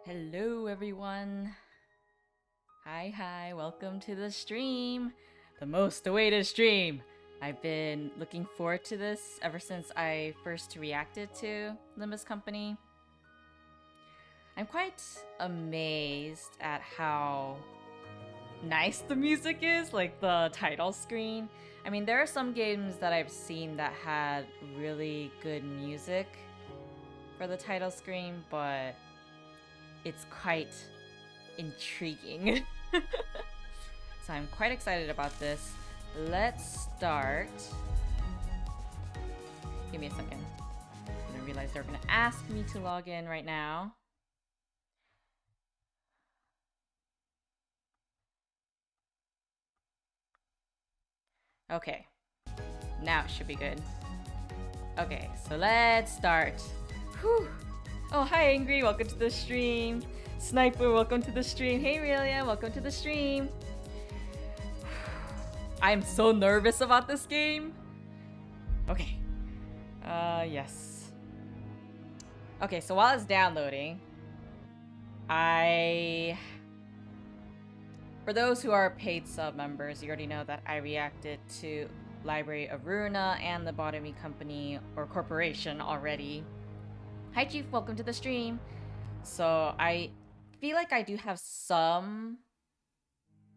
Hello everyone. Hi, welcome to the stream. The most awaited stream. I've been looking forward to this ever since I first reacted to Limbus Company. I'm quite amazed at how nice the music is, like the title screen. I mean, there are some games that I've seen that had really good music for the title screen, but it's quite intriguing. So I'm quite excited about this. Let's start. Give me a second. I didn't realize they were gonna ask me to log in right now. Okay, now it should be good. Okay, so let's start. Whew. Oh, hi Angry, welcome to the stream. Sniper, welcome to the stream. Hey Relia, welcome to the stream. I'm so nervous about this game. Okay. Yes. Okay, so while it's downloading, for those who are paid sub members, you already know that I reacted to Library of Ruina and the Botany Company or Corporation already. Hi Chief, welcome to the stream. So I feel like I do have some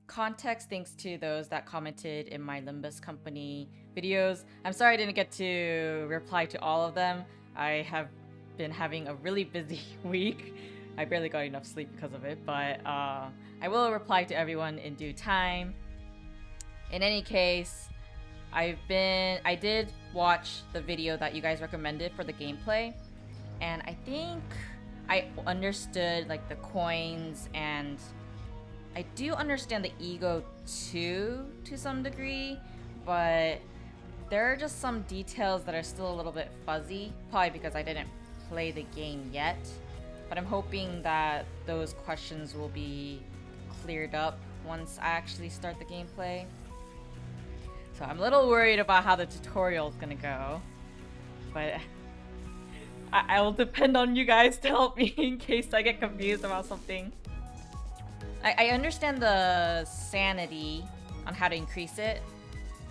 context thanks to those that commented in my Limbus Company videos. I'm sorry I didn't get to reply to all of them. I have been having a really busy week. I barely got enough sleep because of it, but I will reply to everyone in due time. In any case, I did watch the video that you guys recommended for the gameplay, and I think I understood like the coins, and I do understand the ego too to some degree, but there are just some details that are still a little bit fuzzy, probably because I didn't play the game yet. But I'm hoping that those questions will be cleared up once I actually start the gameplay. So I'm a little worried about how the tutorial is gonna go, but I will depend on you guys to help me in case I get confused about something. I understand the sanity on how to increase it,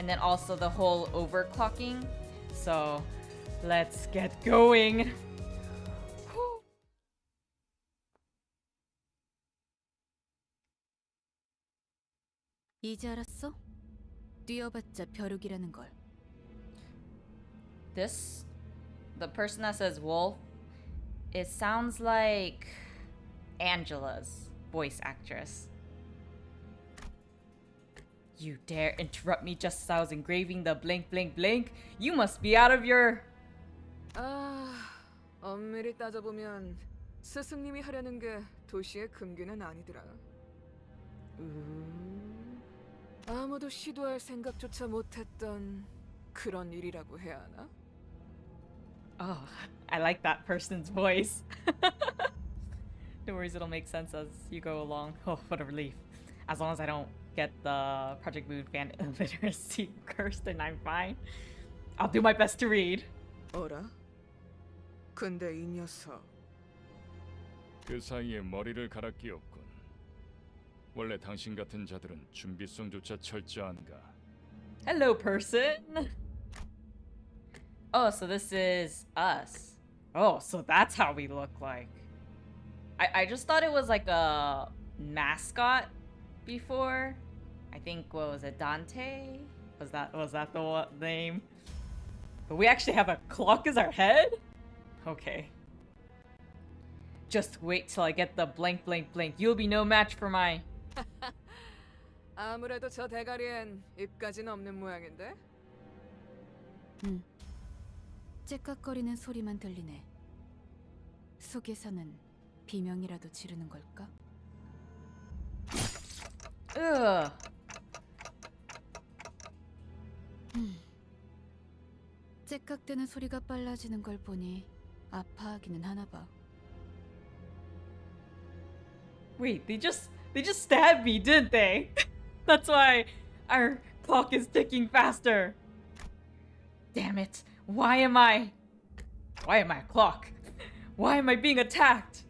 and then also the whole overclocking. So let's get going. 이제 알았어? 뛰어봤자 벼룩이라는 걸. The person that says wolf, it sounds like Angela's voice actress. You dare interrupt me just as I was engraving the blank blank blank? You must be out of your... 엄밀히 따져보면 스승님이 하려는 게 도시의 금기는 아니더라. 아무도 시도할 생각조차 못했던 그런 일이라고 해야 하나? Oh, I like that person's voice. No worries, it'll make sense as you go along. Oh, what a relief. As long as I don't get the Project Moon fan illiteracy curse, then I'm fine. I'll do my best to read. 어라? 근데 이 녀석 그 사이에 머리를 갈아 끼웠군. 원래 당신 같은 자들은 준비성조차 철저한가? Hello, person. Oh, so this is us. Oh, so that's how we look like. I just thought it was like a mascot before. I think, what was it, Dante? Was that the name? But we actually have a clock as our head? Okay. Just wait till I get the blank blank blank. You'll be no match for my... 아무래도 저 대가리엔 입까지는 없는 모양인데? 째깍거리는 소리만 들리네. 속에서는 비명이라도 지르는 걸까? Ugh. 째깍대는 소리가 빨라지는 걸 보니 아파하기는 하나 봐. Wait, they just stabbed me, didn't they? That's why our clock is ticking faster. Damn it. Why am I a clock? Why am I being attacked?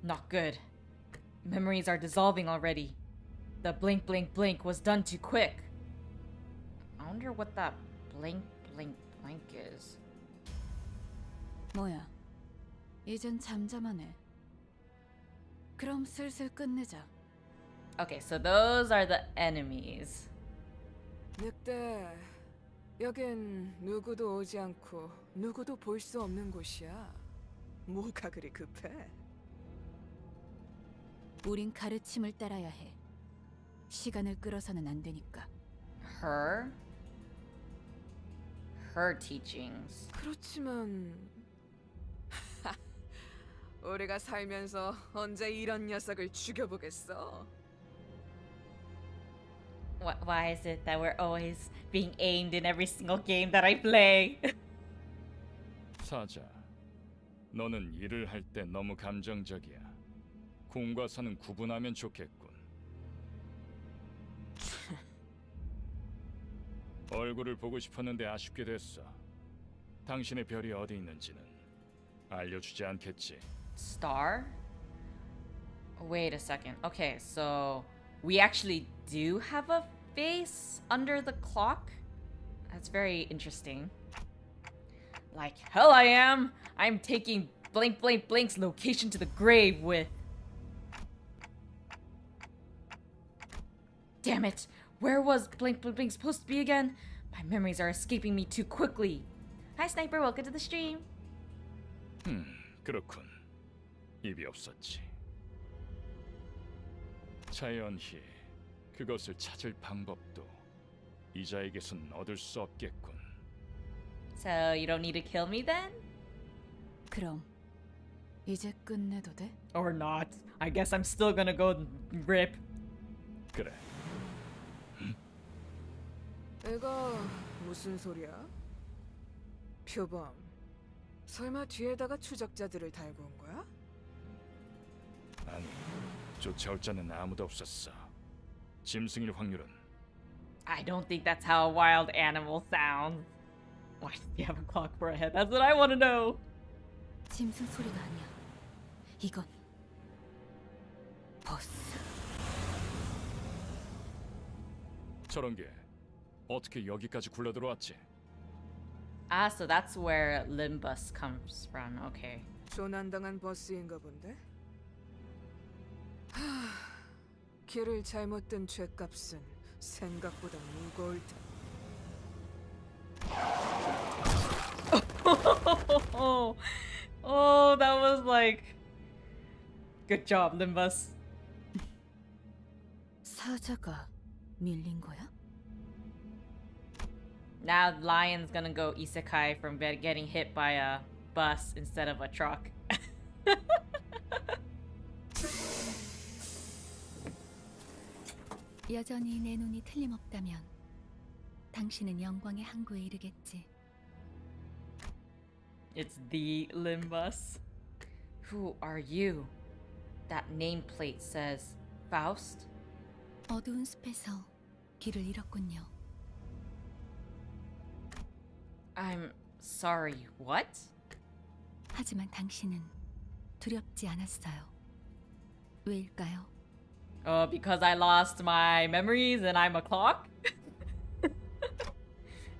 Not good. Memories are dissolving already. The blink blink blink was done too quick. I wonder what that blink blink blink is. 뭐야? 이젠 잠잠하네. 그럼 슬슬 끝내자. Okay, so those are the enemies. 늑대, 여긴 누구도 오지 않고 누구도 볼 수 없는 곳이야. 뭐가 그리 급해? 우린 가르침을 따라야 해. 시간을 끌어서는 안 되니까. Her teachings. 그렇지만 우리가 살면서 언제 이런 녀석을 죽여보겠어? Why is it that we're always being aimed in every single game that I play? 사자, 너는 일을 할 때 너무 감정적이야. 공과 사는 구분하면 좋겠군. 얼굴을 보고 싶었는데 아쉽게 됐어. 당신의 별이 어디 있는지는 알려주지 않겠지. Star? Wait a second. Okay, so we actually do have a face under the clock? That's very interesting. Like, hell I am! I'm taking blank blank blank's location to the grave with... Damn it! Where was blank blank blank supposed to be again? My memories are escaping me too quickly. Hi Sniper, welcome to the stream. 그렇군. 입이 없었지. 자연히 그것을 찾을 방법도 이자에게선 얻을 수 없겠군. So you don't need to kill me then? 그럼 이제 끝내도 돼? Or not. I guess I'm still gonna go rip. 그래. 이거 무슨 소리야? 표범, 설마 뒤에다가 추적자들을 달고 온 거야? 아니, 쫓아올 자는 아무도 없었어. 짐승일 확률은 I don't think that's how a wild animal sounds. Why does he have a clock for a head? That's what I want to know. 짐승 소리가 아니야. 이건 버스. 저런 게 어떻게 여기까지 굴러 들어왔지? Ah, so that's where Limbus comes from. Okay. 조난당한 버스인가 본데? 하, 길을 잘못 든 죗값은 생각보다 무거울 테. Oh, that was like... Good job, Limbus. 사자가 밀린 거야? Now Lion's gonna go isekai from getting hit by a bus instead of a truck. 여전히 내 눈이 틀림없다면 당신은 영광의 항구에 이르겠지. It's the Limbus. Who are you? That nameplate says Faust? 어두운 숲에서 길을 잃었군요. I'm sorry, what? 하지만 당신은 두렵지 않았어요. 왜일까요? Because I lost my memories and I'm a clock?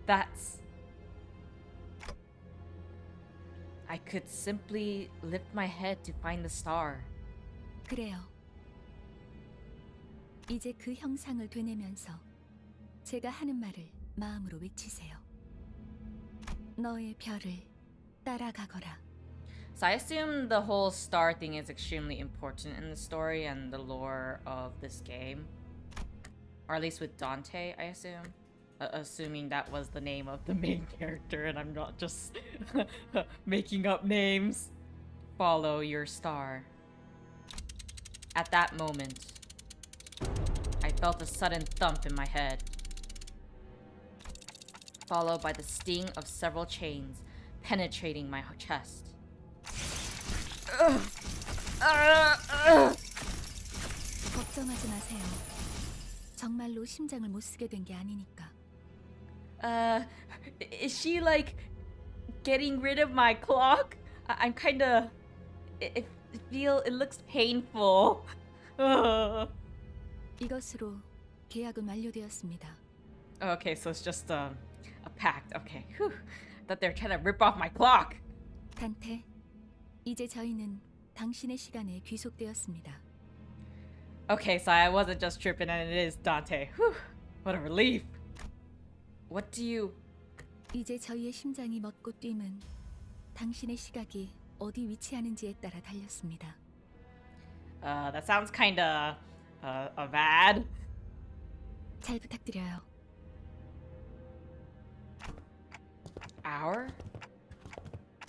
That's... I could simply lift my head to find the star. 그래요. 이제 그 형상을 되뇌면서 제가 하는 말을 마음으로 외치세요. 너의 별을 따라가거라. So I assume the whole star thing is extremely important in the story and the lore of this game. Or at least with Dante, I assume. Assuming that was the name of the main character and I'm not just making up names. Follow your star. At that moment, I felt a sudden thump in my head, followed by the sting of several chains penetrating my chest. 걱정하지 마세요. 정말로 심장을 못 쓰게 된 게 아니니까. Is she like getting rid of my clock? I'm kinda... it looks painful. Ugh. 이것으로 계약은 완료되었습니다. Okay, so it's just a pact. Okay. Whew. Thought they were trying to rip off my clock. 단테, 이제 저희는 당신의 시간에 귀속되었습니다. Okay, so I wasn't just tripping and it is Dante. Whew. What a relief. What do you... 이제 저희의 심장이 멎고 뛰면 당신의 시각이 어디 위치하는지에 따라 달렸습니다. That sounds kinda... bad. 잘 부탁드려요. Hour?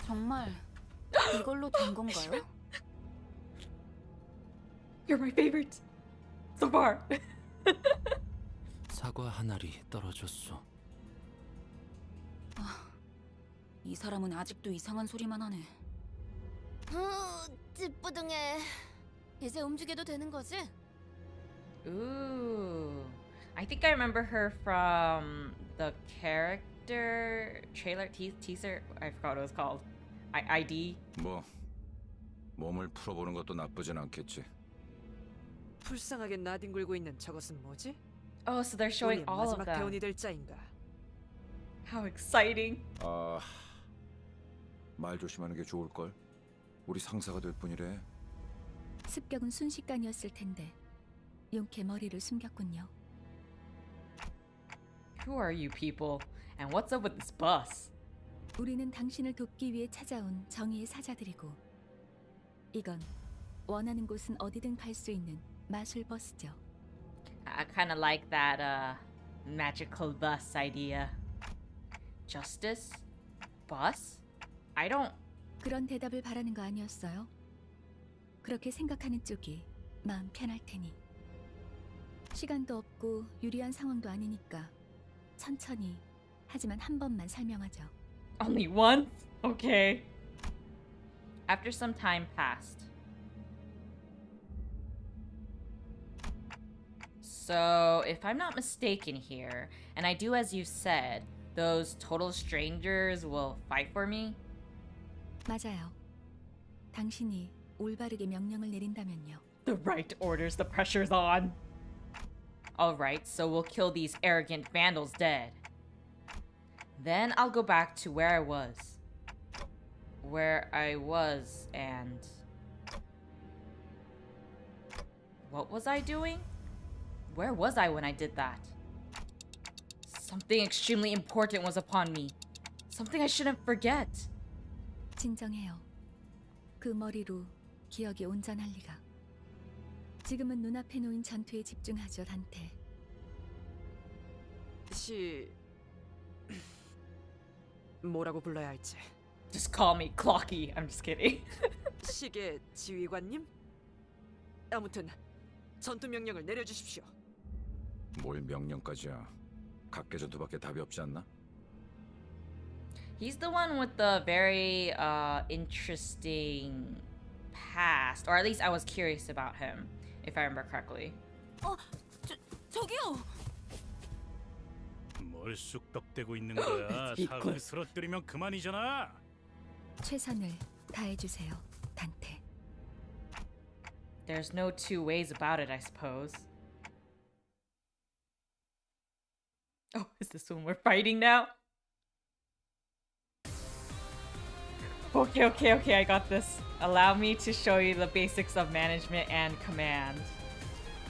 정말 이걸로 된 건가요? You're my favorite. So far. 사과 한 알이 떨어졌어. 이 사람은 아직도 이상한 소리만 하네. 찌뿌둥해. 이제 움직여도 되는 거지? Ooh. I think I remember her from the character trailer teaser. I forgot what it was called. ID. 뭐 몸을 풀어보는 것도 나쁘진 않겠지. 불쌍하게 나뒹굴고 있는 저것은 뭐지? Oh, so they're showing 우리의 all of 마지막 them. 대원이 될 자인가? How exciting. 말 조심하는 게 좋을 걸. 우리 상사가 될 뿐이래. 습격은 순식간이었을 텐데 용케 머리를 숨겼군요. Who are you people? And what's up with this bus? 우리는 당신을 돕기 위해 찾아온 정의의 사자들이고 이건 원하는 곳은 어디든 갈 수 있는 마술 버스죠. I kind of like that magical bus idea. Justice? Bus? I don't... 그런 대답을 바라는 거 아니었어요? 그렇게 생각하는 쪽이 마음 편할 테니. 시간도 없고 유리한 상황도 아니니까 천천히 하지만 한 번만 설명하죠. Only once? Okay. After some time passed. So, if I'm not mistaken here, and I do as you said, those total strangers will fight for me? 맞아요. 당신이 올바르게 명령을 내린다면요. The right orders, the pressure's on. Alright, so we'll kill these arrogant vandals dead. Then I'll go back to where I was. And... What was I doing? Where was I when I did that? Something extremely important was upon me. Something I shouldn't forget. 진정해요. 그 머리로 기억이 온전할 리가. 지금은 눈앞에 놓인 전투에 집중하죠, 단테. 뭐라고 불러야 할지. Just call me Clocky. I'm just kidding. 시계 지휘관님? 아무튼 전투 명령을 내려주십시오. 뭘 명령까지야. 각계전투밖에 답이 없지 않나? He's the one with the very interesting past, or at least I was curious about him, if I remember correctly. 저기요. 뭘 쑥덕대고 있는 거야? 사을 쓰러뜨리면 그만이잖아. 최선을 다해주세요, 단테. There's no two ways about it, I suppose. Oh, is this when we're fighting now? Okay, I got this. Allow me to show you the basics of management and command.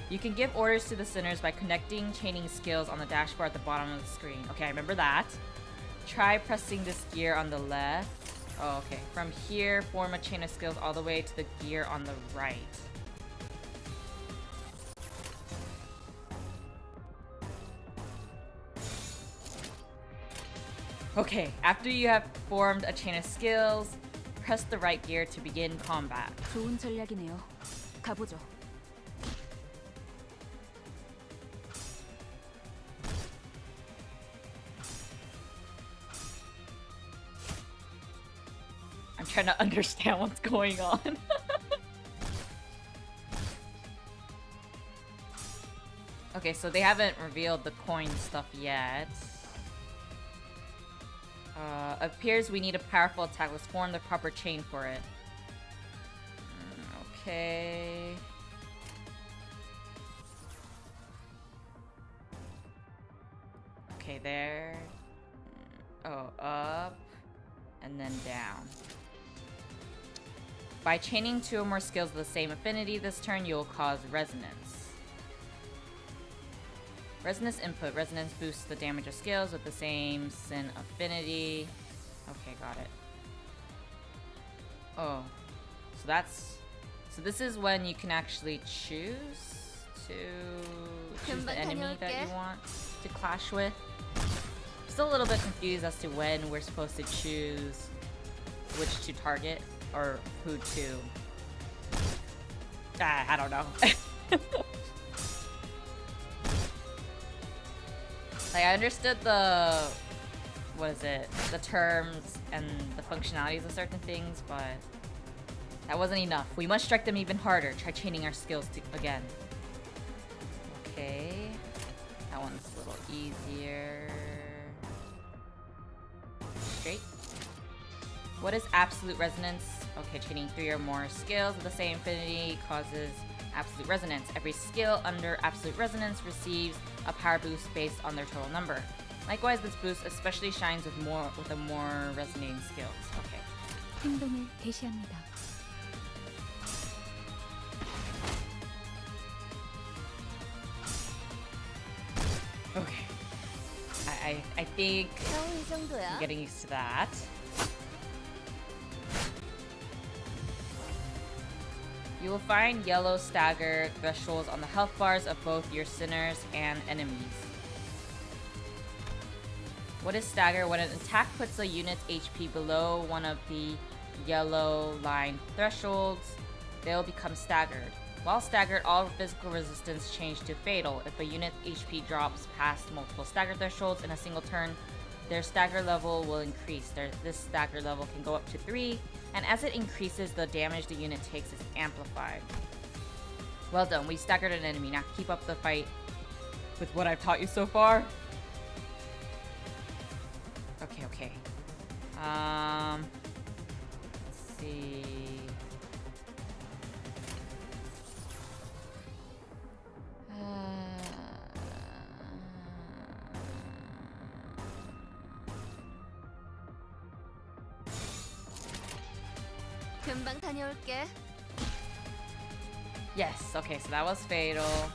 You can give orders to the sinners by connecting chaining skills on the dashboard at the bottom of the screen. Okay, I remember that. Try pressing this gear on the left. Oh, okay. From here, form a chain of skills all the way to the gear on the right. Okay, after you have formed a chain of skills, press the right gear to begin combat. 좋은 전략이네요. 가보죠. I'm trying to understand what's going on. Okay, so they haven't revealed the coin stuff yet. Appears we need a powerful attack. Let's form the proper chain for it. Okay. Okay, there. Oh, up. And then down. By chaining 2 or more skills of the same affinity this turn, you will cause resonance. Resonance input. Resonance boosts the damage of skills with the same sin affinity. Okay, got it. Oh. So that's... So this is when you can actually choose the enemy that you want to clash with. Still a little bit confused as to when we're supposed to choose which to target or who to... I don't know. Like, I understood the... What is it? The terms and the functionalities of certain things, but that wasn't enough. We must strike them even harder. Try chaining our skills again. Okay. That one's a little easier. Straight. What is absolute resonance? Okay, chaining 3 or more skills of the same affinity causes absolute resonance. Every skill under absolute resonance receives a power boost based on their total number. Likewise, this boost especially shines with a more resonating skills. Okay. 행동을 개시합니다. Okay. I think 이 정도야. I'm getting used to that. You will find yellow stagger thresholds on the health bars of both your sinners and enemies. What is stagger? When an attack puts a unit's HP below one of the yellow line thresholds, they will become staggered. While staggered, all physical resistance change to fatal. If a unit's HP drops past multiple stagger thresholds in a single turn, their stagger level will increase. This stagger level can go up to 3, and as it increases, the damage the unit takes is amplified. Well done, we staggered an enemy. Now keep up the fight with what I've taught you so far. Okay. Let's see. 금방 다녀올게. Yes, okay, so that was fatal.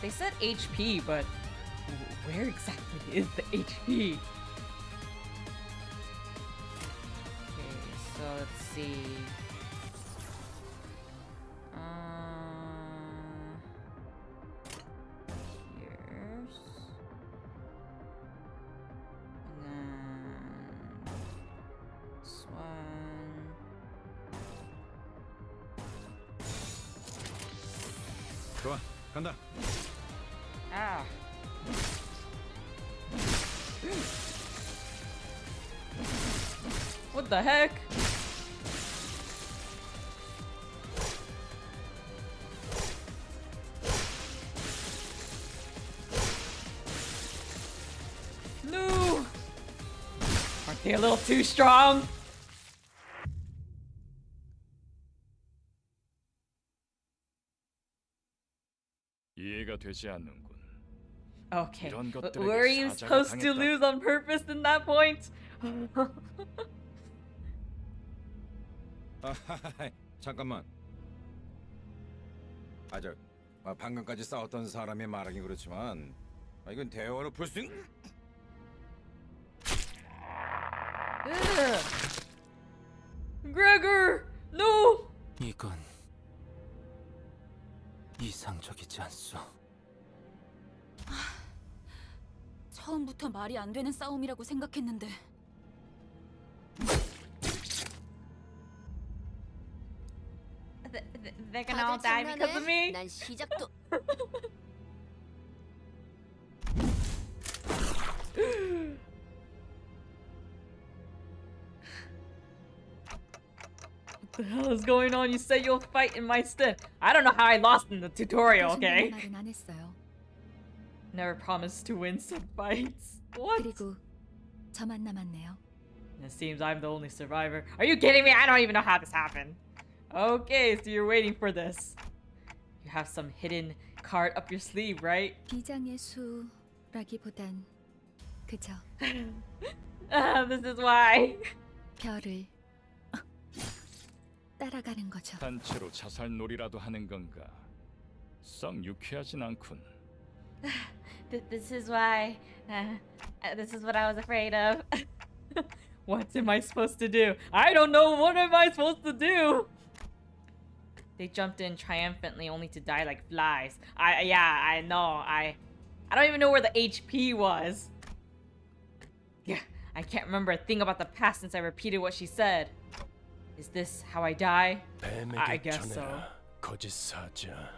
They said HP, but where exactly is the HP? Okay, so let's see. Here's... And then... This one... 좋아, 간다. Ah. What the heck? No! Aren't they a little too strong? 이해가 되지 않는군. Okay. 이런 것들에게 Were you 사자가 supposed to 당했다. lose on purpose in that point? 잠깐만. 방금까지 싸웠던 사람이 말하긴 그렇지만 이건 대화로 풀 수 있는... Gregor! No! 이건 이상적이지 않소. 처음부터 말이 안 되는 싸움이라고 생각했는데 They're gonna all die because of me? 난 시작도. What the hell is going on? You said you'll fight in my stead. I don't know how I lost in the tutorial, okay? 말은 안 했어요. Never promised to win some fights. What? 그리고 저만 남았네요. It seems I'm the only survivor. Are you kidding me? I don't even know how this happened. Okay, so you're waiting for this. You have some hidden card up your sleeve, right? 비장의 수라기보단 그저 This is why. 별을 따라가는 거죠. 단체로 자살놀이라도 하는 건가? 썩 유쾌하진 않군. This is why. This is what I was afraid of. What am I supposed to do? I don't know. What am I supposed to do? They jumped in triumphantly, only to die like flies. I know. I don't even know where the HP was. Yeah, I can't remember a thing about the past since I repeated what she said. Is this how I die? I 뱀에게 guess so. 전해라, 거짓 사자.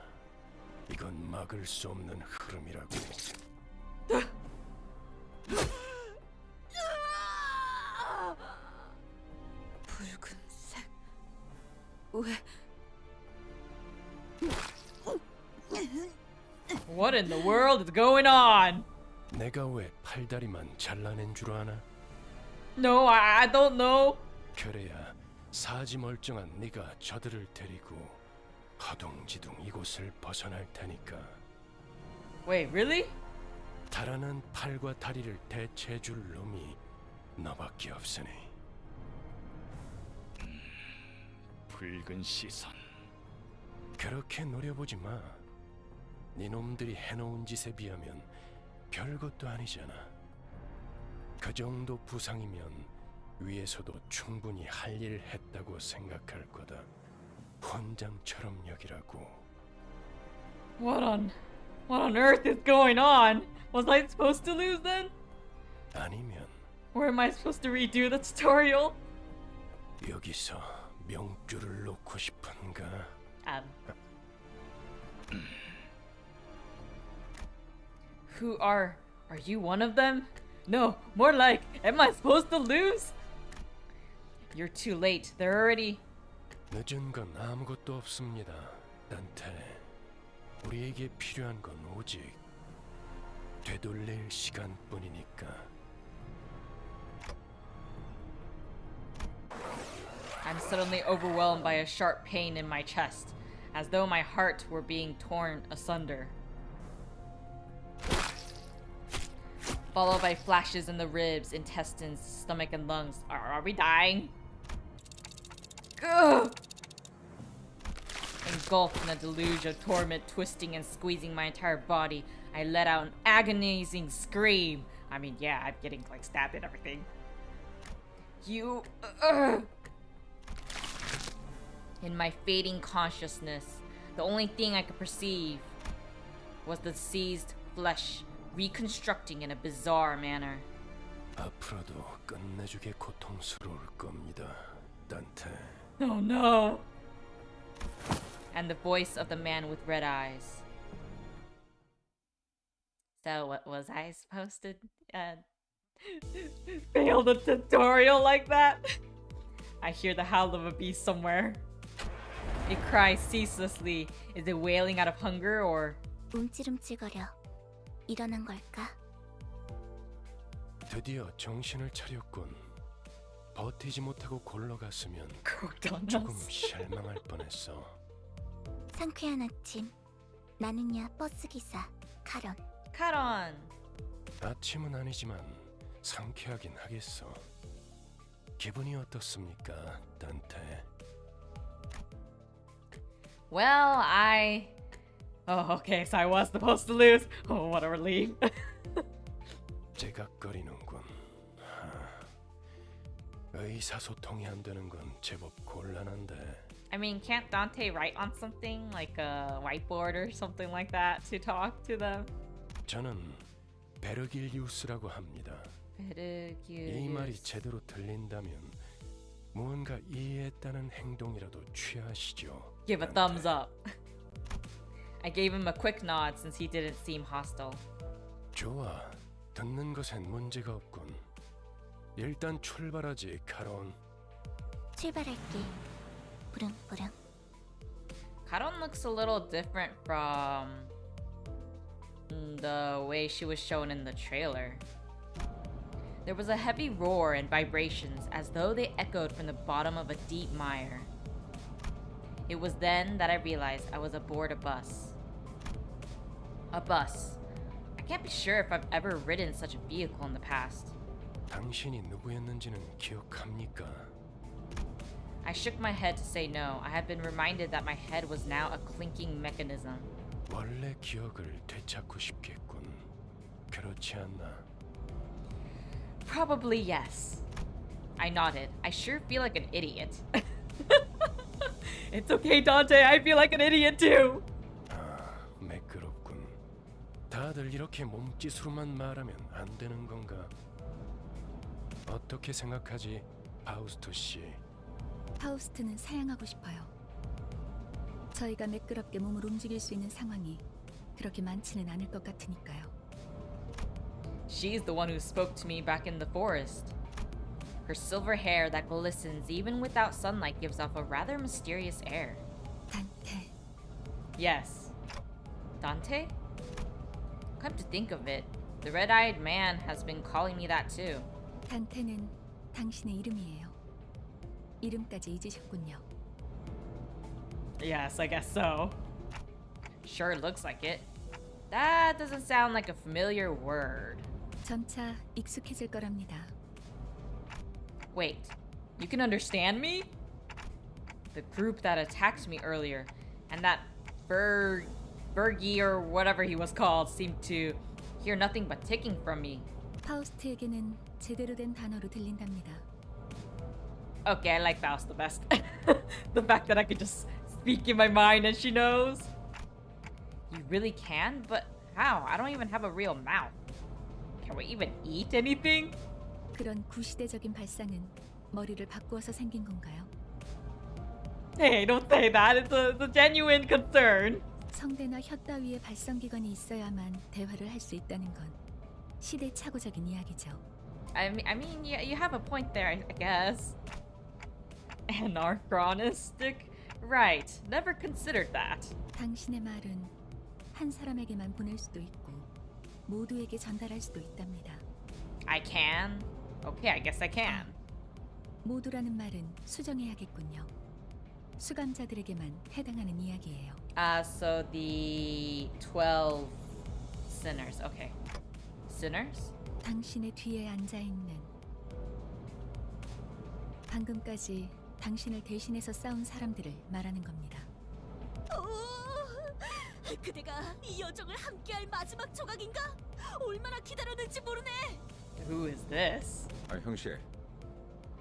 이건 막을 수 없는 흐름이라고. 붉은색. 왜? What in the world is going on? 내가 왜 팔다리만 잘라낸 줄 아나? No, I don't know. 그래야 사지 멀쩡한 네가 저들을 데리고 허둥지둥 이곳을 벗어날 테니까. Wait, really? 달아난 팔과 다리를 대체해줄 놈이 너밖에 없으니. 붉은 시선. 그렇게 노려보지 마. 네 놈들이 해놓은 짓에 비하면 별것도 아니잖아. 그 정도 부상이면 위에서도 충분히 할 일 했다고 생각할 거다. 훈장처럼 여기라고. What on earth is going on? Was I supposed to lose then? 아니면 Or am I supposed to redo the tutorial? 여기서 명줄을 놓고 싶은가? Who are you one of them? No, more like, am I supposed to lose? You're too late. They're already... 늦은 건 아무것도 없습니다. 단테. 우리에게 필요한 건 오직 되돌릴 시간뿐이니까. I'm suddenly overwhelmed by a sharp pain in my chest, as though my heart were being torn asunder. Followed by flashes in the ribs, intestines, stomach, and lungs. Are we dying? Ugh! Engulfed in a deluge of torment, twisting and squeezing my entire body, I let out an agonizing scream. I mean, yeah, I'm getting like stabbed and everything. You... In my fading consciousness, the only thing I could perceive was the seized flesh reconstructing in a bizarre manner. 앞으로도 끝내주게 고통스러울 겁니다. 단테. Oh no! And the voice of the man with red eyes. So what was I supposed to fail the tutorial like that? I hear the howl of a beast somewhere. It cries ceaselessly. Is it wailing out of hunger or... 움찔움찔거려. 일어난 걸까? 드디어 정신을 차렸군. 버티지 못하고 골러갔으면 Cooked on 조금 us. 실망할 뻔했어. 상쾌한 아침. 나는야 버스기사 카런. Karon. 아침은 아니지만 상쾌하긴 하겠어. 기분이 어떻습니까, 단테? Well, Oh, okay, so I was supposed to lose. Oh, what a relief. 제각거리는군. 의사소통이 안 되는 건 제법 곤란한데. I mean, can't Dante write on something like a whiteboard or something like that to talk to them? 저는 베르길리우스라고 합니다. 이 말이 제대로 들린다면 무언가 이해했다는 행동이라도 취하시죠. Give a thumbs up. I gave him a quick nod since he didn't seem hostile. 좋아, 듣는 것엔 문제가 없군. 일단 출발하지, 카론. 출발할게. 부릉부릉. Karon looks a little different from the way she was shown in the trailer. There was a heavy roar and vibrations as though they echoed from the bottom of a deep mire. It was then that I realized I was aboard a bus. A bus. I can't be sure if I've ever ridden such a vehicle in the past. 당신이 누구였는지는 기억합니까? I shook my head to say no. I had been reminded that my head was now a clinking mechanism. 원래 기억을 되찾고 싶겠군. 그렇지 않나? Probably yes. I nodded. I sure feel like an idiot. It's okay, Dante. I feel like an idiot too. 아, 매끄럽군. 다들 이렇게 몸짓으로만 말하면 안 되는 건가? 어떻게 생각하지, 파우스토 씨? 파우스트는 사양하고 싶어요. 저희가 매끄럽게 몸을 움직일 수 있는 상황이 그렇게 많지는 않을 것 같으니까요. She's the one who spoke to me back in the forest. Her silver hair that glistens even without sunlight gives off a rather mysterious air. 단테, Yes. Dante? Come to think of it, the red-eyed man has been calling me that too. 단테는 당신의 이름이에요. 이름까지 잊으셨군요. Yes, I guess so. Sure looks like it. That doesn't sound like a familiar word. 점차 익숙해질 거랍니다. Wait, you can understand me? The group that attacked me earlier, and that Bergie or whatever he was called seemed to hear nothing but ticking from me. 파우스트에게는 제대로 된 단어로 들린답니다. Okay, I like Faust the best. The fact that I could just speak in my mind and she knows. You really can? But how? I don't even have a real mouth. Can we even eat anything? 그런 구시대적인 발상은 머리를 바꾸어서 생긴 건가요? Hey, don't say that. It's a genuine concern. 성대나 혀 따위의 발성기관이 있어야만 대화를 할 수 있다는 건 시대착오적인 이야기죠. I mean, yeah, you have a point there, I guess. Anachronistic? Right. Never considered that. 당신의 말은 한 사람에게만 보낼 수도 있고 모두에게 전달할 수도 있답니다. I can? Okay, I guess I can. 모두라는 말은 수정해야겠군요. 수감자들에게만 해당하는 이야기예요. So the 12 sinners. Okay. Sinners? 당신의 뒤에 앉아 있는 방금까지 당신을 대신해서 싸운 사람들을 말하는 겁니다. 그대가 이 여정을 함께할 마지막 조각인가? 얼마나 기다렸는지 모르네. Who is this? 아 형씨,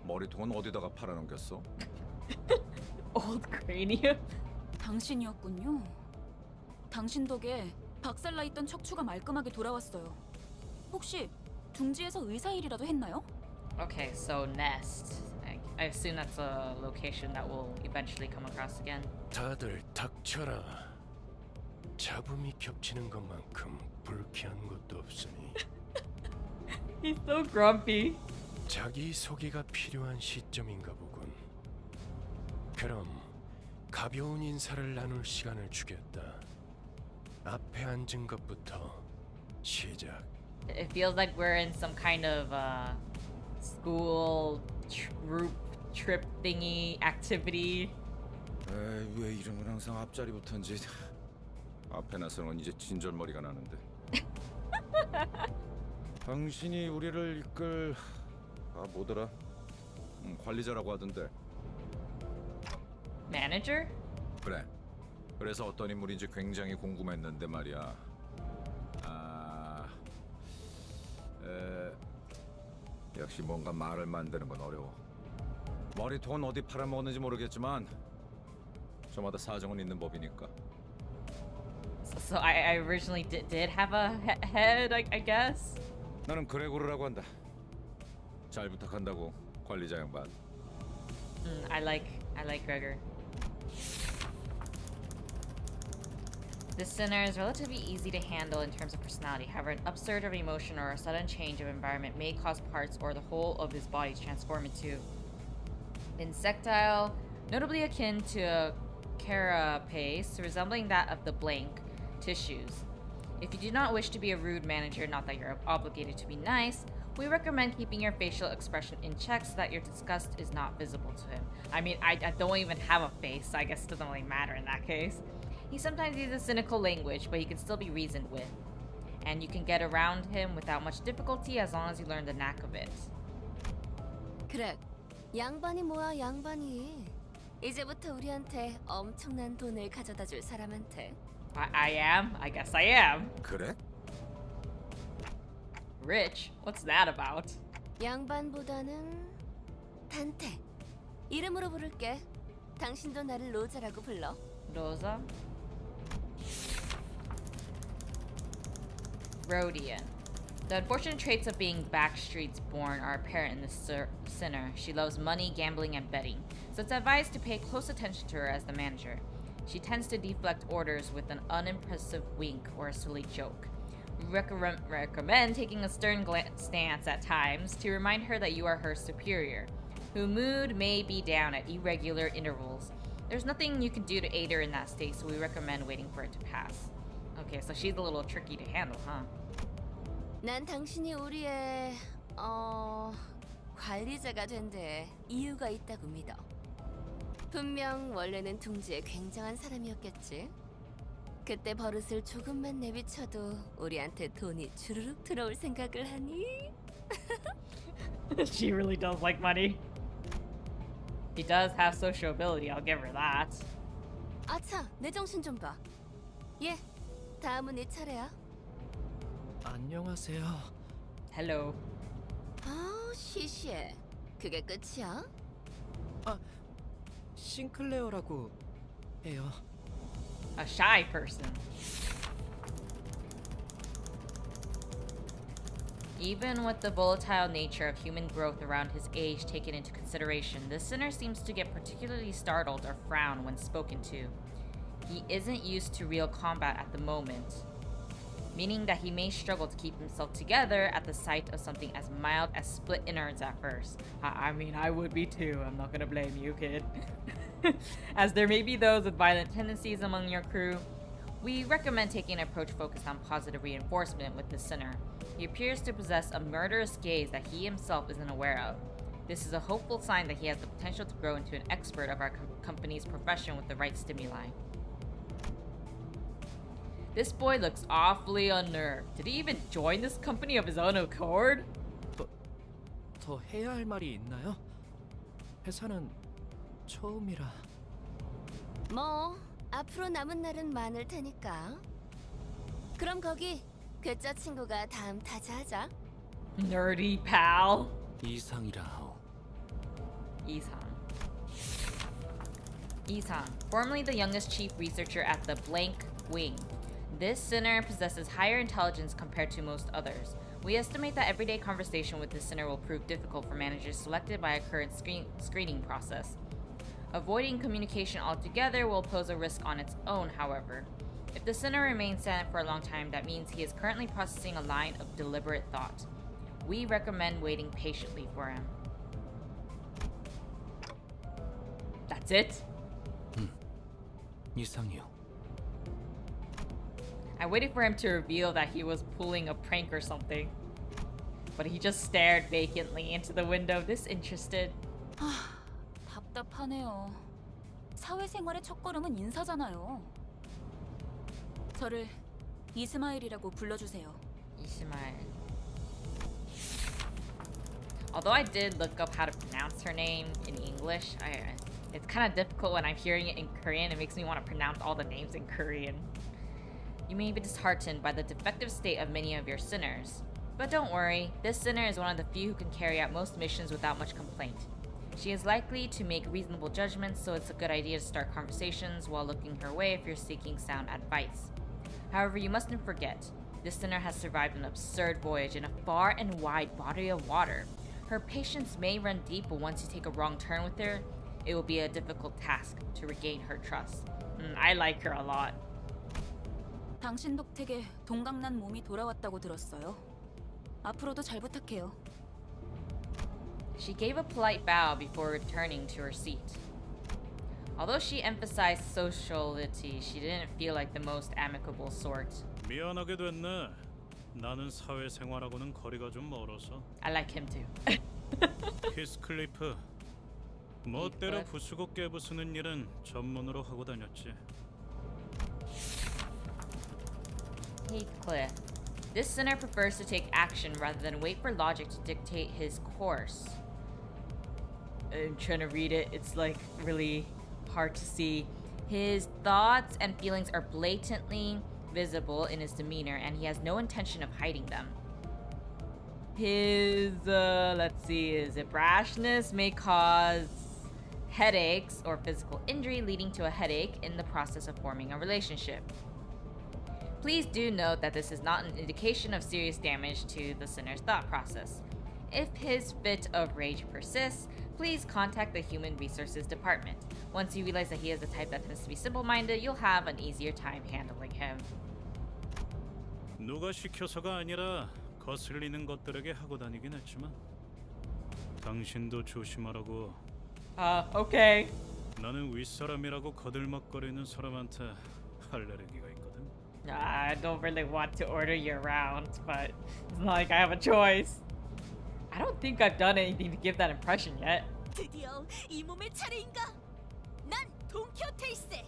머리통은 어디다가 팔아넘겼어? Old cranium? 당신이었군요. 당신 덕에 박살나 있던 척추가 말끔하게 돌아왔어요. 혹시 둥지에서 의사 일이라도 했나요? Okay, so Nest. I assume that's a location that we'll eventually come across again. 다들 닥쳐라. 잡음이 겹치는 것만큼 불쾌한 것도 없으니 He's so grumpy. 자기 소개가 필요한 시점인가 보군. 그럼 가벼운 인사를 나눌 시간을 주겠다. 앞에 앉은 것부터 시작. It feels like we're in some kind of school group trip thingy activity. 에이, 왜 이런 건 항상 앞자리부터인지. 앞에 나서는 건 이제 진절머리가 나는데. 당신이 우리를 이끌 뭐더라? 관리자라고 하던데. Manager? 그래. 그래서 어떤 인물인지 굉장히 궁금했는데 말이야. 역시 뭔가 말을 만드는 건 어려워. 머리통은 어디 팔아먹었는지 모르겠지만 저마다 사정은 있는 법이니까. So I originally did have a head, I guess. 나는 그레고르라고 한다. 잘 부탁한다고, 관리자 양반. I like Gregor. This sinner is relatively easy to handle in terms of personality. However, an upsurge of emotion or a sudden change of environment may cause parts or the whole of his body to transform into insectile, notably akin to a carapace, resembling that of the blank tissues. If you do not wish to be a rude manager, not that you're obligated to be nice, We recommend keeping your facial expression in check so that your disgust is not visible to him. I mean, I don't even have a face, so I guess it doesn't really matter in that case. He sometimes uses cynical language, but he can still be reasoned with. And you can get around him without much difficulty as long as you learn the knack of it. 그래, 양반이 뭐야 양반이. 이제부터 우리한테 엄청난 돈을 가져다 줄 사람한테. I am? I guess I am. 그래? Rich? What's that about? 양반보다는 단테. 이름으로 부를게. 당신도 나를 로자라고 불러. Rosa? Rhodian. The unfortunate traits of being backstreets born are apparent in this sinner. She loves money, gambling, and betting, so it's advised to pay close attention to her as the manager. She tends to deflect orders with an unimpressive wink or a silly joke. We recommend taking a stern stance at times to remind her that you are her superior, whose mood may be down at irregular intervals. There's nothing you can do to aid her in that state, so we recommend waiting for it to pass. Okay, so she's a little tricky to handle, huh? 난 당신이 우리의 관리자가 된 데 이유가 있다고 믿어. 분명 원래는 둥지에 굉장한 사람이었겠지. 그때 버릇을 조금만 내비쳐도 우리한테 돈이 주르륵 들어올 생각을 하니? She really does like money. She does have sociability, I'll give her that. 아차, 내 정신 좀 봐. 예, 다음은 네 차례야. 안녕하세요. Hello. 아, 시시해. 그게 끝이야? 싱클레어라고 해요. A shy person. Even with the volatile nature of human growth around his age taken into consideration, this sinner seems to get particularly startled or frown when spoken to. He isn't used to real combat at the moment, meaning that he may struggle to keep himself together at the sight of something as mild as split innards at first. I mean, I would be too. I'm not gonna blame you, kid. As there may be those with violent tendencies among your crew, we recommend taking an approach focused on positive reinforcement with the sinner. He appears to possess a murderous gaze that he himself isn't aware of. This is a hopeful sign that he has the potential to grow into an expert of our company's profession with the right stimuli. This boy looks awfully unnerved. Did he even join this company of his own accord? 더 해야 할 말이 있나요? 회사는 처음이라. 뭐 앞으로 남은 날은 많을 테니까. 그럼 거기 괴짜 친구가 다음 타자하자. Nerdy pal. 이상이라 하오. Isang, formerly the youngest chief researcher at the Blank Wing. This sinner possesses higher intelligence compared to most others. We estimate that everyday conversation with this sinner will prove difficult for managers selected by a current screening process. Avoiding communication altogether will pose a risk on its own, however. If the sinner remains silent for a long time, that means he is currently processing a line of deliberate thought. We recommend waiting patiently for him. That's it? 이상이요. I waited for him to reveal that he was pulling a prank or something. But he just stared vacantly into the window, disinterested. 답답하네요. 사회생활의 첫걸음은 인사잖아요. 저를 이스마일이라고 불러주세요. Ishmael. Although I did look up how to pronounce her name in English, it's kind of difficult when I'm hearing it in Korean. It makes me want to pronounce all the names in Korean. You may be disheartened by the defective state of many of your sinners. But don't worry, this sinner is one of the few who can carry out most missions without much complaint. She is likely to make reasonable judgments, so it's a good idea to start conversations while looking her way if you're seeking sound advice. However, you mustn't forget, this sinner has survived an absurd voyage in a far and wide body of water. Her patience may run deep, but once you take a wrong turn with her, it will be a difficult task to regain her trust. I like her a lot. 당신 덕택에 동강난 몸이 돌아왔다고 들었어요. 앞으로도 잘 부탁해요. She gave a polite bow before returning to her seat. Although she emphasized sociality, she didn't feel like the most amicable sort. 미안하게 됐네. 나는 사회생활하고는 거리가 좀 멀어서. I like him too. 히스클리프. 멋대로 부수고 깨부수는 일은 전문으로 하고 다녔지. Heathcliff. This sinner prefers to take action rather than wait for logic to dictate his course. I'm trying to read it. It's like really hard to see. His thoughts and feelings are blatantly visible in his demeanor, and he has no intention of hiding them. His, let's see, is it brashness may cause headaches or physical injury, leading to a headache in the process of forming a relationship. Please do note that this is not an indication of serious damage to the sinner's thought process. If his fit of rage persists, please contact the Human Resources Department. Once you realize that he is the type that tends to be simple-minded, you'll have an easier time handling him. 누가 시켜서가 아니라 거슬리는 것들에게 하고 다니긴 했지만 당신도 조심하라고. Okay. 나는 윗사람이라고 거들먹거리는 사람한테 알레르기가 있거든. I don't really want to order you around, but it's not like I have a choice. I don't think I've done anything to give that impression yet. 드디어 이 몸의 차례인가? 난 돈키호테일세.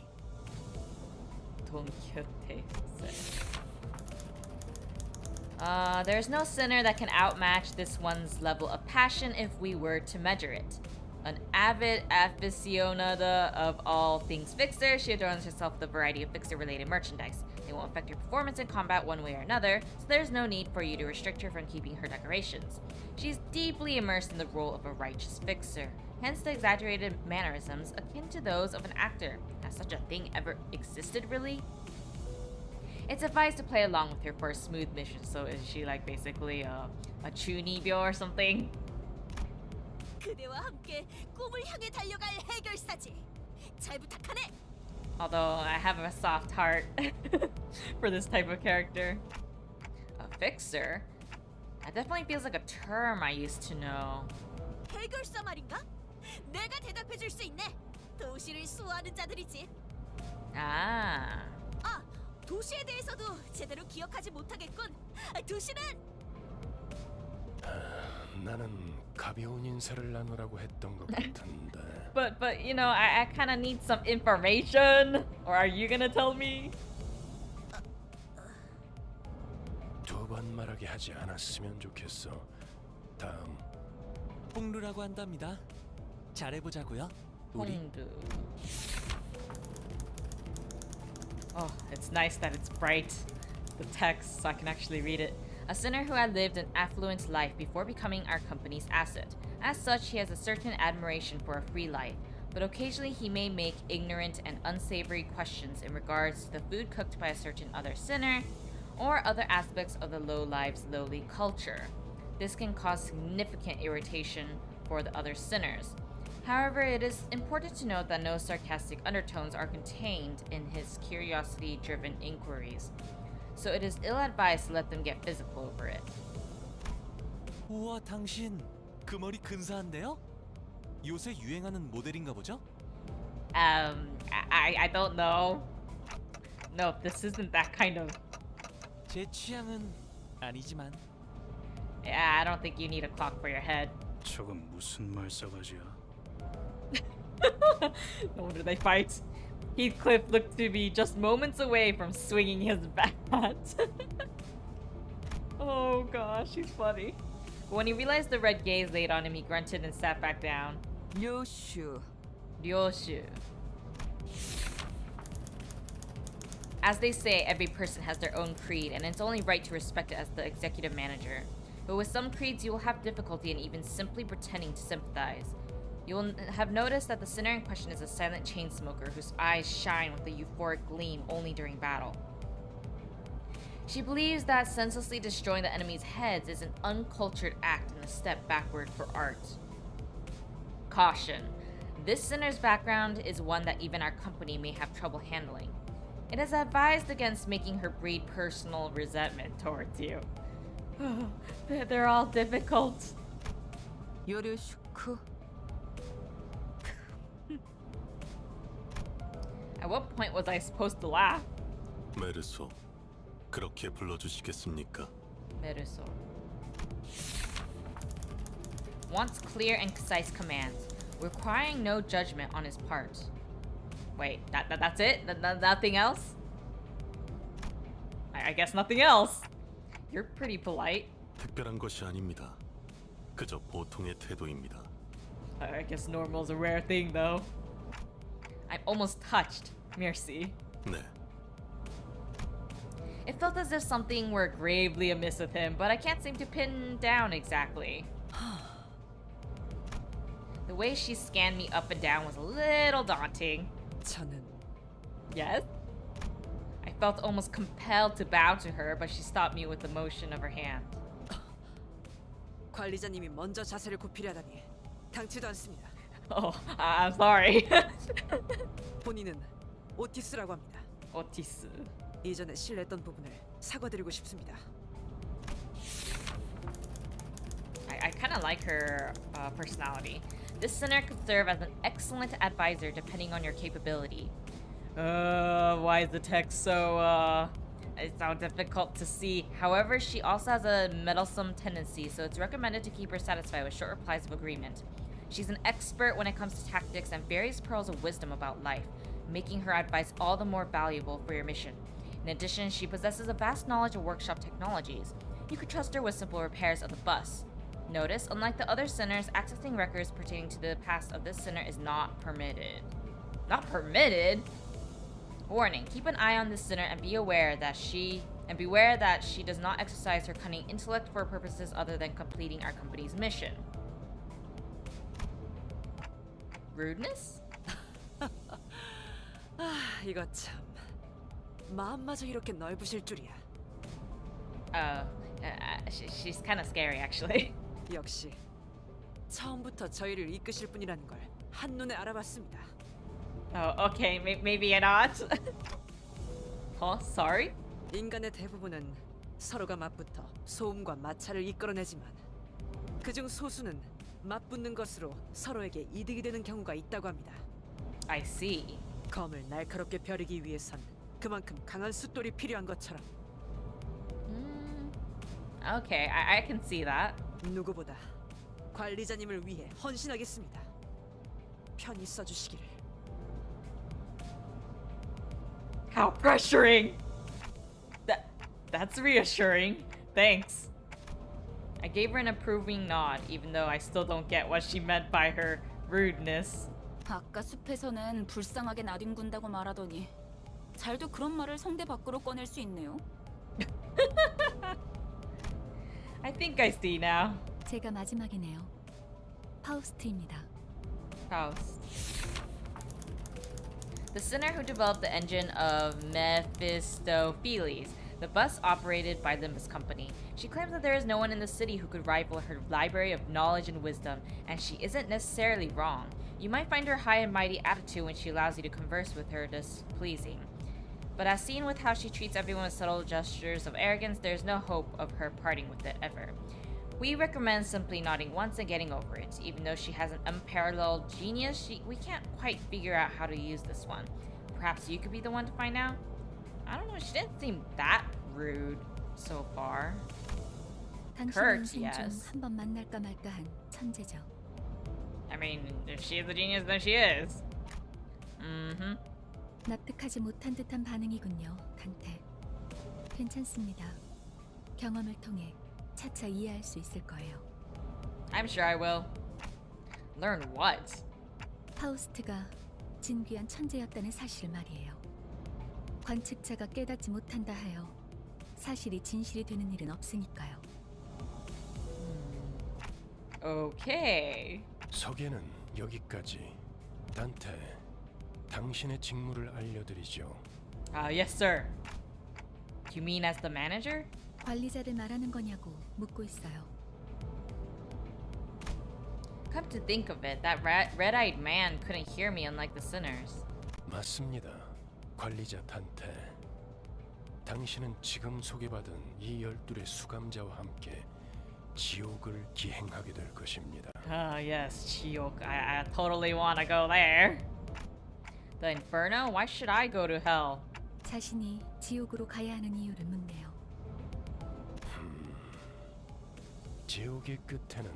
Don Quixote said. There's no sinner that can outmatch this one's level of passion if we were to measure it. An avid aficionada of all things Fixer, she adorns herself with a variety of Fixer-related merchandise. They won't affect your performance in combat one way or another, so there's no need for you to restrict her from keeping her decorations. She's deeply immersed in the role of a righteous Fixer, hence the exaggerated mannerisms akin to those of an actor. Has such a thing ever existed, really? It's advised to play along with her for a smooth mission, so is she like basically a chunibyo or something? 그대와 함께 꿈을 향해 달려갈 해결사지. 잘 부탁하네. Although I have a soft heart for this type of character. A fixer? That definitely feels like a term I used to know. 해결사 말인가? 내가 대답해줄 수 있네. 도시를 수호하는 자들이지. Ah. 아, 도시에 대해서도 제대로 기억하지 못하겠군. 도시는 나는 가벼운 인사를 나누라고 했던 것 같은데. But you know, I kind of need some information. Or are you gonna tell me? 두 번 말하게 하지 않았으면 좋겠어. 다음. 홍루라고 한답니다. 잘해보자고요. 우리. Hongdu. Oh, it's nice that it's bright, the text, so I can actually read it. A sinner who had lived an affluent life before becoming our company's asset. As such, he has a certain admiration for a free life, but occasionally he may make ignorant and unsavory questions in regards to the food cooked by a certain other sinner, or other aspects of the low lives lowly culture. This can cause significant irritation for the other sinners. However, it is important to note that no sarcastic undertones are contained in his curiosity-driven inquiries, so it is ill-advised to let them get physical over it. 우와, 당신 그 머리 근사한데요? 요새 유행하는 모델인가 보죠? I don't know. No, this isn't that kind of... 제 취향은 아니지만. Yeah, I don't think you need a clock for your head. 저건 무슨 말싸가지야? No wonder they fight. Heathcliff looked to be just moments away from swinging his bat. Oh gosh, he's funny. But when he realized the red gaze laid on him, he grunted and sat back down. 요슈. Ryoshu. As they say, every person has their own creed, and it's only right to respect it as the executive manager. But with some creeds, you will have difficulty in even simply pretending to sympathize. You will have noticed that the sinner in question is a silent chain smoker whose eyes shine with a euphoric gleam only during battle. She believes that senselessly destroying the enemy's heads is an uncultured act and a step backward for art. Caution. This sinner's background is one that even our company may have trouble handling. It is advised against making her breed personal resentment towards you. They're all difficult. 요르슈크. At what point was I supposed to laugh? 메르소, 그렇게 불러주시겠습니까? 메르소. Wants clear and concise commands, requiring no judgment on his part. Wait, that's it? Nothing else? I guess nothing else. You're pretty polite. 특별한 것이 아닙니다. 그저 보통의 태도입니다. I guess normal's a rare thing though. I'm almost touched. Merci. 네. It felt as if something were gravely amiss with him, but I can't seem to pin down exactly. The way she scanned me up and down was a little daunting. 저는 Yes? I felt almost compelled to bow to her, but she stopped me with the motion of her hand. 관리자님이 먼저 자세를 굽히려 하다니 당치도 않습니다. Oh, I'm sorry. 본인은 오티스라고 합니다. 오티스. 이전에 실례했던 부분을 사과드리고 싶습니다. I kind of like her personality. This sinner could serve as an excellent advisor depending on your capability. Why is the text so, it's so difficult to see. However, she also has a meddlesome tendency, so it's recommended to keep her satisfied with short replies of agreement. She's an expert when it comes to tactics and various pearls of wisdom about life, making her advice all the more valuable for your mission. In addition, she possesses a vast knowledge of workshop technologies. You could trust her with simple repairs of the bus. Notice, unlike the other sinners, accessing records pertaining to the past of this sinner is not permitted. Not permitted? Warning, keep an eye on this sinner and beware that she does not exercise her cunning intellect for purposes other than completing our company's mission. Rudeness? 이거 참 마음마저 이렇게 넓으실 줄이야. She's kind of scary actually. 역시 처음부터 저희를 이끄실 분이라는 걸 한눈에 알아봤습니다. Oh, okay, maybe you're not. Huh? Sorry? 인간의 대부분은 서로가 맞붙어 소음과 마찰을 이끌어내지만 그중 소수는 맞붙는 것으로 서로에게 이득이 되는 경우가 있다고 합니다. I see. 검을 날카롭게 벼르기 위해선 그만큼 강한 숫돌이 필요한 것처럼 Okay, I can see that. 누구보다 관리자님을 위해 헌신하겠습니다. 편히 써주시기를. How pressuring! That's reassuring. Thanks. I gave her an approving nod, even though I still don't get what she meant by her rudeness. 아까 숲에서는 불쌍하게 나뒹군다고 말하더니 잘도 그런 말을 성대 밖으로 꺼낼 수 있네요. I think I see now. 제가 마지막이네요. 파우스트입니다. Faust. The sinner who developed the engine of Mephistopheles, the bus operated by Limbus Company. She claims that there is no one in the city who could rival her library of knowledge and wisdom, and she isn't necessarily wrong. You might find her high and mighty attitude when she allows you to converse with her displeasing. But as seen with how she treats everyone with subtle gestures of arrogance, there's no hope of her parting with it ever. We recommend simply nodding once and getting over it. Even though she has an unparalleled genius, we can't quite figure out how to use this one. Perhaps you could be the one to find out? I don't know, she didn't seem that rude so far. 당신은 Kurt, 인생 yes. 중 한 번 만날까 말까한 천재죠. I mean, if she is a genius, then she is. Mm-hmm. 납득하지 못한 듯한 반응이군요, 단테. 괜찮습니다. 경험을 통해 차차 이해할 수 있을 거예요. I'm sure I will. Learn what? 파우스트가 진귀한 천재였다는 사실을 말이에요. 관측자가 깨닫지 못한다 하여 사실이 진실이 되는 일은 없으니까요. Okay. 소개는 여기까지. 단테, 당신의 직무를 알려드리죠. Yes, sir. You mean as the manager? 관리자를 말하는 거냐고 묻고 있어요. Come to think of it, that red-eyed man couldn't hear me unlike the sinners. 맞습니다. 관리자 단테. 당신은 지금 소개받은 이 12의 수감자와 함께 지옥을 기행하게 될 것입니다. Yes, Chiok. I totally want to go there. The Inferno? Why should I go to hell? 자신이 지옥으로 가야 하는 이유를 묻네요. 지옥의 끝에는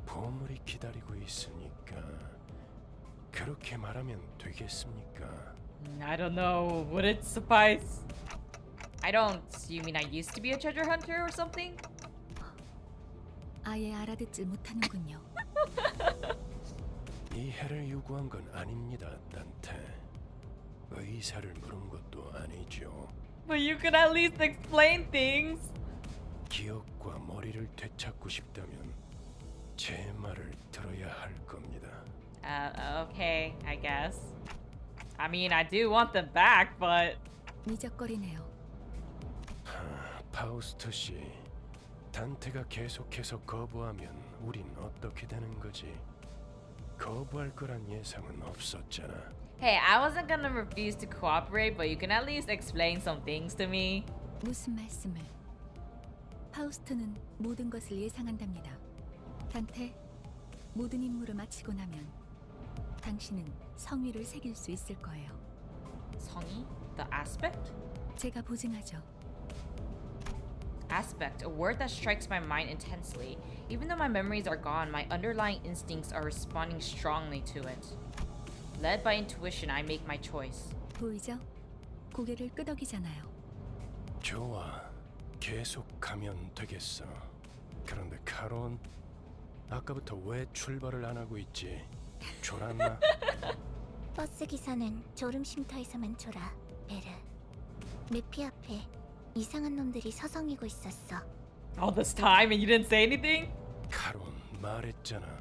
보물이 기다리고 있으니까 그렇게 말하면 되겠습니까? I don't know. Would it suffice? I don't. You mean I used to be a treasure hunter or something? 아예 알아듣질 못하는군요. 이해를 요구한 건 아닙니다, 단테. 의사를 물은 것도 아니죠. But you could at least explain things. 기억과 머리를 되찾고 싶다면 제 말을 들어야 할 겁니다. Okay, I guess. I mean, I do want them back, but 미적거리네요. 파우스트 씨, 단테가 계속해서 거부하면 우린 어떻게 되는 거지? 거부할 거란 예상은 없었잖아. hey, I wasn't gonna refuse to cooperate, but you can at least explain some things to me. 무슨 말씀을? 파우스트는 모든 것을 예상한답니다. 단테, 모든 임무를 마치고 나면 당신은 성위를 새길 수 있을 거예요. 성의? The aspect? 제가 보증하죠. Aspect, a word that strikes my mind intensely. Even though my memories are gone, my underlying instincts are responding strongly to it. Led by intuition, I make my choice. 보이죠? 고개를 끄덕이잖아요. 좋아, 계속 가면 되겠어. 그런데 카론, 아까부터 왜 출발을 안 하고 있지? 졸았나? 버스 기사는 졸음 쉼터에서만 졸아. 베르. 내피 앞에 이상한 놈들이 서성이고 있었어. All this time and you didn't say anything? 카론, 말했잖아.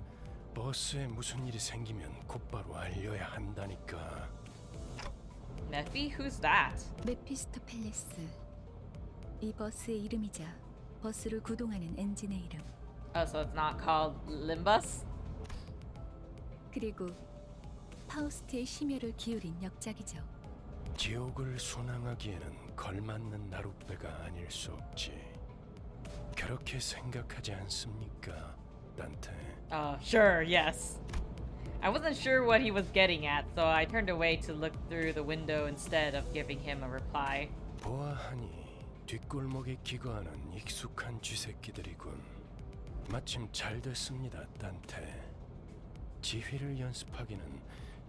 버스에 무슨 일이 생기면 곧바로 알려야 한다니까. Nephi? Who's that? 메피스토 펠레스. 이 버스의 이름이자 버스를 구동하는 엔진의 이름. Oh, so it's not called Limbus? 그리고 파우스트의 심혈을 기울인 역작이죠. 지옥을 순항하기에는 걸맞는 나룻배가 아닐 수 없지. 그렇게 생각하지 않습니까, 단테? Sure, yes. I wasn't sure what he was getting at, so I turned away to look through the window instead of giving him a reply. 보아하니 뒷골목에 기거하는 익숙한 쥐새끼들이군. 마침 잘 됐습니다, 단테. 지휘를 연습하기는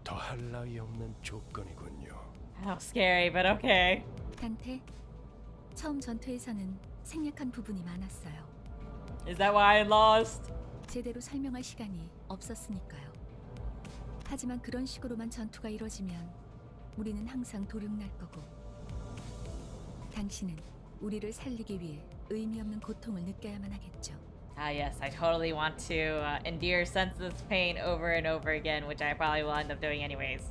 더할 나위 없는 조건이군요. How scary, but okay. 단테, 처음 전투에서는 생략한 부분이 많았어요. Is that why I lost? 제대로 설명할 시간이 없었으니까요. 하지만 그런 식으로만 전투가 이뤄지면 우리는 항상 도륙날 거고 당신은 우리를 살리기 위해 의미 없는 고통을 느껴야만 하겠죠. Yes, I totally want to endure senseless pain over and over again, which I probably will end up doing anyways.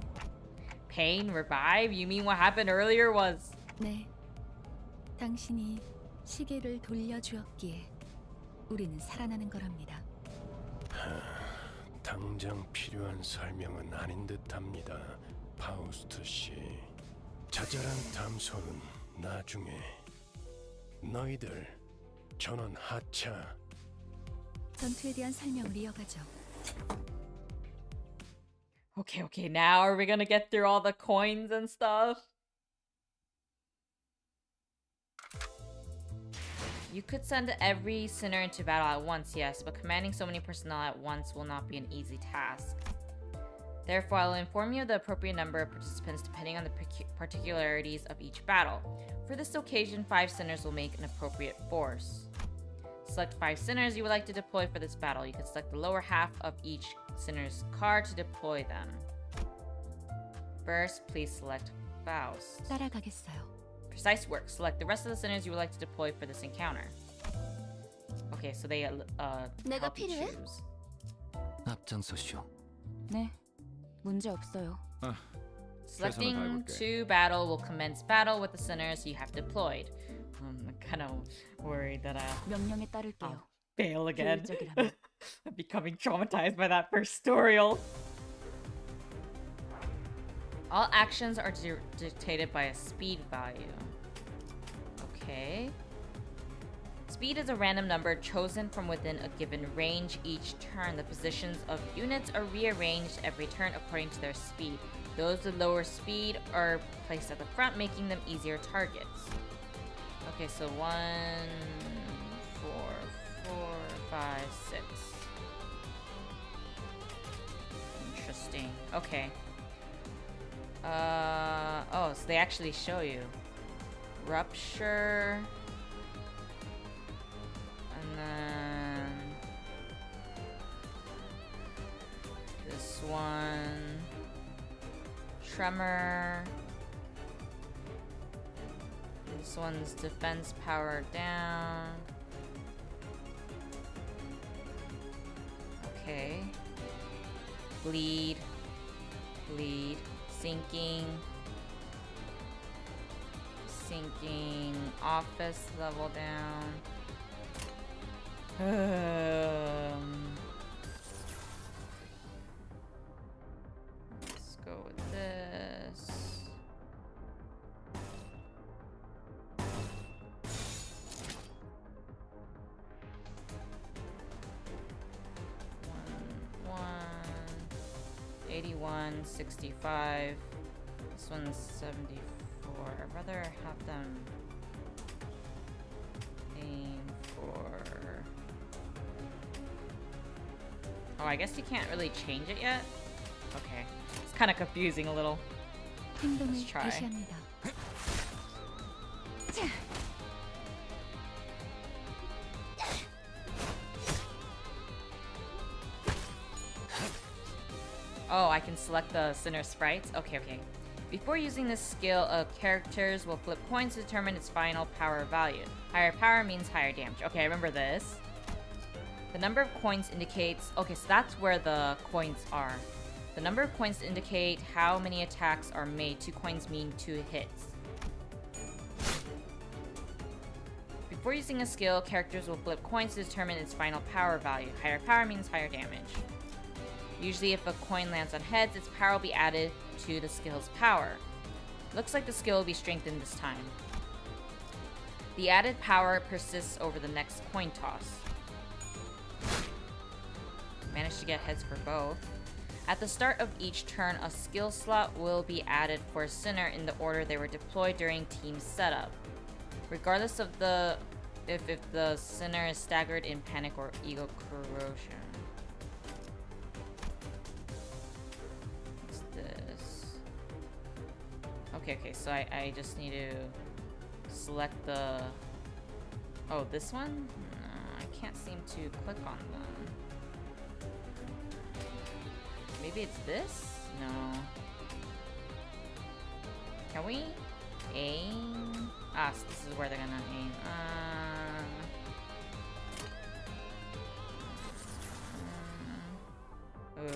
Pain? Revive? You mean what happened earlier was... 네, 당신이 시계를 돌려주었기에 우리는 살아나는 거랍니다. 당장 필요한 설명은 아닌 듯합니다, 파우스트 씨. 자잘한 담소는 나중에. 너희들 전원 하차. 전투에 대한 설명을 이어가죠. Okay, now are we gonna get through all the coins and stuff? You could send every sinner into battle at once, yes, but commanding so many personnel at once will not be an easy task. Therefore, I will inform you of the appropriate number of participants depending on the particularities of each battle. For this occasion, 5 sinners will make an appropriate force. Select 5 sinners you would like to deploy for this battle. You can select the lower half of each sinner's card to deploy them. First, please select Faust. 따라가겠어요. Precise work. Select the rest of the sinners you would like to deploy for this encounter. Okay, so they 내가 help you 필요해? choose. 앞장서시오. 네, 문제 없어요. Selecting to battle will commence battle with the sinners you have deployed. I'm kind of worried that 명령에 따를게요. I'll fail again. 효율적이라면. I'm becoming traumatized by that first tutorial. All actions are dictated by a speed value. Okay. Speed is a random number chosen from within a given range. Each turn, the positions of units are rearranged every turn according to their speed. Those with lower speed are placed at the front, making them easier targets. Okay, so 1, 4, 4, 5, 6. Interesting. Okay. Oh, so they actually show you. Rupture. And then this one. Tremor. This one's defense power down. Okay. Bleed. Bleed. Sinking. Sinking. Office level down. Let's go with this. One, 81, 65. This one's 74. I'd rather have them aim for. Oh, I guess you can't really change it yet? Okay. It's kind of confusing a little. 행동을 Let's try. 개시합니다. Oh, I can select the center sprites? Okay. Before using this skill, characters will flip coins to determine its final power value. Higher power means higher damage. Okay, I remember this. The number of coins indicates... Okay, so that's where the coins are. The number of coins indicate how many attacks are made. 2 coins mean 2 hits. Before using a skill, characters will flip coins to determine its final power value. Higher power means higher damage. Usually if a coin lands on heads, its power will be added to the skill's power. Looks like the skill will be strengthened this time. The added power persists over the next coin toss. Managed to get heads for both. At the start of each turn, a skill slot will be added for a sinner in the order they were deployed during team setup. Regardless of if the sinner is staggered in panic or ego corrosion. Okay, so I just need to select the... Oh, this one? No, I can't seem to click on them. Maybe it's this? No. Can we aim? Ah, so this is where they're gonna aim.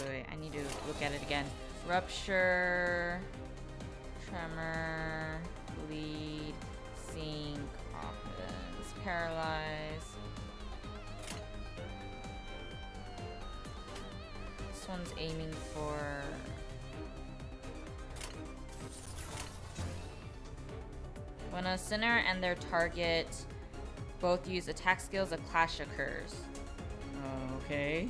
Wait, I need to look at it again. Rupture... Tremor, bleed, sink, offense, paralyze. This one's aiming for... When a sinner and their target both use attack skills, a clash occurs. Okay.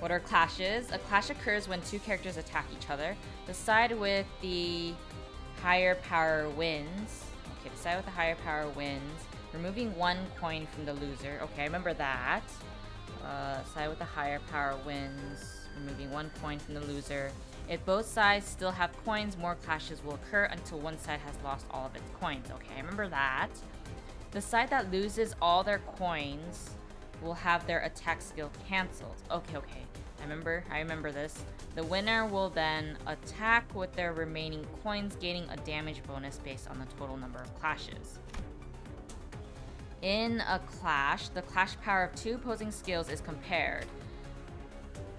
What are clashes? A clash occurs when 2 characters attack each other. The side with the higher power wins. Okay, the side with the higher power wins. Removing 1 coin from the loser. Okay, I remember that. Side with the higher power wins. Removing 1 coin from the loser. If both sides still have coins, more clashes will occur until one side has lost all of its coins. Okay, I remember that. The side that loses all their coins will have their attack skill cancelled. Okay. I remember this. The winner will then attack with their remaining coins, gaining a damage bonus based on the total number of clashes. In a clash, the clash power of 2 opposing skills is compared,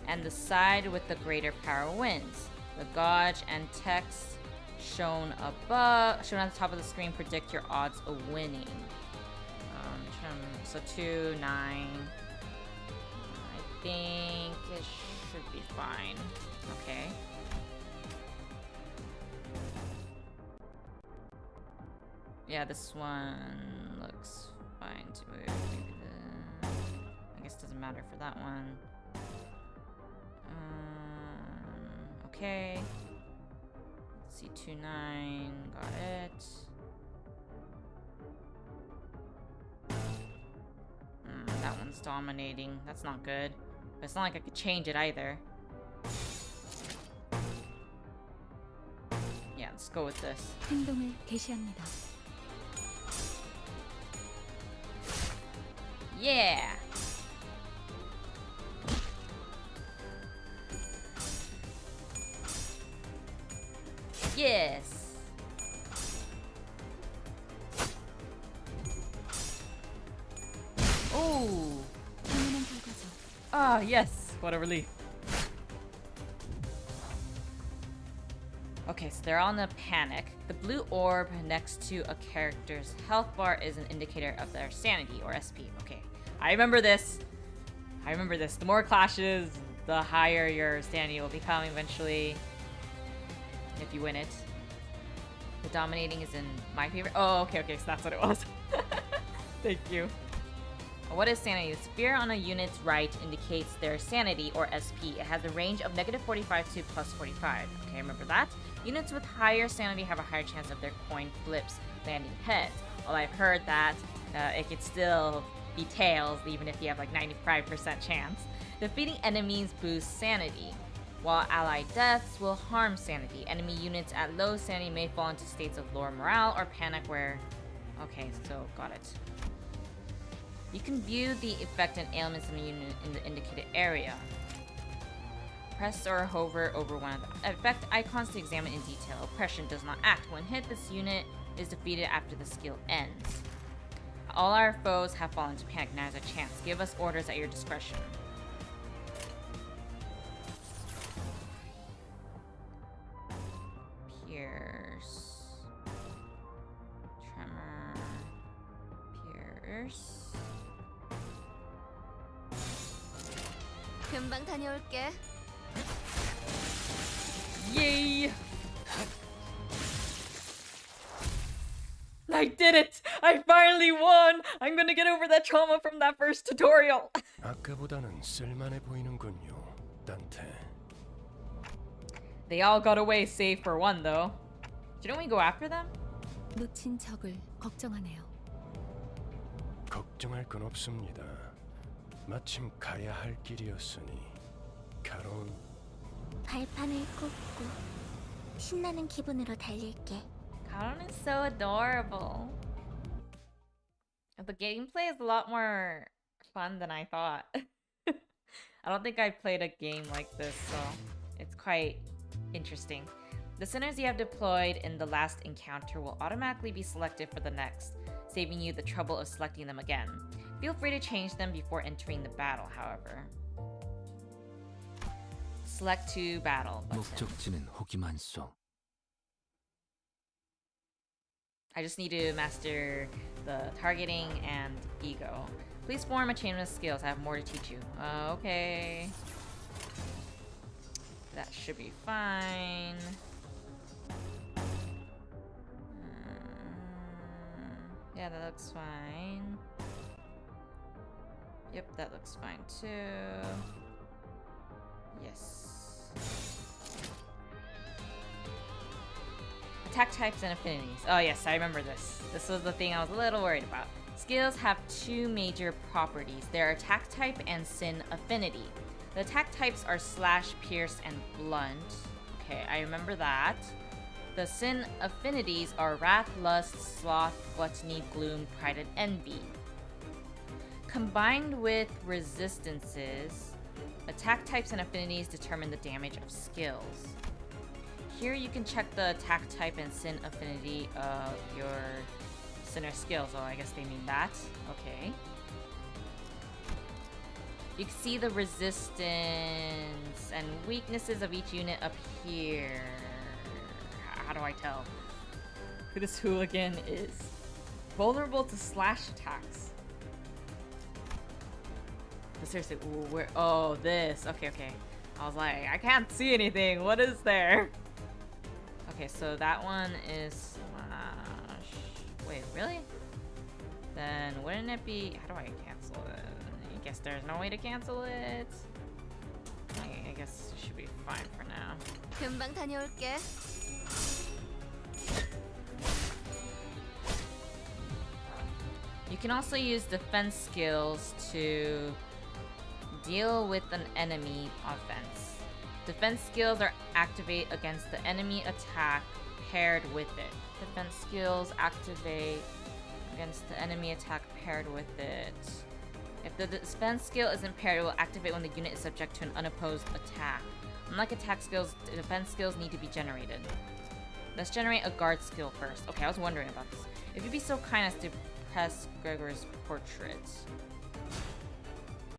and the side with the greater power wins. The gauge and text shown at the top of the screen predict your odds of winning. So 2, 9. I think it should be fine. Okay. Yeah, this one looks fine to move. I guess it doesn't matter for that one. Okay. Let's see, 2, 9. Got it. That one's He's dominating. That's not good. But it's not like I could change it either. Yeah, let's go with this. 행동을 개시합니다. Yeah! Yes! Oh! 당연한 결과죠. Ah, yes! What a relief. Okay, so they're on the panic. The blue orb next to a character's health bar is an indicator of their sanity, or SP. Okay, I remember this. I remember this. The more clashes, the higher your sanity will become eventually. If you win it. The dominating is in my favorite. Oh, okay, so that's what it was. Thank you. What is sanity? The sphere on a unit's right indicates their sanity, or SP. It has a range of -45 to +45. Okay, remember that. Units with higher sanity have a higher chance of their coin flips landing heads. Well, I've heard that it could still be tails, even if you have like 95% chance. Defeating enemies boosts sanity, while allied deaths will harm sanity. Enemy units at low sanity may fall into states of lower morale or panic where... Okay, so got it. You can view the effect and ailments in the unit in the indicated area. Press or hover over one of the effect icons to examine in detail. Oppression does not act. When hit, this unit is defeated after the skill ends. All our foes have fallen into panic. Now is a chance. Give us orders at your discretion. Pierce. Tremor. Pierce. 금방 다녀올게. Yay! I did it! I finally won! I'm gonna get over that trauma from that first tutorial! 아까보다는 쓸만해 보이는군요, 단테. They all got away save for one though. Didn't we go after them? 놓친 적을 걱정하네요. 걱정할 건 없습니다. 마침 가야 할 길이었으니 가론. 발판을 꽂고 신나는 기분으로 달릴게. Karon is so adorable. The gameplay is a lot more fun than I thought. I don't think I've played a game like this, so it's quite interesting. The sinners you have deployed in the last encounter will automatically be selected for the next, saving you the trouble of selecting them again. Feel free to change them before entering the battle, however. Select to battle button. 목적지는 호기만소. I just need to master the targeting and ego. Please form a chain of skills. I have more to teach you. Okay. That should be fine. Yeah, that looks fine. Yep, that looks fine too. Yes. Attack types and affinities. Oh yes, I remember this. This was the thing I was a little worried about. Skills have two major properties. Their attack type and sin affinity. The attack types are slash, pierce, and blunt. Okay, I remember that. The sin affinities are wrath, lust, sloth, gluttony, gloom, pride, and envy. Combined with resistances, attack types and affinities determine the damage of skills. Here you can check the attack type and sin affinity of your sinner skills. Oh, I guess they mean that. Okay. You can see the resistance and weaknesses of each unit up here. How do I tell who this hooligan is? Vulnerable to slash attacks. But seriously, ooh, where? Oh, this. Okay. I was like, I can't see anything. What is there? Okay, so that one is slash. Wait, really? Then wouldn't it be? How do I cancel it? I guess there's no way to cancel it. I guess it should be fine for now. 금방 다녀올게. You can also use defense skills to deal with an enemy offense. Defense skills are activate against the enemy attack paired with it. Defense skills activate against the enemy attack paired with it. If the defense skill isn't paired, it will activate when the unit is subject to an unopposed attack. Unlike attack skills, defense skills need to be generated. Let's generate a guard skill first. Okay, I was wondering about this. If you'd be so kind as to press Gregor's portrait.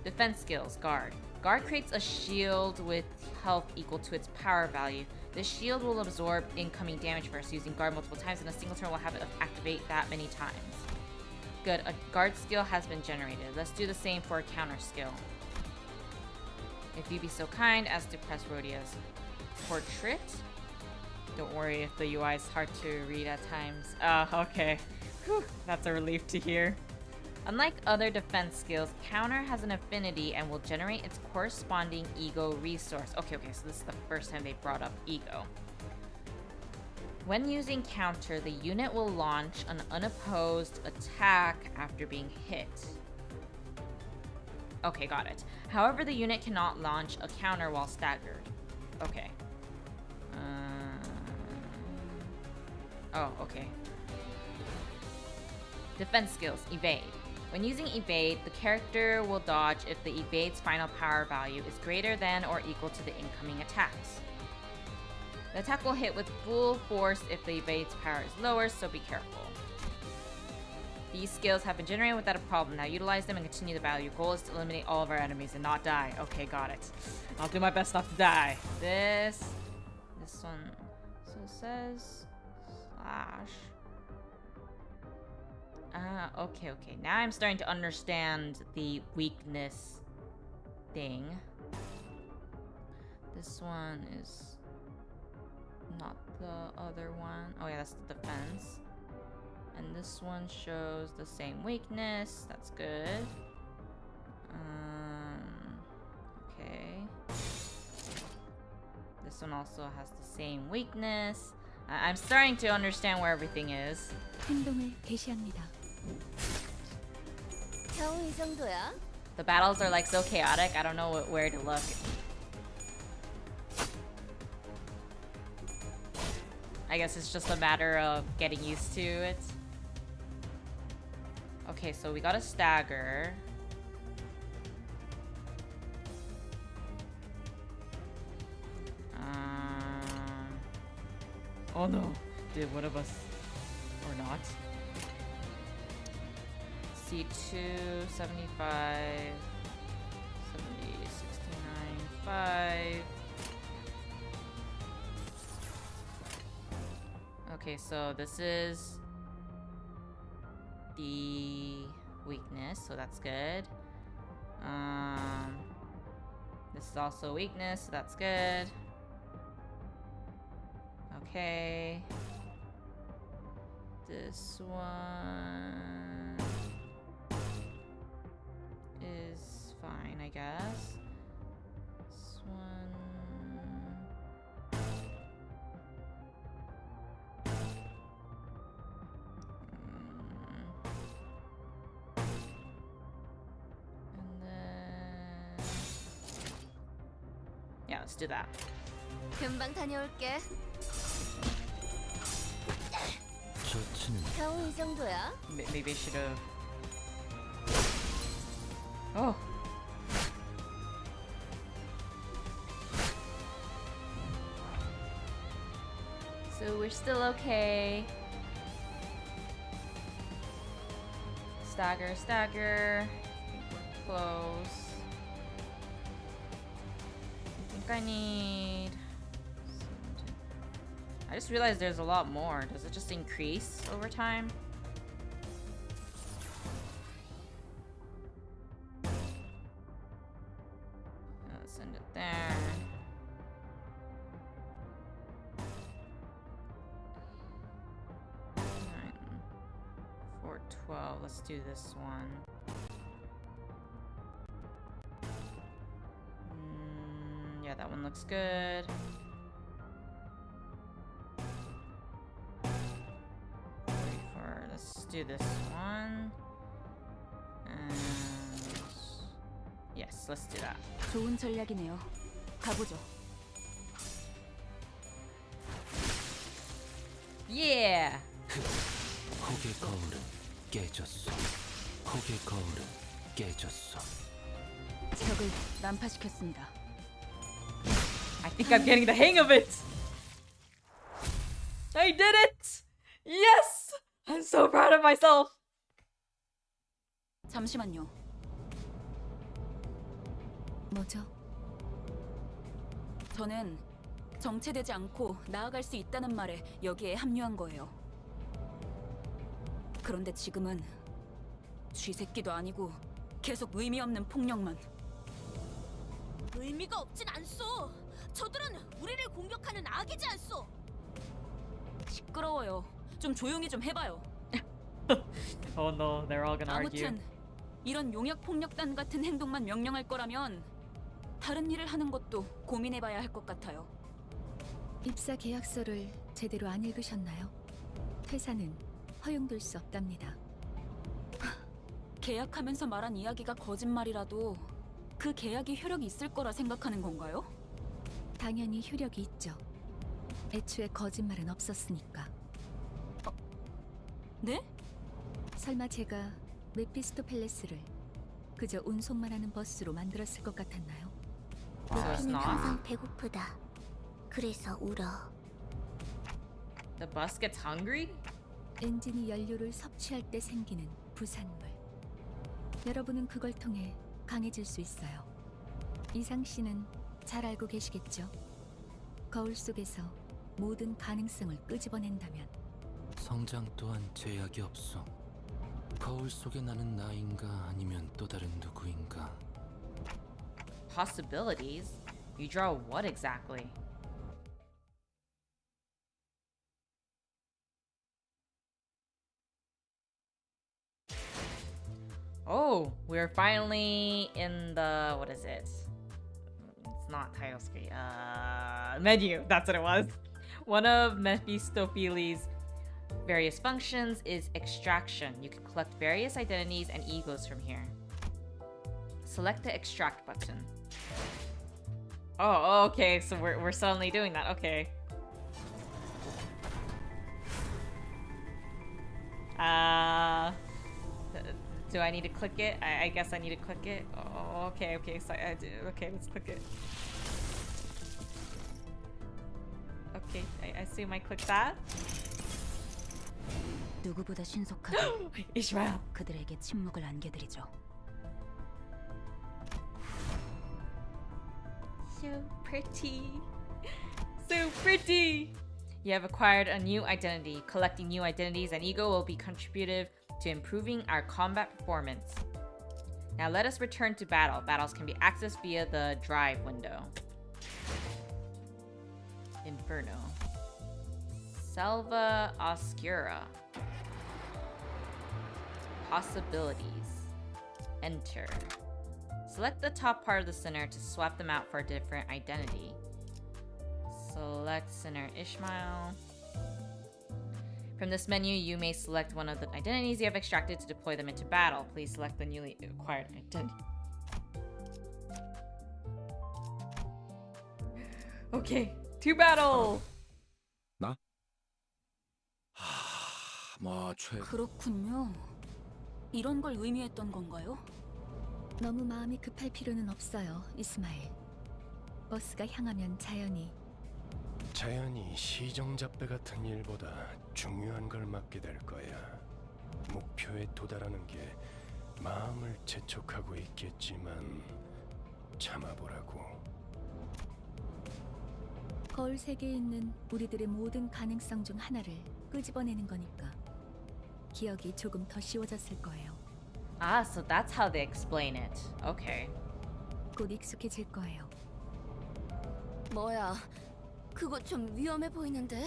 Defense skills, guard. Guard creates a shield with health equal to its power value. This shield will absorb incoming damage first. Using guard multiple times in a single turn will have it activate that many times. Good, a guard skill has been generated. Let's do the same for a counter skill. If you be so kind as to press Rhodia's portrait. Don't worry if the UI is hard to read at times. Okay. Whew, that's a relief to hear. Unlike other defense skills, counter has an affinity and will generate its corresponding ego resource. Okay, so this is the first time they brought up ego. When using counter, the unit will launch an unopposed attack after being hit. Okay, got it. However, the unit cannot launch a counter while staggered. Okay. Oh, okay. Defense skills, evade. When using evade, the character will dodge if the evade's final power value is greater than or equal to the incoming attacks. The attack will hit with full force if the evade's power is lower, so be careful. These skills have been generated without a problem. Now utilize them and continue the battle. Your goal is to eliminate all of our enemies and not die. Okay, got it. I'll do my best not to die. This one, so it says slash. Okay. Now I'm starting to understand the weakness thing. This one is not the other one. Oh yeah, that's the defense. And this one shows the same weakness. That's good. Okay. This one also has the same weakness. I'm starting to understand where everything is. 행동을 개시합니다. 겨우 이 정도야? The battles are like so chaotic. I don't know where to look. I guess it's just a matter of getting used to it. Okay, so we got a stagger. Oh no, did one of us or not? C2, 75, 70, 69, 5. Okay, so this is the weakness, so that's good. This is also weakness, so that's good. Okay. This one is fine, I guess. This one. And then. Yeah, let's do that. 금방 다녀올게. 좋지는 겨우 이 정도야? Maybe I should have. Oh. So we're still okay. Stagger, stagger. I think we're close. I think I need. I just realized there's a lot more. Does it just increase over time? Let's send it there. 9, 4, 12. Let's do this one. Yeah, that one looks good. Let's do this one. Yes, let's do that. 좋은 전략이네요. 가보죠. Yeah! 혹의 거울은 깨졌어. 혹의 거울은 깨졌어. 적을 난파시켰습니다. I think I'm getting the hang of it! I did it! Yes! I'm so proud of myself! 잠시만요. 뭐죠? 저는 정체되지 않고 나아갈 수 있다는 말에 여기에 합류한 거예요. 그런데 지금은 쥐새끼도 아니고 계속 의미 없는 폭력만. 의미가 없진 않소. 저들은 우리를 공격하는 악이지 않소. 시끄러워요. 좀 조용히 좀 해봐요. Oh no, they're all gonna argue. 아무튼 이런 용역 폭력단 같은 행동만 명령할 거라면 다른 일을 하는 것도 고민해봐야 할 것 같아요. 입사 계약서를 제대로 안 읽으셨나요? 퇴사는 허용될 수 없답니다. 계약하면서 말한 이야기가 거짓말이라도 그 계약이 효력이 있을 거라 생각하는 건가요? 당연히 효력이 있죠. 애초에 거짓말은 없었으니까. 네? 설마 제가 메피스토펠레스를 그저 운송만 하는 버스로 만들었을 것 같았나요? So it's not. 항상 배고프다. 그래서 울어. The bus gets hungry? 엔진이 연료를 섭취할 때 생기는 부산물. 여러분은 그걸 통해 강해질 수 있어요. 이상 씨는 잘 알고 계시겠죠? 거울 속에서 모든 가능성을 끄집어낸다면 성장 또한 제약이 없어. 거울 속에 나는 나인가 아니면 또 다른 누구인가. Possibilities? You draw what exactly? Oh, we're finally in the, what is it? It's not title screen. Menu. That's what it was. One of Mephistopheles' various functions is extraction. You can collect various identities and egos from here. Select the extract button. Oh, okay. So we're suddenly doing that. Okay. Do I need to click it? I guess I need to click it. Oh, okay, okay. So I do. Okay, let's click it. Okay, I assume I click that. 누구보다 신속하게 Ishmael. 그들에게 침묵을 안겨드리죠. So pretty. So pretty. You have acquired a new identity. Collecting new identities and ego will be contributive to improving our combat performance. Now let us return to battle. Battles can be accessed via the drive window. Inferno. Selva Oscura. Possibilities. Enter. Select the top part of the center to swap them out for a different identity. Select center Ishmael. From this menu, you may select one of the identities you have extracted to deploy them into battle. Please select the newly acquired identity. Okay, to battle! 나? 그렇군요. 이런 걸 의미했던 건가요? 너무 마음이 급할 필요는 없어요, 이스마일. 버스가 향하면 자연히 시정잡배 같은 일보다 중요한 걸 맡게 될 거야. 목표에 도달하는 게 마음을 재촉하고 있겠지만 참아보라고. 거울 세계에 있는 우리들의 모든 가능성 중 하나를 끄집어내는 거니까 기억이 조금 더 쉬워졌을 거예요. Ah, so that's how they explain it. Okay. 곧 익숙해질 거예요. 뭐야? 그거 좀 위험해 보이는데?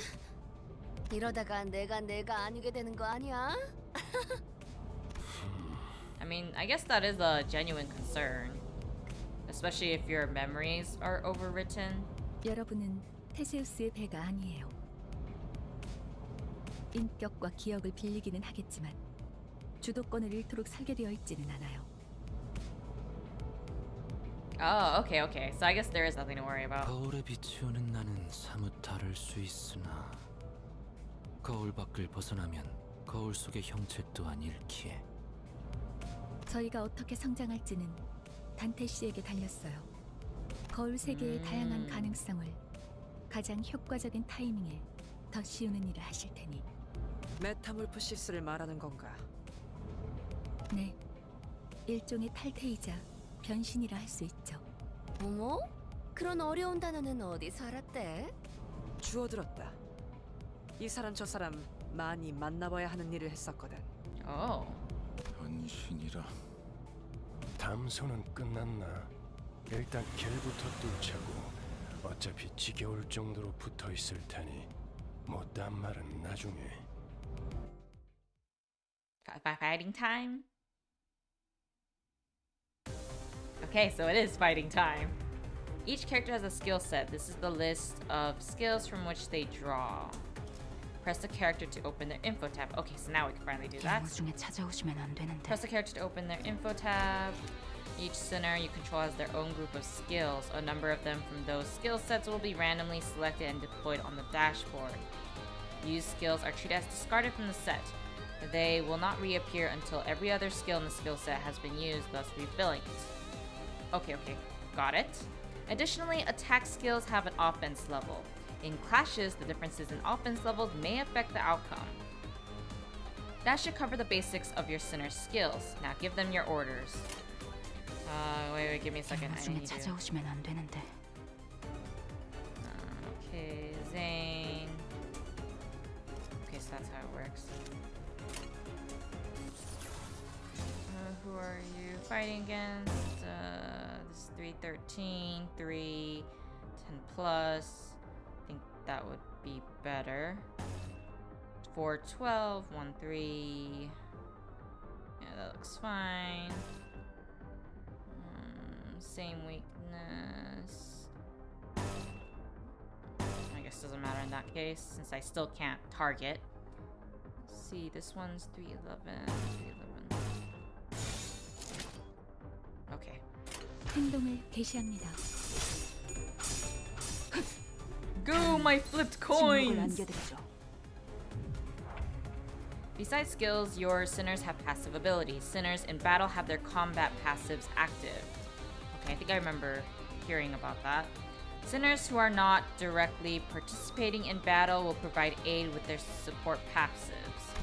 이러다가 내가 아니게 되는 거 아니야? I mean, I guess that is a genuine concern. Especially if your memories are overwritten. 여러분은 테세우스의 배가 아니에요. 인격과 기억을 빌리기는 하겠지만 주도권을 잃도록 설계되어 있지는 않아요. Oh, okay, okay. So I guess there is nothing to worry about. 거울에 비추는 나는 사뭇 다를 수 있으나 거울 밖을 벗어나면 거울 속의 형체 또한 잃기에. 저희가 어떻게 성장할지는 단테 씨에게 달렸어요. 거울 세계의 다양한 가능성을 가장 효과적인 타이밍에 더 씌우는 일을 하실 테니. 메타몰프시스를 말하는 건가? 네, 일종의 탈퇴이자 변신이라 할 수 있죠. 어머? 그런 어려운 단어는 어디서 알았대? 주워들었다. 이 사람 저 사람 많이 만나봐야 하는 일을 했었거든. Oh. 변신이라. 담소는 끝났나? 일단 길부터 뚫자고. 어차피 지겨울 정도로 붙어 있을 테니 못단 말은 나중에. Fighting time? Okay, so it is fighting time. Each character has a skill set. This is the list of skills from which they draw. Press the character to open their info tab. Okay, so now we can finally do that. 중에 찾아오시면 안 되는데. Press the character to open their info tab. Each sinner you control has their own group of skills. A number of them from those skill sets will be randomly selected and deployed on the dashboard. Used skills are treated as discarded from the set. They will not reappear until every other skill in the skill set has been used, thus refilling it. Okay, got it. Additionally, attack skills have an offense level. In clashes, the differences in offense levels may affect the outcome. That should cover the basics of your sinner's skills. Now give them your orders. Wait, give me a second. I need to... 찾아오시면 안 되는데. Okay, Zane. Okay, so that's how it works. Who are you fighting against? This is 313, 3, 10 plus. I think that would be better. 412, 13. Yeah, that looks fine. Same weakness. I guess doesn't matter in that case since I still can't target. Let's see, this one's 311, 311. Okay. 행동을 개시합니다. Go, my flipped coins! Besides skills, your sinners have passive abilities. Sinners in battle have their combat passives active. Okay, I think I remember hearing about that. Sinners who are not directly participating in battle will provide aid with their support passives.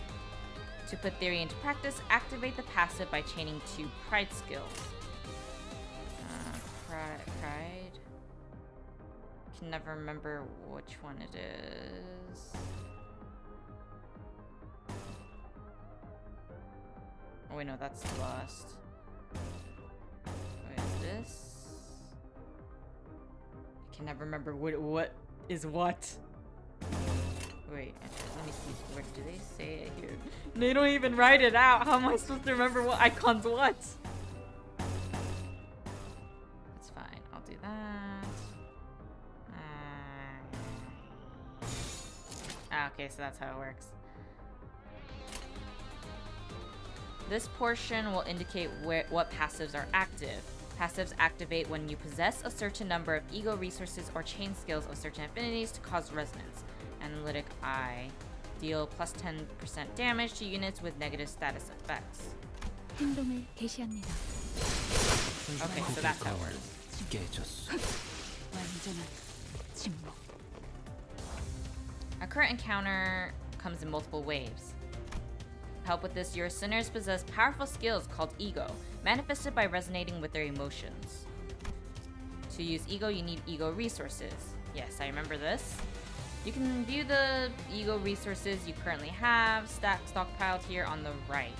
To put theory into practice, activate the passive by chaining 2 pride skills. Pride? Can never remember which one it is. Oh wait, no, that's lust. What is this? I can never remember what is what. Wait, actually, let me see. Where do they say it here? They don't even write it out. How am I supposed to remember what icon's what? That's fine. I'll do that. Okay, so that's how it works. This portion will indicate what passives are active. Passives activate when you possess a certain number of ego resources or chain skills of certain affinities to cause resonance. Analytic Eye. Deal plus 10% damage to units with negative status effects. 행동을 개시합니다. Okay, so that's how it works. 깨졌어. 완전한 침묵. A current encounter comes in multiple waves. To help with this, your sinners possess powerful skills called ego, manifested by resonating with their emotions. To use ego, you need ego resources. Yes, I remember this. You can view the ego resources you currently have, stockpiled here on the right.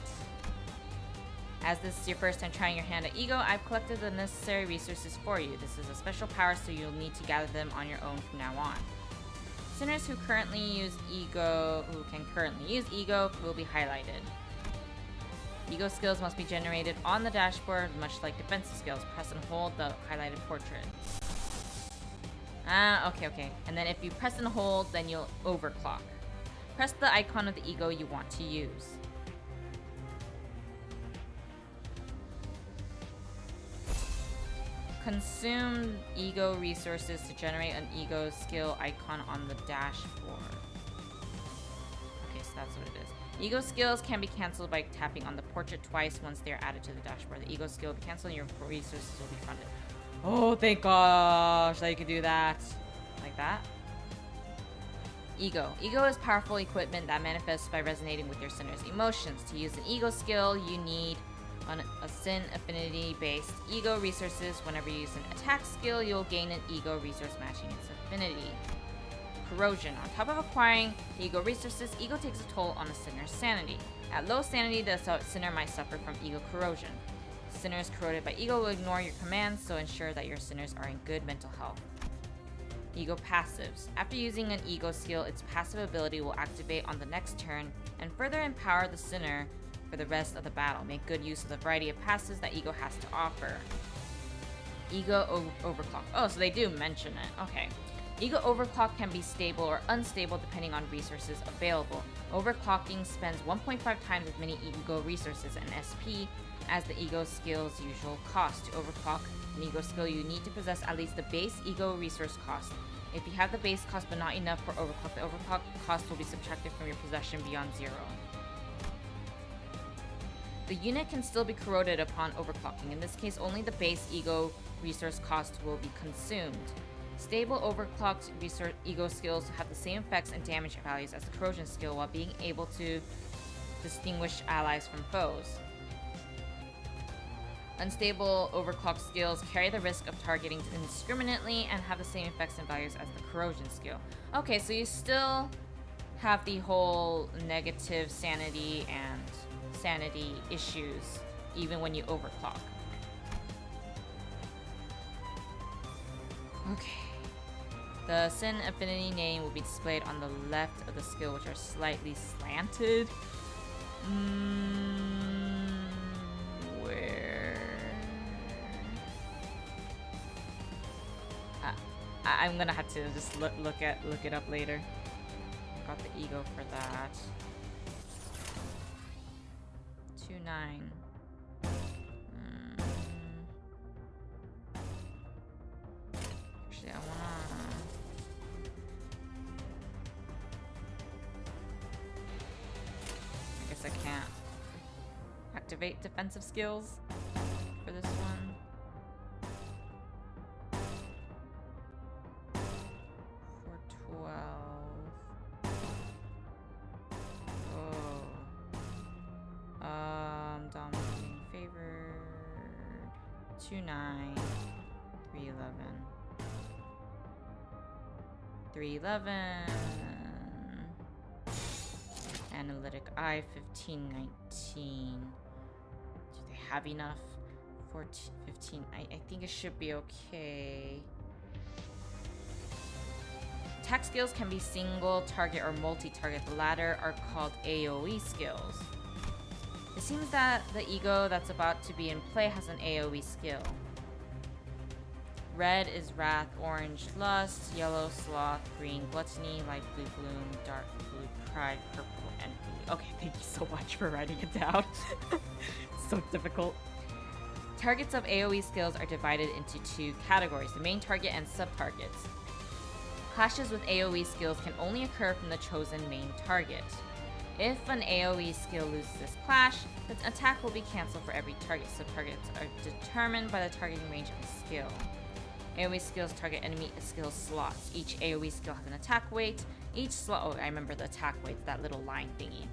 As this is your first time trying your hand at ego, I've collected the necessary resources for you. This is a special power, so you'll need to gather them on your own from now on. Sinners who can currently use ego will be highlighted. Ego skills must be generated on the dashboard, much like defensive skills. Press and hold the highlighted portrait. Okay. And then if you press and hold, then you'll overclock. Press the icon of the ego you want to use. Consume ego resources to generate an ego skill icon on the dashboard. Okay, so that's what it is. Ego skills can be cancelled by tapping on the portrait twice once they are added to the dashboard. The ego skill will be cancelled and your resources will be funded. Oh, thank gosh that you can do that. Like that. Ego. Ego is powerful equipment that manifests by resonating with your sinner's emotions. To use an ego skill, you need a sin affinity based ego resources. Whenever you use an attack skill, you'll gain an ego resource matching its affinity. Corrosion. On top of acquiring ego resources, ego takes a toll on a sinner's sanity. At low sanity, the sinner might suffer from ego corrosion. Sinners corroded by ego will ignore your commands, so ensure that your sinners are in good mental health. Ego passives. After using an ego skill, its passive ability will activate on the next turn and further empower the sinner for the rest of the battle. Make good use of the variety of passives that ego has to offer. Ego overclock. Oh, so they do mention it. Okay. Ego overclock can be stable or unstable depending on resources available. Overclocking spends 1.5 times as many ego resources and SP as the ego skill's usual cost. To overclock an ego skill, you need to possess at least the base ego resource cost. If you have the base cost but not enough for overclock, the overclock cost will be subtracted from your possession beyond 0. The unit can still be corroded upon overclocking. In this case, only the base ego resource cost will be consumed. Stable overclocked ego skills have the same effects and damage values as the corrosion skill while being able to distinguish allies from foes. Unstable overclocked skills carry the risk of targeting indiscriminately and have the same effects and values as the corrosion skill. Okay, so you still have the whole negative sanity and sanity issues even when you overclock. Okay. The sin affinity name will be displayed on the left of the skill, which are slightly slanted. Where? I'm gonna have to just look it up later. Got the ego for that. 29. Actually, I guess I can't activate defensive skills for this one. For 12. Dominating favored. 2-9. 3-11. 3-11. Analytic eye 15-19. Do they have enough? 14-15. I think it should be okay. Attack skills can be single target or multi-target. The latter are called AoE skills. It seems that the ego that's about to be in play has an AoE skill. Red is wrath, orange lust, yellow sloth, green gluttony, light blue gloom, dark blue pride, purple envy. Okay, thank you so much for writing it down. It's so difficult. Targets of AoE skills are divided into 2 categories, the main target and sub-targets. Clashes with AoE skills can only occur from the chosen main target. If an AoE skill loses this clash, the attack will be cancelled for every target. Sub-targets are determined by the targeting range of the skill. AoE skills target enemy skill slots. Each AoE skill has an attack weight. Each slot, oh, I remember the attack weight, that little line thingy.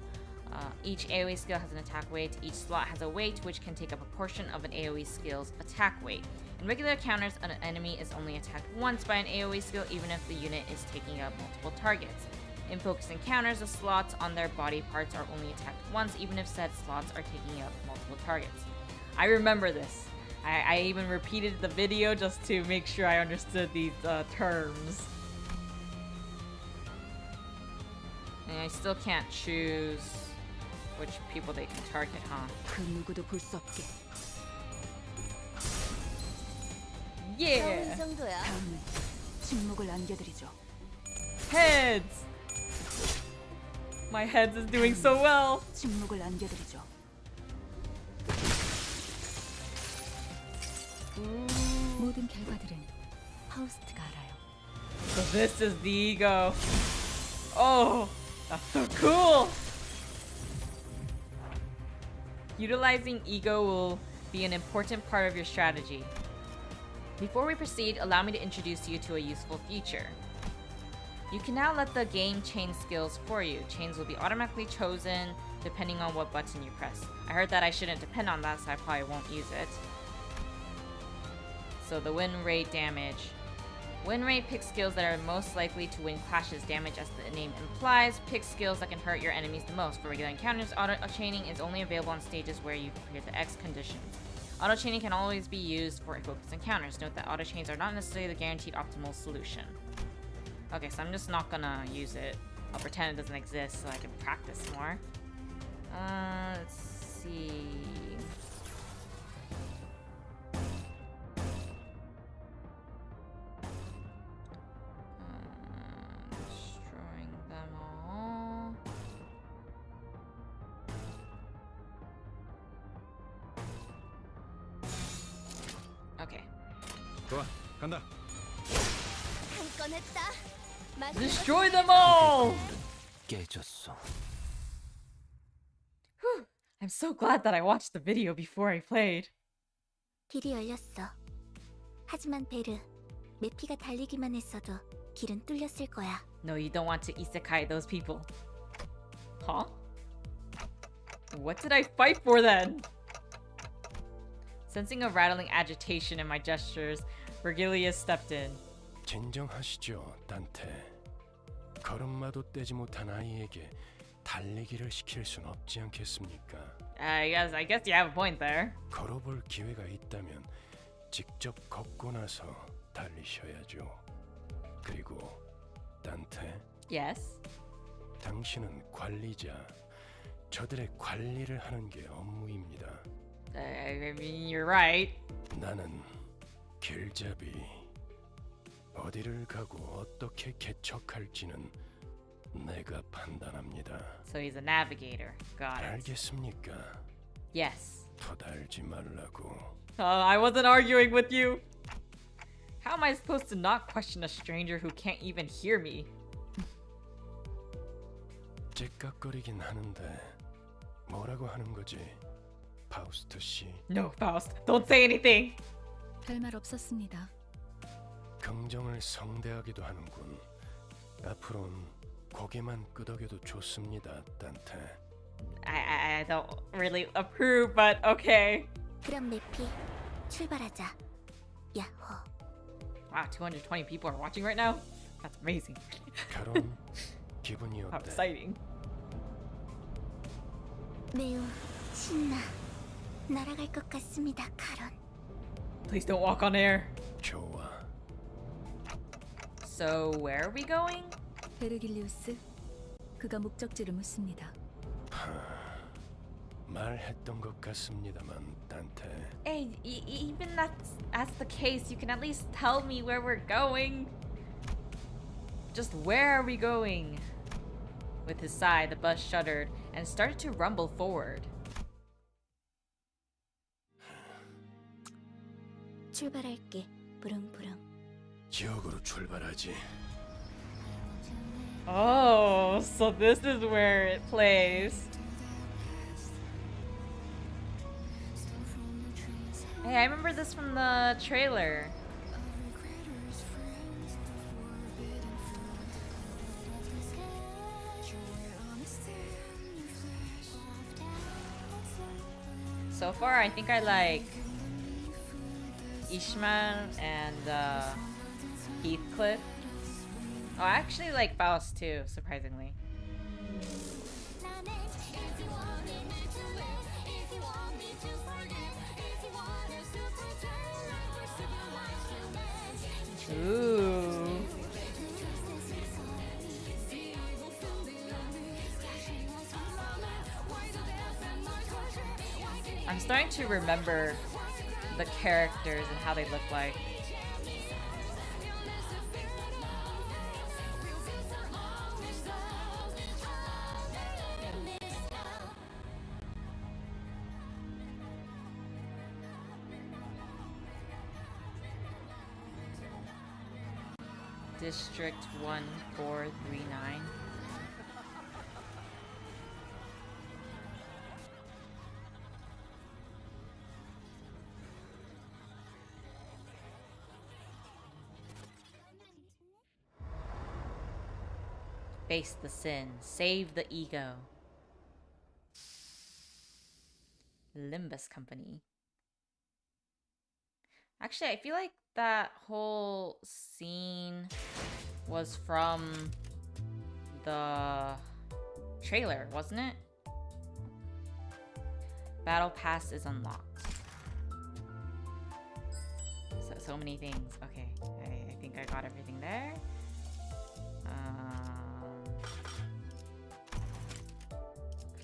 Each AoE skill has an attack weight. Each slot has a weight which can take up a portion of an AoE skill's attack weight. In regular encounters, an enemy is only attacked once by an AoE skill, even if the unit is taking up multiple targets. In focused encounters, the slots on their body parts are only attacked once, even if said slots are taking up multiple targets. I remember this. I even repeated the video just to make sure I understood these terms. And I still can't choose which people they can target, huh? Yeah! 다음은 침묵을 안겨드리죠. Heads! My heads is doing so well! 침묵을 안겨드리죠. 모든 결과들은 파우스트가 알아요. So this is the ego. Oh, that's so cool. Utilizing ego will be an important part of your strategy. Before we proceed, allow me to introduce you to a useful feature. You can now let the game chain skills for you. Chains will be automatically chosen depending on what button you press. I heard that I shouldn't depend on that, so I probably won't use it. So the win rate damage. Win rate picks skills that are most likely to win clashes damage as the name implies. Pick skills that can hurt your enemies the most. For regular encounters, auto-chaining is only available on stages where you've cleared the X conditions. Auto-chaining can always be used for focus encounters. Note that auto-chains are not necessarily the guaranteed optimal solution. Okay, so I'm just not gonna use it. I'll pretend it doesn't exist so I can practice more. Let's see... destroying them all. Okay. 좋아, 간다. 한 건 했다. Destroy them all! 깨졌어. I'm so glad that I watched the video before I played. 길이 열렸어. 하지만 베르, 메피가 달리기만 했어도 길은 뚫렸을 거야. No, you don't want to isekai those people. Huh? What did I fight for then? Sensing a rattling agitation in my gestures, Virgilius stepped in. 진정하시죠, 단테. 걸음마도 떼지 못한 아이에게 달리기를 시킬 순 없지 않겠습니까? I guess you have a point there. 걸어볼 기회가 있다면 직접 걷고 나서 달리셔야죠. 그리고 단테, Yes. 당신은 관리자. 저들의 관리를 하는 게 업무입니다. I mean, you're right. 나는 길잡이. 어디를 가고 어떻게 개척할지는 내가 판단합니다. So he's a navigator. Got it. 알겠습니까? Yes. 토달지 말라고. I wasn't arguing with you. How am I supposed to not question a stranger who can't even hear me? 째깍거리긴 하는데 뭐라고 하는 거지, 파우스트 씨? No, Faust. Don't say anything. 별말 없었습니다. 긍정을 성대하기도 하는군. 앞으론 고개만 끄덕여도 좋습니다, 단테. I don't really approve, but okay. 그럼 메피, 출발하자. 야호. Wow, 220 people are watching right now? That's amazing. 가론, 기분이 How 어때? exciting. 매우 신나. 날아갈 것 같습니다, 카론. Please don't walk on air. 좋아. So, where are we going? 베르길리우스, 그가 목적지를 묻습니다. 말했던 것 같습니다만, 단테. Hey, even that's the case, you can at least tell me where we're going. Just where are we going? With his sigh, the bus shuddered and started to rumble forward. 출발할게. 부릉부릉. 지역으로 출발하지. Oh, so this is where it plays. Hey, I remember this from the trailer. So far, I think I like Ishman and Heathcliff. Oh, I actually like Faust too, surprisingly. Ooh. I'm starting to remember the characters and how they look like. District 1439. Face the sin, save the ego. Limbus Company. Actually, I feel like that whole scene was from the trailer, wasn't it? Battle Pass is unlocked. So many things. Okay, I think I got everything there.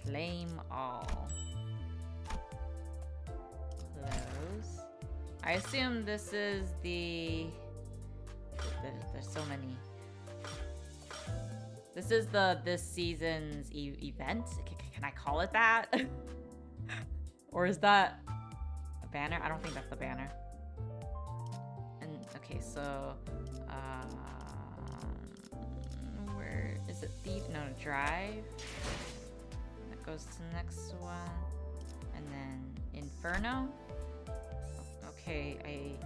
Claim all. Close. I assume this is the... There's so many. This is this season's event? Can I call it that? Or is that a banner? I don't think that's the banner. And okay, so where is it? No, drive. That goes to the next one, and then Inferno. Okay,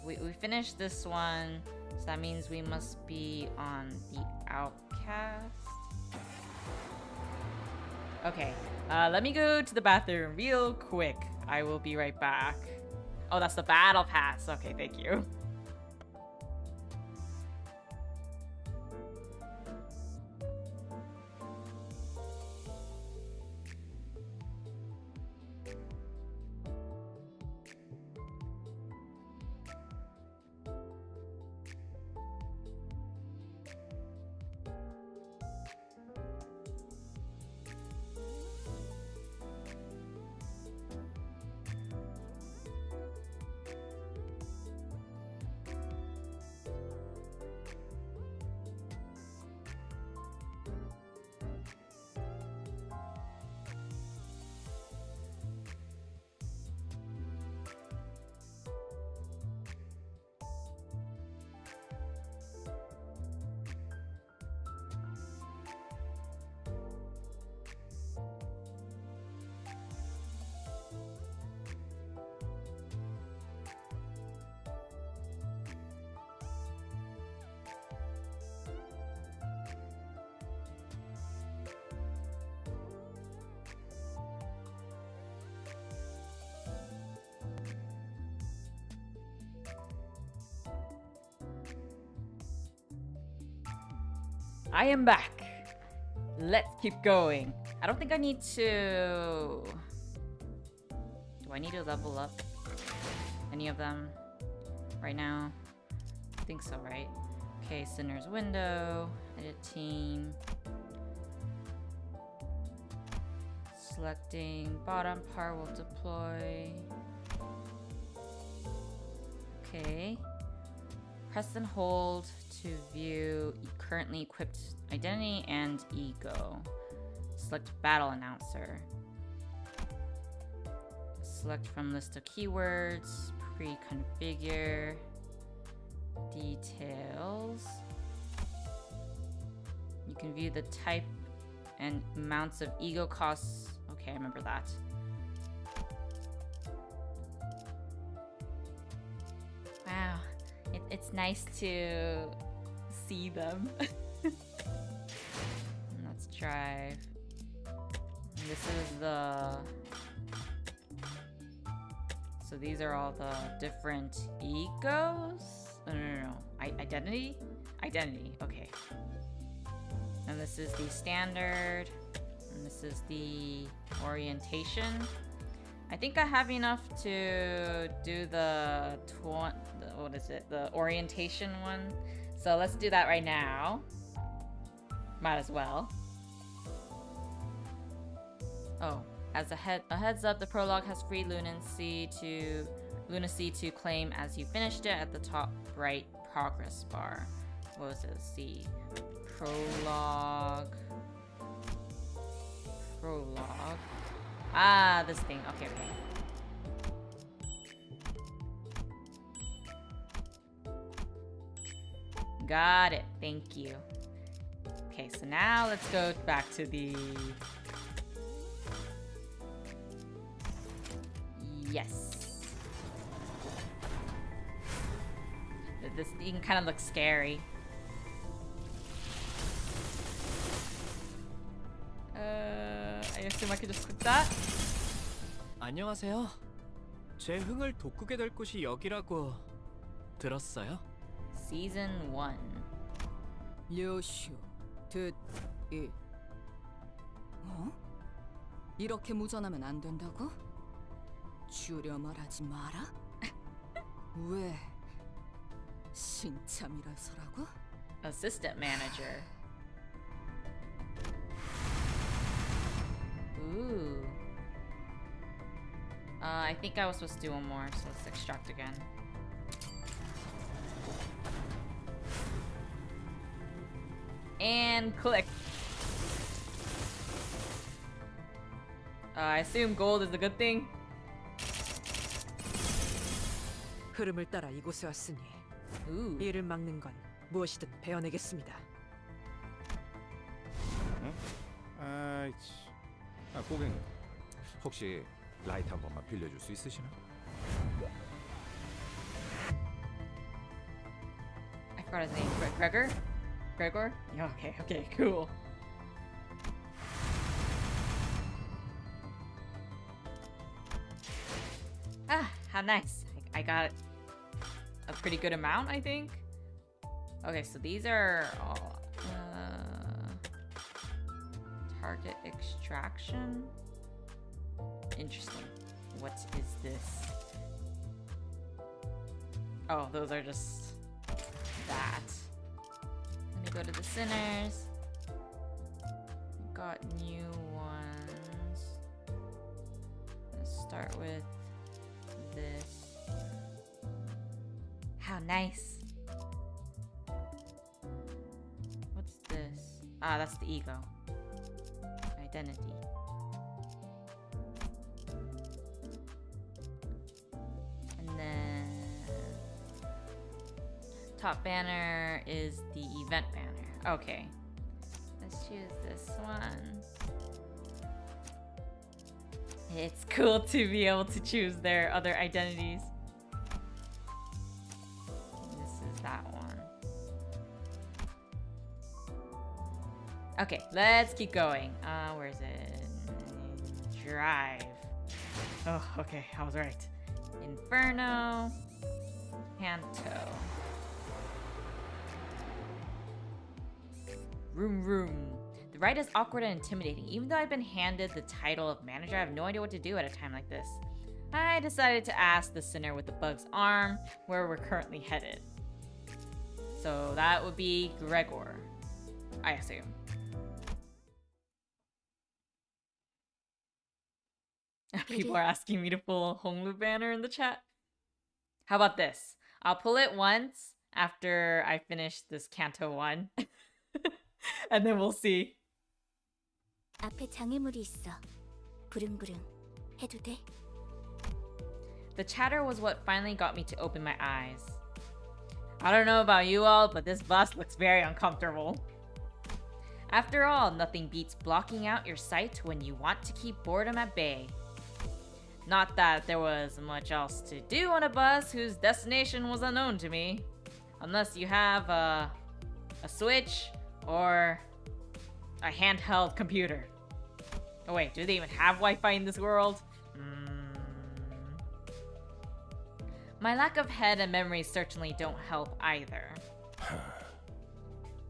we finished this one, so that means we must be on the Outcast. Okay, let me go to the bathroom real quick. I will be right back. Oh, that's the Battle Pass. Okay, thank you. I am back. Let's keep going. I don't think I need to... Do I need to level up any of them right now? I think so, right? Okay, Sinner's Window, Edit Team. Selecting bottom part will deploy. Okay. Press and hold to view currently equipped identity and ego. Select battle announcer. Select from list of keywords. Pre-configure. Details. You can view the type and amounts of ego costs. Okay, I remember that. Wow. It's nice to see them. Let's drive. This is the... So these are all the different egos? No. Identity? Identity, okay. And this is the standard. And this is the orientation. I think I have enough to do the what is it? The orientation one. So let's do that right now. Might as well. Oh, as a heads up, the prologue has free lunacy to claim as you finished it at the top right progress bar. What was it? Let's see. Prologue. Ah, this thing. Okay. Got it. Thank you. Okay, so now let's go back to the... Yes. This thing kind of looks scary. I assume I could just click that? 안녕하세요. 제 흥을 돋구게 될 곳이 여기라고 들었어요? Season 1. 료슈, 듣이. 어? 이렇게 무전하면 안 된다고? 주려 말하지 마라? 왜? 신참이라서라고? Assistant manager. Ooh. I think I was supposed to do one more, so let's extract again. And click. I assume gold is a good thing. 흐름을 따라 이곳에 왔으니 Ooh. 이를 막는 건 무엇이든 베어내겠습니다. 고객님, 혹시 라이트 한 번만 빌려줄 수 있으시나? I forgot his name. Gregor? Gregor? Yeah, okay, cool. Ah, how nice. I got a pretty good amount, I think. Okay, so these are all, target extraction. Interesting. What is this? Oh, those are just that. Let me go to the sinners. Got new ones. Let's start with this. How nice. What's this? Ah, that's the ego. Identity. And then top banner is the event banner. Okay. Let's choose this one. It's cool to be able to choose their other identities. This is that one. Okay, let's keep going. Where is it? Drive. Oh, okay, I was right. Inferno. Canto. Room. The ride is awkward and intimidating. Even though I've been handed the title of manager, I have no idea what to do at a time like this. I decided to ask the sinner with the bug's arm where we're currently headed. So that would be Gregor, I assume. People are asking me to pull a Honglu banner in the chat. How about this? I'll pull it once after I finish this Canto 1. And then we'll see. 앞에 장애물이 있어. 부릉부릉. 해도 돼? The chatter was what finally got me to open my eyes. I don't know about you all, but this bus looks very uncomfortable. After all, nothing beats blocking out your sight when you want to keep boredom at bay. Not that there was much else to do on a bus whose destination was unknown to me. Unless you have a Switch or a handheld computer. Oh wait, do they even have Wi-Fi in this world? My lack of head and memory certainly don't help either.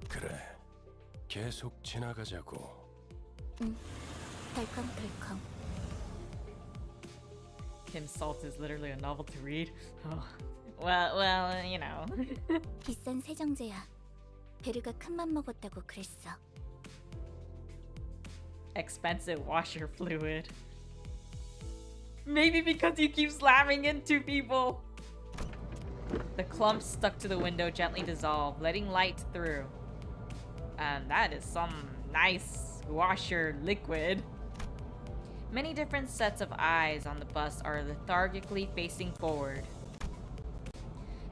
그래, 계속 지나가자고. 덜컹덜컹. Kim Salt is literally a novel to read. Oh. Well, you know. 비싼 세정제야. 베르가 큰맘 먹었다고 그랬어. Expensive washer fluid. Maybe because you keep slamming into people. The clumps stuck to the window gently dissolve, letting light through. And that is some nice washer liquid. Many different sets of eyes on the bus are lethargically facing forward.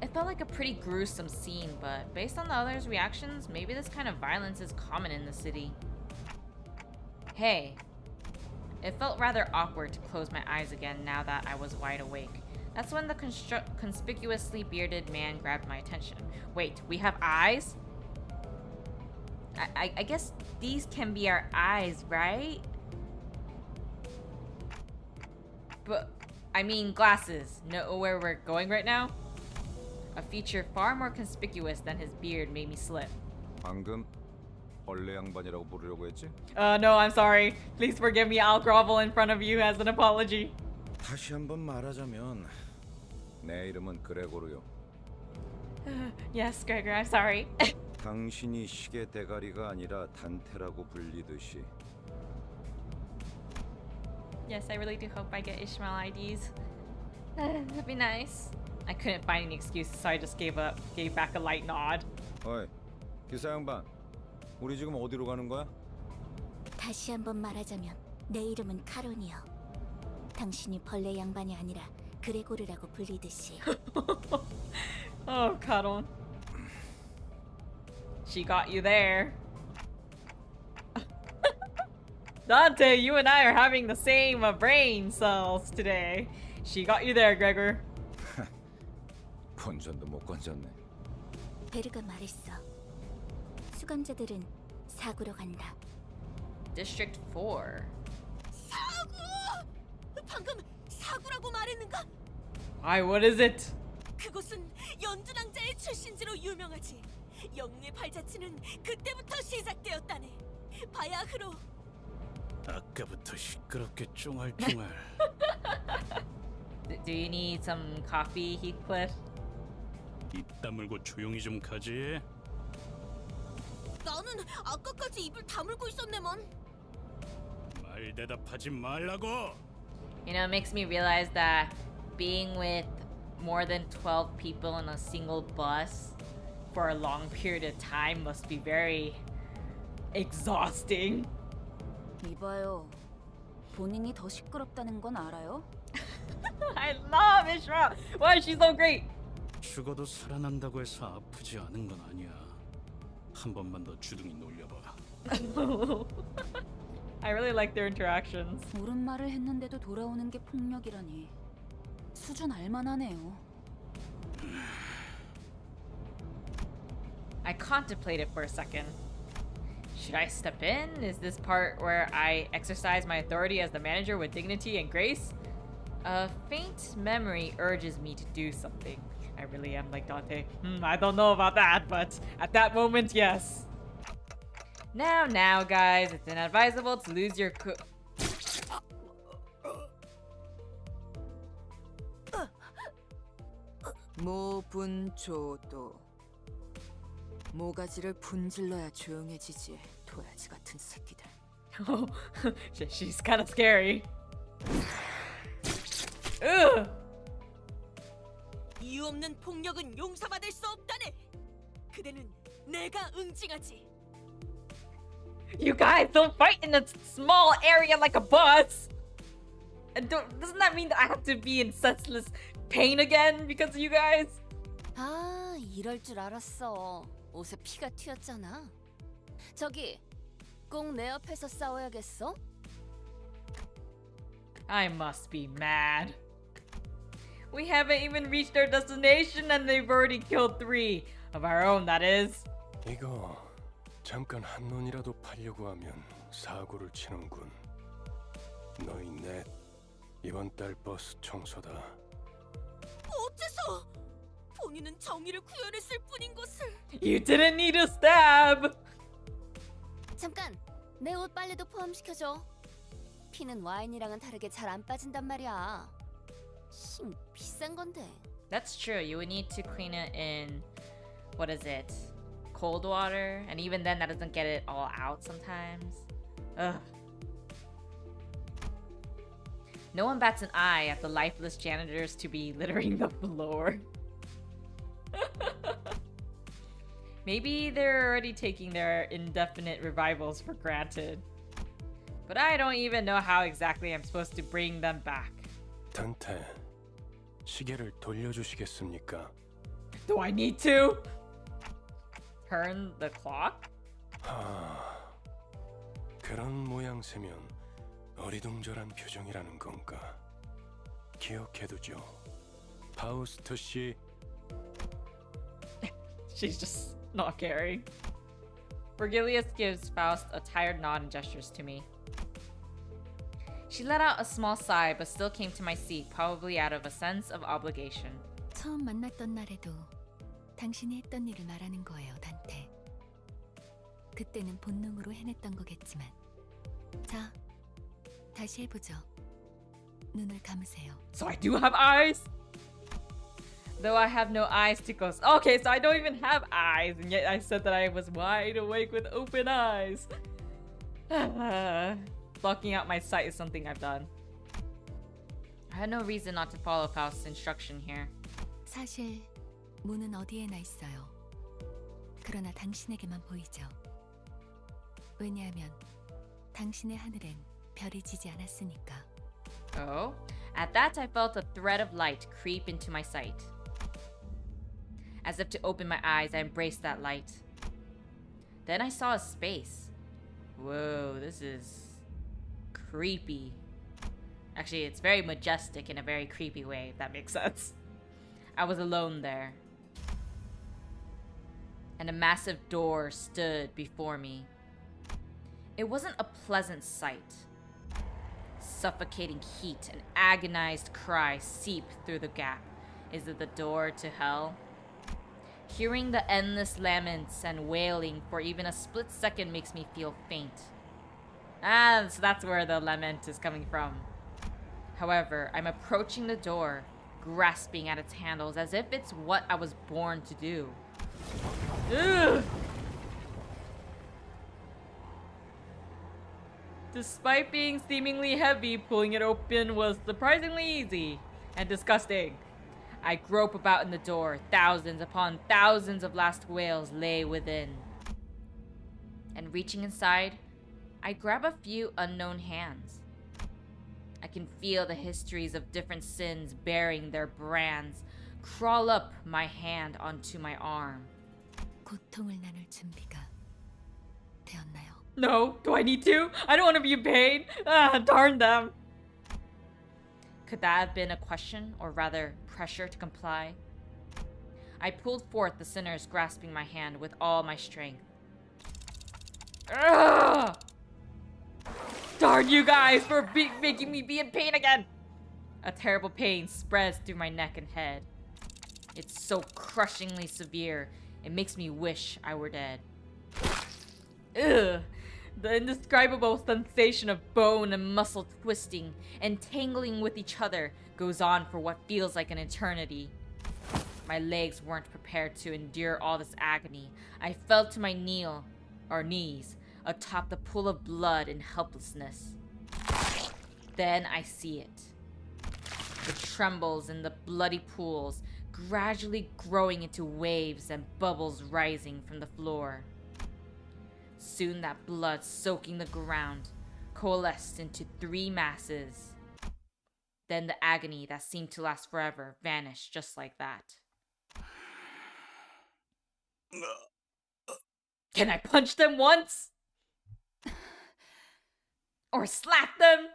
It felt like a pretty gruesome scene, but based on the others' reactions, maybe this kind of violence is common in the city. Hey. It felt rather awkward to close my eyes again now that I was wide awake. That's when the conspicuously bearded man grabbed my attention. Wait, we have eyes? I guess these can be our eyes, right? But, I mean glasses. Know where we're going right now? A feature far more conspicuous than his beard made me slip. 방금 벌레 양반이라고 부르려고 했지? No, I'm sorry. Please forgive me. I'll grovel in front of you as an apology. 다시 한번 말하자면 내 이름은 그레고르요. Yes, Gregor, I'm sorry. 당신이 시계 대가리가 아니라 단테라고 불리듯이. Yes, I really do hope I get Ishmael IDs. That'd be nice. I couldn't find any excuses, so I just gave back a light nod. 어이, 기사 양반. 우리 지금 어디로 가는 거야? 다시 한번 말하자면 내 이름은 카론이요. 당신이 벌레 양반이 아니라 그레고르라고 불리듯이. Oh, Caron. She got you there. Dante, you and I are having the same brain cells today. She got you there, Gregor. 본전도 못 건졌네. 베르가 말했어. 수감자들은 사구로 간다. District 4. 사구! 방금 사구라고 말했는가? Why, what is it? 그곳은 연두랑자의 출신지로 유명하지. 영웅의 발자취는 그때부터 시작되었다네. 바야흐로. 아까부터 시끄럽게 쫑알쫑알. Do you need some coffee, Heathcliff? 입 다물고 조용히 좀 가지. 나는 아까까지 입을 다물고 있었네만. 말 대답하지 말라고. You know, it makes me realize that being with more than 12 people in a single bus for a long period of time must be very exhausting. 이봐요. 본인이 더 시끄럽다는 건 알아요? I love Ishmael. Why is she so great? 죽어도 살아난다고 해서 아프지 않은 건 아니야. 한 번만 더 주둥이 놀려봐. I really like their interactions. 옳은 말을 했는데도 돌아오는 게 폭력이라니. 수준 알만하네요. I contemplated for a second. Should I step in? Is this part where I exercise my authority as the manager with dignity and grace? A faint memory urges me to do something. I really am like Dante. I don't know about that, but at that moment, yes. Now, guys, it's inadvisable to lose your 모분조도. 모가지를 분질러야 조용해지지. 도라지 같은 새끼들. Oh, she's kind of scary. Ugh. 이유 없는 폭력은 용서받을 수 없다네. 그대는 내가 응징하지. You guys don't fight in a small area like a bus. And doesn't that mean that I have to be in senseless pain again because of you guys? 아, 이럴 줄 알았어. 옷에 피가 튀었잖아. 저기, 꼭 내 옆에서 싸워야겠어? I must be mad. We haven't even reached our destination and they've already killed 3 of our own, that is. 이거 잠깐 한눈이라도 파려고 하면 사고를 치는군. 너희 넷 이번 달 버스 청소다. 어째서? 본인은 정의를 구현했을 뿐인 것을. You didn't need a stab. 잠깐, 내 옷 빨래도 포함시켜줘. 피는 와인이랑은 다르게 잘 안 빠진단 말이야. 싱, 비싼 건데. That's true. You would need to clean it in, what is it? Cold water, and even then that doesn't get it all out sometimes. Ugh. No one bats an eye at the lifeless janitors to be littering the floor. Maybe they're already taking their indefinite revivals for granted. But I don't even know how exactly I'm supposed to bring them back. 단테, 시계를 돌려주시겠습니까? Do I need to? Turn the clock? 그런 모양새면 어리둥절한 표정이라는 건가? 기억해두죠. 파우스트 씨. She's just not caring. Vergilius gives Faust a tired nod and gestures to me. She let out a small sigh but still came to my seat, probably out of a sense of obligation. 처음 만났던 날에도 당신이 했던 일을 말하는 거예요, 단테. 그때는 본능으로 해냈던 거겠지만. 자, 다시 해보죠. 눈을 감으세요. So I do have eyes? Though I have no eyes to close. Okay, so I don't even have eyes, and yet I said that I was wide awake with open eyes. Blocking out my sight is something I've done. I had no reason not to follow Faust's instruction here. 사실 문은 어디에나 있어요. 그러나 당신에게만 보이죠. 왜냐하면 당신의 하늘엔 별이 지지 않았으니까. Oh, at that I felt a thread of light creep into my sight. As if to open my eyes, I embraced that light. Then I saw a space. Whoa, this is creepy. Actually, it's very majestic in a very creepy way, if that makes sense. I was alone there. And a massive door stood before me. It wasn't a pleasant sight. Suffocating heat and agonized cries seep through the gap. Is it the door to hell? Hearing the endless laments and wailing for even a split second makes me feel faint. So that's where the lament is coming from. However, I'm approaching the door, grasping at its handles as if it's what I was born to do. Ugh! Despite being seemingly heavy, pulling it open was surprisingly easy and disgusting. I grope about in the door. Thousands upon thousands of last wails lay within. And reaching inside, I grab a few unknown hands. I can feel the histories of different sins bearing their brands crawl up my hand onto my arm. 고통을 나눌 준비가 되었나요? No, do I need to? I don't want to be in pain. Darn them. Could that have been a question, or rather, pressure to comply? I pulled forth the sinners grasping my hand with all my strength. Ugh! Darn you guys for making me be in pain again! A terrible pain spreads through my neck and head. It's so crushingly severe, it makes me wish I were dead. Ugh! The indescribable sensation of bone and muscle twisting and tangling with each other goes on for what feels like an eternity. My legs weren't prepared to endure all this agony. I fell to my knees atop the pool of blood in helplessness. Then I see it. The trembles in the bloody pools, gradually growing into waves and bubbles rising from the floor. Soon that blood soaking the ground coalesced into 3 masses. Then the agony that seemed to last forever vanished just like that. Can I punch them once? Or slap them?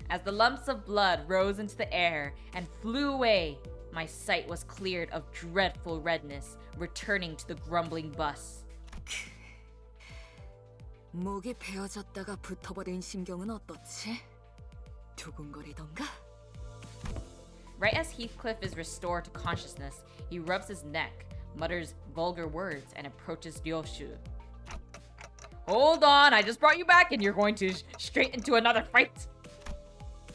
As the lumps of blood rose into the air and flew away, my sight was cleared of dreadful redness, returning to the grumbling bus. 목이 베어졌다가 붙어버린 심경은 어떻지? 두근거리던가? Right as Heathcliff is restored to consciousness, he rubs his neck, mutters vulgar words, and approaches Ryoshu. Hold on, I just brought you back and you're going to straight into another fight!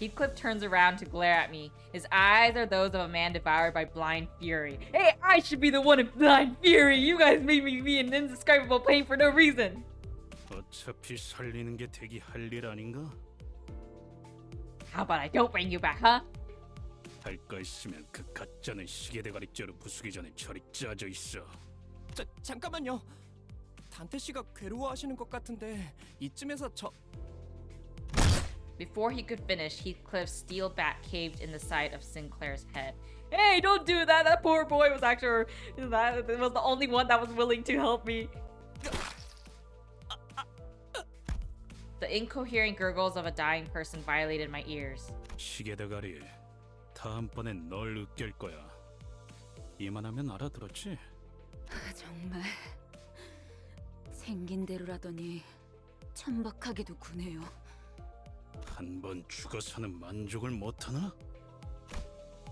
Heathcliff turns around to glare at me. His eyes are those of a man devoured by blind fury. Hey, I should be the one in blind fury! You guys made me be in indescribable pain for no reason! 어차피 살리는 게 대기 할 일 아닌가? How about I don't bring you back, huh? 할 거 있으면 그 가짜는 시계 대가리째로 부수기 전에 저리 짜져 있어. 잠깐만요. 단테 씨가 괴로워하시는 것 같은데 이쯤에서 Before he could finish, Heathcliff's steel bat caved in the side of Sinclair's head. Hey, don't do that! That poor boy was actually... That was the only one that was willing to help me. The incoherent gurgles of a dying person violated my ears. 시계대가리, 다음번엔 널 으깰 거야. 이만하면 알아들었지? 정말 생긴 대로라더니 천박하게도 구네요. 한 번 죽어서는 만족을 못하나?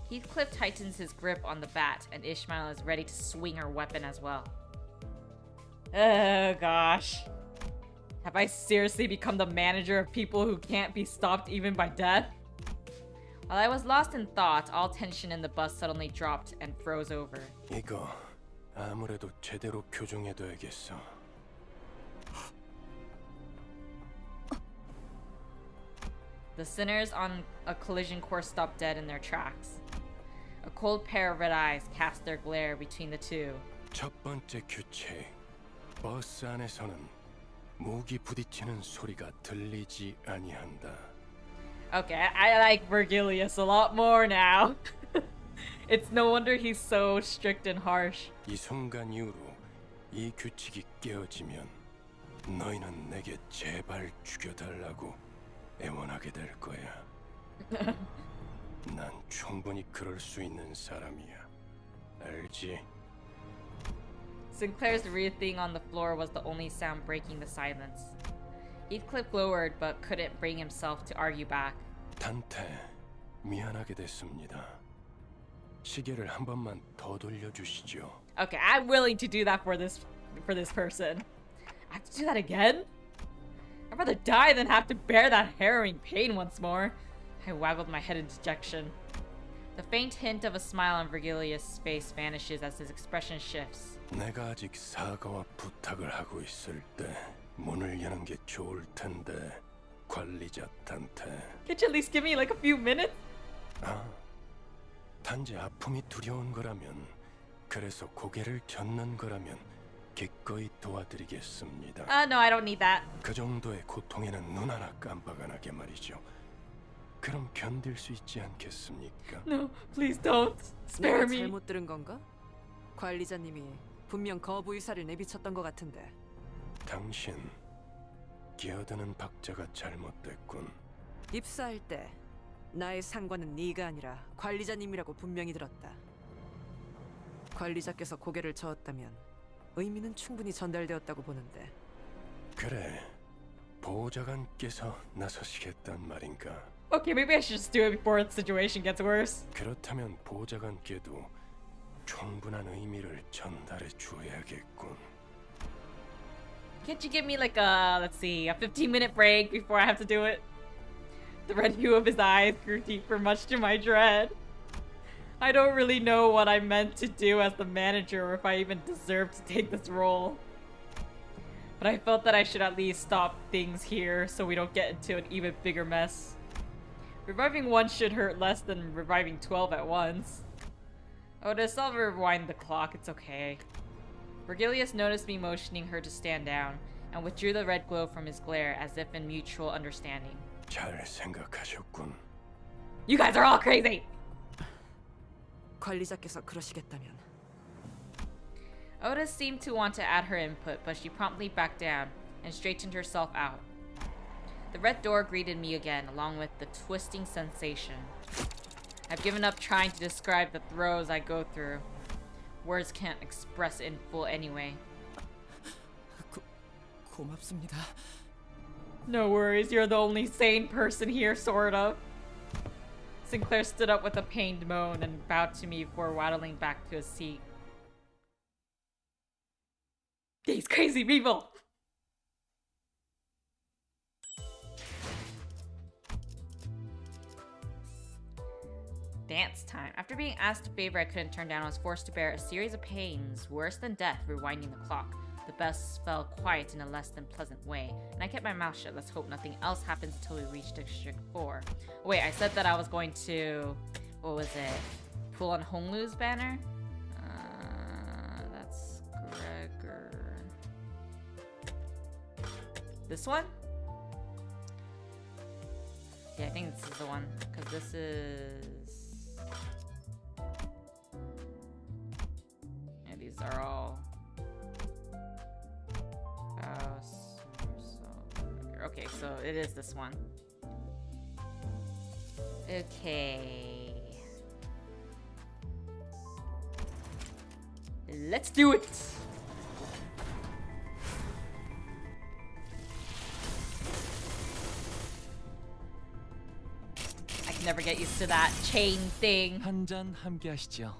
Heathcliff tightens his grip on the bat, and Ishmael is ready to swing her weapon as well. Oh gosh. Have I seriously become the manager of people who can't be stopped even by death? While I was lost in thought, all tension in the bus suddenly dropped and froze over. 이거 아무래도 제대로 교정해둬야겠어. The sinners on a collision course stopped dead in their tracks. A cold pair of red eyes cast their glare between the two. 첫 번째 규칙. 버스 안에서는 무기 부딪히는 소리가 들리지 아니한다. Okay, I like Virgilius a lot more now. It's no wonder he's so strict and harsh. 이 순간 이후로 이 규칙이 깨어지면 너희는 내게 제발 죽여달라고 애원하게 될 거야. 난 충분히 그럴 수 있는 사람이야. 알지? Sinclair's breathing on the floor was the only sound breaking the silence. Heathcliff glowered but couldn't bring himself to argue back. 단테, 미안하게 됐습니다. 시계를 한 번만 더 돌려주시죠. Okay, I'm willing to do that for this person. I have to do that again? I'd rather die than have to bear that harrowing pain once more. I waggled my head in dejection. The faint hint of a smile on Virgilius' face vanishes as his expression shifts. 내가 아직 사과와 부탁을 하고 있을 때 문을 여는 게 좋을 텐데 관리자 단테. Could you at least give me like a few minutes? 아, 단지 아픔이 두려운 거라면, 그래서 고개를 젓는 거라면 기꺼이 도와드리겠습니다. No, I don't need that. 그 정도의 고통에는 눈 하나 깜빡 안 하게 말이죠. 그럼 견딜 수 있지 않겠습니까? No, please don't. Spare 내가 me. 잘못 들은 건가? 관리자님이 분명 거부 의사를 내비쳤던 것 같은데. 당신 끼어드는 박자가 잘못됐군. 입사할 때 나의 상관은 네가 아니라 관리자님이라고 분명히 들었다. 관리자께서 고개를 저었다면 의미는 충분히 전달되었다고 보는데. 그래, 보호자관께서 나서시겠단 말인가? Okay, maybe I should just do it before the situation gets worse. 그렇다면 보호자관께도 충분한 의미를 전달해 주어야겠군. Can't you give me like a, let's see, a 15-minute break before I have to do it? The red hue of his eyes grew deeper, much to my dread. I don't really know what I meant to do as the manager or if I even deserve to take this role. But I felt that I should at least stop things here so we don't get into an even bigger mess. Reviving one should hurt less than reviving 12 at once. Otis, I'll rewind the clock, it's okay. Virgilius noticed me motioning her to stand down and withdrew the red glow from his glare as if in mutual understanding. 잘 생각하셨군. You guys are all crazy! 관리자께서 그러시겠다면. Otis seemed to want to add her input, but she promptly backed down and straightened herself out. The red door greeted me again, along with the twisting sensation. I've given up trying to describe the throes I go through. Words can't express in full anyway. 고맙습니다. No worries, you're the only sane person here, sort of. Sinclair stood up with a pained moan and bowed to me before waddling back to his seat. These crazy people! Dance time. After being asked a favor I couldn't turn down, I was forced to bear a series of pains, worse than death, rewinding the clock. The bells fell quiet in a less than pleasant way, and I kept my mouth shut. Let's hope nothing else happens until we reach District 4. Wait, I said that I was going to... what was it? Pull on Honglu's banner? That's Gregor. This one? Yeah, I think this is the one, because this is... Yeah, these are all... Okay, so it is this one. Okay. Let's do it! I can never get used to that chain thing. 한 잔 함께 하시죠.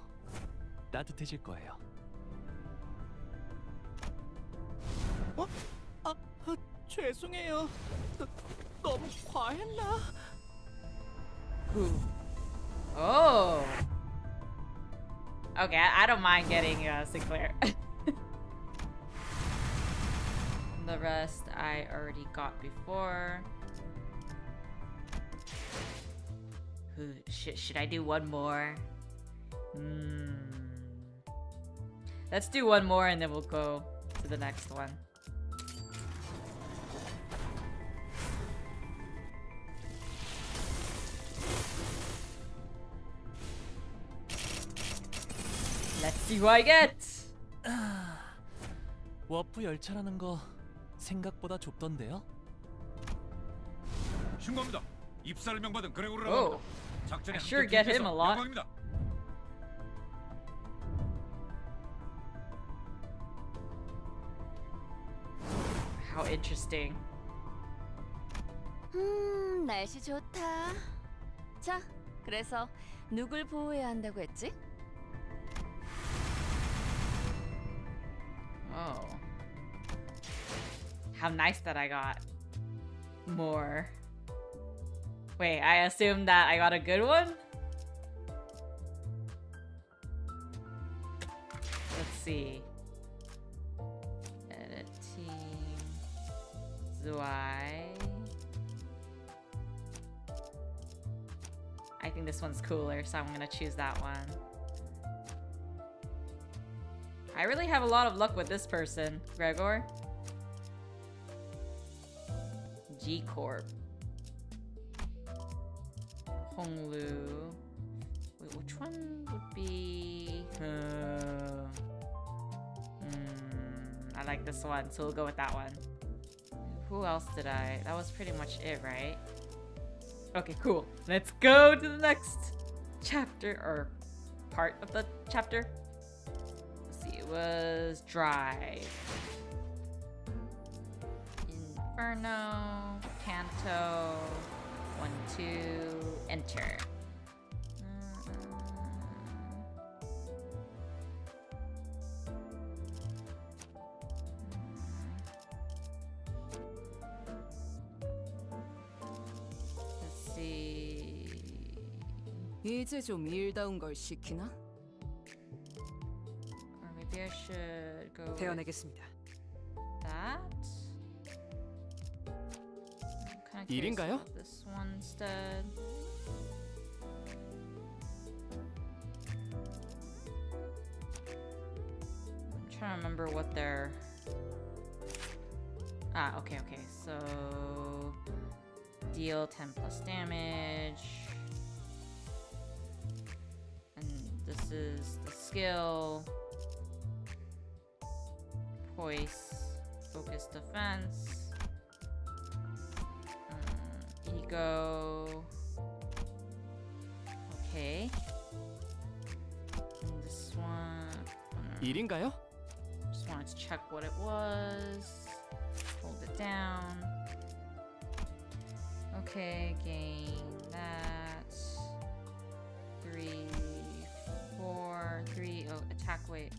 따뜻해질 거예요. 죄송해요. 너무 과했나? Oh. Okay, I don't mind getting Sinclair. The rest I already got before. Should I do one more? Let's do one more and then we'll go to the next one. Let's see who I get. 워프 열차라는 거 생각보다 좁던데요? 신고합니다. 입사를 명받은 그레고르라고 Oh, 합니다. 작전에 I sure get him a lot. 영광입니다. How interesting. 날씨 좋다. 자, 그래서 누굴 보호해야 한다고 했지? Oh. How nice that I got more. Wait, I assumed that I got a good one? Let's see. Edit team. Zwei. I think this one's cooler, so I'm gonna choose that one. I really have a lot of luck with this person, Gregor. G Corp. Honglu. Wait, which one would be? I like this one, so we'll go with that one. Who else did I? That was pretty much it, right? Okay, cool. Let's go to the next chapter or part of the chapter. It was Drive, Inferno, Canto, 1, 2, enter. Let's see. 이제 좀 일다운 걸 시키나? Maybe I should go with 대언하겠습니다. that. I'm kinda curious 일인가요? about this one instead. I'm trying to remember what their... okay. So... Deal 10 plus damage. And this is the skill. Poise, focus defense, ego. Okay. And this one. 일인가요? Just wanted to check what it was. Hold it down. Okay, gain that. 3, 4, 3. Oh, attack weight.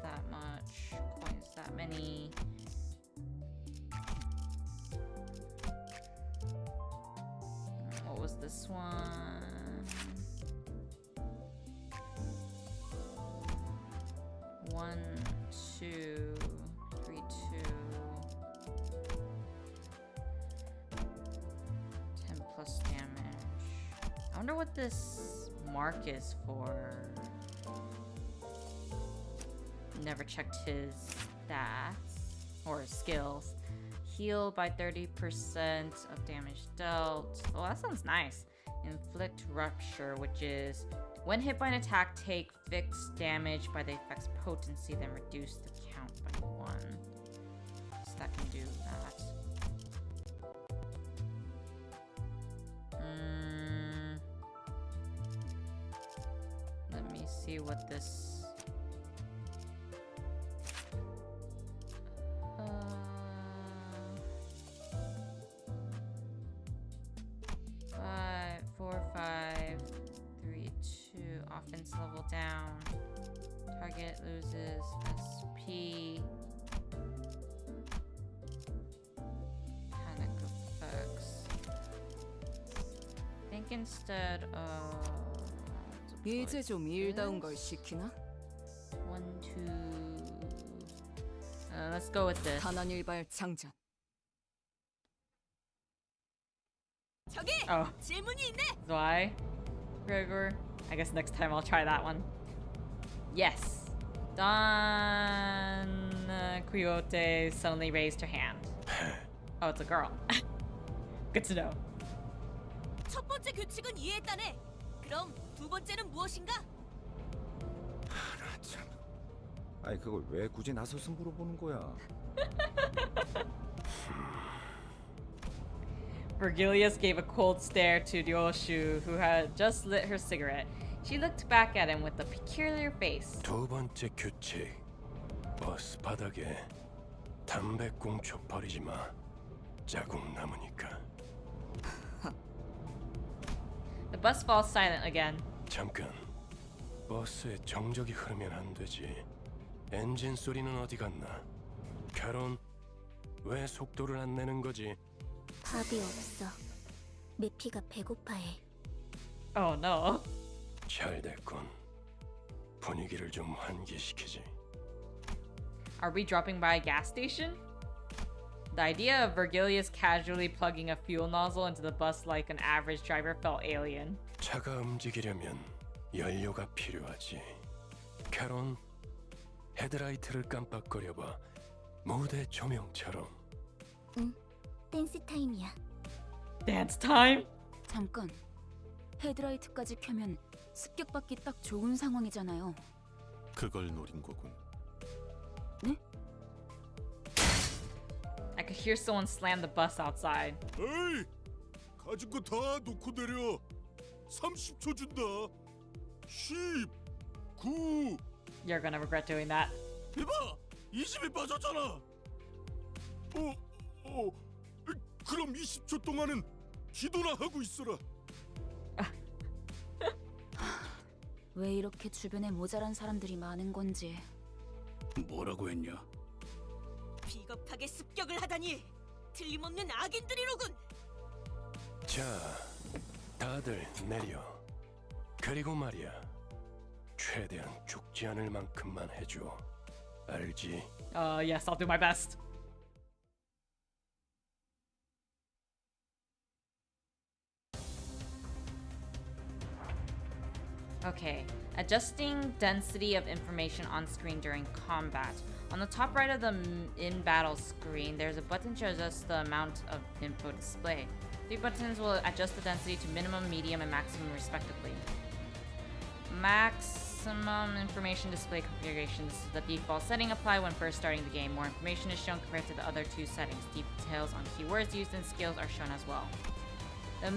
That much. Coins that many. What was this one? 1, 2, 3, 2. 10 plus damage. I wonder what this mark is for. Never checked his stats or skills. heal by 30% of damage dealt. Oh, that sounds nice. Inflict rupture, which is when hit by an attack, take fixed damage by the effect's potency, then reduce the count by 1. So that can do that. Let me see what this... 4, 5, 3, 2. Offense level down. Target loses SP. Panic effects. I think instead of... 이제 좀 일다운 걸 시키나? 1, 2... let's go with this. 단한일발 장전. 저기 Oh. 질문이 있네. Why? Gregor? I guess next time I'll try that one. Yes. Don Quixote suddenly raised her hand. Oh, it's a girl. Good to know. 첫 번째 규칙은 이해했다네. 그럼 두 번째는 무엇인가? 나 참. 아니 그걸 왜 굳이 나서서 물어보는 거야? Virgilius gave a cold stare to Ryoshu, who had just lit her cigarette. She looked back at him with a peculiar face. 두 번째 규칙. 버스 바닥에 담배꽁초 버리지 마. 자국 남으니까. The bus falls silent again. 잠깐. 버스에 정적이 흐르면 안 되지. 엔진 소리는 어디 갔나? 캐론, 왜 속도를 안 내는 거지? 밥이 없어. 메피가 배고파해. Oh no. 잘 됐군. 분위기를 좀 환기시키지. Are we dropping by a gas station? The idea of Virgilius casually plugging a fuel nozzle into the bus like an average driver felt alien. 차가 움직이려면 연료가 필요하지. 캐론, 헤드라이트를 깜빡거려봐. 무대 조명처럼. 응, 댄스 타임이야. Dance time? 잠깐. 헤드라이트까지 켜면 습격받기 딱 좋은 상황이잖아요. 그걸 노린 거군. 네? I could hear someone slam the bus outside. 에이! 가진 거 다 놓고 내려. 30초 준다. 10, 9. You're gonna regret doing that. 이봐! 20이 빠졌잖아. 그럼 20초 동안은 기도나 하고 있어라. 왜 이렇게 주변에 모자란 사람들이 많은 건지. 뭐라고 했냐? 비겁하게 습격을 하다니. 틀림없는 악인들이로군. 자, 다들 내려. 그리고 말이야. 최대한 죽지 않을 만큼만 해줘. 알지? Yes, I'll do my best. Okay, adjusting density of information on screen during combat. On the top right of the in-battle screen, there's a button to adjust the amount of info displayed. 3 buttons will adjust the density to minimum, medium, and maximum respectively. Maximum information display configurations. The default setting apply when first starting the game. More information is shown compared to the other 2 settings. Details on keywords used and skills are shown as well. The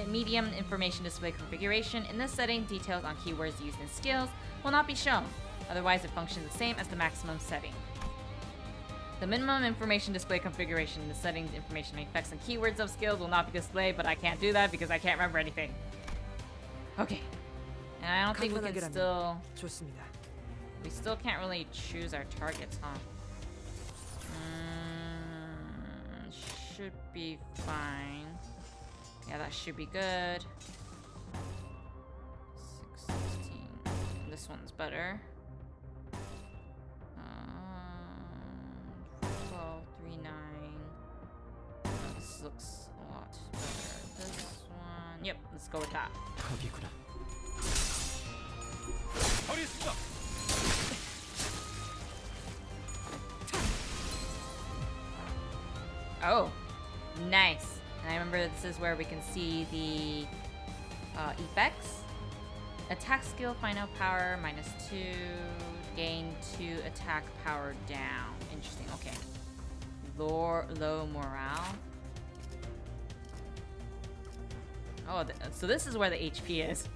medium information display configuration. In this setting, details on keywords used and skills will not be shown. Otherwise, it functions the same as the maximum setting. The minimum information display configuration. In the settings, information on effects and keywords of skills will not be displayed, but I can't do that because I can't remember anything. Okay. And I don't think we can still... 좋습니다. We still can't really choose our targets, huh? Should be fine. Yeah, that should be good. 616. This one's better. 1239. This looks a lot better. This one. Yep, let's go with that. 거기구나. 알겠습니다. Oh, nice. And I remember this is where we can see the effects. Attack skill, final power, -2. Gain 2 attack power down. Interesting, okay. Low morale. Oh, so this is where the HP is.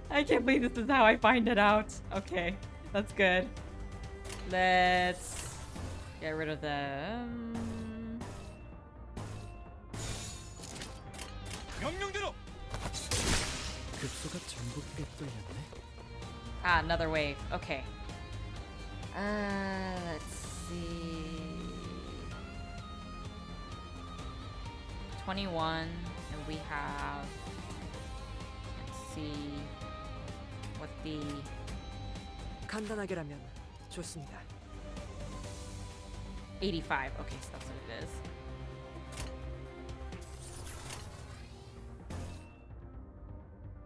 I can't believe this is how I find it out. Okay, that's good. Let's get rid of them. 명령대로. 급소가 전복에 뚫렸네. Ah, another wave. Okay. Let's see. 21, and we have. Let's see what the. 간단하게라면 좋습니다. 85. Okay, so that's what it is.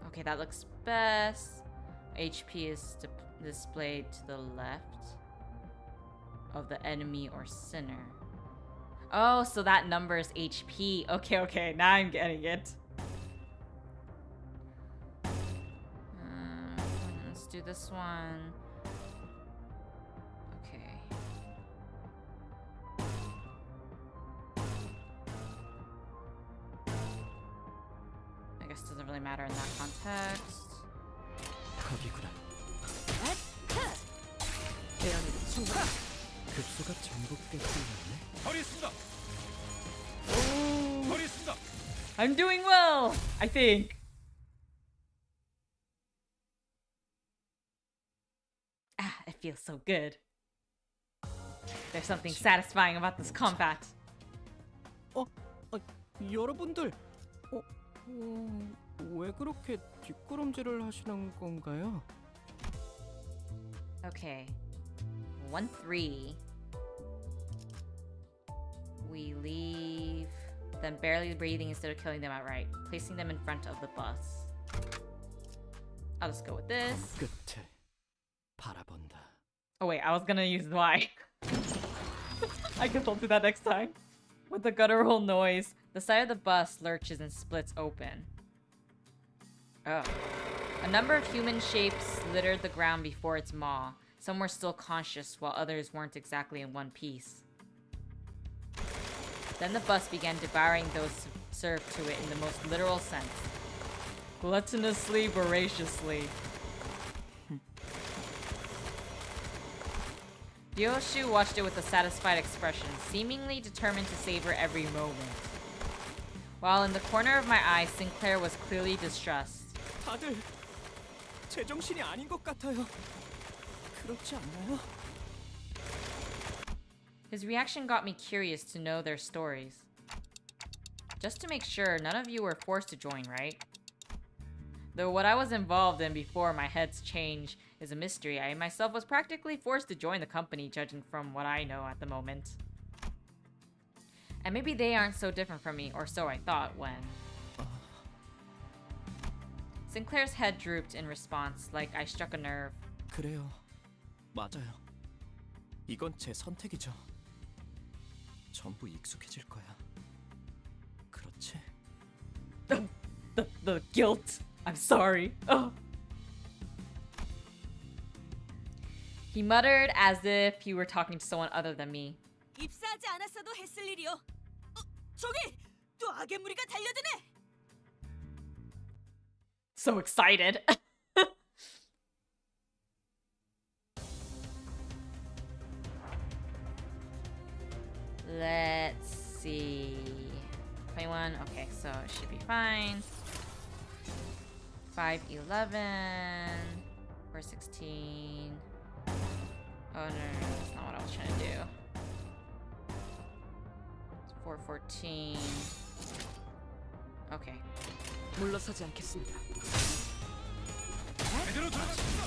Okay, that looks best. HP is displayed to the left of the enemy or sinner. Oh, so that number is HP. Okay, okay, now I'm getting it. Let's do this one. Okay. I guess it doesn't really matter in that context. 거기구나. 급소가 전복에 뚫렸네. 버리겠습니다. 버리겠습니다. I'm doing well, I think. Ah, it feels so good. There's something satisfying about this combat. 여러분들, 왜 그렇게 뒷걸음질을 하시는 건가요? Okay. 1-3. We leave them barely breathing instead of killing them outright, placing them in front of the bus. I'll just go with this. 끝을 바라본다. Oh wait, I was gonna use Y. I guess I'll do that next time. With the guttural noise, the side of the bus lurches and splits open. Oh. A number of human shapes littered the ground before its maw. Some were still conscious, while others weren't exactly in one piece. Then the bus began devouring those served to it in the most literal sense. Gluttonously, voraciously. Ryoshu watched it with a satisfied expression, seemingly determined to savor every moment. While in the corner of my eye, Sinclair was clearly distressed. 다들 제정신이 아닌 것 같아요. 그렇지 않나요? His reaction got me curious to know their stories. Just to make sure, none of you were forced to join, right? Though what I was involved in before my head's change is a mystery, I myself was practically forced to join the company, judging from what I know at the moment. And maybe they aren't so different from me, or so I thought when... Sinclair's head drooped in response, like I struck a nerve. 그래요. 맞아요. 이건 제 선택이죠. 전부 익숙해질 거야. 그렇지? The guilt. I'm sorry. Oh. He muttered as if he were talking to someone other than me. 입사하지 않았어도 했을 일이요. 저기 또 악의 무리가 달려드네. So excited. Let's see. 21. Okay, so it should be fine. 511. 416. Oh, no, that's not what I was trying to do. 414. Okay. 물러서지 않겠습니다. 제대로 들어갔습니다.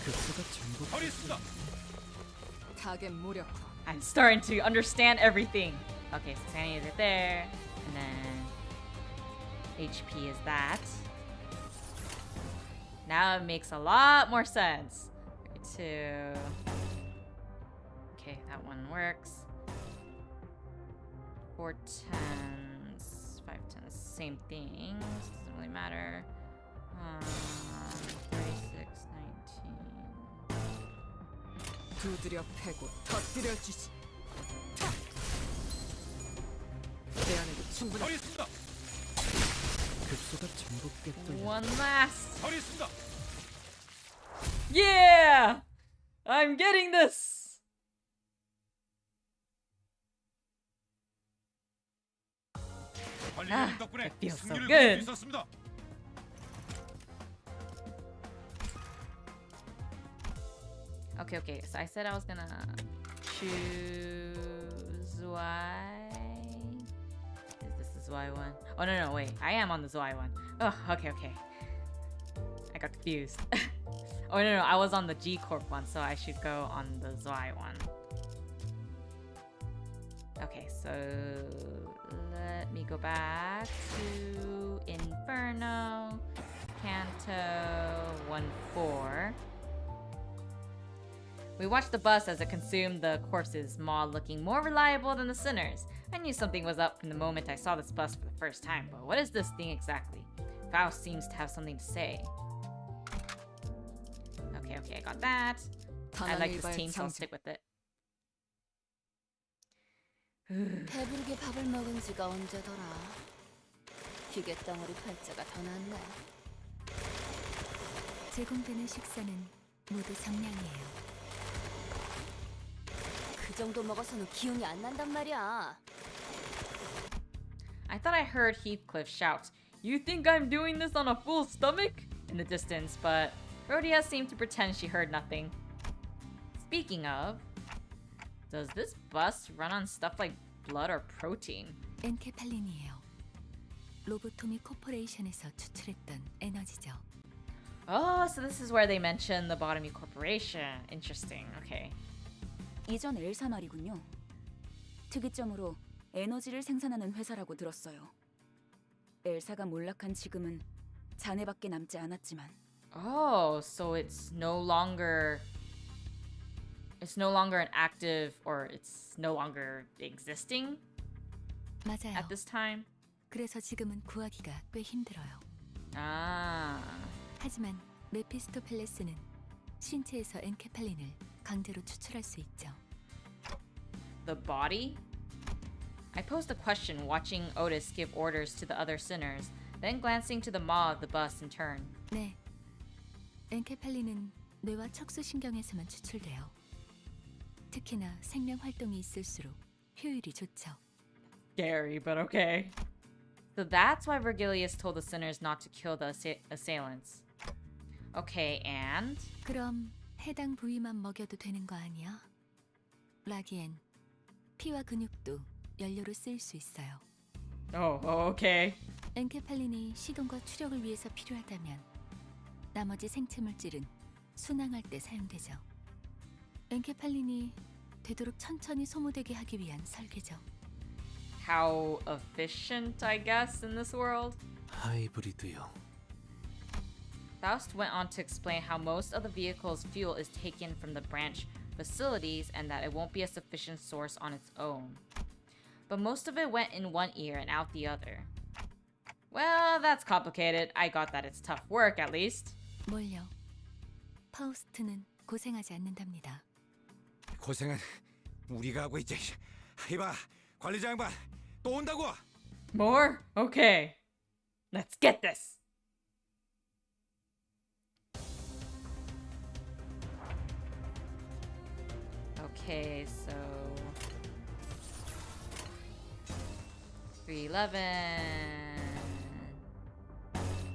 급소가 전복. 버리겠습니다. 타겟 무력화. I'm starting to understand everything. Okay, so Sandy is right there. And then HP is that. Now it makes a lot more sense. 32. Okay, that one works. 4 10s, 5 10s, same thing. Doesn't really matter. 36, 19. 두드려 패고 터뜨려 주지. 내 안에도 충분한. 급소가 전복돼 뚫려. One last. 처리했습니다. Yeah! I'm getting this! 관리자님 덕분에 it feels so 승리를 good. 거둘 수 있었습니다. Okay. So I said I was gonna choose Y. Is this Y1? Oh, no, wait. I am on the Y1. Oh, okay. I got confused. Oh, no, I was on the G Corp one, so I should go on the Y one. Okay, so let me go back to Inferno, Canto 1-4. We watched the bus as it consumed the corpses, Maud looking more reliable than the sinners. I knew something was up from the moment I saw this bus for the first time, but what is this thing exactly? Faust seems to have something to say. Okay, I got that. I like this team, so I'll stick with it. 배부르게 밥을 먹은 지가 언제더라. 기계 덩어리 팔자가 더 낫네. 제공되는 식사는 모두 정량이에요. 그 정도 먹어서는 기운이 안 난단 말이야. I thought I heard Heathcliff shout, "You think I'm doing this on a full stomach?" in the distance, but Rhodia seemed to pretend she heard nothing. Speaking of, does this bus run on stuff like blood or protein? 엔케팔린이에요. 로보토미 코퍼레이션에서 추출했던 에너지죠. Oh, so this is where they mention the Lobotomy Corporation. Interesting. Okay. 이전 엘사 말이군요. 특이점으로 에너지를 생산하는 회사라고 들었어요. 엘사가 몰락한 지금은 잔해밖에 남지 않았지만. Oh, so it's no longer an active, or it's no longer existing 맞아요. at this time. 그래서 지금은 구하기가 꽤 힘들어요. Ah. 하지만 메피스토펠레스는 신체에서 엔케팔린을 강제로 추출할 수 있죠. The body? I posed a question, watching Otis give orders to the other sinners, then glancing to the maw of the bus in turn. 네. 엔케팔린은 뇌와 척수신경에서만 추출돼요. 특히나 생명 활동이 있을수록 효율이 좋죠. Scary, but okay. So that's why Virgilius told the sinners not to kill the assailants. Okay, and? 그럼 해당 부위만 먹여도 되는 거 아니야? 라기엔 피와 근육도 연료로 쓰일 수 있어요. Oh, okay. 엔케팔린이 시동과 추력을 위해서 필요하다면 나머지 생체 물질은 순항할 때 사용되죠. 엔케팔린이 되도록 천천히 소모되게 하기 위한 설계죠. How efficient, I guess, in this world? 하이브리드요. Faust went on to explain how most of the vehicle's fuel is taken from the branch facilities and that it won't be a sufficient source on its own. But most of it went in one ear and out the other. Well, that's complicated. I got that it's tough work, at least. 뭘요? 파우스트는 고생하지 않는답니다. 고생은 우리가 하고 있지. 이봐, 관리자 양반 또 온다고. More? Okay. Let's get this. Okay, so 311.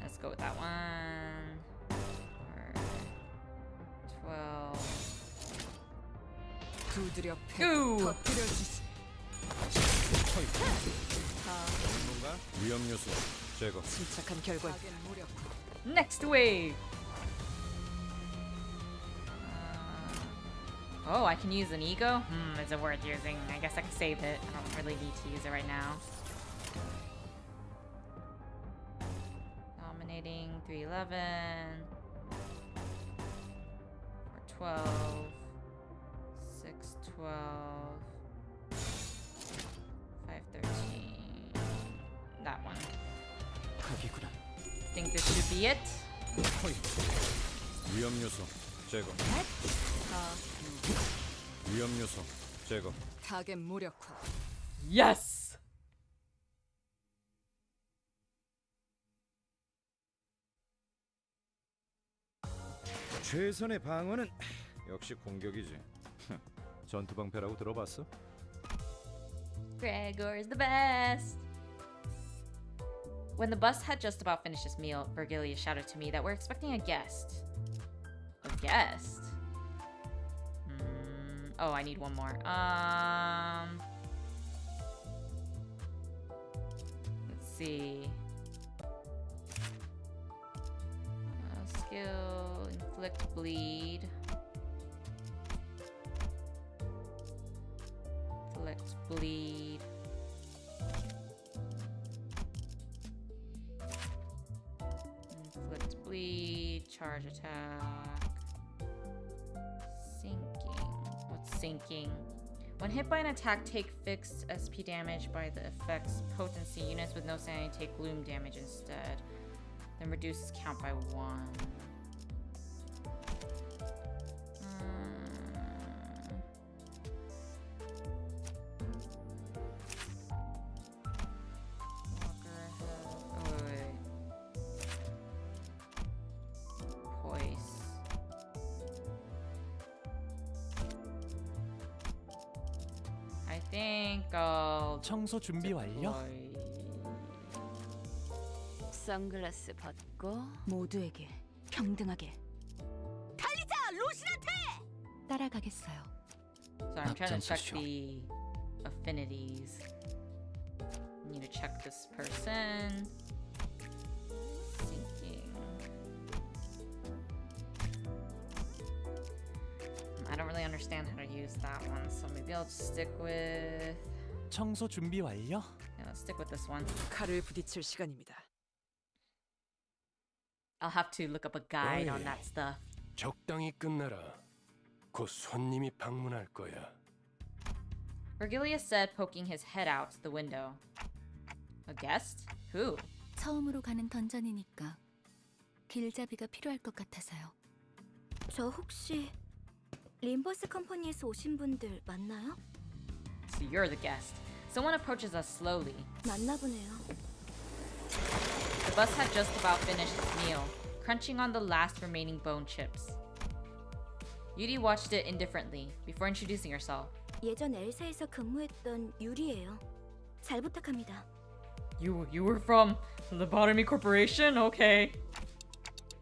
Let's go with that one. Or 12. 두드려 Ooh. 패고 터뜨려 주지. 뭔가 위험 요소 제거. 침착한 결과. Next wave. Oh, I can use an ego? Is it worth using? I guess I can save it. I don't really need to use it right now. Dominating 311. 412. 612. 513. that one. 각이구나. Think this should be it? 위험 요소 제거. 위험 요소 제거. 타겟 무력화. Yes! 최선의 방어는 역시 공격이지. 전투 방패라고 들어봤어? Gregor's the best! When the bus had just about finished its meal, Virgilia shouted to me that we're expecting a guest. A guest? Oh, I need one more. Let's see. Skill, inflict bleed. Inflict bleed. Inflict bleed, charge attack. Sinking. What's sinking? When hit by an attack, take fixed SP damage by the effect's potency. Units with no sanity take gloom damage instead. Then reduces count by 1. I think I'll 청소 준비 완료. 선글라스 벗고 모두에게 평등하게 달리자, 로신한테! 따라가겠어요. So I'm trying to check 앞장서시오. the affinities. I need to check this person. Sinking. I don't really understand how to use that one, so maybe I'll just stick with. 청소 준비 완료. Yeah, let's stick with this one. 칼을 부딪힐 시간입니다. I'll have to look up a guide on 어이. that stuff. 적당히 끝내라. 곧 손님이 방문할 거야. Virgilia said, poking his head out the window. A guest? Who? 처음으로 가는 던전이니까 길잡이가 필요할 것 같아서요. 저 혹시 림버스 컴퍼니에서 오신 분들 맞나요? So you're the guest. Someone approaches us slowly. 맞나 보네요. The bus had just about finished its meal, crunching on the last remaining bone chips. Yuri watched it indifferently before introducing herself. 예전 엘사에서 근무했던 유리예요. 잘 부탁합니다. You were from Lobotomy Corporation? Okay.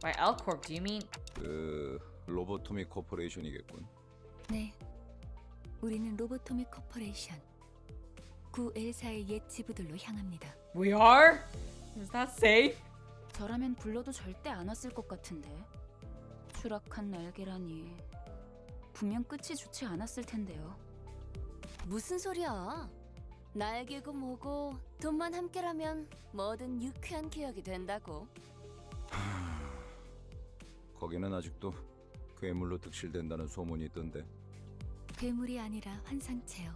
By L Corp, do you mean? 로보토미 코퍼레이션이겠군. 네, 우리는 로보토미 코퍼레이션. 구 엘사의 옛 지부들로 향합니다. We are? Is that safe? 저라면 불러도 절대 안 왔을 것 같은데. 추락한 날개라니. 분명 끝이 좋지 않았을 텐데요. 무슨 소리야? 날개고 뭐고 돈만 함께라면 뭐든 유쾌한 기억이 된다고. 거기는 아직도 괴물로 득실된다는 소문이 있던데. 괴물이 아니라 환상체요.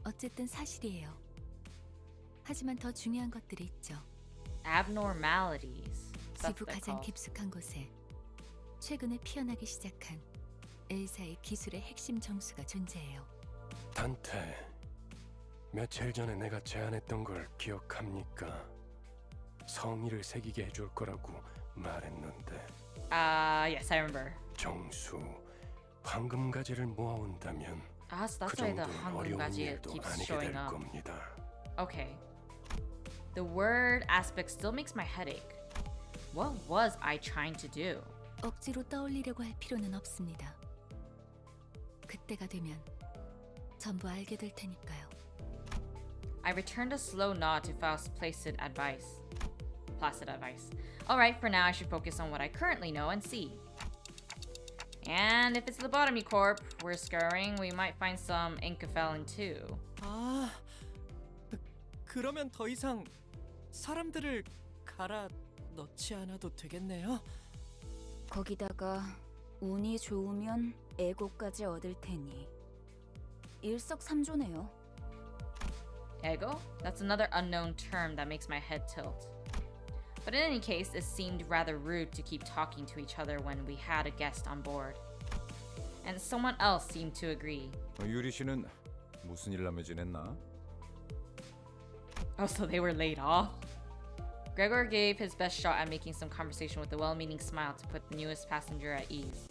어쨌든 사실이에요. 하지만 더 중요한 것들이 있죠. Abnormalities. That's 지부 what they're 가장 called. 깊숙한 곳에 최근에 피어나기 시작한 엘사의 기술의 핵심 정수가 존재해요. 단테, 며칠 전에 내가 제안했던 걸 기억합니까? 성의를 새기게 해줄 거라고 말했는데. Yes, I remember. 정수, 황금가지를 모아온다면 So that's 그 why the 정도는 어려운 Hangungaji 일도 keeps 아니게 showing 될 up. 겁니다. Okay. The word aspect still makes my headache. What was I trying to do? 억지로 떠올리려고 할 필요는 없습니다. 그때가 되면 전부 알게 될 테니까요. I returned a slow nod to Faust's placid advice. Alright, for now I should focus on what I currently know and see. And if it's Lobotomy Corp we're scouring, we might find some Incafelin too. 아, 그러면 더 이상 사람들을 갈아 넣지 않아도 되겠네요. 거기다가 운이 좋으면 에고까지 얻을 테니 일석삼조네요. Ego? That's another unknown term that makes my head tilt. But in any case, it seemed rather rude to keep talking to each other when we had a guest on board. And someone else seemed to agree. 유리 씨는 무슨 일 남에 지냈나? Oh, so they were laid off? Gregor gave his best shot at making some conversation with a well-meaning smile to put the newest passenger at ease.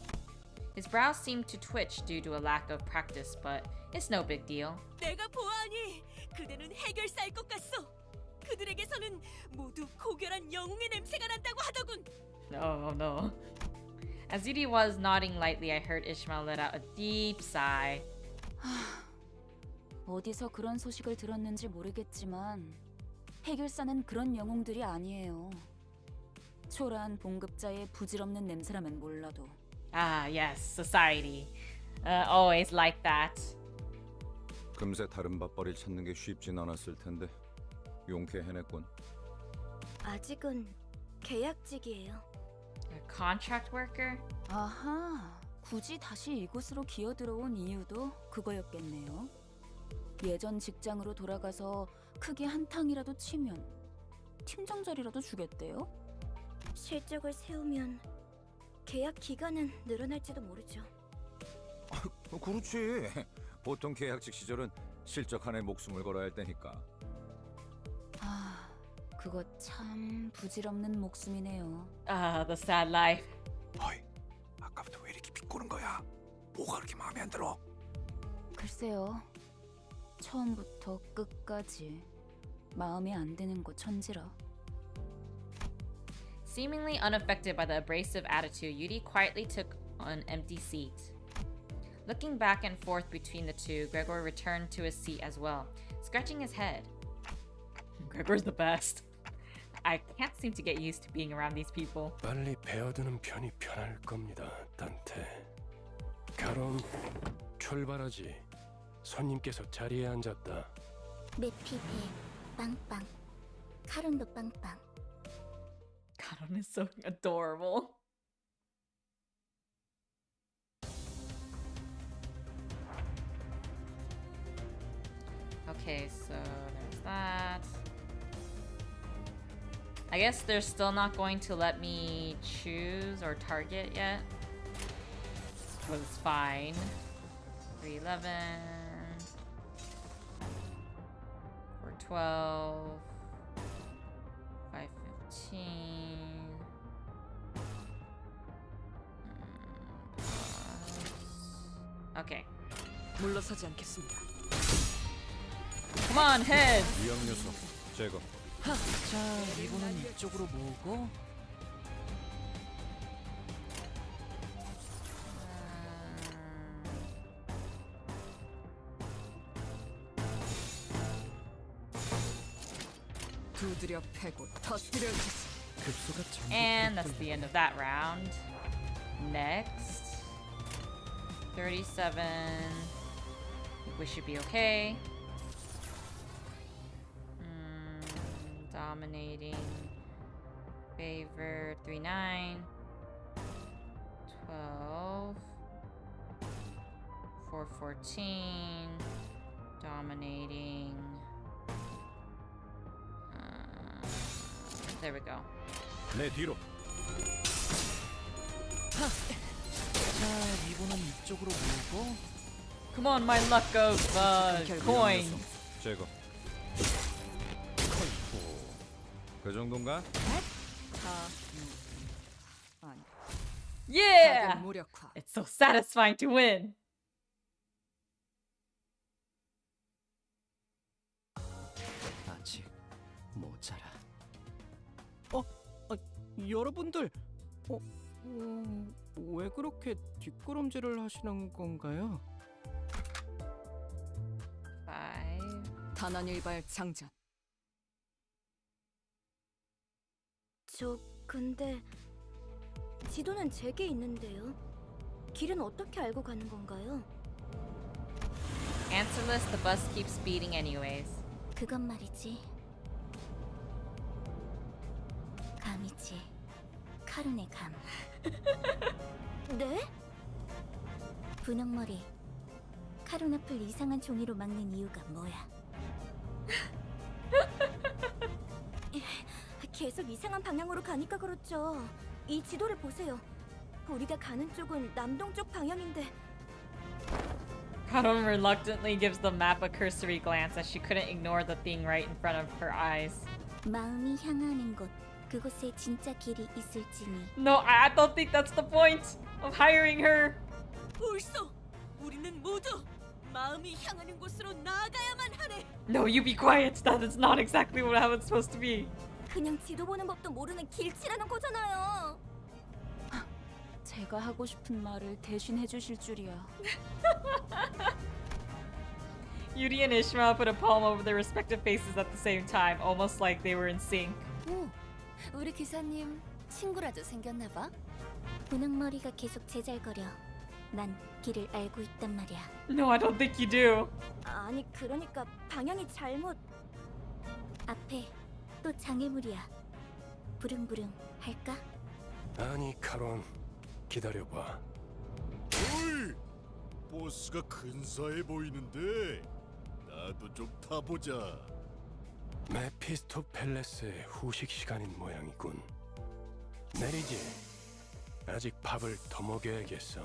His brows seemed to twitch due to a lack of practice, but it's no big deal. 내가 보아하니 그대는 해결사일 것 같소. 그들에게서는 모두 고결한 영웅의 냄새가 난다고 하더군. Oh no. As Yuri was nodding lightly, I heard Ishmael let out a deep sigh. 어디서 그런 소식을 들었는지 모르겠지만 해결사는 그런 영웅들이 아니에요. 초라한 봉급자의 부질없는 냄새라면 몰라도. Ah, yes, society. Always like that. 금세 다른 밥벌이 찾는 게 쉽진 않았을 텐데 용케 해냈군. 아직은 계약직이에요. A contract worker? 아하, 굳이 다시 이곳으로 기어들어온 이유도 그거였겠네요. 예전 직장으로 돌아가서 크게 한탕이라도 치면 팀장 자리라도 주겠대요? 실적을 세우면 계약 기간은 늘어날지도 모르죠. 그렇지. 보통 계약직 시절은 실적 하나에 목숨을 걸어야 할 때니까. 아, 그거 참 부질없는 목숨이네요. Ah, the sad life. 어이, 아까부터 왜 이렇게 비꼬는 거야? 뭐가 그렇게 마음에 안 들어? 글쎄요. 처음부터 끝까지 마음에 안 드는 거 천지라. Seemingly unaffected by the abrasive attitude, Yuri quietly took an empty seat. Looking back and forth between the two, Gregor returned to his seat as well, scratching his head. Gregor's the best. I can't seem to get used to being around these people. 빨리 배어드는 편이 편할 겁니다, 단테. 가론, 출발하지. 손님께서 자리에 앉았다. 메피 배 빵빵. 카론도 빵빵. Karon is so adorable. Okay, so there's that. I guess they're still not going to let me choose or target yet. But it's fine. 311. 412. 515. Okay. 물러서지 않겠습니다. Come on, head. 위험 요소 제거. 자, 이분은 이쪽으로 모으고 두드려 패고 터뜨려 주지. 급소가 And that's the end of that round. Next. 37. I think we should be okay. Dominating. Favor 39. 12. 414. Dominating. There we go. 내 뒤로. 자, 이분은 이쪽으로 모으고 Come on, my luck of coins. 제거. 그 정도인가? 아니. Yeah! 가격 무력화. It's so satisfying to win. 아직 모자라. 여러분들, 왜 그렇게 뒷걸음질을 하시는 건가요? 5. 단한일발 장전. 저 근데 지도는 제게 있는데요. 길은 어떻게 알고 가는 건가요? Answerless, the bus keeps speeding anyways. 그건 말이지. 감이지. 카론의 감. 네? 분홍머리. 카론 앞을 이상한 종이로 막는 이유가 뭐야? 계속 이상한 방향으로 가니까 그렇죠. 이 지도를 보세요. 우리가 가는 쪽은 남동쪽 방향인데. Karon reluctantly gives the map a cursory glance as she couldn't ignore the thing right in front of her eyes. 마음이 향하는 곳, 그곳에 진짜 길이 있을지니. No, I don't think that's the point of hiring her. 옳소. 우리는 모두 마음이 향하는 곳으로 나아가야만 하네. No, you be quiet. That is not exactly what how it's supposed to be. 그냥 지도 보는 법도 모르는 길치라는 거잖아요. 제가 하고 싶은 말을 대신 해주실 줄이야. Yuri and Ishmael put a palm over their respective faces at the same time, almost like they were in sync. 오, 우리 기사님 친구라도 생겼나 봐. 분홍머리가 계속 제잘거려. 난 길을 알고 있단 말이야. No, I don't think you do. 아니, 그러니까 방향이 잘못. 앞에 또 장애물이야. 부릉부릉 할까? 아니, 카론. 기다려봐. 어이! 버스가 근사해 보이는데 나도 좀 타보자. 메피스토펠레스의 후식 시간인 모양이군. 내리지. 아직 밥을 더 먹여야겠어.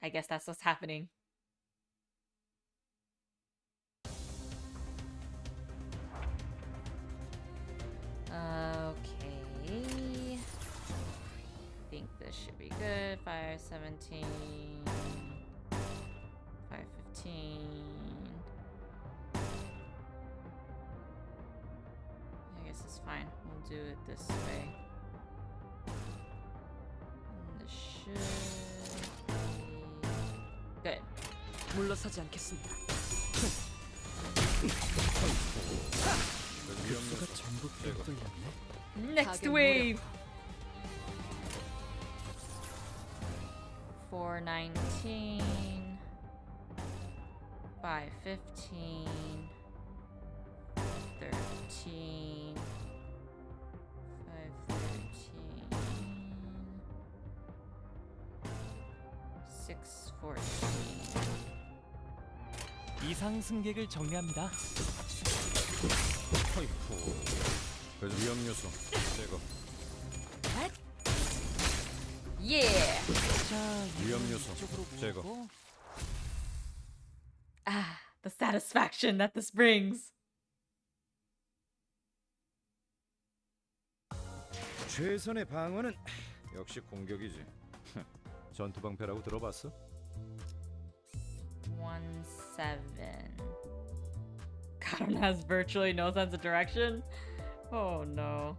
I guess that's what's happening. Okay. I think this should be good. 5:17. 5:15. I guess it's fine. We'll do it this way. And this should be good. 물러서지 않겠습니다. Next wave. 4:19. 5:15. 13. 5:13. 6:14. 이상 승객을 정리합니다. 그래서 위험 요소 제거. Yeah. 위험 요소 제거. Ah, the satisfaction that this brings. 최선의 방어는 역시 공격이지. 전투 방패라고 들어봤어? 17. Karon has virtually no sense of direction. Oh no.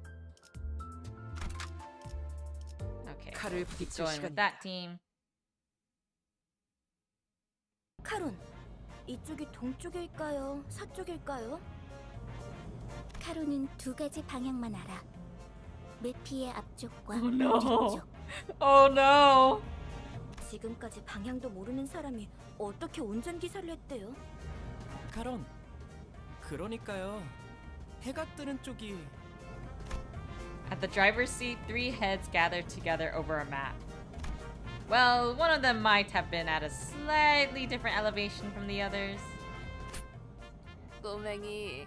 Okay, 칼을 keep 부딪힐 going with 시간이다. that team. 카론, 이쪽이 동쪽일까요? 서쪽일까요? 카론은 두 가지 방향만 알아. 메피의 앞쪽과 Oh no. 뒤쪽. Oh no. 지금까지 방향도 모르는 사람이 어떻게 운전기사를 했대요? 카론. 그러니까요. 해가 뜨는 쪽이 At the driver's seat, three heads gathered together over a map. Well, one of them might have been at a slightly different elevation from the others. 꼬맹이,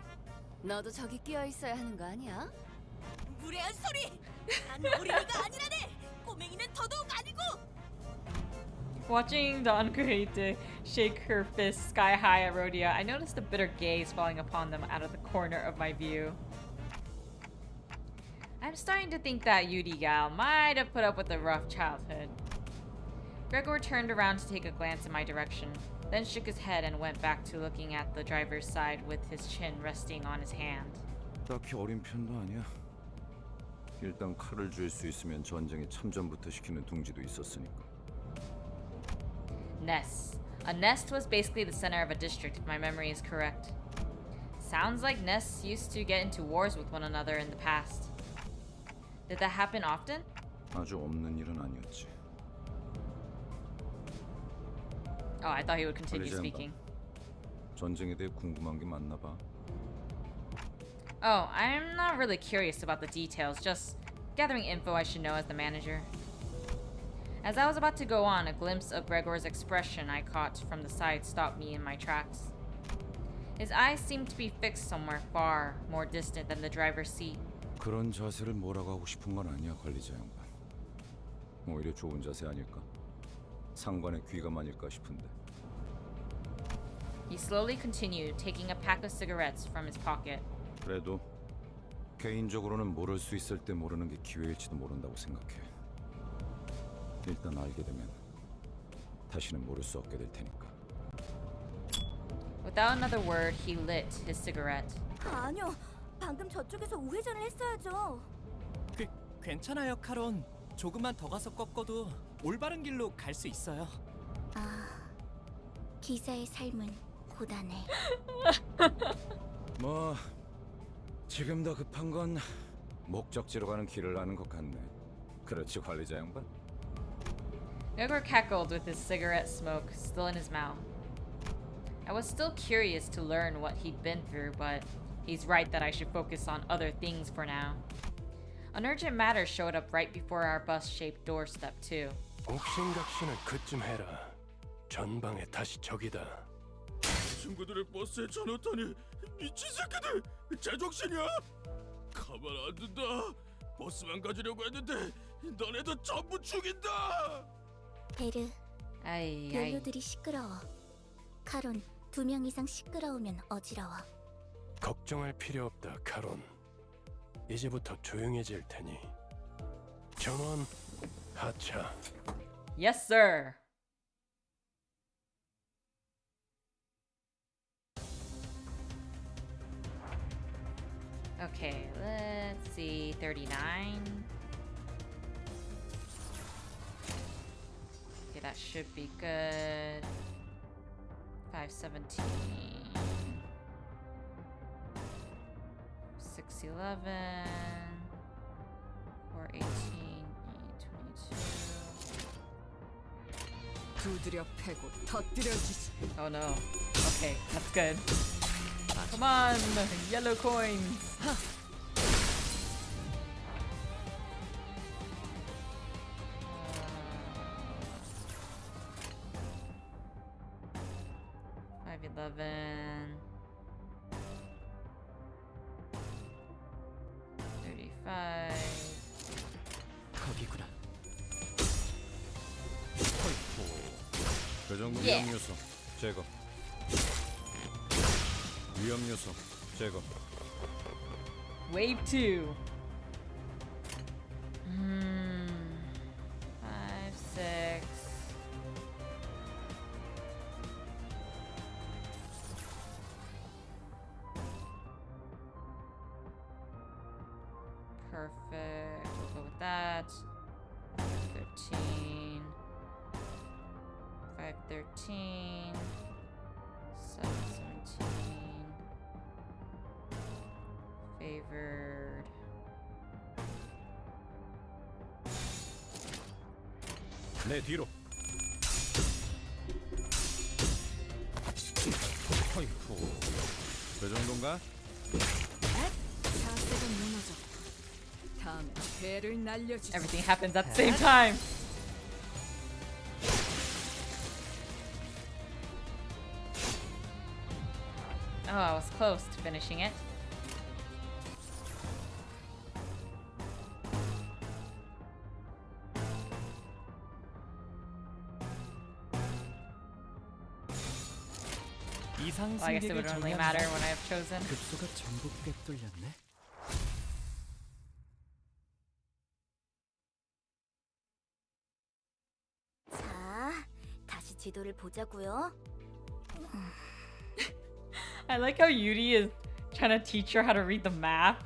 너도 저기 끼어 있어야 하는 거 아니야? 무례한 소리! 난 어린이가 아니라네! 꼬맹이는 더더욱 아니고! Watching Dawn Kureite shake her fist sky high at Rhodia, I noticed a bitter gaze falling upon them out of the corner of my view. I'm starting to think that Yuri gal might have put up with a rough childhood. Gregor turned around to take a glance in my direction, then shook his head and went back to looking at the driver's side with his chin resting on his hand. 딱히 어린 편도 아니야. 일단 칼을 줄 수 있으면 전쟁에 참전부터 시키는 둥지도 있었으니까. Nest. A nest was basically the center of a district, if my memory is correct. Sounds like nests used to get into wars with one another in the past. Did that happen often? 아주 없는 일은 아니었지. Oh, I thought he would continue 관리자 speaking. 양반, 전쟁에 대해 궁금한 게 많나 봐. Oh, I'm not really curious about the details, just gathering info I should know as the manager. As I was about to go on, a glimpse of Gregor's expression I caught from the side stopped me in my tracks. His eyes seem to be fixed somewhere far more distant than the driver's seat. 그런 자세를 뭐라고 하고 싶은 건 아니야, 관리자 양반. 오히려 좋은 자세 아닐까? 상관의 귀감아닐까 싶은데. He slowly continued, taking a pack of cigarettes from his pocket. 그래도 개인적으로는 모를 수 있을 때 모르는 게 기회일지도 모른다고 생각해. 일단 알게 되면 다시는 모를 수 없게 될 테니까. Without another word, he lit his cigarette. 아니요. 방금 저쪽에서 우회전을 했어야죠. 괜찮아요, 카론. 조금만 더 가서 꺾어도 올바른 길로 갈 수 있어요. 아, 기사의 삶은 고단해. 뭐 지금 더 급한 건 목적지로 가는 길을 아는 것 같네. 그렇지, 관리자 양반? Gregor cackled with his cigarette smoke still in his mouth. I was still curious to learn what he'd been through, but he's right that I should focus on other things for now. An urgent matter showed up right before our bus-shaped doorstep, too. 옥신각신을 그쯤 해라. 전방에 다시 적이다. 친구들의 버스에 전화타니 미친 새끼들 제정신이야? 가만 안 둔다. 버스만 가지려고 했는데 너네도 전부 죽인다. 베르, 아이. 연료들이 시끄러워. 카론, 2명 이상 시끄러우면 어지러워. 걱정할 필요 없다, 카론. 이제부터 조용해질 테니. 전원 하차. Yes, sir. Okay, let's see. 39. Okay, that should be good. 517. 611. 418. 822. 두드려 패고 터뜨려 주지. Oh no. Okay, that's good. Come on, yellow coins. $5.11. 35. 거기구나. 그 정도 예. 위험 요소 제거. 위험 요소 제거. Wave 2. 5, 6. Perfect. We'll go with that. 13. 513. 717. Favored. 내 뒤로. 어이쿠. 그 정도인가? 자세가 무너져. 다음에 배를 날려주지. Everything happens at the same time. Oh, I was close to finishing it. 이상 Well, I guess it would only matter when I have chosen. 급소가 전부 꿰뚫렸네. 자, 다시 지도를 보자고요. I like how Yuri is trying to teach her how to read the map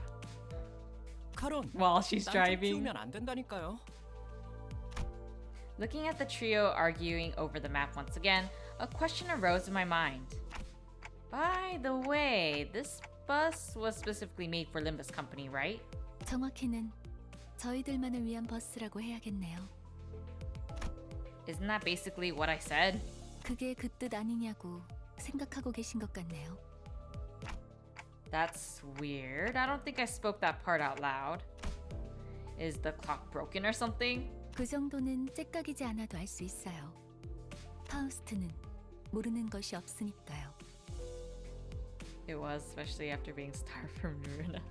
카론, while she's 딴쪽 driving. 피우면 안 된다니까요. Looking at the trio arguing over the map once again, a question arose in my mind. By the way, this bus was specifically made for Limbus Company, right? 정확히는 저희들만을 위한 버스라고 해야겠네요. Isn't that basically what I said? 그게 그 뜻 아니냐고 생각하고 계신 것 같네요. That's weird. I don't think I spoke that part out loud. Is the clock broken or something? 그 정도는 째깍이지 않아도 알 수 있어요. 파우스트는 모르는 것이 없으니까요. It was, especially after being starved from Luna.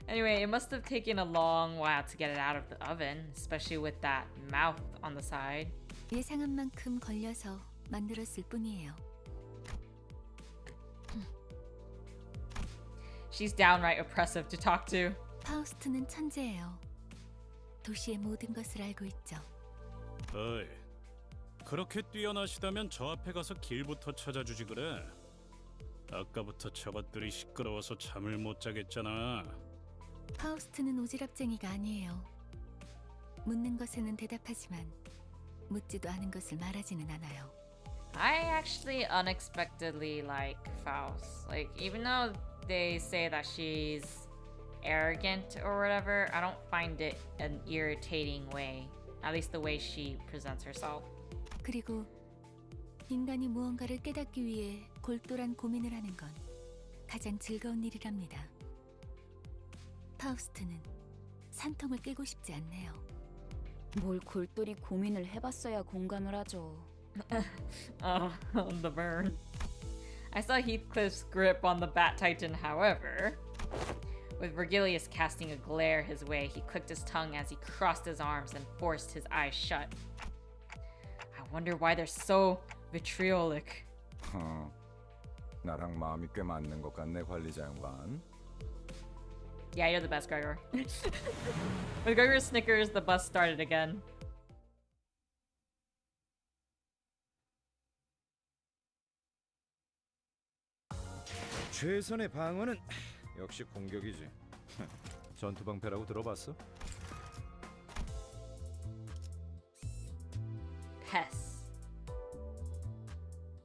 Anyway, it must have taken a long while to get it out of the oven, especially with that mouth on the side. 예상한 만큼 걸려서 만들었을 뿐이에요. She's downright oppressive to talk to. 파우스트는 천재예요. 도시의 모든 것을 알고 있죠. 어이, 그렇게 뛰어나시다면 저 앞에 가서 길부터 찾아주지 그래. 아까부터 저것들이 시끄러워서 잠을 못 자겠잖아. 파우스트는 오지랖쟁이가 아니에요. 묻는 것에는 대답하지만 묻지도 않은 것을 말하지는 않아요. I actually unexpectedly like Faust. Like, even though they say that she's arrogant or whatever, I don't find it an irritating way. At least the way she presents herself. 그리고 인간이 무언가를 깨닫기 위해 골똘한 고민을 하는 건 가장 즐거운 일이랍니다. 파우스트는 산통을 깨고 싶지 않네요. 뭘 골똘히 고민을 해봤어야 공감을 하죠. On the burn. I saw Heathcliff's grip on the Bat Titan, however. With Vergilius casting a glare his way, he clicked his tongue as he crossed his arms and forced his eyes shut. I wonder why they're so vitriolic. 나랑 마음이 꽤 맞는 것 같네, 관리자 양반. Yeah, you're the best, Gregor. With Gregor's snickers, the bus started again. 최선의 방어는 역시 공격이지. 전투 방패라고 들어봤어? Pest.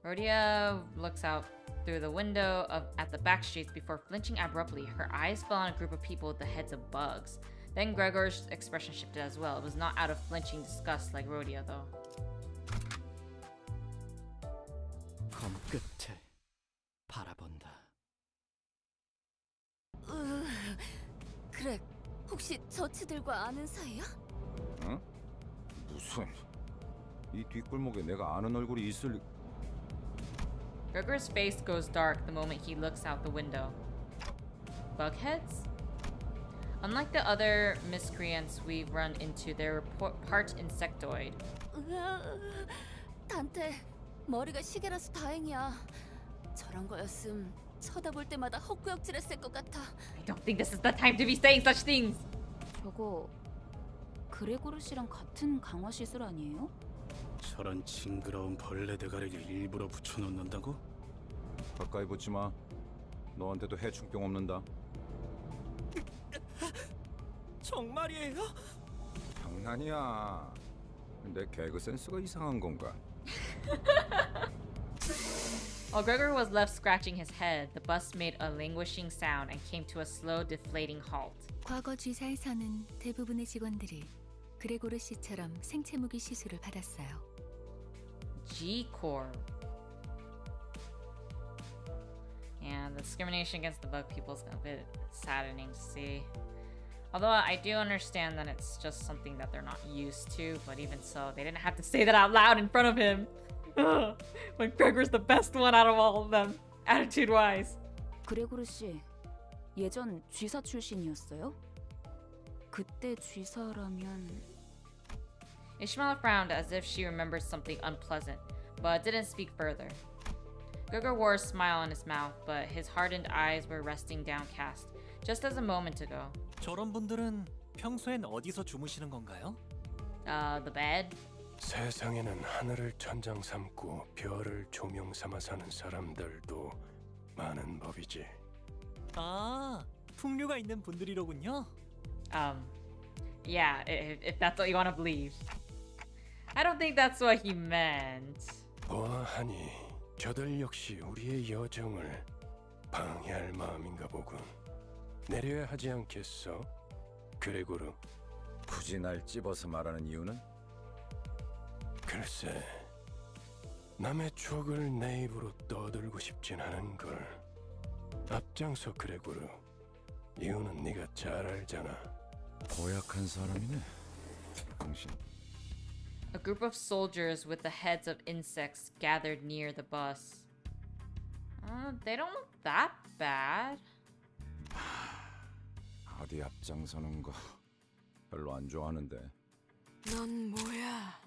Rhodia looks out through the window at the back streets before flinching abruptly. Her eyes fell on a group of people with the heads of bugs. Then Gregor's expression shifted as well. It was not out of flinching disgust like Rhodia, though. 검 끝에 바라본다. 그래, 혹시 저치들과 아는 사이야? 응? 무슨? 이 뒷골목에 내가 아는 얼굴이 있을 리... Gregor's face goes dark the moment he looks out the window. Bugheads? Unlike the other miscreants we've run into, they're part insectoid. 단테, 머리가 시계라서 다행이야. 저런 거였음 쳐다볼 때마다 헛구역질했을 것 같아. I don't think this is the time to be saying such things! 저거 그레고르씨랑 같은 강화 시술 아니에요? 저런 징그러운 벌레 대가리를 일부러 붙여놓는다고? 가까이 붙지 마. 너한테도 해충병 없는다. 정말이에요? 장난이야. 내 개그 센스가 이상한 건가? While Gregor was left scratching his head, the bus made a languishing sound and came to a slow, deflating halt. 과거 쥐사에서는 대부분의 직원들이 그레고르 씨처럼 생체 무기 시술을 받았어요. G-Corp. Yeah, the discrimination against the bug people is a bit saddening to see. Although I do understand that it's just something that they're not used to, but even so, they didn't have to say that out loud in front of him. When Gregor's the best one out of all of them, attitude-wise. 그레고르 씨 예전 쥐사 출신이었어요? 그때 쥐사라면... Ishmael frowned as if she remembered something unpleasant, but didn't speak further. Gregor wore a smile on his mouth, but his hardened eyes were resting downcast, just as a moment ago. 저런 분들은 평소엔 어디서 주무시는 건가요? The bed? 세상에는 하늘을 천장 삼고 별을 조명 삼아 사는 사람들도 많은 법이지. 아, 풍류가 있는 분들이로군요. Yeah, if that's what you want to believe. I don't think that's what he meant. 보아하니 저들 역시 우리의 여정을 방해할 마음인가 보군. 내려야 하지 않겠어? 그레고르. 굳이 날 찝어서 말하는 이유는? 글쎄, 남의 추억을 내 입으로 떠들고 싶진 않은 걸. 앞장서 그레고르. 이유는 네가 잘 알잖아. 고약한 사람이네, 당신. A group of soldiers with the heads of insects gathered near the bus. They don't look that bad. 어디 앞장서는 거 별로 안 좋아하는데. 넌 뭐야?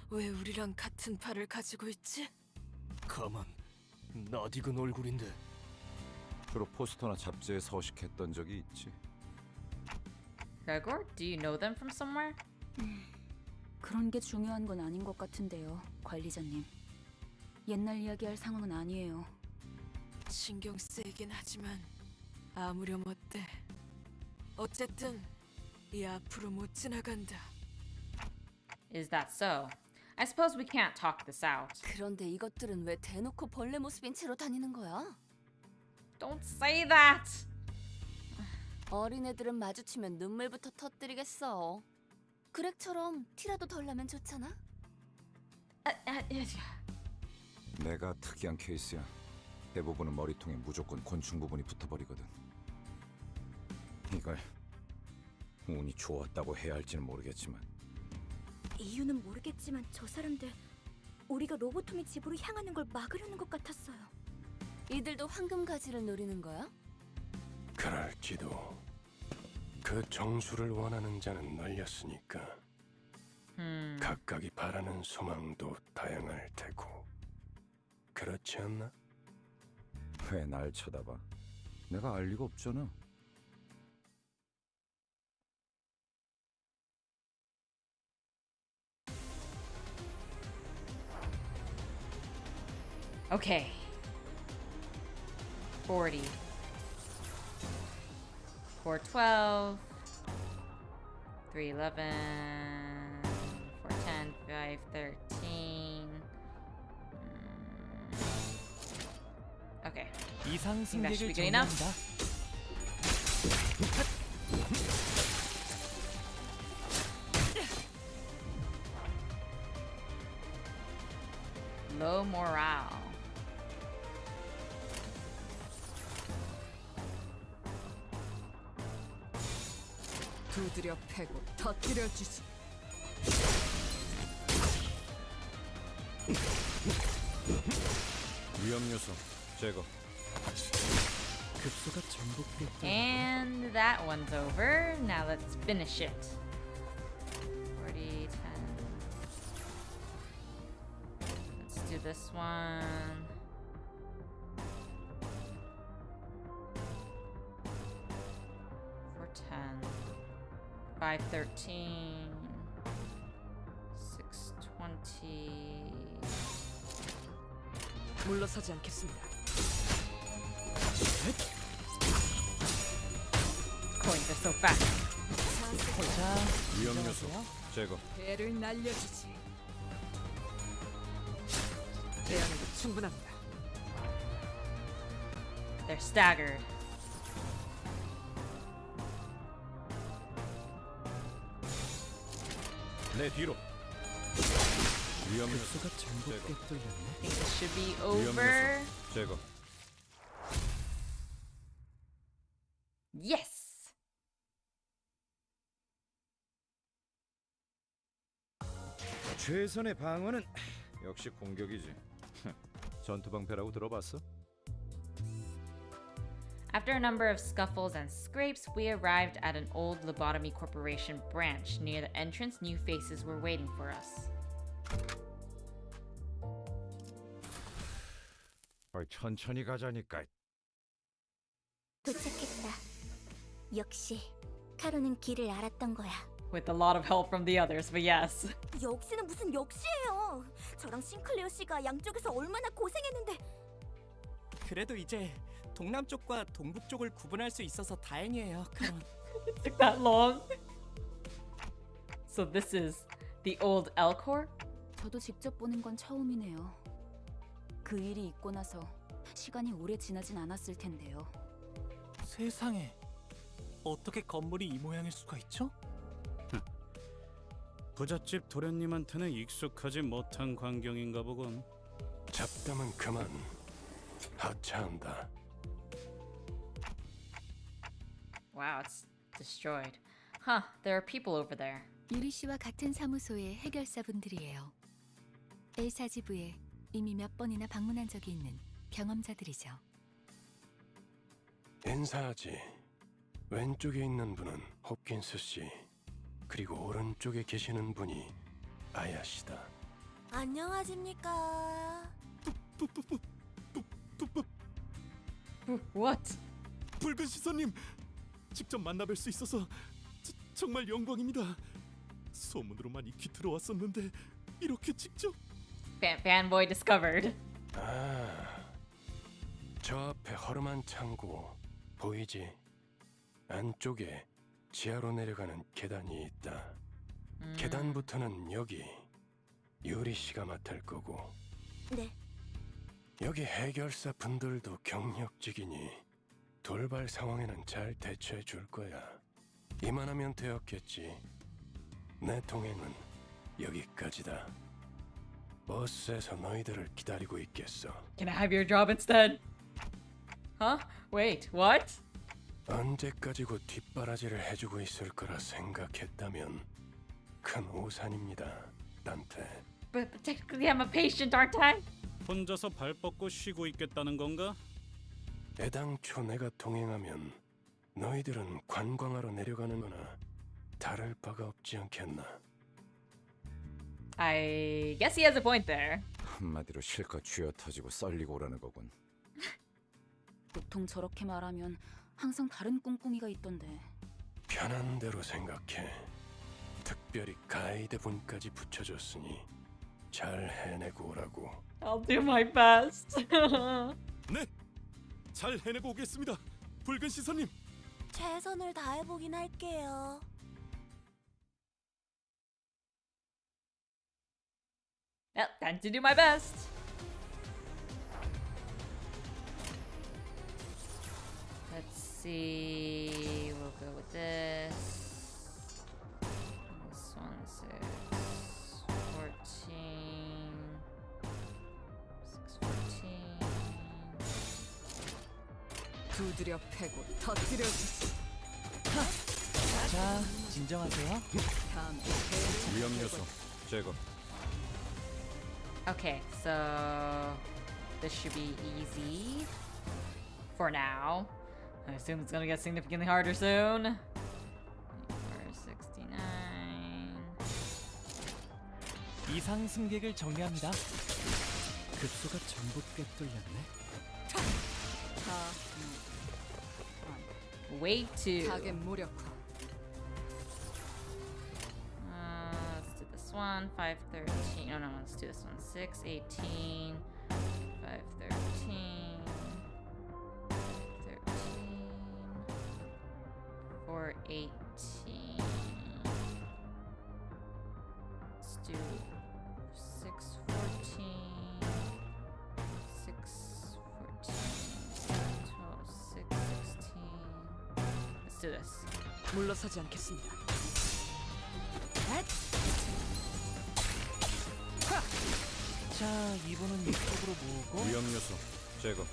왜 우리랑 같은 팔을 가지고 있지? 가만, 낯익은 얼굴인데. 주로 포스터나 잡지에 서식했던 적이 있지. Gregor, do you know them from somewhere? 그런 게 중요한 건 아닌 것 같은데요, 관리자님. 옛날 이야기할 상황은 아니에요. 신경 쓰이긴 하지만 아무렴 어때? 어쨌든 이 앞으로 못 지나간다. Is that so? I suppose we can't talk this out. 그런데 이것들은 왜 대놓고 벌레 모습인 채로 다니는 거야? Don't say that! 어린애들은 마주치면 눈물부터 터뜨리겠어. 그렉처럼 티라도 덜 나면 좋잖아? 내가 특이한 케이스야. 대부분은 머리통에 무조건 곤충 부분이 붙어버리거든. 이걸 운이 좋았다고 해야 할지는 모르겠지만 이유는 모르겠지만 저 사람들 우리가 로보토미 집으로 향하는 걸 막으려는 것 같았어요. 이들도 황금 가지를 노리는 거야? 그럴지도. 그 정수를 원하는 자는 널렸으니까 각각이 바라는 소망도 다양할 테고. 그렇지 않나? 왜 날 쳐다봐? 내가 알 리가 없잖아. Okay. 40. 412. 311. 410. 513. Okay. 이상 think that should be 승객을 good enough. 정리합니다. Low morale. 두드려 패고 터뜨려 주지. 위험 요소 제거. 급소가 전복됐다. And that one's over. Now let's finish it. 40, 10. Let's do this one. For 10. 513. 620. 물러서지 않겠습니다. Coins are so fast. 위험 요소 제거. 배를 날려주지. 내 안에도 충분합니다. They're staggered. 내 뒤로. 위험 요소 급소가 전복돼 뚫렸네. I think this should be 위험 over. 요소 제거. Yes! 최선의 방어는 역시 공격이지. 전투 방패라고 들어봤어? After a number of scuffles and scrapes, we arrived at an old Lobotomy Corporation branch. Near the entrance, new faces were waiting for us. 천천히 가자니까. 도착했다. 역시 카로는 길을 알았던 거야. With a lot of help from the others, but yes. 역시는 무슨 역시예요. 저랑 싱클레어 씨가 양쪽에서 얼마나 고생했는데. 그래도 이제 동남쪽과 동북쪽을 구분할 수 있어서 다행이에요, 카론. It took that long. So this is the old Elcor? 저도 직접 보는 건 처음이네요. 그 일이 있고 나서 시간이 오래 지나진 않았을 텐데요. 세상에, 어떻게 건물이 이 모양일 수가 있죠? 부잣집 도련님한테는 익숙하지 못한 광경인가 보군. 잡담은 그만. 하차한다. Wow, it's destroyed. Huh, there are people over there. 유리 씨와 같은 사무소의 해결사분들이에요. 엘사지부에 이미 몇 번이나 방문한 적이 있는 경험자들이죠. 인사하지. 왼쪽에 있는 분은 홉킨스 씨, 그리고 오른쪽에 계시는 분이 아야 씨다. 안녕하십니까. What? 붉은 시선님, 직접 만나뵐 수 있어서 정말 영광입니다. 소문으로만 익히 들어왔었는데 이렇게 직접. Fanboy discovered. 저 앞에 허름한 창고 보이지? 안쪽에 지하로 내려가는 계단이 있다. 계단부터는 여기 유리 씨가 맡을 거고. 네. 여기 해결사 분들도 경력직이니 돌발 상황에는 잘 대처해 줄 거야. 이만하면 되었겠지. 내 동행은 여기까지다. 버스에서 너희들을 기다리고 있겠어. Can I have your job instead? Huh? Wait, what? 언제까지고 뒷바라지를 해주고 있을 거라 생각했다면 큰 오산입니다, 단테. But technically I'm a patient, aren't I? 혼자서 발 뻗고 쉬고 있겠다는 건가? 애당초 내가 동행하면 너희들은 관광하러 내려가는 거나 다를 바가 없지 않겠나. I guess he has a point there. 한마디로 실컷 쥐어 터지고 썰리고 오라는 거군. 보통 저렇게 말하면 항상 다른 꿍꿍이가 있던데. 편한 대로 생각해. 특별히 가이드 분까지 붙여줬으니 잘 해내고 오라고. I'll do my best. 네, 잘 해내고 오겠습니다. 붉은 시선님. 최선을 다해보긴 할게요. Well, time to do my best. Let's see. We'll go with this. This one's 14. 614. 두드려 패고 터뜨려 주지. 자, 진정하세요. 다음에 위험 요소 제거. Okay, so this should be easy for now. I assume it's gonna get significantly harder soon. 69. 이상 승객을 정리합니다. 급소가 전부 꿰뚫렸네. Way too. 타겟 무력화. Let's do this one. 513. No, let's do this one. 618. 513. 13. 418. Let's do 614. 614. 12, 616. Let's do this. 물러서지 않겠습니다. 자, 이분은 이쪽으로 모으고. 위험 요소 제거.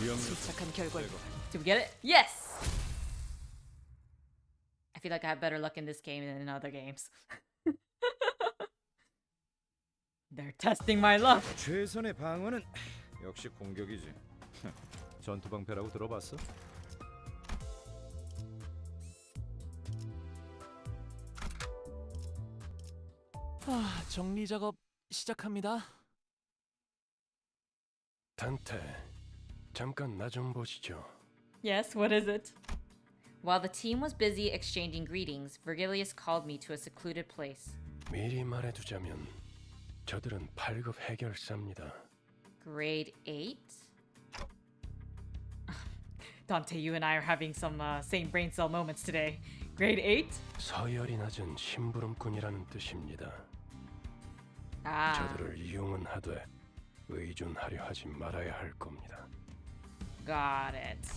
위험 요소 침착한 결과입니다. Did we get it? Yes! I feel like I have better luck in this game than in other games. They're testing my luck. 최선의 방어는 역시 공격이지. 전투 방패라고 들어봤어? 정리 작업 시작합니다. 단테, 잠깐 나 좀 보시죠. Yes, what is it? While the team was busy exchanging greetings, Virgilius called me to a secluded place. 미리 말해두자면 저들은 8급 해결사입니다. Grade 8? Dante, you and I are having some same brain cell moments today. Grade 8? 서열이 낮은 심부름꾼이라는 뜻입니다. 저들을 이용은 하되 의존하려 하지 말아야 할 겁니다. Got it.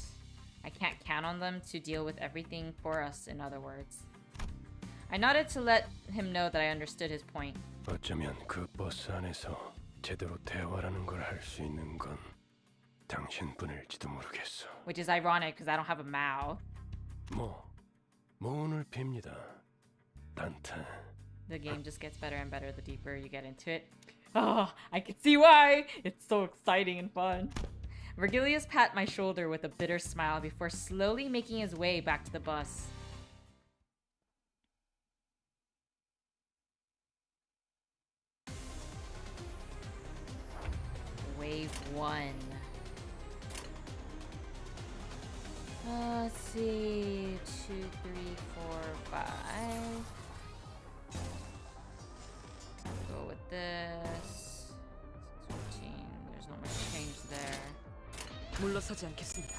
I can't count on them to deal with everything for us, in other words. I nodded to let him know that I understood his point. 어쩌면 그 버스 안에서 제대로 대화라는 걸 할 수 있는 건 당신뿐일지도 모르겠어. Which is ironic because I don't have a mouth. 모운을 빕니다. 단테. The game just gets better and better the deeper you get into it. Oh, I can see why! It's so exciting and fun. Virgilius pat my shoulder with a bitter smile before slowly making his way back to the bus. Wave 1. Let's see. 2, 3, 4, 5. Go with this. 15. There's not much change there. 물러서지 않겠습니다.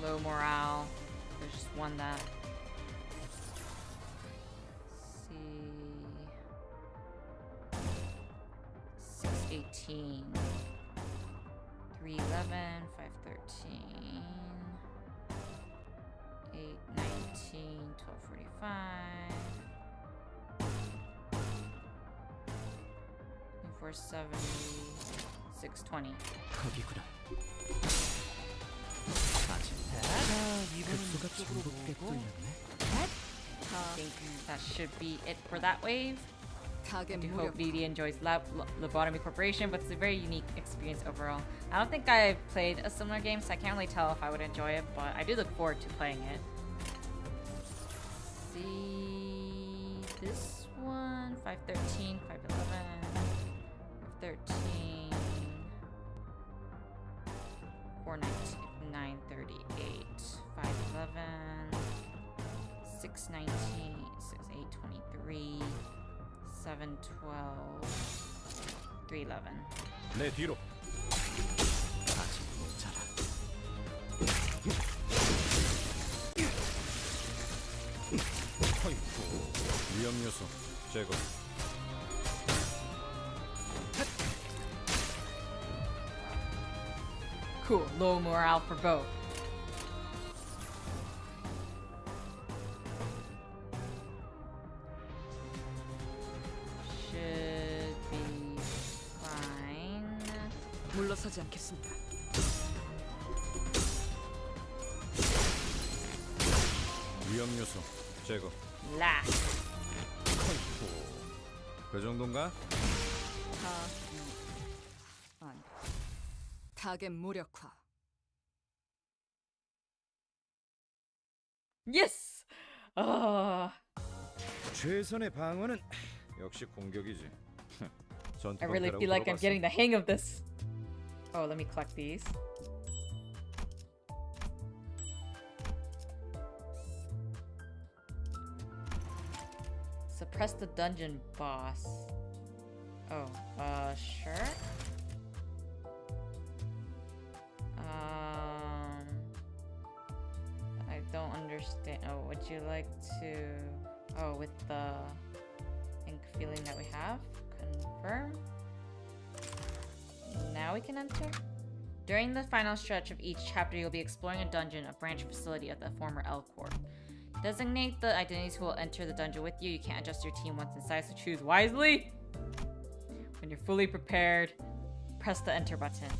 Low morale. There's just one that. Let's see. 618. 311. 513. 819. 1245. 470. 620. 거기구나. 아직 급소가 전복게 뚫렸네. I think that should be it for that wave. I do hope BD enjoys Lobotomy Corporation, but it's a very unique experience overall. I don't think I've played a similar game, so I can't really tell if I would enjoy it, but I do look forward to playing it. See this one, 513, 511, 513, 419, 938, 511, 619, 6823, 712, 311. 내 뒤로. 아직 모자라. 허이쿠. 위험 요소 제거. Cool, low morale for both. Should be fine. 물러서지 않겠습니다. 위험 요소 제거. Last. 허이쿠. 그 정도인가? 타겟 무력화. Yes! 최선의 방어는 역시 공격이지. I really feel like I'm getting the hang of this. Oh, let me collect these. Suppress the dungeon boss. Oh, sure. I don't understand. Oh, would you like to... Oh, with the ink feeling that we have? Confirm. Now we can enter. During the final stretch of each chapter, you'll be exploring a dungeon, a branch facility of the former L Corp. Designate the identities who will enter the dungeon with you. You can't adjust your team once inside, so choose wisely. When you're fully prepared, press the enter button.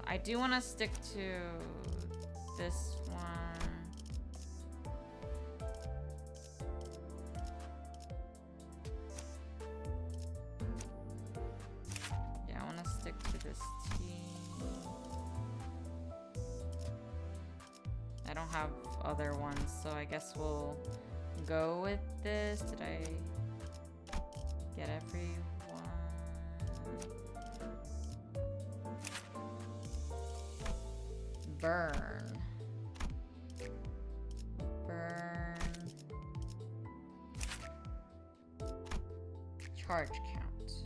I do want to stick to this one. Yeah, I want to stick to this team. I don't have other ones, so I guess we'll go with this. Did I get everyone? Burn. Charge count.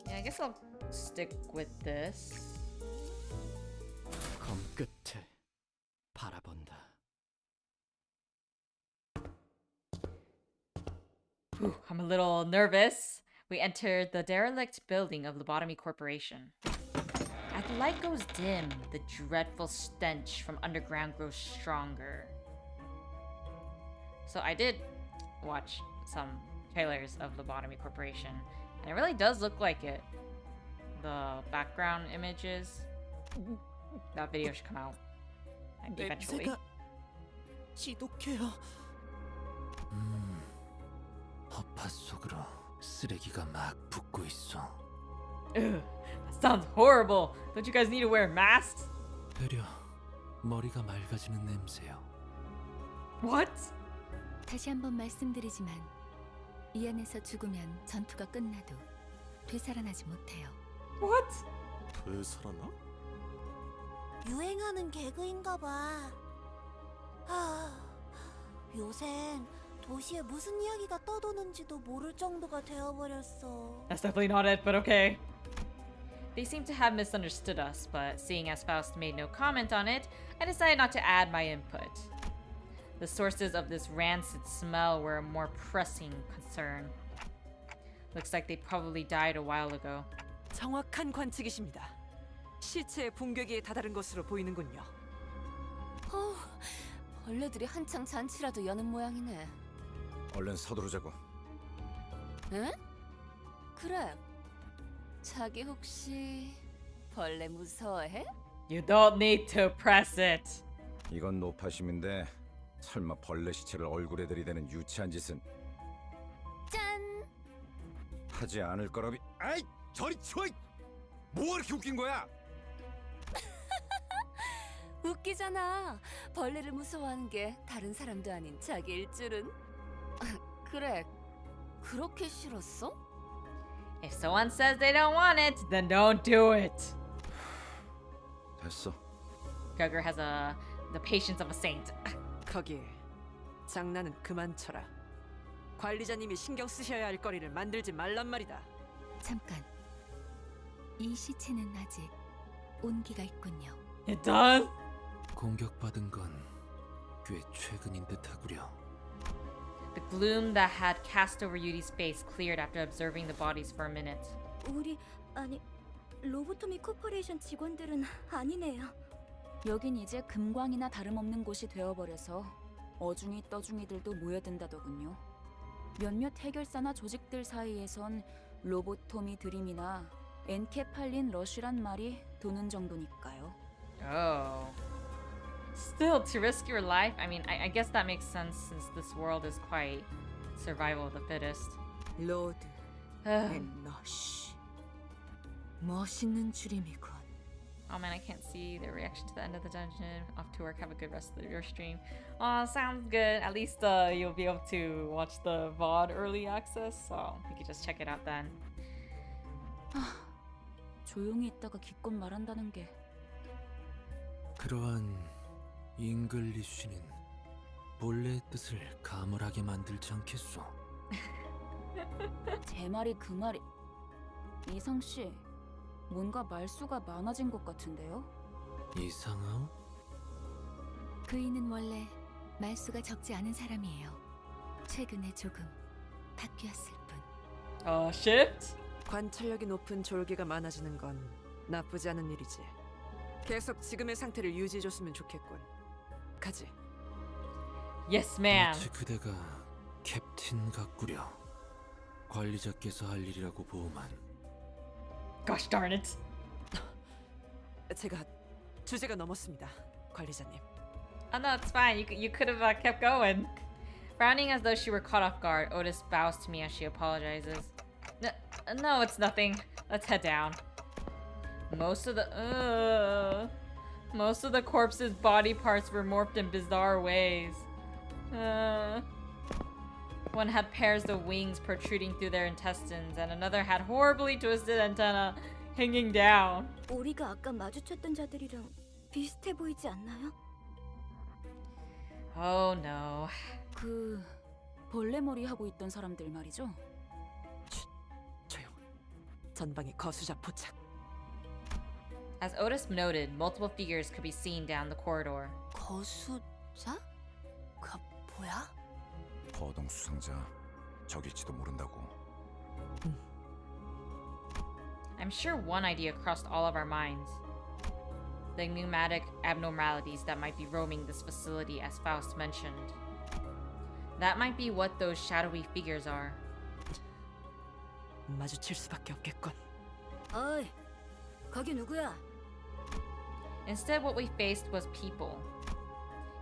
Yeah, I guess I'll stick with this. 검 끝에 바라본다. Whew, I'm a little nervous. We entered the derelict building of Lobotomy Corporation. As the light goes dim, the dreadful stench from underground grows stronger. So I did watch some trailers of Lobotomy Corporation, and it really does look like it. The background images, That video should come out eventually. 냄새가 지독해요. 허파 속으로 쓰레기가 막 붙고 있어. Ugh, that sounds horrible. Don't you guys need to wear masks? 되려 머리가 맑아지는 냄새요. What? 다시 한번 말씀드리지만 이 안에서 죽으면 전투가 끝나도 되살아나지 못해요. What? 되살아나? 유행하는 개그인가 봐. 요샌 도시에 무슨 이야기가 떠도는지도 모를 정도가 되어버렸어. That's definitely not it, but okay. They seem to have misunderstood us, but seeing as Faust made no comment on it, I decided not to add my input. The sources of this rancid smell were a more pressing concern. Looks like they probably died a while ago. 정확한 관측이십니다. 시체의 분괴기에 다다른 것으로 보이는군요. 벌레들이 한창 잔치라도 여는 모양이네. 얼른 서두르자고. 응? 그래. 자기 혹시 벌레 무서워해? You don't need to press it. 이건 노파심인데 설마 벌레 시체를 얼굴에 들이대는 유치한 짓은 짠! 하지 않을 거라비. 아이, 저리 치워! 뭐가 이렇게 웃긴 거야? 웃기잖아. 벌레를 무서워하는 게 다른 사람도 아닌 자기일 줄은. 그래. 그렇게 싫었어? If someone says they don't want it, then don't do it. 됐어. Gugger has the patience of a saint. 거기 장난은 그만 쳐라. 관리자님이 신경 쓰셔야 할 거리를 만들지 말란 말이다. 잠깐. 이 시체는 아직 온기가 있군요. It does? 공격받은 건 꽤 최근인 듯하구려. The gloom that had cast over Yudi's face cleared after observing the bodies for a minute. 아니 로보토미 코퍼레이션 직원들은 아니네요. 여긴 이제 금광이나 다름없는 곳이 되어버려서 어중이 떠중이들도 모여든다더군요. 몇몇 해결사나 조직들 사이에선 로보토미 드림이나 엔케팔린 러쉬란 말이 도는 정도니까요. Oh. Still, to risk your life? I mean, I guess that makes sense since this world is quite survival of the fittest. 로드 앤 러쉬. 멋있는 줄임이군. Oh man, I can't see the reaction to the end of the dungeon. Off to work. Have a good rest of your stream. Oh, sounds good. At least you'll be able to watch the VOD early access, so you can just check it out then. 조용히 있다가 기껏 말한다는 게. 그러한 잉글리쉬는 본래의 뜻을 가물하게 만들지 않겠소. 제 말이 그 말이. 이상 씨, 뭔가 말수가 많아진 것 같은데요? 이상하오? 그이는 원래 말수가 적지 않은 사람이에요. 최근에 조금 바뀌었을 뿐. Shift? 관찰력이 높은 졸개가 많아지는 건 나쁘지 않은 일이지. 계속 지금의 상태를 유지해줬으면 좋겠군. 가지. Yes, ma'am. 마치 그대가 캡틴 같구려. 관리자께서 할 일이라고 보호만. Gosh darn it. 제가 주제가 넘었습니다, 관리자님. Oh no, it's fine. You could have kept going. Frowning as though she were caught off guard, Otis bows to me as she apologizes. No, it's nothing. Let's head down. Most of the corpses' body parts were morphed in bizarre ways. One had pairs of wings protruding through their intestines, and another had horribly twisted antennae hanging down. 우리가 아까 마주쳤던 자들이랑 비슷해 보이지 않나요? Oh no. 그 벌레 머리 하고 있던 사람들 말이죠. 조용. 전방에 거수자 포착. As Otis noted, multiple figures could be seen down the corridor. 거수자? 그 뭐야? 거동 수상자 적일지도 모른다고. I'm sure one idea crossed all of our minds. The pneumatic abnormalities that might be roaming this facility, as Faust mentioned. That might be what those shadowy figures are. 마주칠 수밖에 없겠군. 어이, 거기 누구야? Instead, what we faced was people.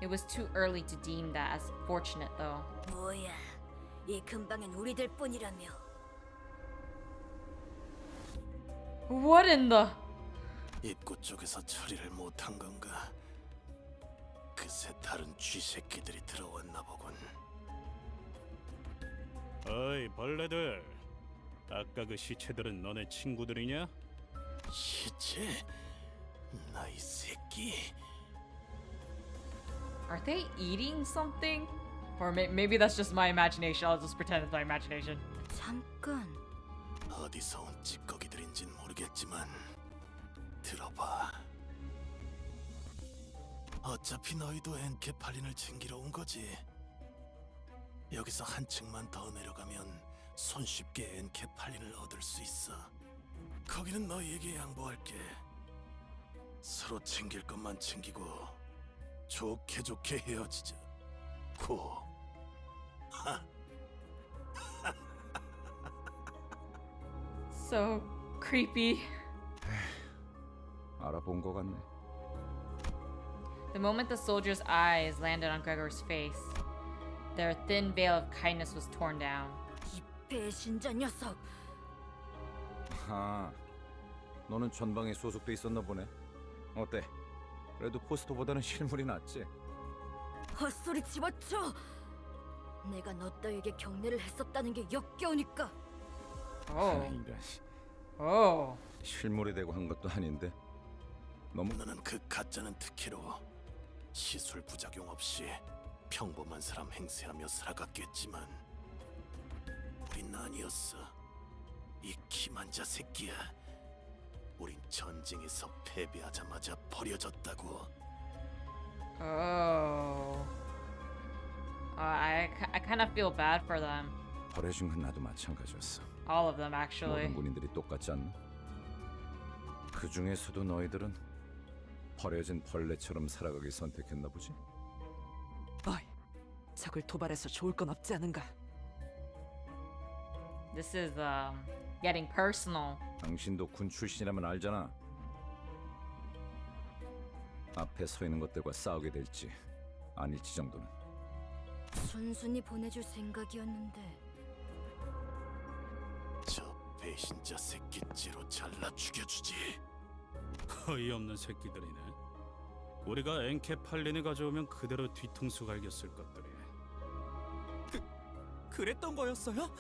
It was too early to deem that as fortunate, though. 뭐야, 이 근방엔 우리들 뿐이라며. What in the... 입구 쪽에서 처리를 못한 건가? 그새 다른 쥐새끼들이 들어왔나 보군. 어이 벌레들, 아까 그 시체들은 너네 친구들이냐? 시체? 나이 새끼. Are they eating something? Or maybe that's just my imagination. I'll just pretend it's my imagination. 잠깐. 어디서 온 찌꺼기들인진 모르겠지만 들어봐. 어차피 너희도 엔케팔린을 챙기러 온 거지. 여기서 한 층만 더 내려가면 손쉽게 엔케팔린을 얻을 수 있어. 거기는 너희에게 양보할게. 서로 챙길 것만 챙기고 좋게 좋게 헤어지자. 고. So creepy. 알아본 것 같네. The moment the soldier's eyes landed on Gregor's face, their thin veil of kindness was torn down. 이 배신자 녀석. 아, 너는 전방에 소속돼 있었나 보네. 어때? 그래도 포스터보다는 실물이 낫지? 헛소리 집어쳐. 내가 너 따위에게 경례를 했었다는 게 역겨우니까. 인간. Oh. 실물이 되고 한 것도 아닌데. 너는 그 가짜는 특혜로 시술 부작용 없이 평범한 사람 행세하며 살아갔겠지만 우린 아니었어. 이 기만자 새끼야. 우린 전쟁에서 패배하자마자 버려졌다고. Oh. I kind of feel bad for them. 버려진 건 나도 마찬가지였어. All of them, actually. 모든 군인들이 똑같지 않나? 그 중에서도 너희들은 버려진 벌레처럼 살아가길 선택했나 보지? 어이, 적을 도발해서 좋을 건 없지 않은가? This is getting personal. 당신도 군 출신이라면 알잖아. 앞에 서 있는 것들과 싸우게 될지 아닐지 정도는. 순순히 보내줄 생각이었는데. 저 배신자 새끼째로 잘라 죽여주지. 어이없는 새끼들이네. 우리가 엔케팔린을 가져오면 그대로 뒤통수 갈겼을 것들이. 그랬던 거였어요?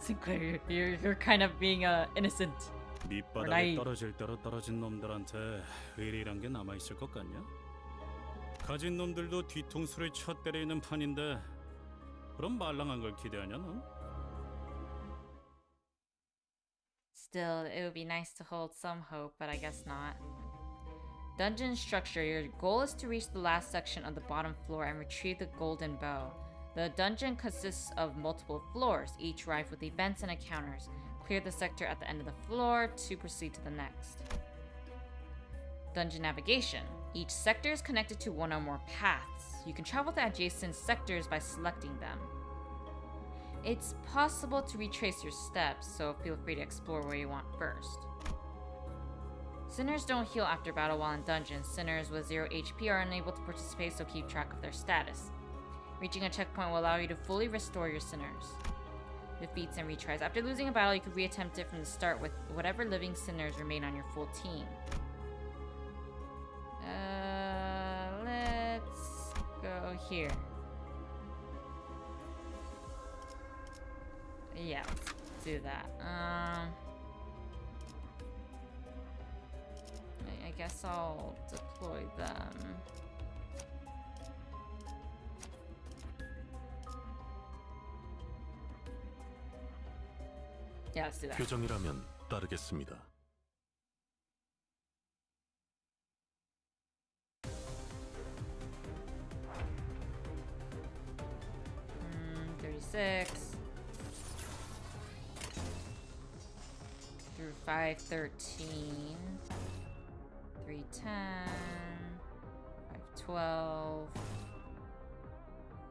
Sinclair, you're kind of being innocent. 밑바닥에 떨어질 대로 떨어진 놈들한테 의리란 게 남아있을 것 같냐? 가진 놈들도 뒤통수를 쳐 때리는 판인데 그럼 말랑한 걸 기대하냐 넌? Still, it would be nice to hold some hope, but I guess not. Dungeon structure. Your goal is to reach the last section of the bottom floor and retrieve the golden bow. The dungeon consists of multiple floors, each rife with events and encounters. Clear the sector at the end of the floor to proceed to the next. Dungeon navigation. Each sector is connected to one or more paths. You can travel to adjacent sectors by selecting them. It's possible to retrace your steps, so feel free to explore where you want first. Sinners don't heal after battle while in dungeons. Sinners with 0 HP are unable to participate, so keep track of their status. Reaching a checkpoint will allow you to fully restore your sinners. Defeats and retries. After losing a battle, you can reattempt it from the start with whatever living sinners remain on your full team. Let's go here. Yeah, let's do that. I guess I'll deploy them. Yeah, let's do that. 표정이라면 따르겠습니다. Mm, 36 through 513, 310, 512,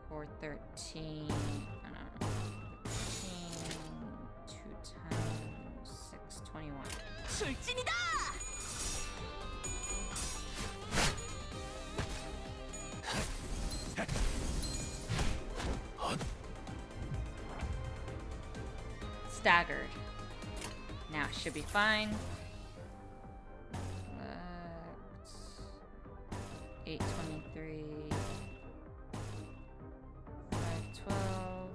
413. I don't know. 210, 621. 출진이다! staggered. Now it should be fine. 823. 512.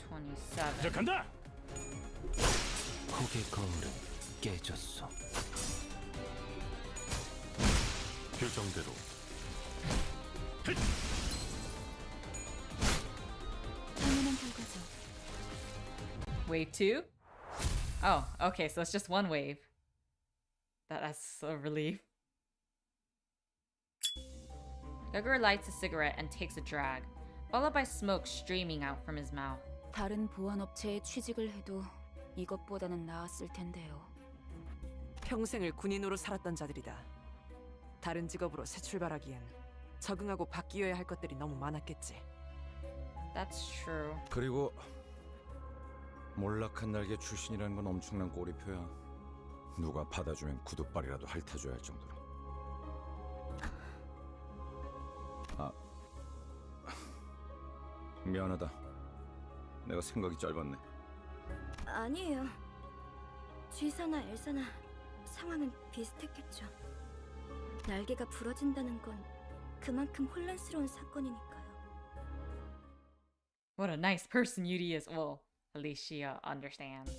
27. 시작한다. 폭의 거울은 깨졌어. 결정대로 당연한 결과죠. Wave 2? Oh, okay, so it's just one wave. That's a relief. Gugger lights a cigarette and takes a drag, followed by smoke streaming out from his mouth. 다른 보안업체에 취직을 해도 이것보다는 나았을 텐데요. 평생을 군인으로 살았던 자들이다. 다른 직업으로 새 출발하기엔 적응하고 바뀌어야 할 것들이 너무 많았겠지. That's true. 그리고 몰락한 날개 출신이라는 건 엄청난 꼬리표야. 누가 받아주면 구두발이라도 핥아줘야 할 정도로. 아, 미안하다. 내가 생각이 짧았네. 아니에요. 쥐사나 엘사나 상황은 비슷했겠죠. 날개가 부러진다는 건 그만큼 혼란스러운 사건이니까요. What a nice person Yuri is. Well, at least she understands.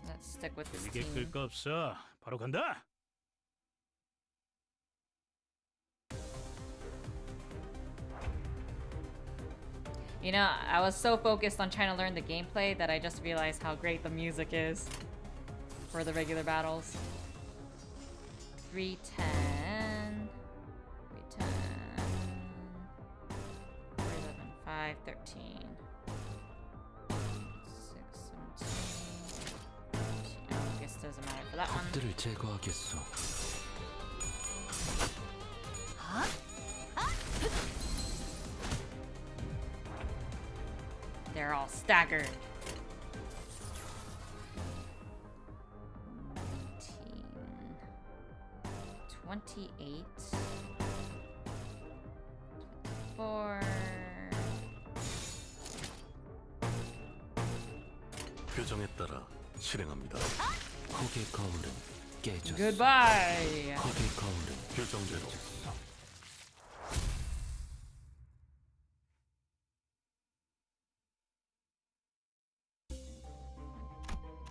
Let's stick with this 이게 team. 끌 거 없어. 바로 간다. You know, I was so focused on trying to learn the gameplay that I just realized how great the music is for the regular battles. 310, 310, 411, 513, 617. I guess it doesn't matter for that one. 적들을 제거하겠어. They're all staggered. 28, 24. 표정에 따라 실행합니다. 폭의 거울은 깨졌어. Goodbye. 폭의 거울은 결정대로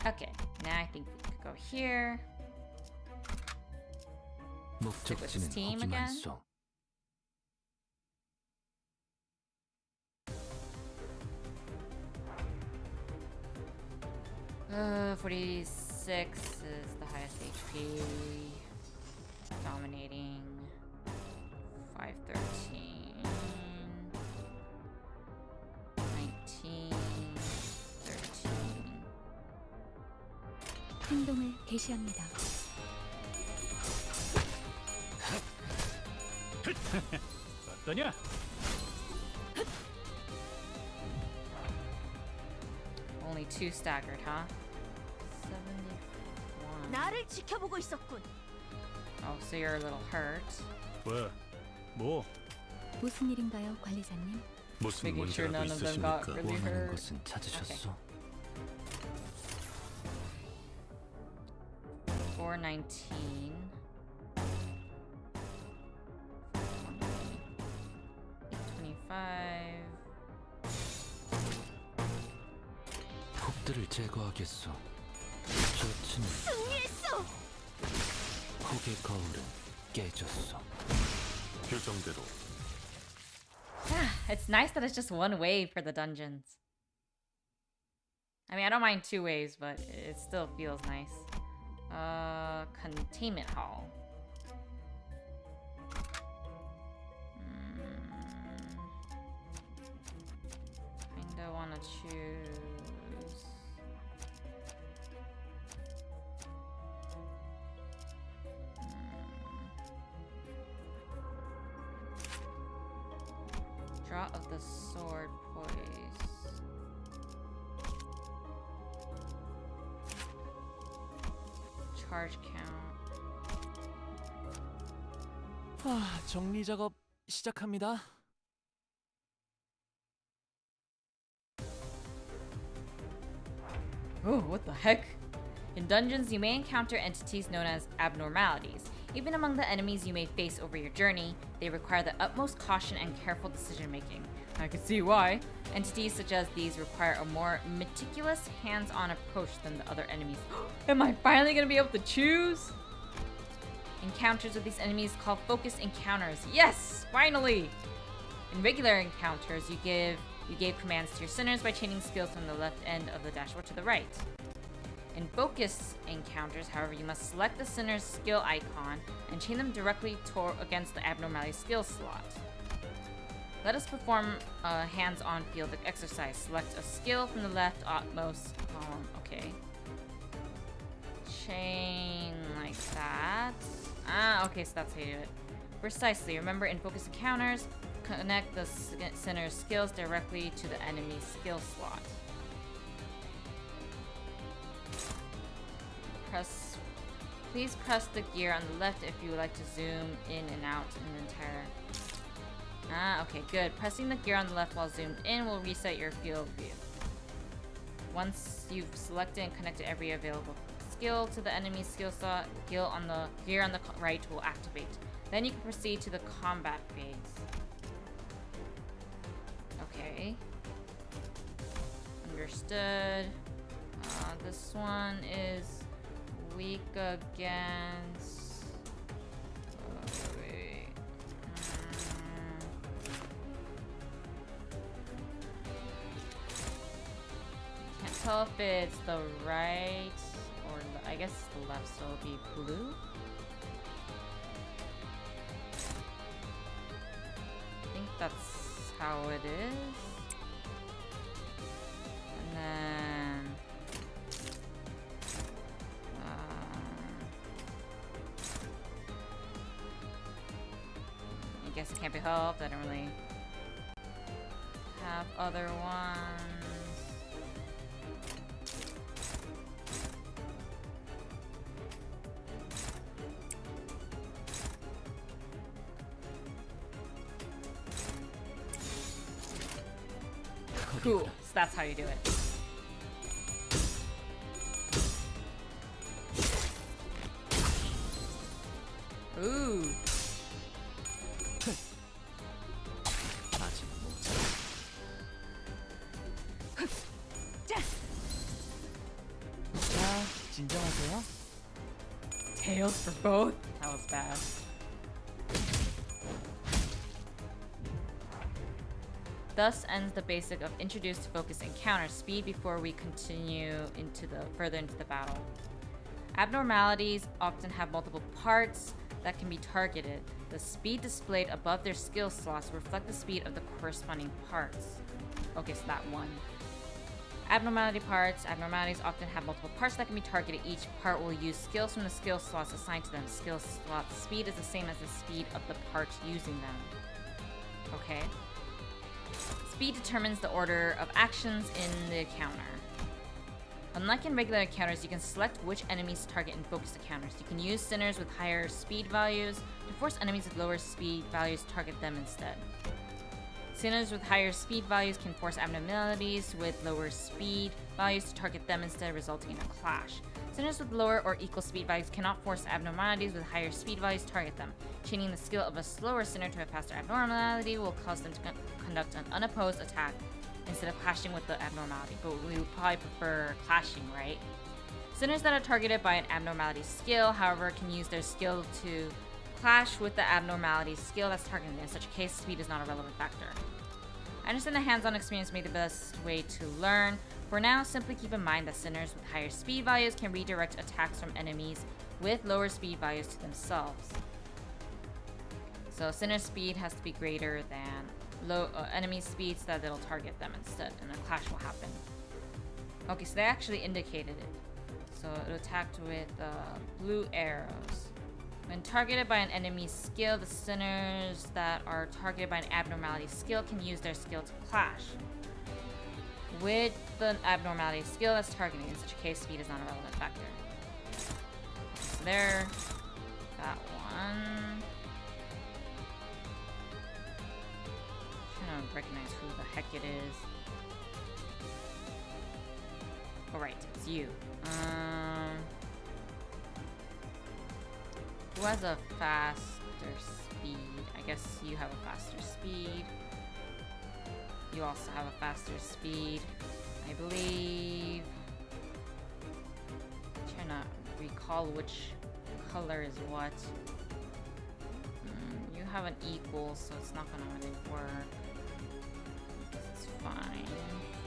Okay, now I think we could go here. 목적지는 team 거기만 again? 써. Uh, 46 is the highest HP. Dominating. 513. 19. 13. 행동을 개시합니다. 어떠냐? Only 2 staggered, huh? 71. 나를 지켜보고 있었군. Oh, so you're a little hurt. 왜? 뭐? 무슨 일인가요, 관리자님? 무슨 Making sure 문제라도 none of them got 있으십니까? really 원하는 hurt. 것은 찾으셨어? 419. 825. 폭들을 제거하겠어. 저치는 승리했어. 폭의 거울은 깨졌어. 결정대로 It's nice that it's just one wave for the dungeons. I mean, I don't mind 2 waves, but it still feels nice. Containment hall. Kinda wanna choose. Draw of the sword poise. Charge count. 정리 작업 시작합니다. Oh, what the heck? In dungeons, you may encounter entities known as abnormalities. Even among the enemies you may face over your journey, they require the utmost caution and careful decision making. I can see why. Entities such as these require a more meticulous, hands-on approach than the other enemies. Am I finally gonna be able to choose? Encounters with these enemies called focused encounters. Yes, finally! In regular encounters, you gave commands to your sinners by chaining skills from the left end of the dashboard to the right. In focused encounters, however, you must select the sinner's skill icon and chain them directly against the abnormality skill slot. Let us perform a hands-on field exercise. Select a skill from the left outmost column. Okay. Chain like that. Ah, okay, so that's how you do it. Precisely. Remember, in focused encounters, connect the sinner's skills directly to the enemy's skill slot. Please press the gear on the left if you would like to zoom in and out in the entire... Ah, okay, good. Pressing the gear on the left while zoomed in will reset your field of view. Once you've selected and connected every available skill to the enemy's skill slot, gear on the right will activate. Then you can proceed to the combat phase. Okay. Understood. This one is weak against... wait. Can't tell if it's the right or I guess it's the left, so it'll be blue. I think that's how it is. And then I guess it can't be helped. I don't really have other ones. Cool. So that's how you do it. Ooh. 진정하세요. Tails for both? That was bad. Thus ends the basic of introduced focus encounter speed before we continue further into the battle. Abnormalities often have multiple parts that can be targeted. The speed displayed above their skill slots reflect the speed of the corresponding parts. Okay, so that one. Abnormalities often have multiple parts that can be targeted. Each part will use skills from the skill slots assigned to them. Skill slot speed is the same as the speed of the parts using them. Okay. Speed determines the order of actions in the encounter. Unlike in regular encounters, you can select which enemies to target in focused encounters. You can use sinners with higher speed values to force enemies with lower speed values to target them instead. Sinners with higher speed values can force abnormalities with lower speed values to target them instead, resulting in a clash. Sinners with lower or equal speed values cannot force abnormalities with higher speed values to target them. Chaining the skill of a slower sinner to a faster abnormality will cause them to conduct an unopposed attack instead of clashing with the abnormality, but we would probably prefer clashing, right? Sinners that are targeted by an abnormality skill, however, can use their skill to clash with the abnormality skill that's targeted. In such a case, speed is not a relevant factor. I understand the hands-on experience may be the best way to learn. For now, simply keep in mind that sinners with higher speed values can redirect attacks from enemies with lower speed values to themselves. So sinner's speed has to be greater than enemy speeds so that it'll target them instead, and a clash will happen. Okay, so they actually indicated it. So it attacked with blue arrows. When targeted by an enemy skill, the sinners that are targeted by an abnormality skill can use their skill to clash with the abnormality skill that's targeting. In such a case, speed is not a relevant factor. So there, that one. recognize who the heck it is. Alright, it's you. Who has a faster speed? I guess you have a faster speed. You also have a faster speed, I believe. I'm trying to recall which color is what. You have an equal, so it's not gonna really work. It's fine.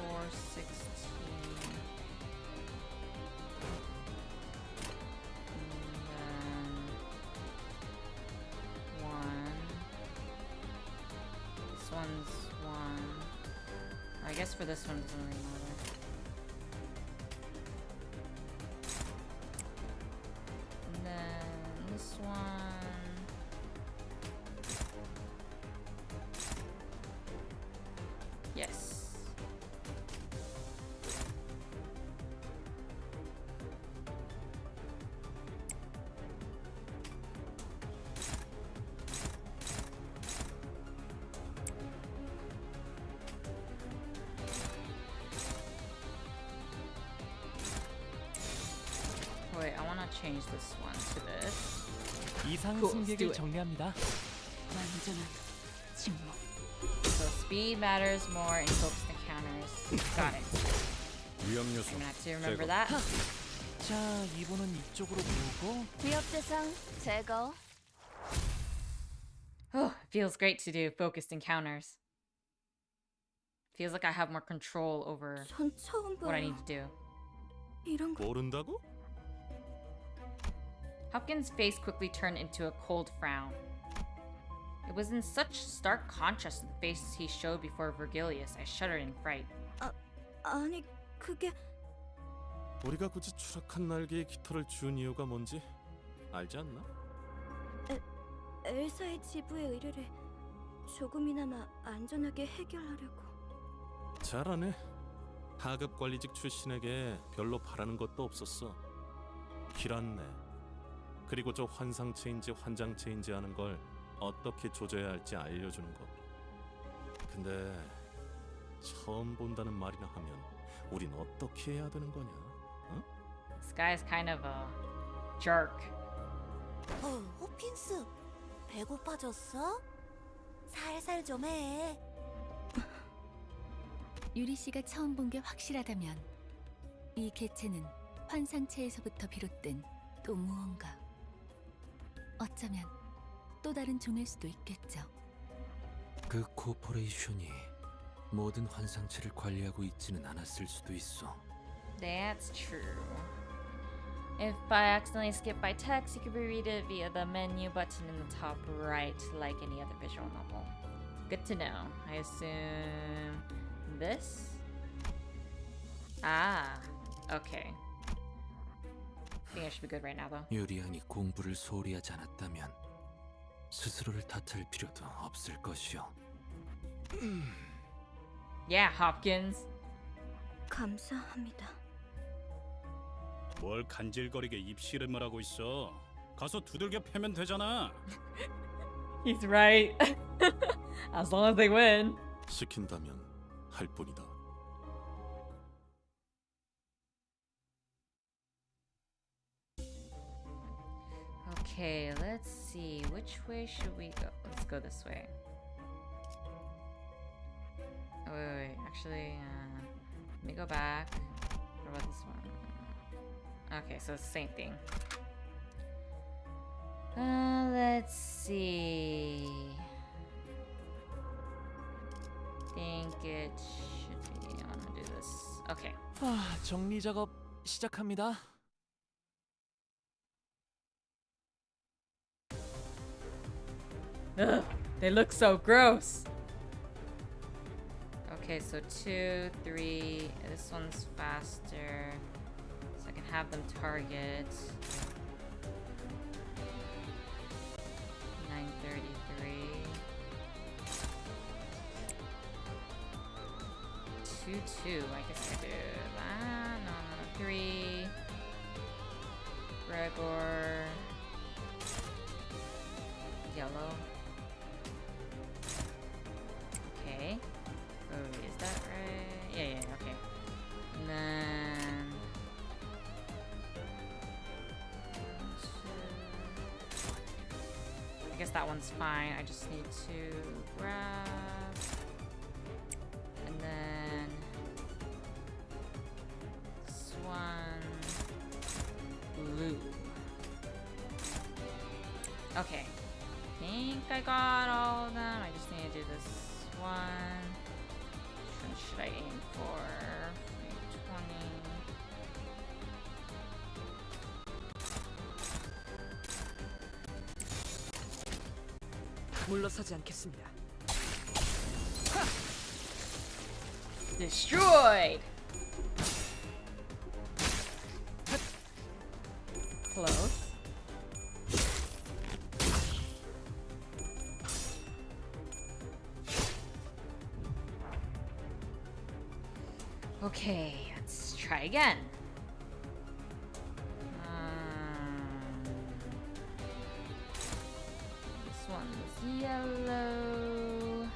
416. And then 1. This one's 1. I guess for this one it doesn't really matter. And then this one. Yes. Wait, I want to change this one to this. 이상 Cool, let's do 승객을 it. 정리합니다. 완전한 침묵. So speed matters more in focused encounters. Got it. 위험 I'm 요소. gonna have to remember that. 자, 이번은 이쪽으로 모으고 위협 대상 제거. Oh, it feels great to do focused encounters. Feels like I have more control over 전 처음 what I 봐요. need to do. 이런 거 모른다고? Hopkins' face quickly turned into a cold frown. It was in such stark contrast to the faces he showed before Virgilius. I shuddered in fright. 아니 그게 우리가 굳이 추락한 날개에 깃털을 준 이유가 뭔지 알지 않나? 엘사의 지부의 의뢰를 조금이나마 안전하게 해결하려고. 잘하네. 하급 관리직 출신에게 별로 바라는 것도 없었어. 길 안내, 그리고 저 환상체인지 환장체인지 하는 걸 어떻게 조져야 할지 알려주는 거. 근데 처음 본다는 말이나 하면 우린 어떻게 해야 되는 거냐? 어? This guy's kind of a jerk. 호핀스, 배고파졌어? 살살 좀 해. 유리 씨가 처음 본 게 확실하다면 이 개체는 환상체에서부터 비롯된 또 무언가. 어쩌면 또 다른 종일 수도 있겠죠. 그 코퍼레이션이 모든 환상체를 관리하고 있지는 않았을 수도 있어. That's true. If I accidentally skip by text, you can reread it via the menu button in the top right, like any other visual novel. Good to know. I assume this? Ah, okay. I think I should be good right now, though. 유리안이 공부를 소홀히 하지 않았다면 스스로를 탓할 필요도 없을 것이오. Yeah, Hopkins. 감사합니다. 뭘 간질거리게 입씨름을 하고 있어. 가서 두들겨 패면 되잖아. He's right. As long as they win. 시킨다면 할 뿐이다. Okay, let's see. Which way should we go? Let's go this way. Oh, wait. Actually, let me go back. What about this one? Okay, so it's the same thing. Let's see. Think it should be. I want to do this. Okay. 정리 작업 시작합니다. Ugh, they look so gross. Okay, so 2, 3. This one's faster, so I can have them target. 933. 2, 2. I guess I do that. No. 3. Gregor. Yellow. Okay. Oh, is that right? Yeah, okay. And then... I guess that one's fine. I just need to grab... And then... This one... Blue. Okay. I think I got all of them. I just need to do this one. Which one should I aim for? 20. 물러서지 않겠습니다. Destroyed. Close. Okay, let's try again. This one's yellow.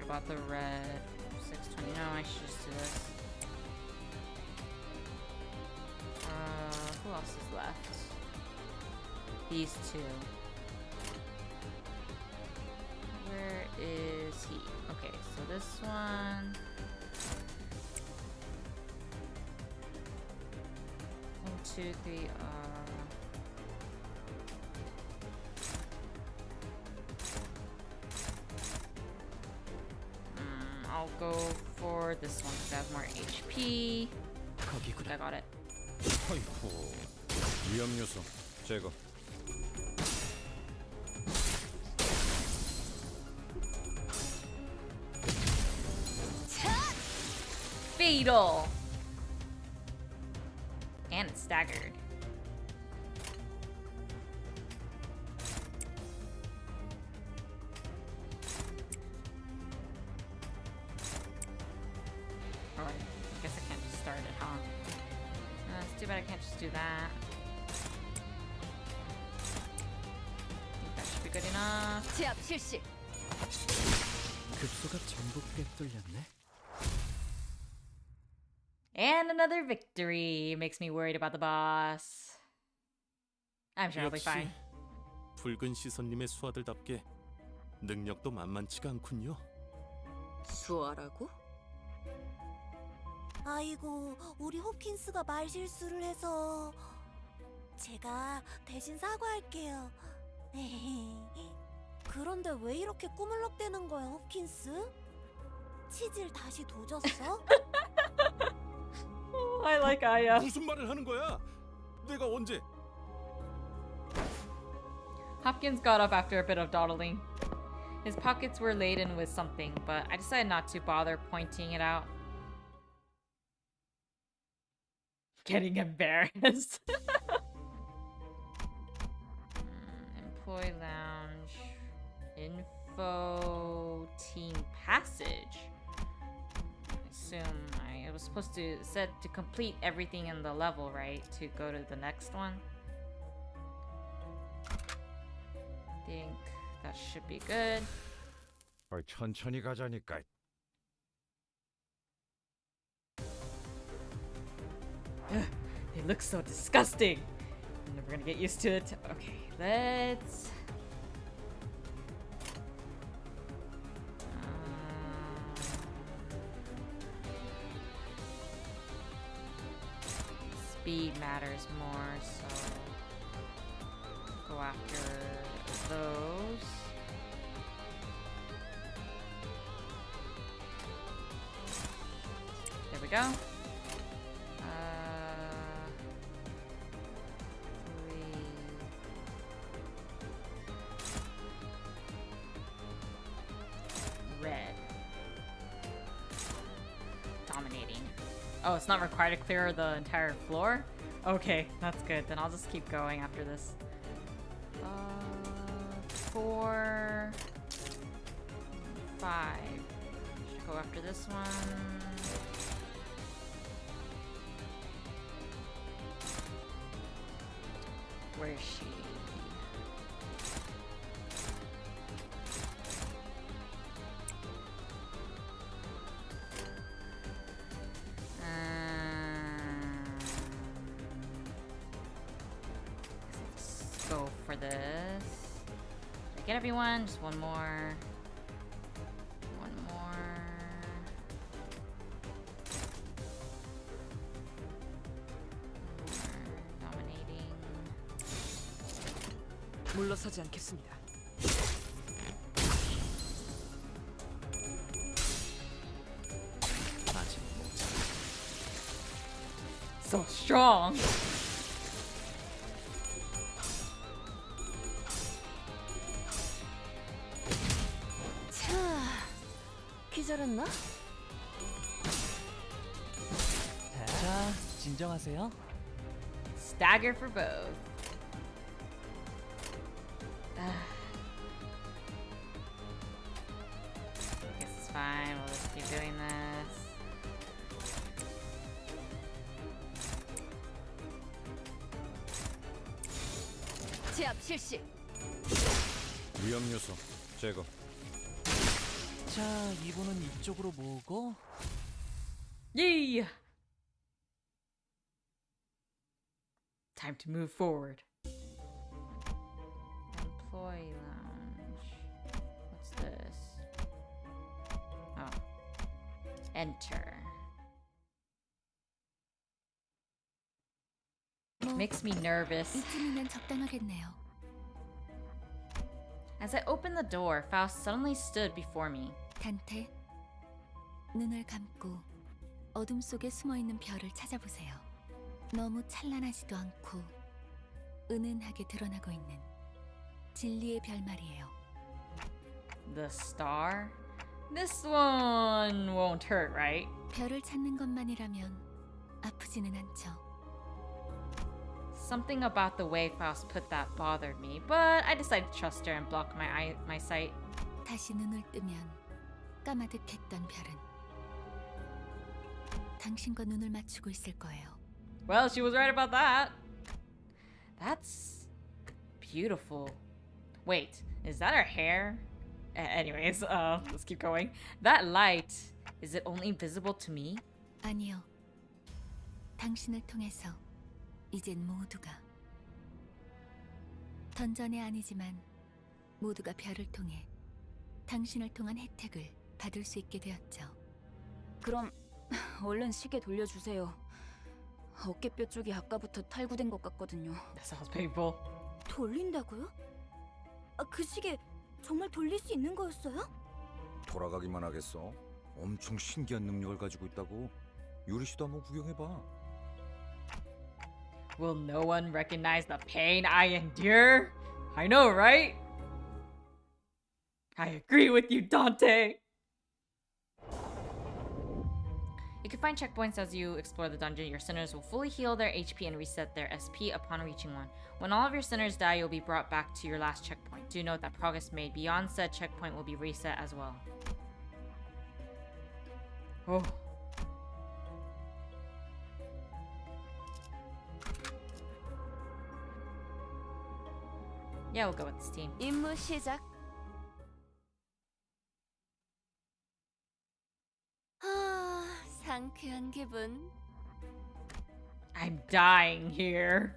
About the red 620. No, I should just do this. Who else is left? These two. Where is he? Okay, so this one. 1, 2, 3. I'll go for this one because I have more HP. I think I got it. 아이고, 위험 요소 제거. Fatal. And it's staggered. Too bad I can't just do that. I think that should be good enough. 제압 실시. 급소가 전부 꿰뚫렸네. And another victory. Makes me worried about the boss. I'm sure I'll be fine. 붉은 시선님의 수하들답게 능력도 만만치가 않군요. 수아라고? 아이고, 우리 홉킨스가 말실수를 해서 제가 대신 사과할게요. 그런데 왜 이렇게 꾸물럭대는 거야, 홉킨스? 치즈를 다시 도졌어? I like Aya. 무슨 말을 하는 거야? 내가 언제? Hopkins got up after a bit of dawdling. His pockets were laden with something, but I decided not to bother pointing it out. Getting embarrassed. Employee lounge. Info team passage. I assume I was supposed to set to complete everything in the level, right? To go to the next one. I think that should be good. 천천히 가자니까. It looks so disgusting. I'm never gonna get used to it. Okay, let's... Speed matters more, so... Go after those. There we go. 3, Oh, it's not required to clear the entire floor? Okay, that's good. Then I'll just keep going after this. 4, 5. Should go after this one. Where is she? Let's go for this. Did I get everyone? Just one more. One more. Dominating. 물러서지 않겠습니다. 아직 모자라. So strong. 자, 기절했나? 자, 진정하세요. Stagger for both. Guess it's fine. We'll just keep doing this. 제압 실시. 위험 요소 제거. 자, 이분은 이쪽으로 모으고. Yay! Time to move forward. Employee lounge. What's this? Oh. Enter. Makes me nervous. 이쯤이면 적당하겠네요. As I opened the door, Faust suddenly stood before me. 단테, 눈을 감고 어둠 속에 숨어있는 별을 찾아보세요. 너무 찬란하지도 않고 은은하게 드러나고 있는 진리의 별 말이에요. The star? This one won't hurt, right? 별을 찾는 것만이라면 아프지는 않죠. Something about the way Faust put that bothered me, but I decided to trust her and block my sight. 다시 눈을 뜨면 까마득했던 별은 당신과 눈을 맞추고 있을 거예요. Well, she was right about that. That's beautiful. Wait, is that her hair? Anyways, let's keep going. That light, is it only visible to me? 아니요. 당신을 통해서 이젠 모두가 던전이 아니지만 모두가 별을 통해 당신을 통한 혜택을 받을 수 있게 되었죠. 그럼 얼른 시계 돌려주세요. 어깨뼈 쪽이 아까부터 탈구된 것 같거든요. That sounds painful. 돌린다고요? 그 시계 정말 돌릴 수 있는 거였어요? 돌아가기만 하겠어. 엄청 신기한 능력을 가지고 있다고. 유리 씨도 한번 구경해봐. Will no one recognize the pain I endure? I know, right? I agree with you, Dante. You can find checkpoints as you explore the dungeon. Your sinners will fully heal their HP and reset their SP upon reaching one. When all of your sinners die, you'll be brought back to your last checkpoint. Do note that progress made beyond said checkpoint will be reset as well. Oh. Yeah, we'll go with this team. 임무 시작. 상쾌한 기분. I'm dying here.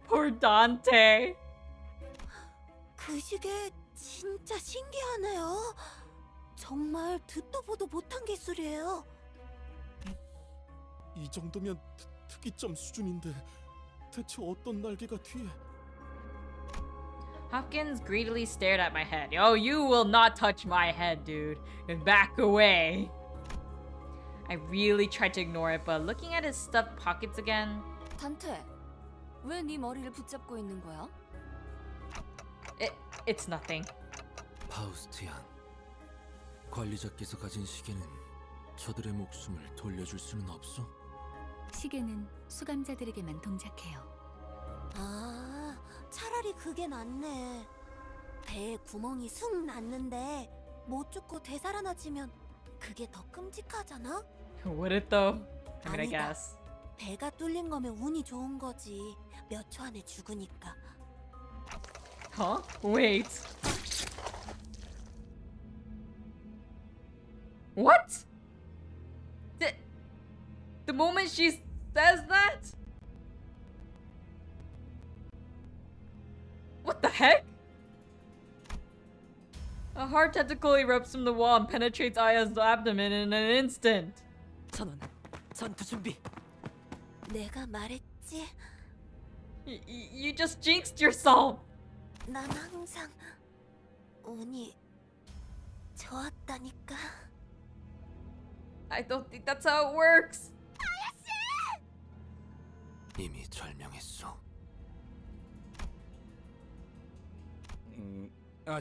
Poor Dante. 그 시계 진짜 신기하네요. 정말 듣도 보도 못한 기술이에요. 이 정도면 특이점 수준인데 대체 어떤 날개가 뒤에? Hopkins greedily stared at my head. Oh, you will not touch my head, dude. And back away. I really tried to ignore it, but looking at his stuffed pockets again. 단테, 왜 네 머리를 붙잡고 있는 거야? It's nothing. 파우스티안, 관리자께서 가진 시계는 저들의 목숨을 돌려줄 수는 없어? 시계는 수감자들에게만 동작해요. 아, 차라리 그게 낫네. 배에 구멍이 숭 났는데 못 죽고 되살아나지면 그게 더 끔찍하잖아? Would it though? I mean, I 아니다. guess. 배가 뚫린 거면 운이 좋은 거지. 몇 초 안에 죽으니까. Huh? Wait. What? The moment she says that? What the heck? A hard tentacle erupts from the wall and penetrates Aya's abdomen in an instant. 전원, 전투 준비. 내가 말했지. You just jinxed yourself. 난 항상 운이 좋았다니까. I don't think that's how it works. 이미 절명했소.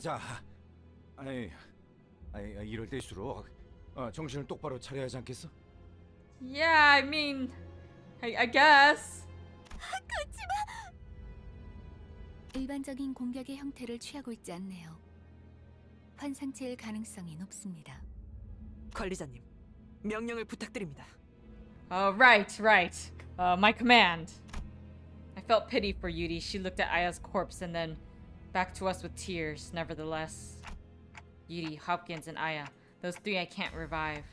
자, 이럴 때일수록 정신을 똑바로 차려야 하지 않겠어? Yeah, I mean, I guess. 일반적인 공격의 형태를 취하고 있지 않네요. 환상체일 가능성이 높습니다. 관리자님, 명령을 부탁드립니다. Right. My command. I felt pity for Yuri. She looked at Aya's corpse and then back to us with tears, nevertheless. Yuri, Hopkins, and Aya. Those three I can't revive.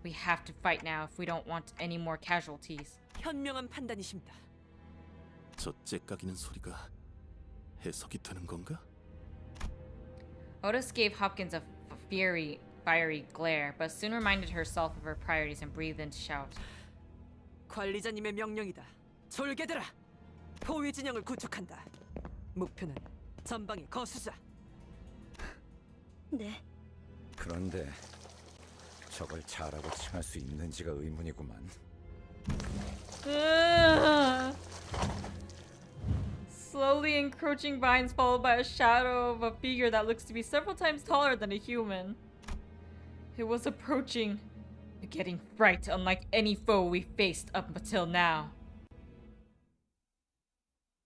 We have to fight now if we don't want any more casualties. 현명한 판단이십니다. 저 째까기는 소리가 해석이 되는 건가? Otis gave Hopkins a fiery glare, but soon reminded herself of her priorities and breathed in to shout. 관리자님의 명령이다. 졸개들아, 포위 진영을 구축한다. 목표는 전방의 거수자. 네. 그런데 저걸 잘하고 칭할 수 있는지가 의문이구만. Slowly encroaching vines followed by a shadow of a figure that looks to be several times taller than a human. It was approaching, getting fright unlike any foe we faced up until now.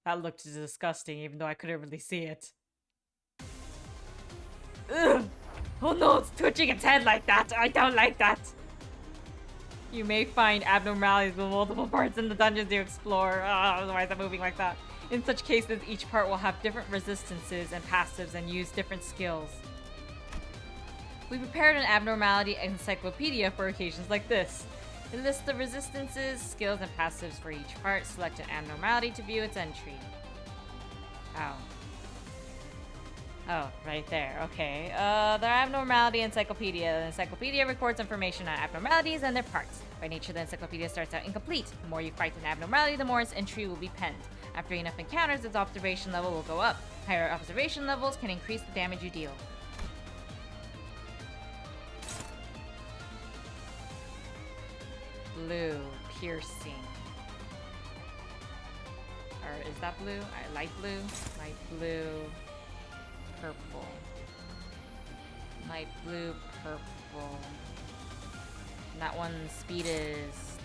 That looked disgusting, even though I couldn't really see it. Ugh! Oh no, it's twitching its head like that! I don't like that! You may find abnormalities with multiple parts in the dungeons you explore. Why is it moving like that? In such cases, each part will have different resistances and passives and use different skills. We prepared an abnormality encyclopedia for occasions like this. It lists the resistances, skills, and passives for each part. Select an abnormality to view its entry. Oh, right there. Okay. The abnormality encyclopedia. The encyclopedia records information on abnormalities and their parts. By nature, the encyclopedia starts out incomplete. The more you fight an abnormality, the more its entry will be penned. After enough encounters, its observation level will go up. Higher observation levels can increase the damage you deal. Blue, piercing. Or is that blue? Light blue? Light blue, purple. Light blue, purple. And that one's speed is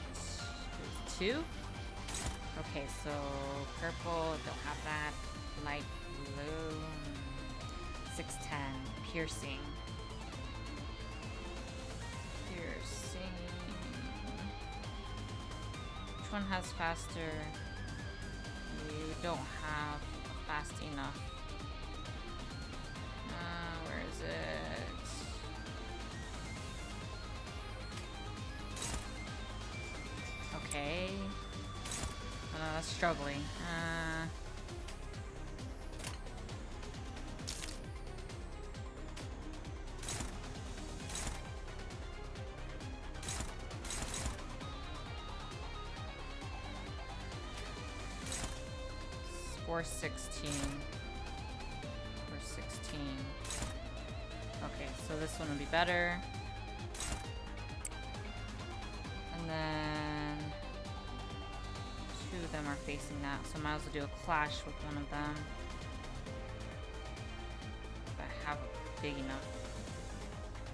2? Okay, so purple, don't have that. Light blue, 610, piercing. Piercing. Which one has faster? You don't have fast enough. Where is it? Okay. That's struggling. Or 16. Or 16. Okay, so this one would be better. And then two of them are facing that, so I might as well do a clash with one of them. If I have it big enough.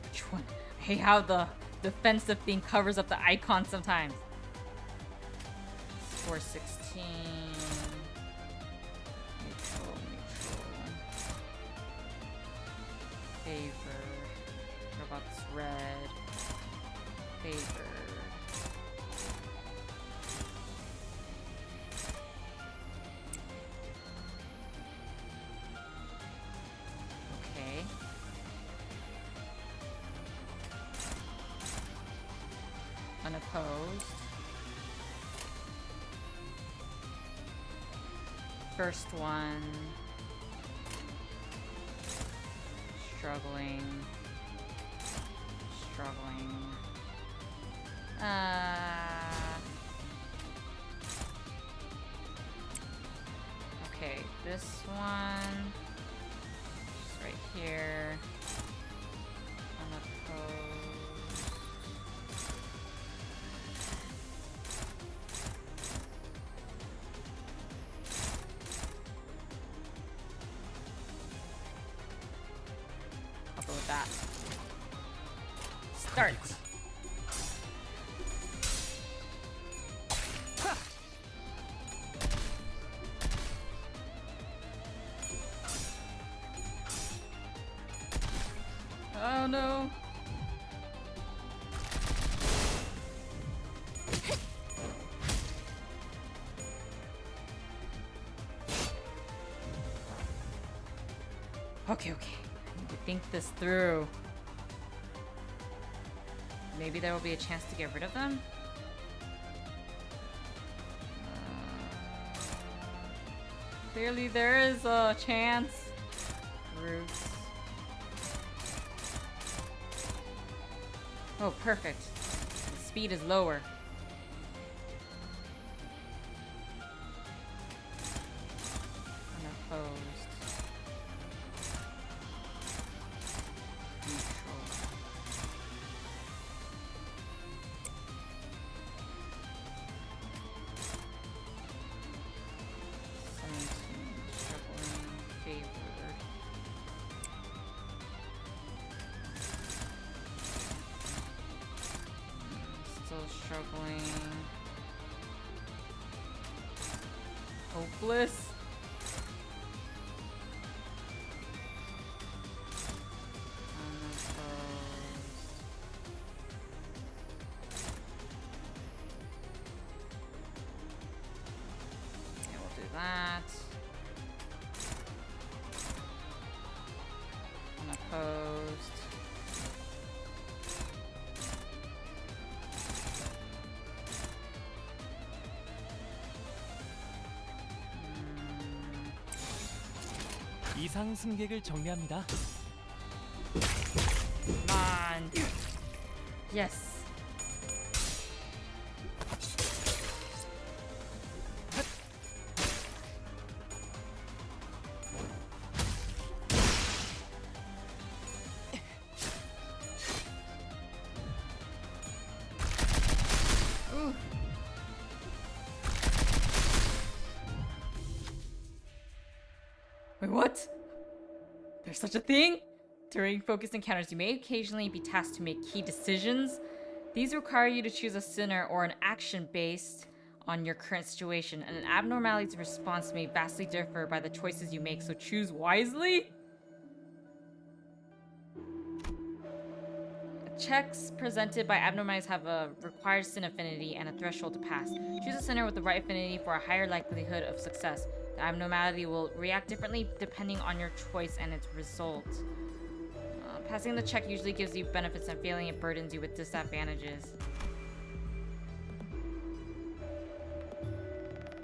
Which one? I hate how the defensive thing covers up the icon sometimes. 416. Neutral. Favored. What about this red? Favored. Okay. Unopposed. First one. Struggling. Okay, this one. Just right here. Unopposed. I'll go with that. Start. Oh no. Okay. I need to think this through. Maybe there will be a chance to get rid of them? Clearly there is a chance. Roots. Oh, perfect. The speed is lower. Unopposed. Neutral. Struggling. Favored. Still struggling. Hopeless. Okay, we'll do that. Unopposed. 이상 승객을 정리합니다. Come on. Yes. Ooh. Wait, what? There's such a thing? During focused encounters, you may occasionally be tasked to make key decisions. These require you to choose a sinner or an action based on your current situation, and an abnormality's response may vastly differ by the choices you make, so choose wisely? Checks presented by abnormalities have a required sin affinity and a threshold to pass. Choose a sinner with the right affinity for a higher likelihood of success. The abnormality will react differently depending on your choice and its result. Passing the check usually gives you benefits, and failing it burdens you with disadvantages.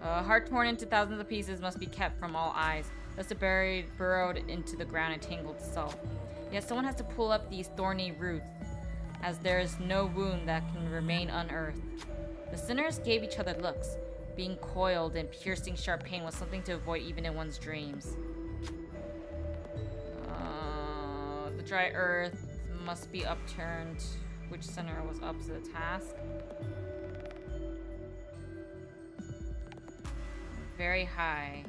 Heart torn into thousands of pieces must be kept from all eyes, lest it burrowed into the ground and tangled itself. Yet someone has to pull up these thorny roots, as there is no wound that can remain unearthed. The sinners gave each other looks. Being coiled in piercing sharp pain was something to avoid even in one's dreams. The dry earth must be upturned. Which sinner was up to the task? Very high.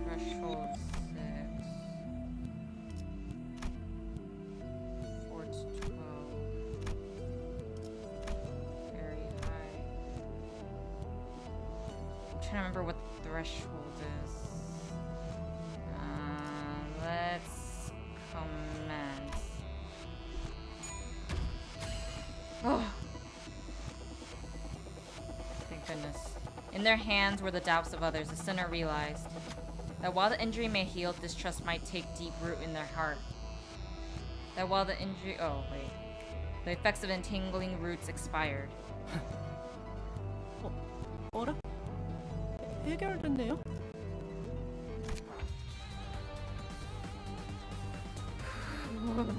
Threshold 6. 4 to 12. trying to remember what the threshold is. Let's comment. Oh. Thank goodness. In their hands were the doubts of others. The sinner realized that while the injury may heal, distrust might take deep root in their heart. That while the injury... Oh, wait. The effects of entangling roots expired. 어라? 해결됐네요?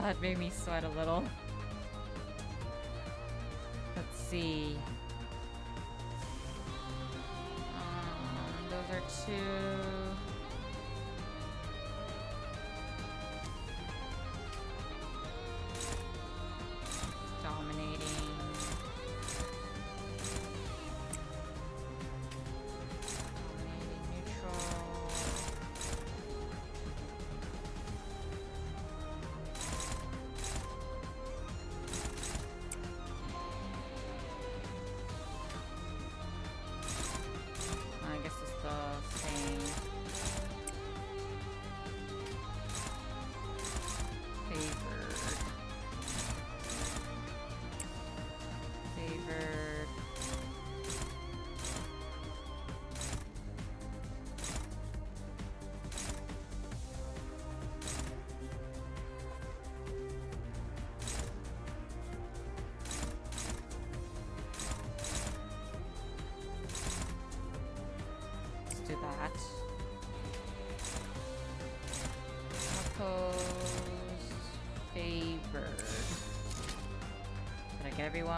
That made me sweat a little. Let's see. Those are two. Dominating. I guess it's the same. Favored. Favored. Let's do that. Opposed. Favored. Did I get everyone?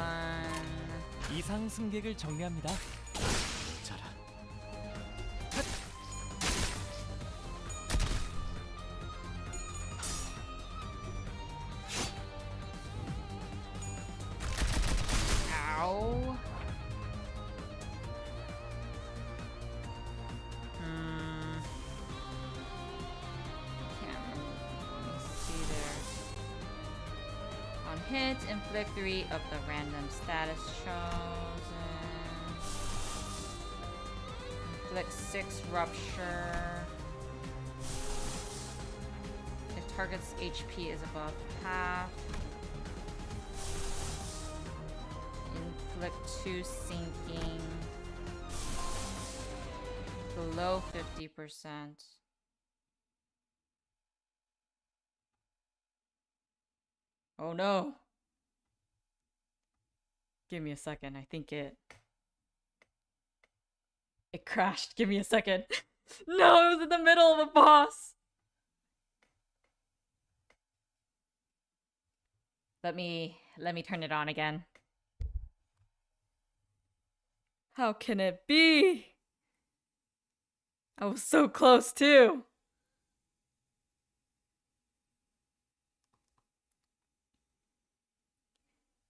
이상 승객을 정리합니다. 자라. Ow. Can't remember. Let me see there. On hit, inflict 3 of the random status chosen. Inflict 6 rupture. If target's HP is above half. Inflict 2 sinking. Below 50%. Oh no. Give me a second. I think it crashed. Give me a second. No, it was in the middle of a boss. Let me turn it on again. How can it be? I was so close too.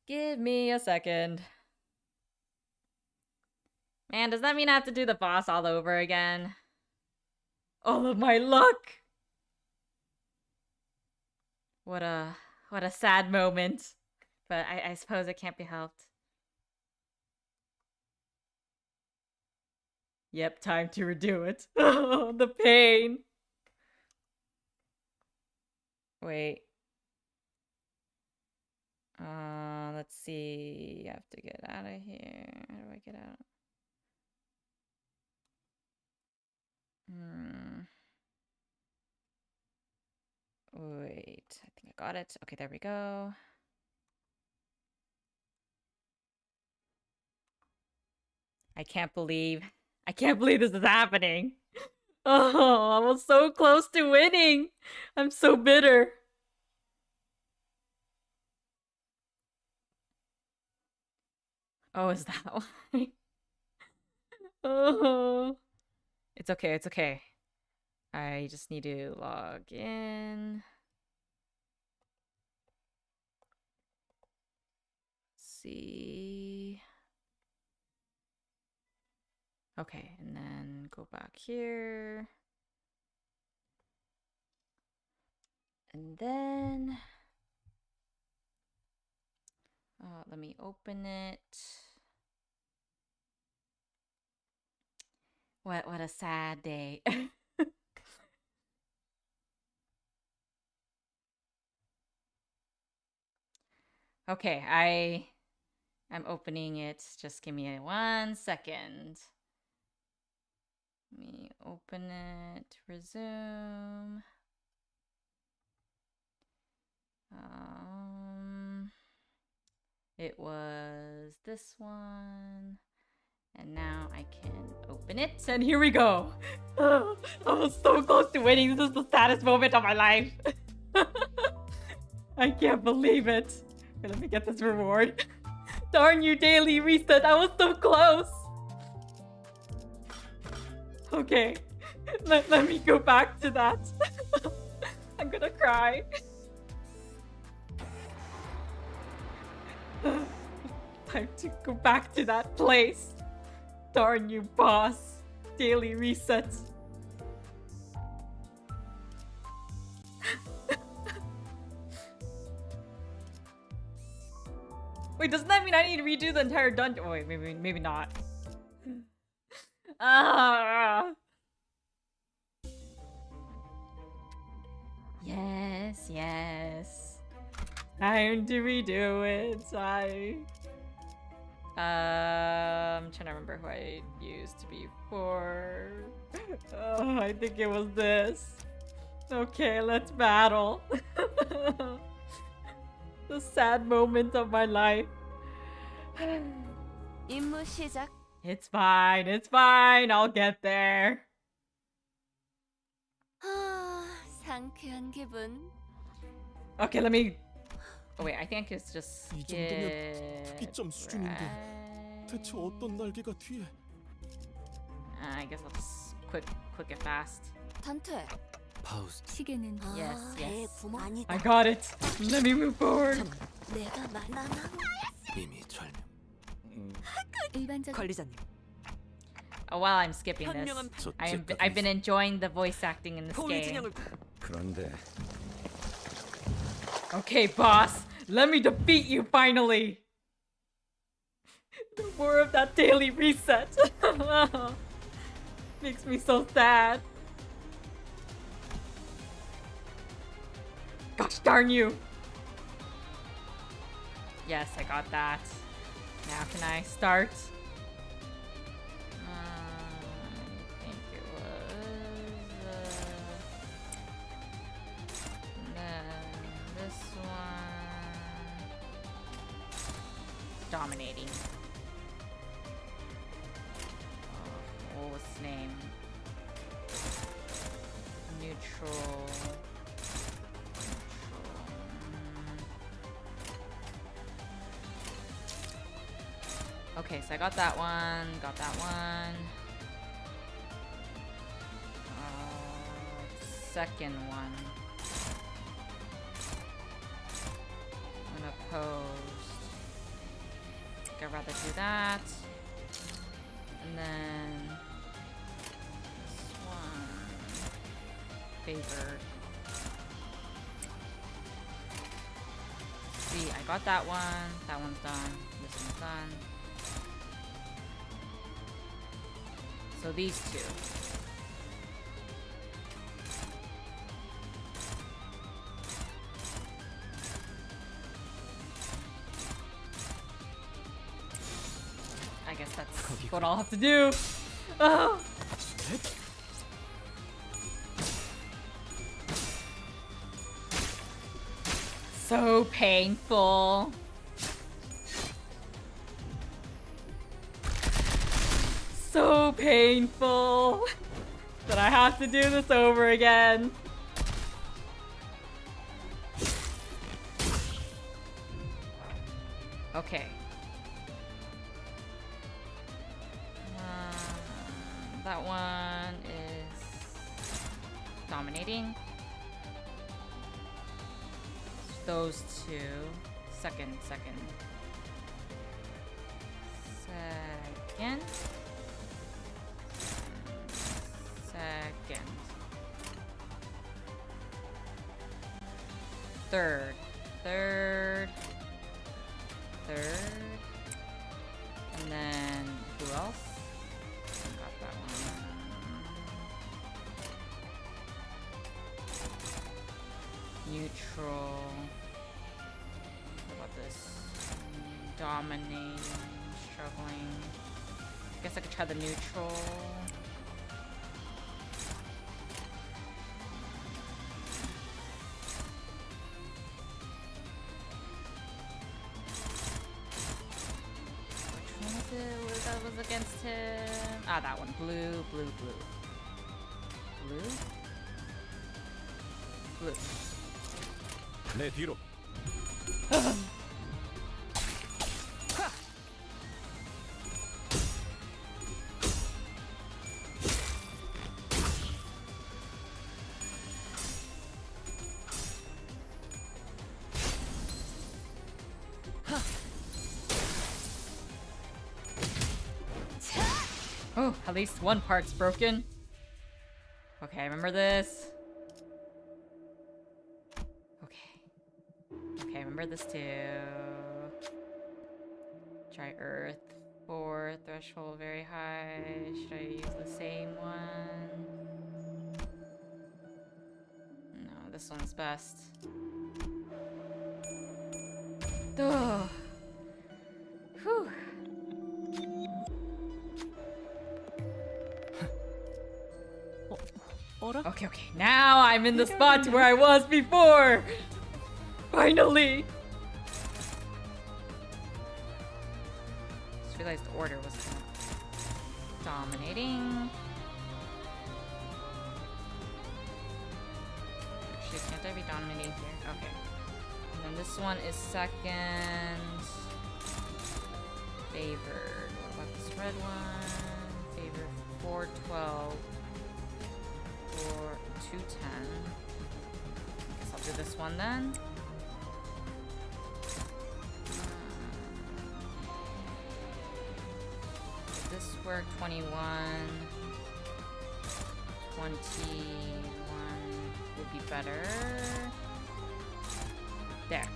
Give me a second. Man, does that mean I have to do the boss all over again? All of my luck! What a sad moment. But I suppose it can't be helped. Yep, time to redo it. Oh, the pain. Wait. Let's see. I have to get out of here. How do I get out? Wait, I think I got it. Okay, there we go. I can't believe this is happening. Oh, I was so close to winning. I'm so bitter. Oh, is that why? Oh. It's okay, it's okay. I just need to log in. See. Okay, and then go back here. And then let me open it. What a sad day. Okay, I'm opening it. Just give me 1 second. Let me open it. Resume. It was this one. And now I can open it. And here we go. I was so close to winning. This is the saddest moment of my life. I can't believe it. Okay, let me get this reward. Darn you, daily reset. I was so close. Okay. Let me go back to that. I'm gonna cry. Time to go back to that place. Darn you, boss. Daily reset. Wait, doesn't that mean I need to redo the entire dungeon? Oh, wait, maybe not. Yes. Time to redo it. I'm trying to remember who I used before. Oh, I think it was this. Okay, let's battle. The sad moment of my life. 임무 시작. It's fine. I'll get there. 상쾌한 기분. Okay, let me. Oh wait, I think it's just. 이 정도면 특이점 수준인데 대체 어떤 날개가 뒤에? I guess I'll just quick and fast. 단퇴. 파우스. 시계는 Yes. 구멍 아니다. I got it. Let me move forward. 내가 말하나? 이미 절명. 일반적 관리자님. While I'm skipping this, 현명한 I've been enjoying the voice acting in this 거울 game. 진영을 그런데 Okay, boss. Let me defeat you finally. No more of that daily reset. Makes me so sad. Gosh darn you. Yes, I got that. Now can I start? I think it was this one. Dominating. What was his name? Neutral. Okay, so I got that one. Second one. I'm gonna post. I'd rather do that. And then this one. Favored. See, I got that one. That one's done. This one's done. So these two. I guess that's what I'll have to do. Oh. So painful. So painful that I have to do this over again. Okay. That one is dominating. Those two. Second. Third. And then who else? Got that one. this? Dominating, struggling. Guess I could try the neutral. Which one was it that was against him? Ah, that one. Blue, blue, blue. Blue? Blue. 내 뒤로. Oh, at least one part's broken. Okay, I remember this. Okay, I remember this too. Try Earth. 4, threshold very high. Should I use the same one? No, this one's best. Ugh. Whew. Okay, now I'm in the spot where I was before! Finally! Just realized the order was kind of dominating. Actually, can't I be dominating here? Okay. And then this one is second. Favored. What about this red one? Favored 412. 210. Guess I'll do this one then. This work 21. 21 would be better. There.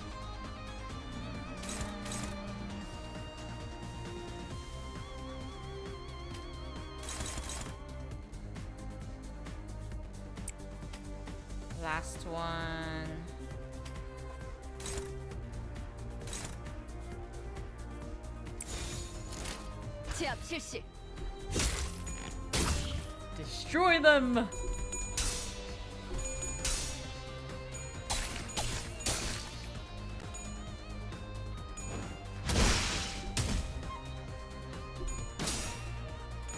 Last one. 제압 실시. Destroy them!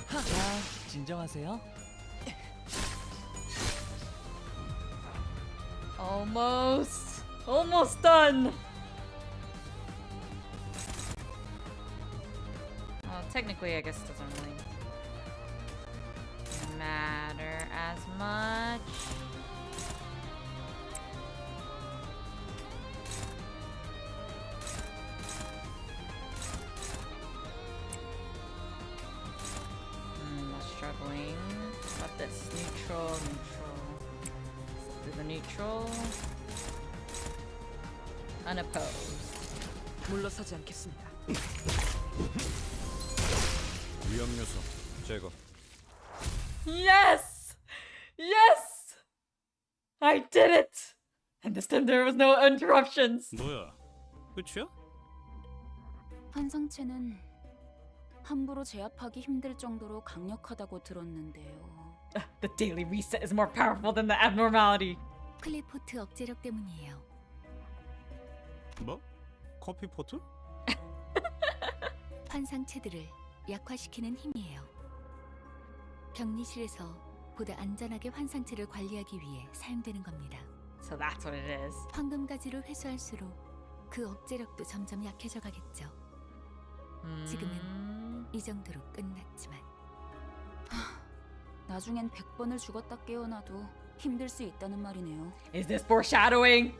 자, 진정하세요. Almost done. Well, technically, I guess it doesn't really matter as much. Not struggling. What about this? Neutral. Do the neutral. Unopposed. 물러서지 않겠습니다. 위험 요소 제거. Yes! Yes! I did it! And this time there was no interruptions. 뭐야? 끝이야? 환상체는 함부로 제압하기 힘들 정도로 강력하다고 들었는데요. The daily reset is more powerful than the abnormality. 클리포트 억제력 때문이에요. 뭐? 커피포트? 환상체들을 약화시키는 힘이에요. 격리실에서 보다 안전하게 환상체를 관리하기 위해 사용되는 겁니다. So that's what it is. 황금 가지를 회수할수록 그 억제력도 점점 약해져 가겠죠. 지금은 이 정도로 끝났지만 나중엔 100번을 죽었다 깨어나도 힘들 수 있다는 말이네요. Is this foreshadowing?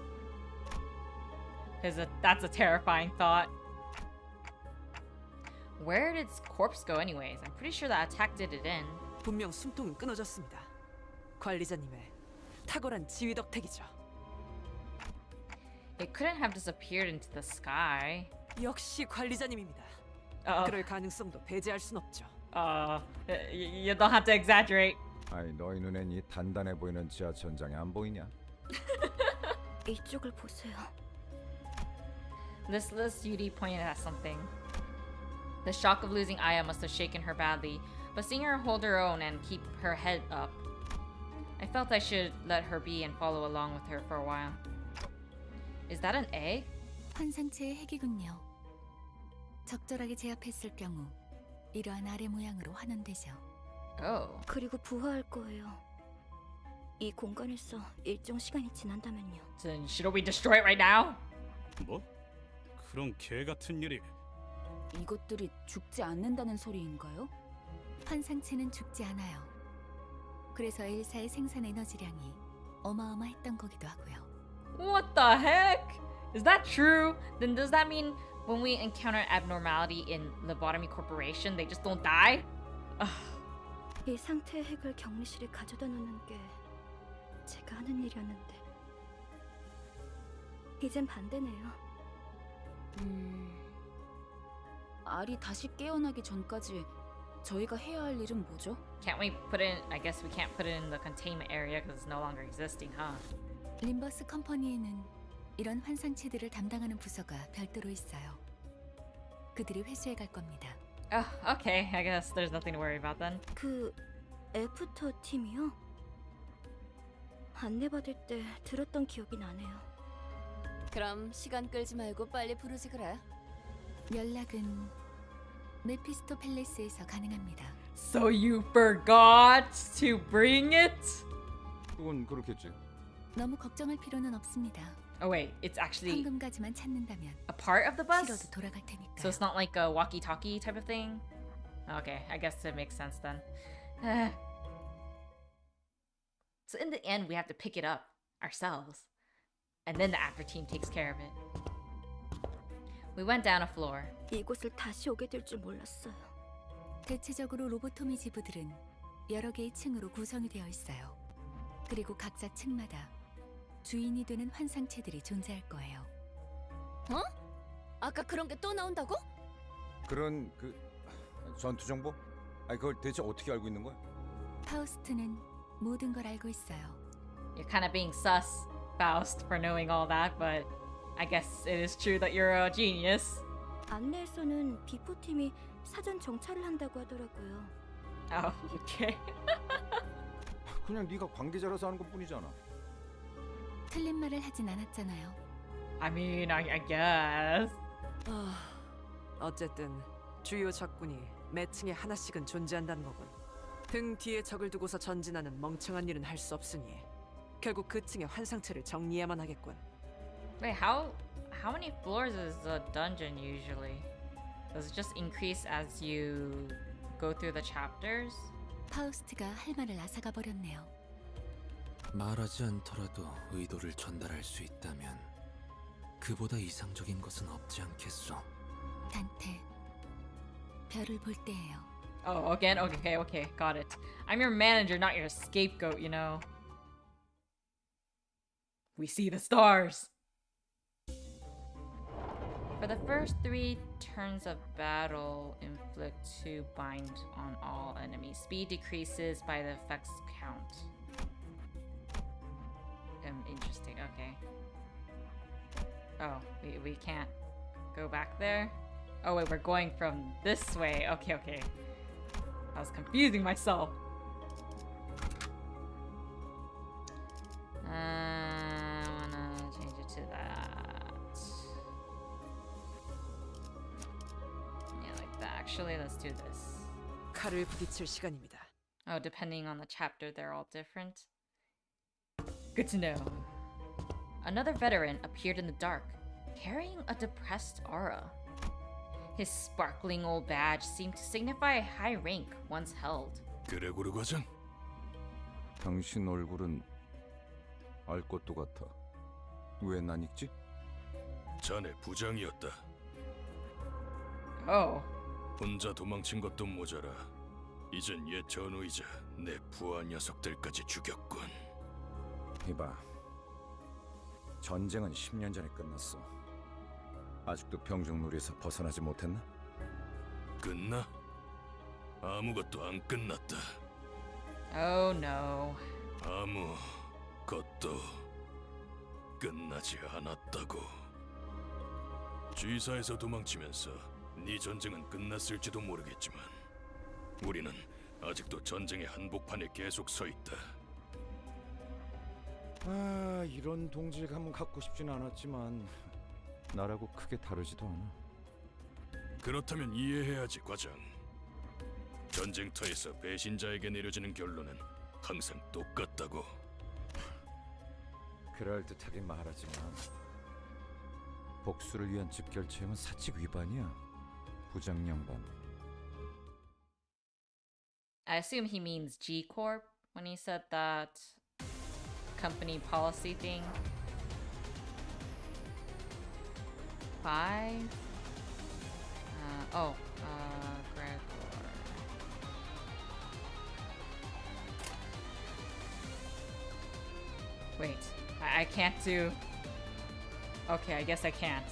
That's a terrifying thought. Where did its corpse go anyways? I'm pretty sure that attack did it in. 분명 숨통은 끊어졌습니다. 관리자님의 탁월한 지휘 덕택이죠. It couldn't have disappeared into the sky. 역시 관리자님입니다. 그럴 가능성도 배제할 순 없죠. You don't have to exaggerate. 아이 너희 눈엔 이 단단해 보이는 지하천장이 안 보이냐? 이쪽을 보세요. This Yuri pointed at something. The shock of losing Aya must have shaken her badly, but seeing her hold her own and keep her head up, I felt I should let her be and follow along with her for a while. Is that an egg? 환상체의 핵이군요. 적절하게 제압했을 경우 이러한 아래 모양으로 환원되죠. Oh. 그리고 부화할 거예요. 이 공간에서 일정 시간이 지난다면요. Then should we destroy it right now? 뭐? 그런 개 같은 일이. 이것들이 죽지 않는다는 소리인가요? 환상체는 죽지 않아요. 그래서 엘사의 생산 에너지량이 어마어마했던 거기도 하고요. What the heck? Is that true? Then does that mean when we encounter abnormality in Lobotomy Corporation, they just don't die? 이 상태의 핵을 격리실에 가져다 놓는 게 제가 하는 일이었는데 이젠 반대네요. 알이 다시 깨어나기 전까지 저희가 해야 할 일은 뭐죠? Can't we put in? I guess we can't put it in the containment area because it's no longer existing, huh? 림버스 컴퍼니에는 이런 환상체들을 담당하는 부서가 별도로 있어요. 그들이 회수해 갈 겁니다. Oh, okay. I guess there's nothing to worry about then. 그 애프터 팀이요? 안내받을 때 들었던 기억이 나네요. 그럼 시간 끌지 말고 빨리 부르지 그래. 연락은 메피스토 팰리스에서 가능합니다. So you forgot to bring it? 그건 그렇겠지. 너무 걱정할 필요는 없습니다. Oh wait, it's actually 황금가지만 찾는다면 a part of the bus? 실어도 돌아갈 테니까. So it's not like a walkie-talkie type of thing? Okay, I guess it makes sense then. So in the end, we have to pick it up ourselves. And then the after team takes care of it. We went down a floor. 이곳을 다시 오게 될 줄 몰랐어요. 대체적으로 로보토미 지부들은 여러 개의 층으로 구성이 되어 있어요. 그리고 각자 층마다 주인이 되는 환상체들이 존재할 거예요. 어? 아까 그런 게 또 나온다고? 그런 그 전투 정보? 아니 그걸 대체 어떻게 알고 있는 거야? 파우스트는 모든 걸 알고 있어요. You're kind of being sus, Faust, for knowing all that, but I guess it is true that you're a genius. 안내에서는 비포 팀이 사전 정찰을 한다고 하더라고요. Oh, okay. 그냥 네가 관계자라서 하는 것뿐이잖아. 틀린 말을 하진 않았잖아요. I mean, I guess. 어쨌든 주요 적군이 매 층에 하나씩은 존재한다는 거군. 등 뒤에 적을 두고서 전진하는 멍청한 일은 할 수 없으니 결국 그 층의 환상체를 정리해야만 하겠군. Wait, how many floors is a dungeon usually? Does it just increase as you go through the chapters? 파우스트가 할 말을 앗아가 버렸네요. 말하지 않더라도 의도를 전달할 수 있다면 그보다 이상적인 것은 없지 않겠소. 단테, 별을 볼 때예요. Oh, again? Okay, got it. I'm your manager, not your scapegoat, you know. We see the stars! For the first 3 turns of battle, inflict 2 bind on all enemies. Speed decreases by the effects count. Interesting, okay. Oh, we can't go back there? Oh wait, we're going from this way. Okay. I was confusing myself. I wanna change it to that. Yeah, like that. Actually, let's do this. 칼을 부딪힐 시간입니다. Oh, depending on the chapter, they're all different. Good to know. Another veteran appeared in the dark, carrying a depressed aura. His sparkling old badge seemed to signify a high rank once held. 그레고르 과장? 당신 얼굴은 알 것도 같아. 왜 난 읽지? 자네 부장이었다. Oh. 혼자 도망친 것도 모자라. 이젠 옛 전우이자 내 부하 녀석들까지 죽였군. 이봐, 전쟁은 10년 전에 끝났어. 아직도 병정놀이에서 벗어나지 못했나? 끝나? 아무것도 안 끝났다. Oh no. 아무것도 끝나지 않았다고. G사에서 도망치면서 네 전쟁은 끝났을지도 모르겠지만 우리는 아직도 전쟁의 한복판에 계속 서 있다. 아, 이런 동질감은 갖고 싶진 않았지만 나라고 크게 다르지도 않아. 그렇다면 이해해야지, 과장. 전쟁터에서 배신자에게 내려지는 결론은 항상 똑같다고. 그럴듯하게 말하지만 복수를 위한 즉결체험은 사칙 위반이야. 부장 양반. I assume he means G Corp when he said that company policy thing. 5. Gregor. Wait, I can't do. Okay, I guess I can't.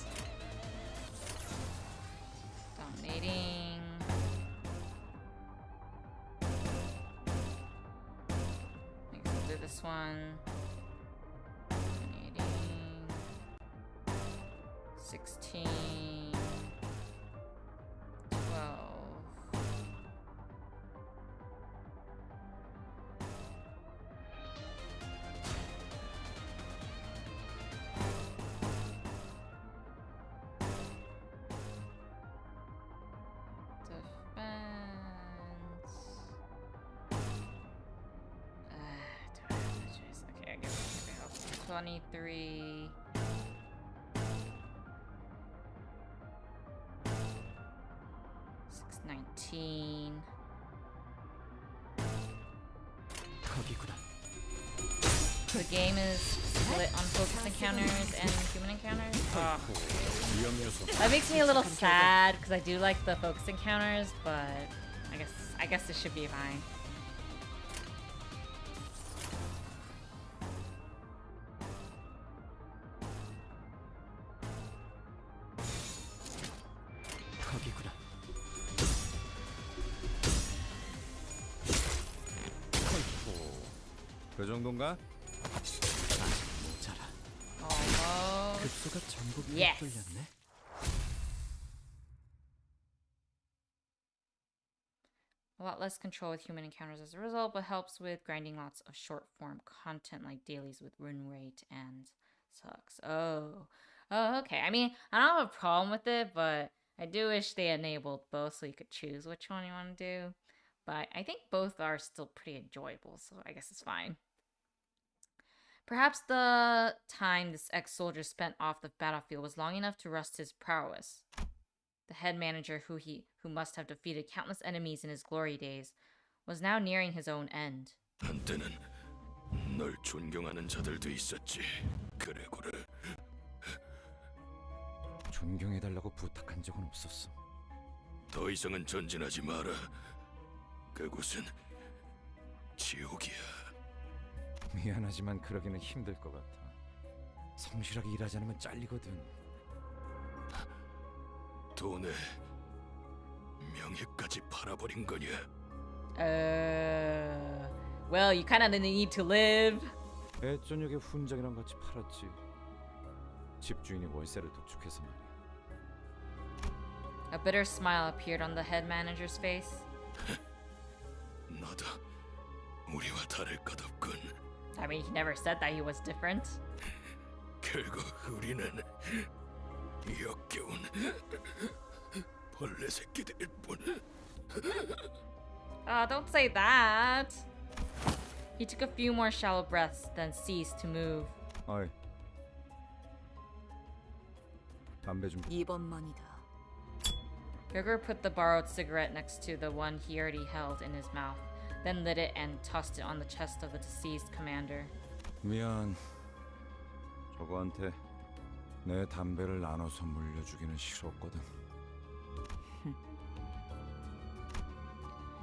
Dominating. I guess I'll do this one. Dominating. 16. 12. Okay, I guess I have 23. 619. The game is split on focus encounters and human encounters. Oh. That makes me a little sad because I do like the focus encounters, but I guess this should be fine. 그 정도인가? Almost. Yes. A lot less control with human encounters as a result, but helps with grinding lots of short form content like dailies with rune rate and sucks. Oh, okay. I mean, I don't have a problem with it, but I do wish they enabled both so you could choose which one you want to do. But I think both are still pretty enjoyable, so I guess it's fine. Perhaps the time this ex-soldier spent off the battlefield was long enough to rust his prowess. The head manager, who must have defeated countless enemies in his glory days, was now nearing his own end. 한때는 널 존경하는 자들도 있었지, 그레고르. 존경해달라고 부탁한 적은 없었어. 더 이상은 전진하지 마라. 그곳은 지옥이야. 미안하지만 그러기는 힘들 것 같아. 성실하게 일하지 않으면 잘리거든. 돈에 명예까지 팔아버린 거냐? Well, you kind of need to live. 애저녁에 훈장이랑 같이 팔았지. 집주인이 월세를 도축해서 말이야. A bitter smile appeared on the head manager's face. 너도 우리와 다를 것 없군. I mean, he never said that he was different. 결국 우리는 역겨운 벌레 새끼들일 뿐. Don't say that. He took a few more shallow breaths, then ceased to move. 어이. 담배 좀. 이번만이다. Gregor put the borrowed cigarette next to the one he already held in his mouth, then lit it and tossed it on the chest of the deceased commander. 미안. 저거한테 내 담배를 나눠서 물려주기는 싫었거든.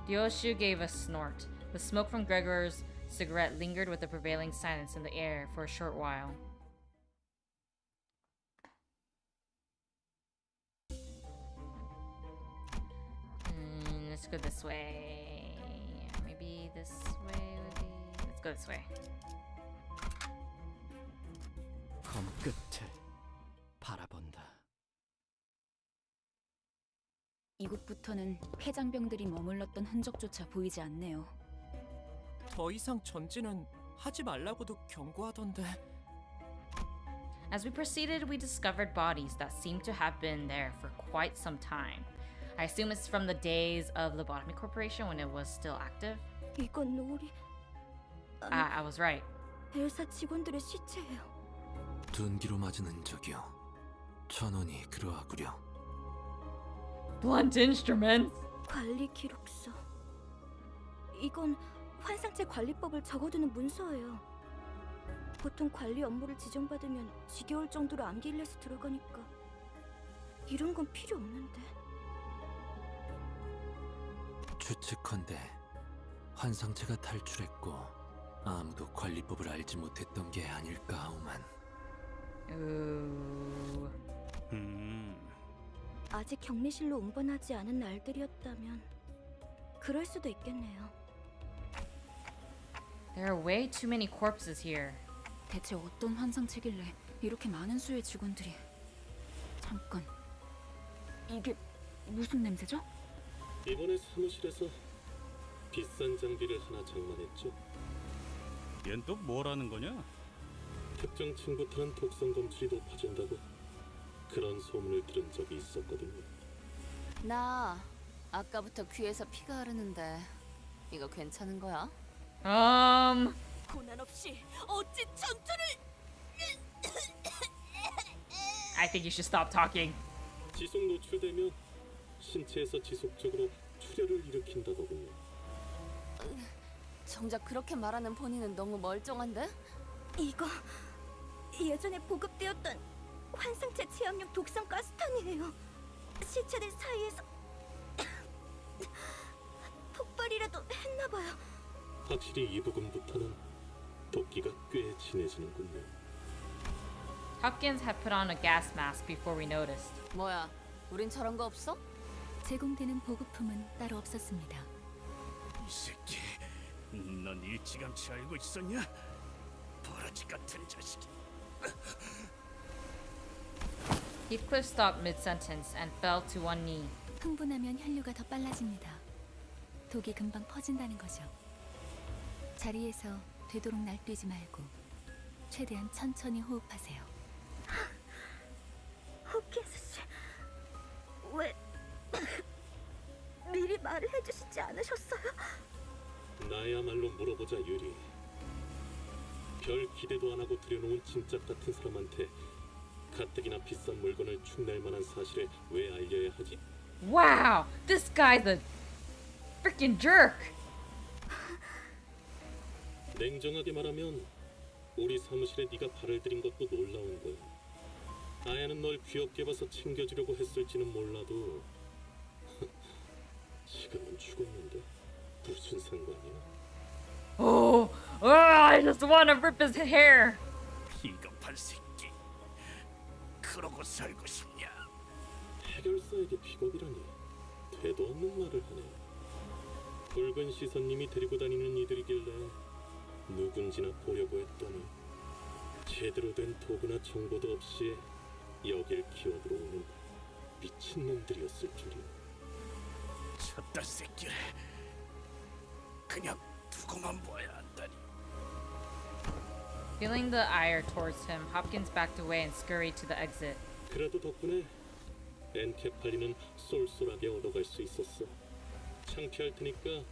Ryoshu gave a snort. The smoke from Gregor's cigarette lingered with the prevailing silence in the air for a short while. Let's go this way. Maybe this way would be... Let's go this way. 검 끝을 바라본다. 이곳부터는 폐장병들이 머물렀던 흔적조차 보이지 않네요. 더 이상 전진은 하지 말라고도 경고하던데. As we proceeded, we discovered bodies that seemed to have been there for quite some time. I assume it's from the days of Lobotomy Corporation when it was still active. 이건 우리 I was right. 엘사 직원들의 시체예요. 둔기로 맞은 흔적이요. 전원이 그러하구려. Blunt instruments. 관리 기록서. 이건 환상체 관리법을 적어두는 문서예요. 보통 관리 업무를 지정받으면 지겨울 정도로 암기일렛에 들어가니까 이런 건 필요 없는데. 추측컨대 환상체가 탈출했고 아무도 관리법을 알지 못했던 게 아닐까 하오만. 아직 격리실로 운반하지 않은 날들이었다면 그럴 수도 있겠네요. There are way too many corpses here. 대체 어떤 환상체길래 이렇게 많은 수의 직원들이... 잠깐... 이게 무슨 냄새죠? 이번에 사무실에서 비싼 장비를 하나 장만했죠. 얜 또 뭐라는 거냐? 특정 층부터는 독성 검출이 높아진다고 그런 소문을 들은 적이 있었거든요. 나 아까부터 귀에서 피가 흐르는데 이거 괜찮은 거야? 고난 없이 어찌 전투를... I think you should stop talking. 지속 노출되면 신체에서 지속적으로 출혈을 일으킨다더군요. 정작 그렇게 말하는 본인은 너무 멀쩡한데? 이거 예전에 보급되었던 환상체 체압용 독성 가스탄이에요. 시체들 사이에서 폭발이라도 했나봐요. 확실히 이 부근부터는 도끼가 꽤 진해지는군요. Hopkins had put on a gas mask before we noticed. 뭐야, 우린 저런 거 없어? 제공되는 보급품은 따로 없었습니다. 이 새끼, 넌 일찌감치 알고 있었냐? 버러지 같은 자식이. Heathcliff stopped mid-sentence and fell to one knee. 흥분하면 혈류가 더 빨라집니다. 독이 금방 퍼진다는 거죠. 자리에서 되도록 날뛰지 말고 최대한 천천히 호흡하세요. 호킨스 씨, 왜 미리 말을 해주시지 않으셨어요? 나야말로 물어보자 유리. 별 기대도 안 하고 들여놓은 짐짝 같은 사람한테 가뜩이나 비싼 물건을 축낼 만한 사실을 왜 알려야 하지? Wow, this guy's a freaking jerk. 냉정하게 말하면 우리 사무실에 네가 발을 들인 것도 놀라운 거야. 아야는 널 귀엽게 봐서 챙겨주려고 했을지는 몰라도 지금은 죽었는데 무슨 상관이야? Oh, I just want to rip his hair. 비겁한 새끼. 그러고 살고 싶냐? 해결사에게 비겁이라니 되도 않는 말을 하네. 붉은 시선님이 데리고 다니는 이들이길래 누군지나 보려고 했더니 제대로 된 도구나 정보도 없이 여길 기어들어오는 미친놈들이었을 줄이야. 저딴 새끼를 그냥 두고만 봐야 한다니. Feeling the ire towards him, Hopkins backed away and scurried to the exit. 그래도 덕분에 엔케팔리는 쏠쏠하게 얻어갈 수 있었어. 창피할 테니까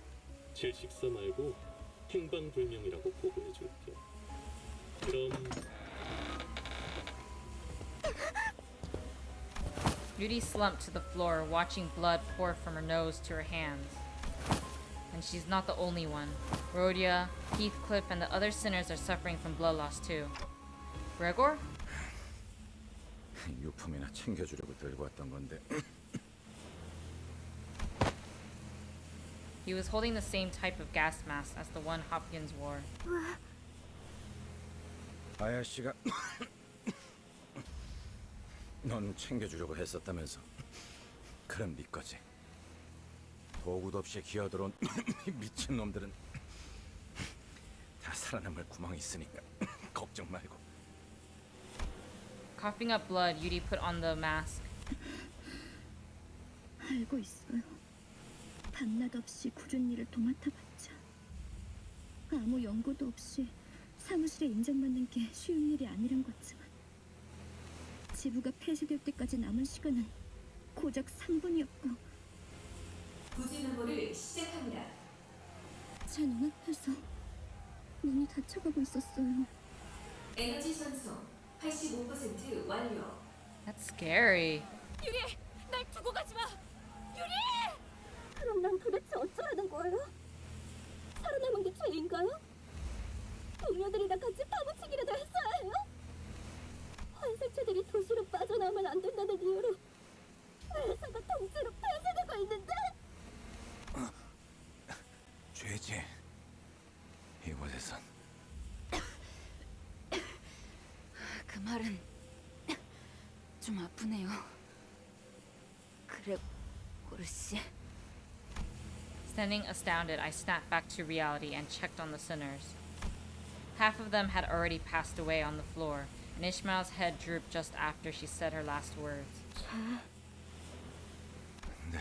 질식사 말고 행방불명이라고 보고해줄게. 그럼 Judy slumped to the floor, watching blood pour from her nose to her hands. And she's not the only one. Rhodia, Heathcliff, and the other sinners are suffering from blood loss too. Gregor? 유품이나 챙겨주려고 들고 왔던 건데. He was holding the same type of gas mask as the one Hopkins wore. 아야 씨가 넌 챙겨주려고 했었다면서. 그럼 네 거지. 도구도 없이 기어들어온 미친 놈들은 다 살아남을 구멍이 있으니까 걱정 말고. Coughing up blood, Yuri put on the mask. I 알고 있어요. 밤낮 없이 굳은 일을 도맡아봤자 아무 연고도 없이 사무실에 인정받는 게 쉬운 일이 아니란 거지만 지부가 폐쇄될 때까지 남은 시간은 고작 3분이었고 부지 메모를 시작합니다. 제 눈앞에서 눈이 다쳐가고 있었어요. 에너지 전송 85% 완료. That's scary. 유리, 날 두고 가지 마. 유리! 그럼 난 도대체 어쩌라는 거예요? 살아남은 게 죄인가요? 동료들이랑 같이 파묻히기라도 했어야 해요? 환생체들이 도시로 빠져나오면 안 된다는 이유로 회사가 통째로 폐쇄되고 있는데 죄지. 이곳에선 그 말은 좀 아프네요. 그래, 고르씨. Standing astounded, I snapped back to reality and checked on the sinners. Half of them had already passed away on the floor, and Ishmael's head drooped just after she said her last words. 근데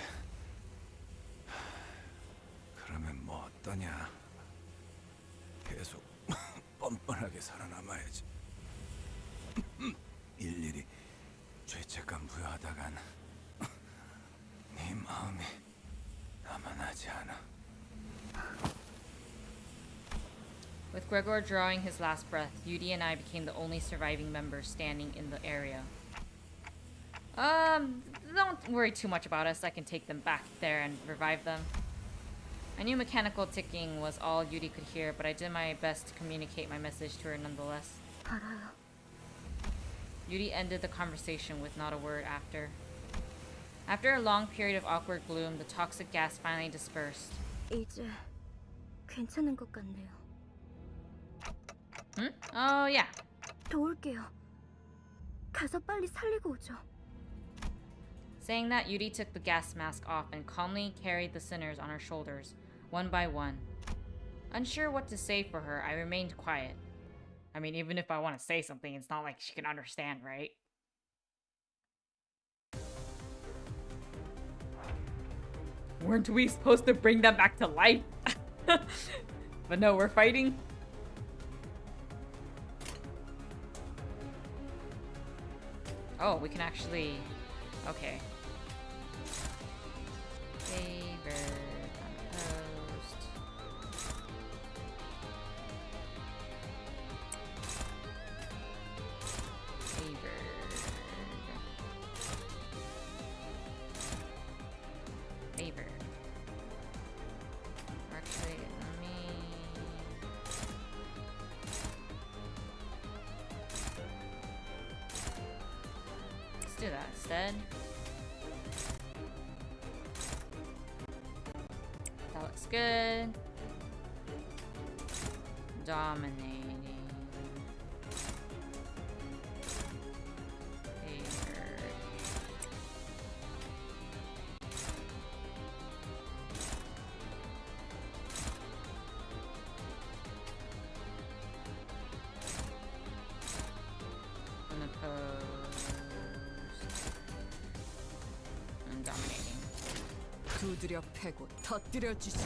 그러면 뭐 어떠냐? 계속 뻔뻔하게 살아남아야지. 일일이 죄책감 부여하다간 네 마음이 남아나지 않아. With Gregor drawing his last breath, Yudi and I became the only surviving members standing in the area. Don't worry too much about us. I can take them back there and revive them. I knew mechanical ticking was all Yudi could hear, but I did my best to communicate my message to her nonetheless. 알아요. Yudi ended the conversation with not a word after. After a long period of awkward gloom, the toxic gas finally dispersed. 이제 괜찮은 것 같네요. Oh, yeah. 도울게요. 가서 빨리 살리고 오죠. Saying that, Yudi took the gas mask off and calmly carried the sinners on her shoulders, one by one. Unsure what to say for her, I remained quiet. I mean, even if I want to say something, it's not like she can understand, right? Weren't we supposed to bring them back to life? But no, we're fighting. Oh, we can actually... Okay. Favor, compost. Favor. Favor. Actually, let me... Let's do that instead. That looks good. Dominating. Favored. Unopposed. And dominating. 두드려 패고 터뜨려 주지.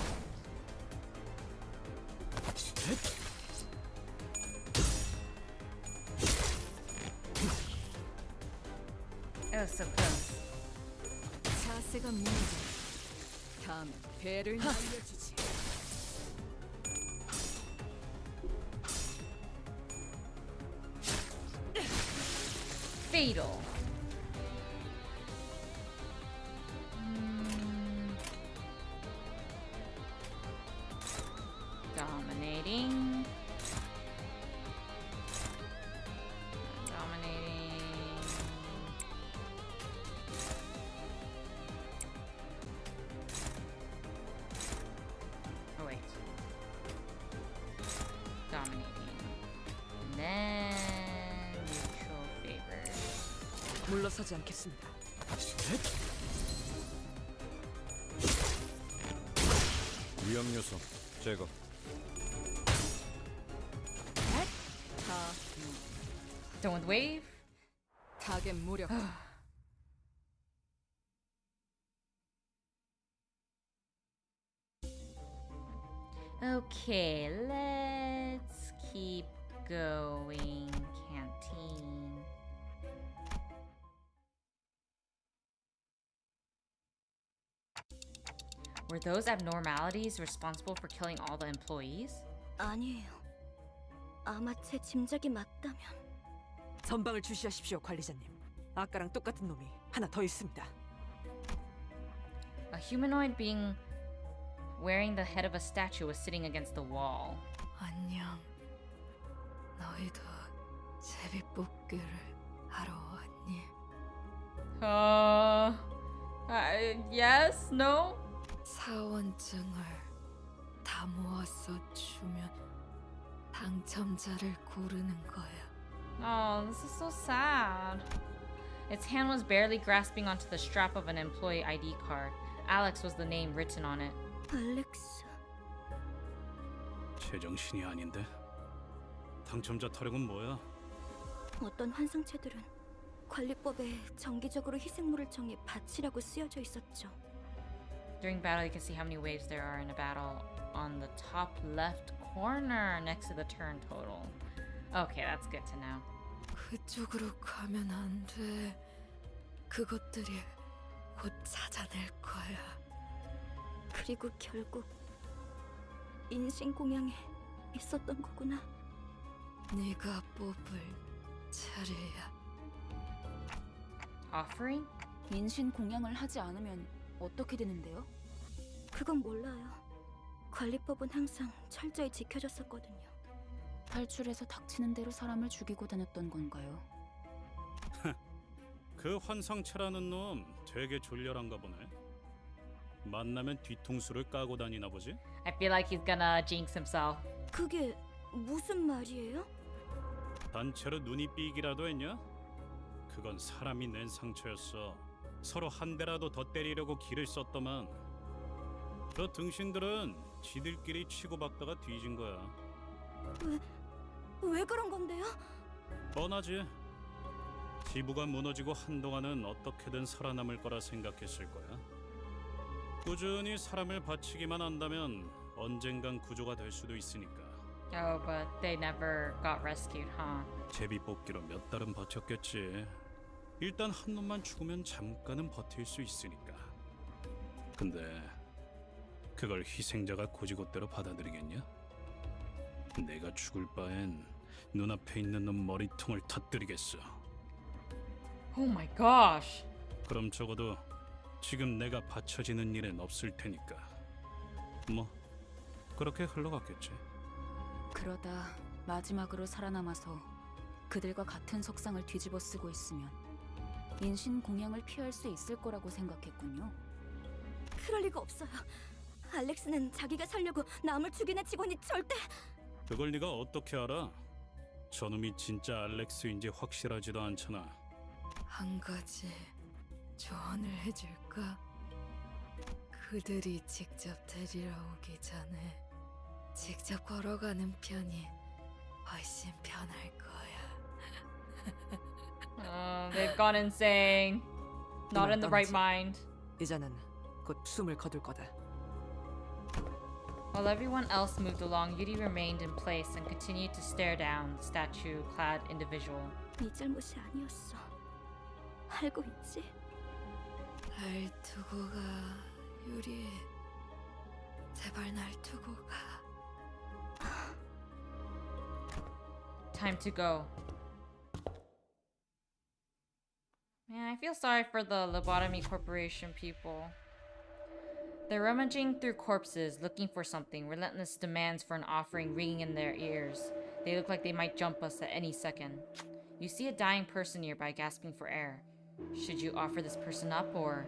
It was so close. 자세가 문제. 다음엔 배를 날려주지. Fatal. Dominating. Dominating. Oh wait. Dominating. And then neutral favor. 물러서지 않겠습니다. 위험 요소 제거. Done with wave. 타겟 무력. Okay, let's keep going. Canteen. Were those abnormalities responsible for killing all the employees? 아니에요. 아마 제 짐작이 맞다면. 전방을 주시하십시오, 관리자님. 아까랑 똑같은 놈이 하나 더 있습니다. A humanoid being wearing the head of a statue was sitting against the wall. 안녕. 너희도 제비뽑기를 하러 왔니? Yes? No? 사원증을 다 모아서 주면 당첨자를 고르는 거야. Oh, this is so sad. Its hand was barely grasping onto the strap of an employee ID card. Alex was the name written on it. 알렉스. 제정신이 아닌데. 당첨자 타령은 뭐야? 어떤 환상체들은 관리법에 정기적으로 희생물을 정해 바치라고 쓰여져 있었죠. During battle, you can see how many waves there are in a battle on the top left corner next to the turn total. Okay, that's good to know. 그쪽으로 가면 안 돼. 그것들이 곧 찾아낼 거야. 그리고 결국 인신공양에 있었던 거구나. 네가 뽑을 차례야. Offering? 인신 공양을 하지 않으면 어떻게 되는데요? 그건 몰라요. 관리법은 항상 철저히 지켜졌었거든요. 탈출해서 닥치는 대로 사람을 죽이고 다녔던 건가요? 그 환상체라는 놈 되게 졸렬한가 보네. 만나면 뒤통수를 까고 다니나 보지? I feel like he's gonna jinx himself. 그게 무슨 말이에요? 단체로 눈이 삐기라도 했냐? 그건 사람이 낸 상처였어. 서로 한 대라도 더 때리려고 기를 썼더만. 저 등신들은 지들끼리 치고받다가 뒤진 거야. 왜 그런 건데요? 뻔하지. 지부가 무너지고 한동안은 어떻게든 살아남을 거라 생각했을 거야. 꾸준히 사람을 바치기만 한다면 언젠간 구조가 될 수도 있으니까. Oh, but they never got rescued, huh? 제비 뽑기로 몇 달은 버텼겠지. 일단 한 놈만 죽으면 잠깐은 버틸 수 있으니까. 근데 그걸 희생자가 고지고대로 받아들이겠냐? 내가 죽을 바엔 눈앞에 있는 놈 머리통을 터뜨리겠어. Oh my gosh. 그럼 적어도 지금 내가 받쳐지는 일은 없을 테니까. 뭐 그렇게 흘러갔겠지. 그러다 마지막으로 살아남아서 그들과 같은 석상을 뒤집어 쓰고 있으면 인신 공양을 피할 수 있을 거라고 생각했군요. 그럴 리가 없어요. 알렉스는 자기가 살려고 남을 죽이는 직원이 절대... 그걸 네가 어떻게 알아? 저놈이 진짜 알렉스인지 확실하지도 않잖아. 한 가지 조언을 해줄까? 그들이 직접 데리러 오기 전에 직접 걸어가는 편이 훨씬 편할 거야. They've gone insane. Not in the right mind. 이제는 곧 숨을 거둘 거다. While everyone else moved along, Yuri remained in place and continued to stare down the statue-clad individual. 네 잘못이 아니었어. 알고 있지? 날 두고 가, 유리. 제발 날 두고 가. Time to go. Man, I feel sorry for the Lobotomy Corporation people. They're rummaging through corpses, looking for something, relentless demands for an offering ringing in their ears. They look like they might jump us at any second. You see a dying person nearby gasping for air. Should you offer this person up, or...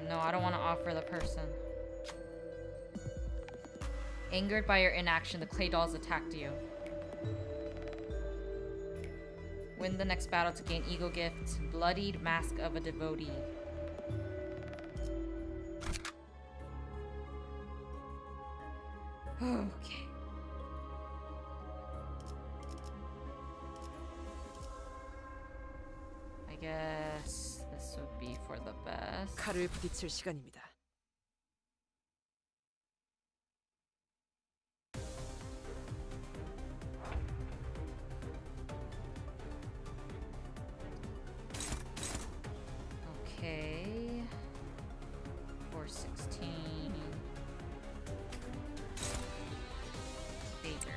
No, I don't want to offer the person. Angered by your inaction, the clay dolls attacked you. Win the next battle to gain Eagle Gift, Bloodied Mask of a Devotee. Okay. guess this would be for the best. 칼을 부딪힐 시간입니다. Okay. 416. Favored.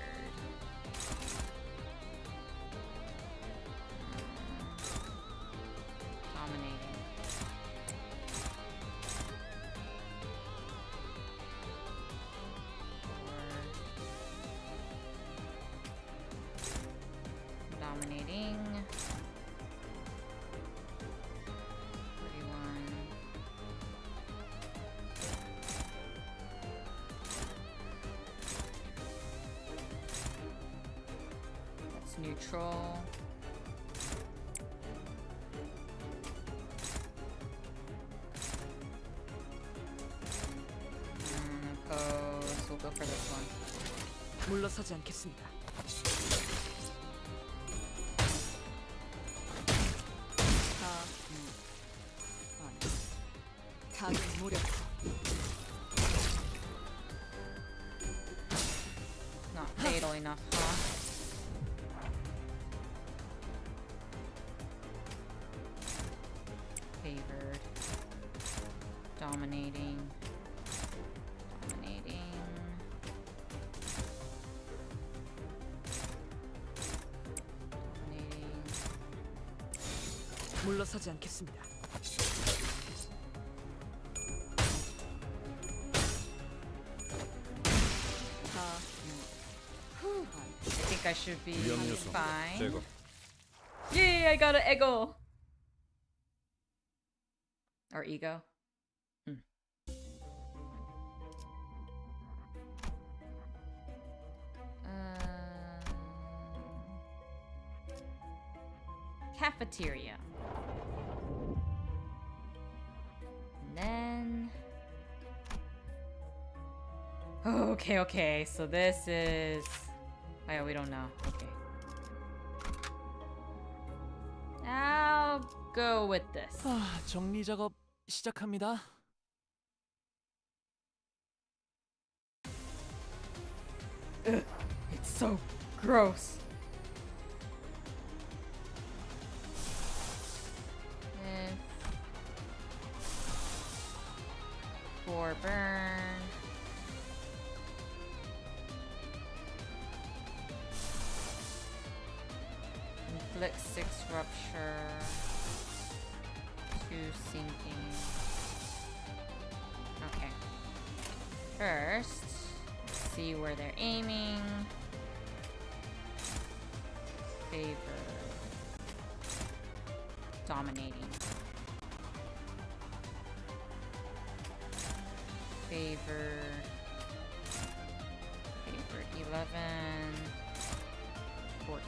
Dominating. Dominating. 41. That's neutral. Oppose. We'll go for this one. 물러서지 않겠습니다. 타겟 무력. Not fatal enough, huh? Favored. Dominating. Dominating. Dominating. 물러서지 않겠습니다. I think I should be 위험 요소 fine. 제거. Yay, I got an ego. Or ego. Cafeteria. And then... Okay, so this is... Oh yeah, we don't know. Okay. I'll go with this. 정리 작업 시작합니다. Ugh, it's so gross. For burn. Inflict 6 rupture. 2 sinking. Okay. First, let's see where they're aiming. Favor. Dominating. Favored 11, 14.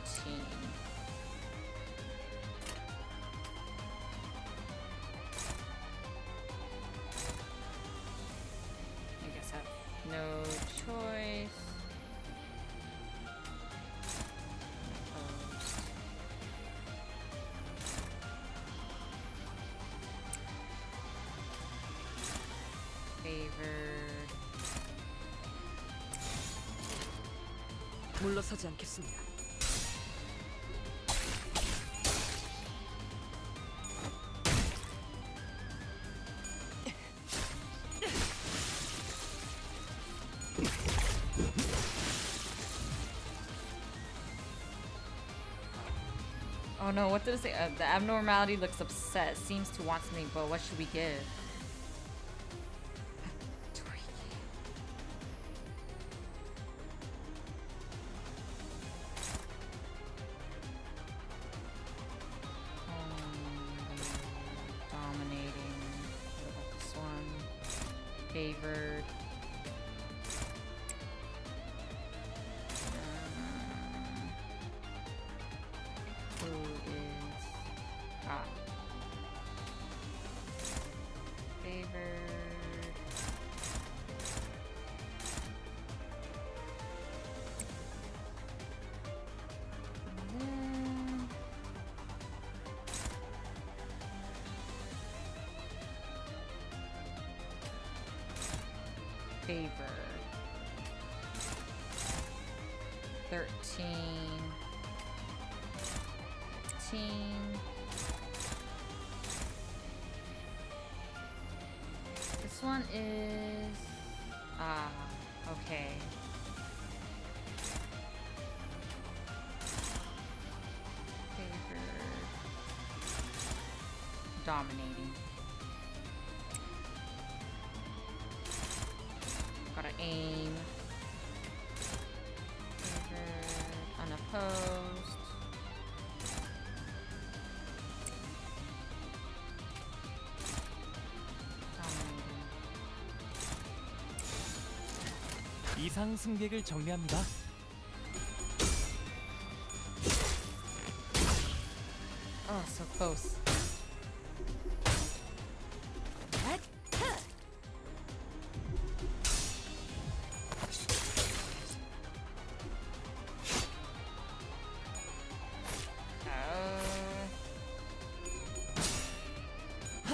I guess I have no choice. Opposed. Favored. 물러서지 않겠습니다. Oh no, what did it say? The abnormality looks upset. Seems to want something, but what should we give? Dominating. What about this one? Favored. Who is favored? And then Favor. 13. 15. This one is... okay. Favored. Dominating. Gotta aim. Favored. Unopposed. Dominating. 이상 승객을 정리합니다. Oh, so close.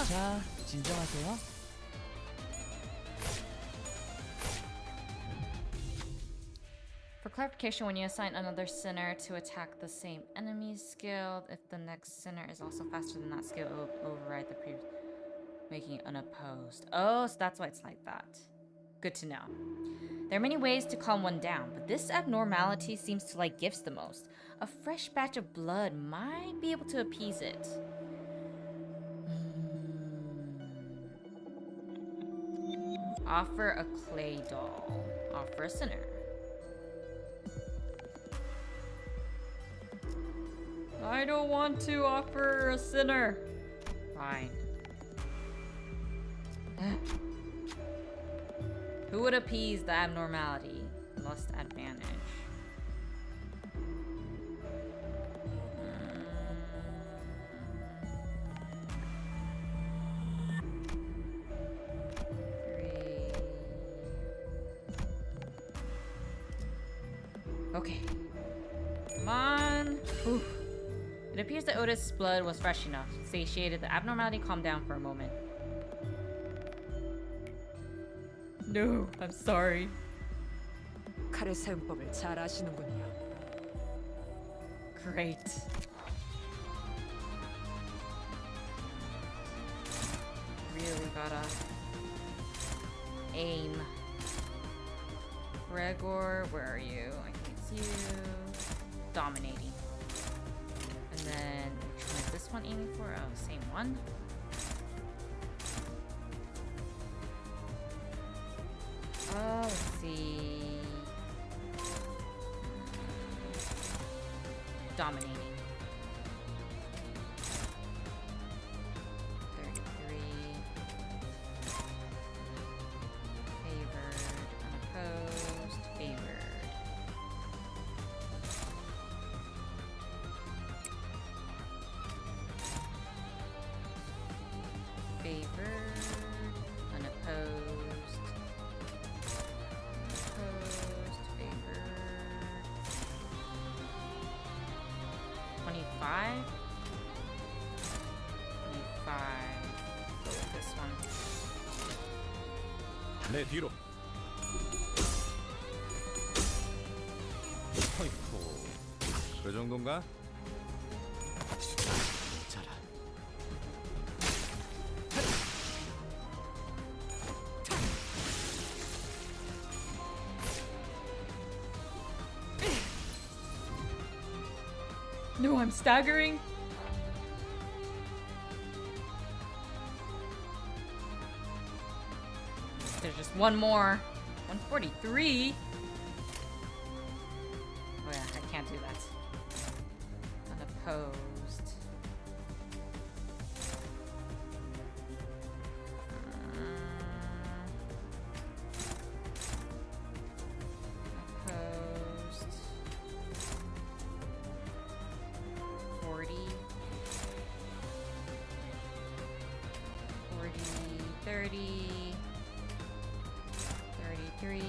자, 진정하세요. For clarification, when you assign another sinner to attack the same enemy's skill, if the next sinner is also faster than that skill, it will override the previous, making it unopposed. Oh, so that's why it's like that. Good to know. There are many ways to calm one down, but this abnormality seems to like gifts the most. A fresh batch of blood might be able to appease it. Offer a clay doll. Offer a sinner. I don't want to offer a sinner. Fine. Who would appease the abnormality? Lust advantage. Okay. Come on. Oof. It appears that Otis' blood was fresh enough. Satiated, the abnormality calmed down for a moment. No, I'm sorry. 칼의 사용법을 잘 아시는군요. Great. Really gotta aim. Gregor, where are you? I think it's you. Dominating. And then, which one is this one aiming for? Oh, same one. Oh, let's see. Dominating. 33. Favored. Unopposed. Favored. Favored. Unopposed. Opposed. Favored. 25. 25. Go with this one. 내 뒤로. 허이코. 그 정도인가? 자라. No, I'm staggering. There's just one more. 143? Oh yeah, I can't do that. Unopposed. Opposed. 40. 40, 30. 33.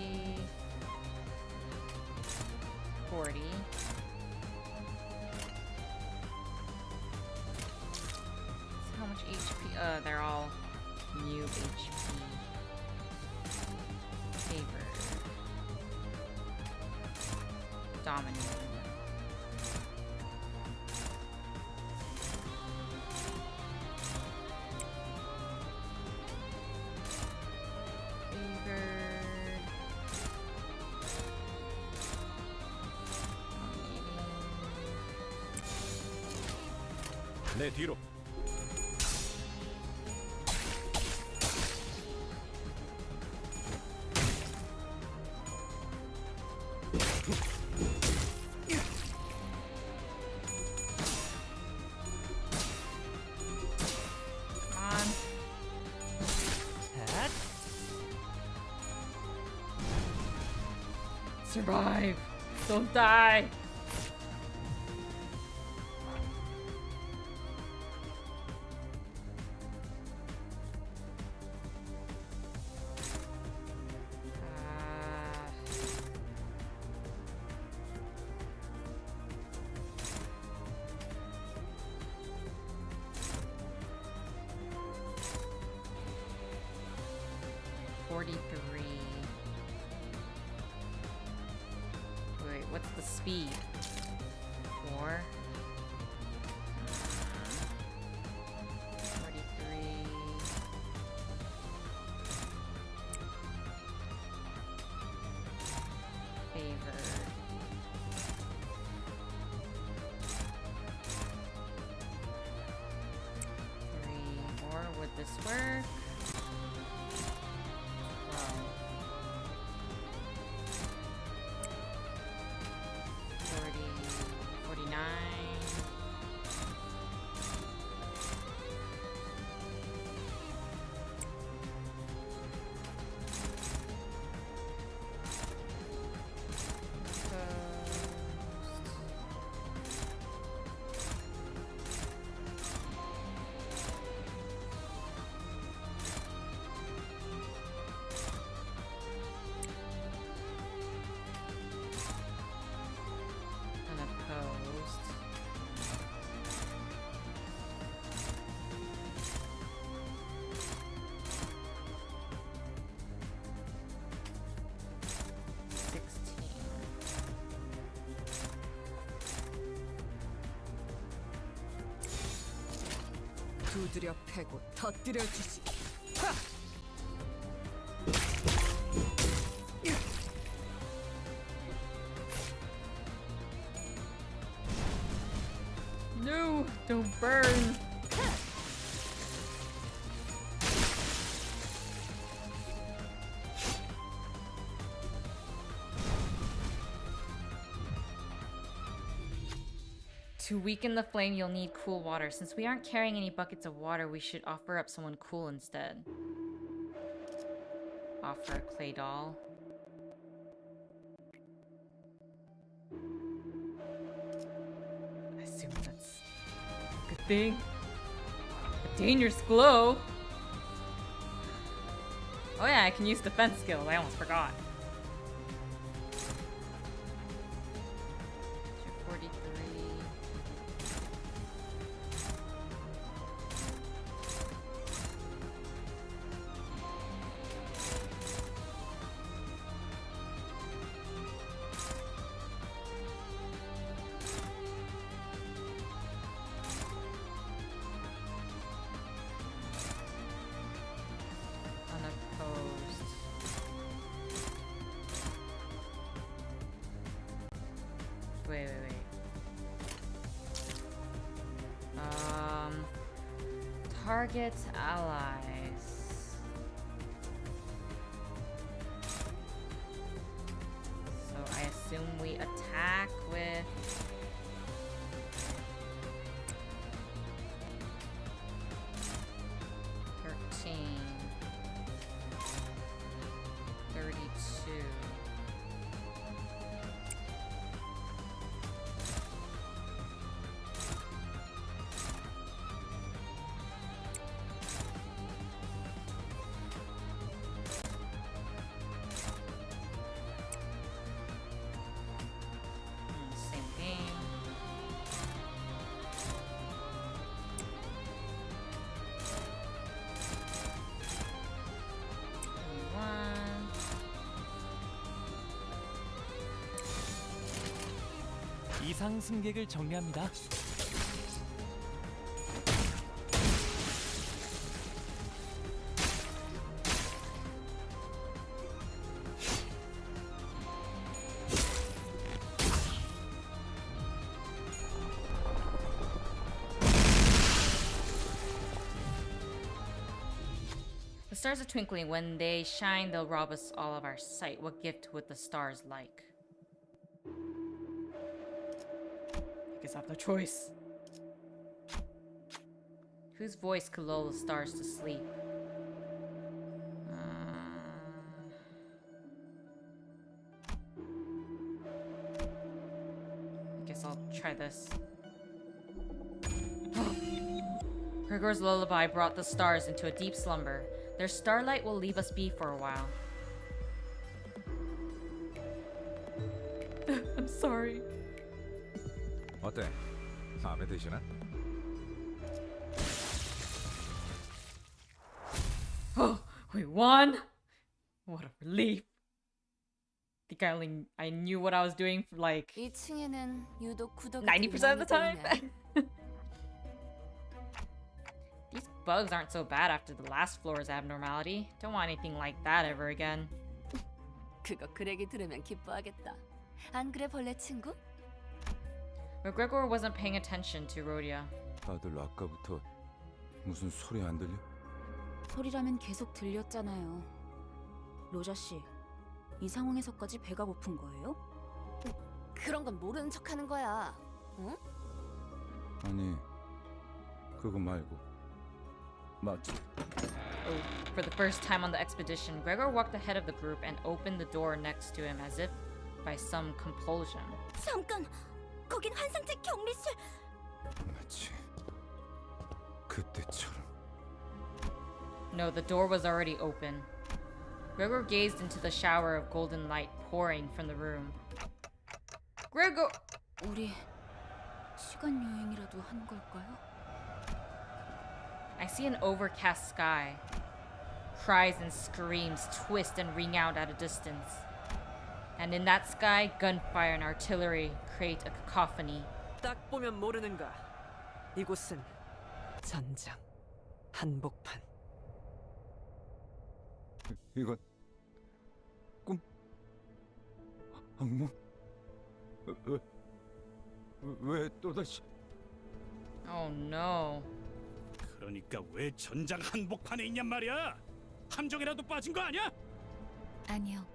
40. How much HP? They're all new HP. Favored. dominating. 내 뒤로. Survive! Don't die! Wait, what's the speed? 4. 43. Favored. 3 more. Would this work? 12. 40, 49. Unopposed. 두드려 패고 터뜨려 주지. 하! No, don't burn. To weaken the flame, you'll need cool water. Since we aren't carrying any buckets of water, we should offer up someone cool instead. Offer a clay doll. I assume that's a good thing. A dangerous glow. Oh yeah, I can use defense skills. I almost forgot. 43. Unopposed. Wait. Target allies. So I assume we attack with... $13. 32. Same game. 이상 승객을 정리합니다. The stars are twinkling. When they shine, they'll rob us all of our sight. What gift would the stars like? I guess I have no choice. Whose voice could lull the stars to sleep? I guess I'll try this. Gregor's lullaby brought the stars into a deep slumber. Their starlight will leave us be for a while. I'm sorry. 어때? 마음에 드시나? Oh, we won! What a relief. I knew what I was doing for like 2층에는 유독 구더기 90% of the time. These bugs aren't so bad after the last floor's abnormality. Don't want anything like that ever again. 그거 그렉이 들으면 기뻐하겠다. 안 그래 벌레 친구? But Gregor wasn't paying attention to Rhodia. 다들 아까부터 무슨 소리 안 들려? 소리라면 계속 들렸잖아요. 로자 씨, 이 상황에서까지 배가 고픈 거예요? 그런 건 모르는 척하는 거야. 응? 아니, 그거 말고 맞지? Oh, for the first time on the expedition, Gregor walked ahead of the group and opened the door next to him as if by some compulsion. 잠깐, 거긴 환상체 격리실. 마치 그때처럼. No, the door was already open. Gregor gazed into the shower of golden light pouring from the room. Gregor! 우리 시간 여행이라도 한 걸까요? I see an overcast sky. Cries and screams twist and ring out at a distance. And in that sky, gunfire and artillery create a cacophony. 딱 보면 모르는가? 이곳은 전장, 한복판. 이건 꿈? 악몽? 왜 또다시? Oh no. 그러니까 왜 전장 한복판에 있냔 말이야? 함정이라도 빠진 거 아니야? 아니요.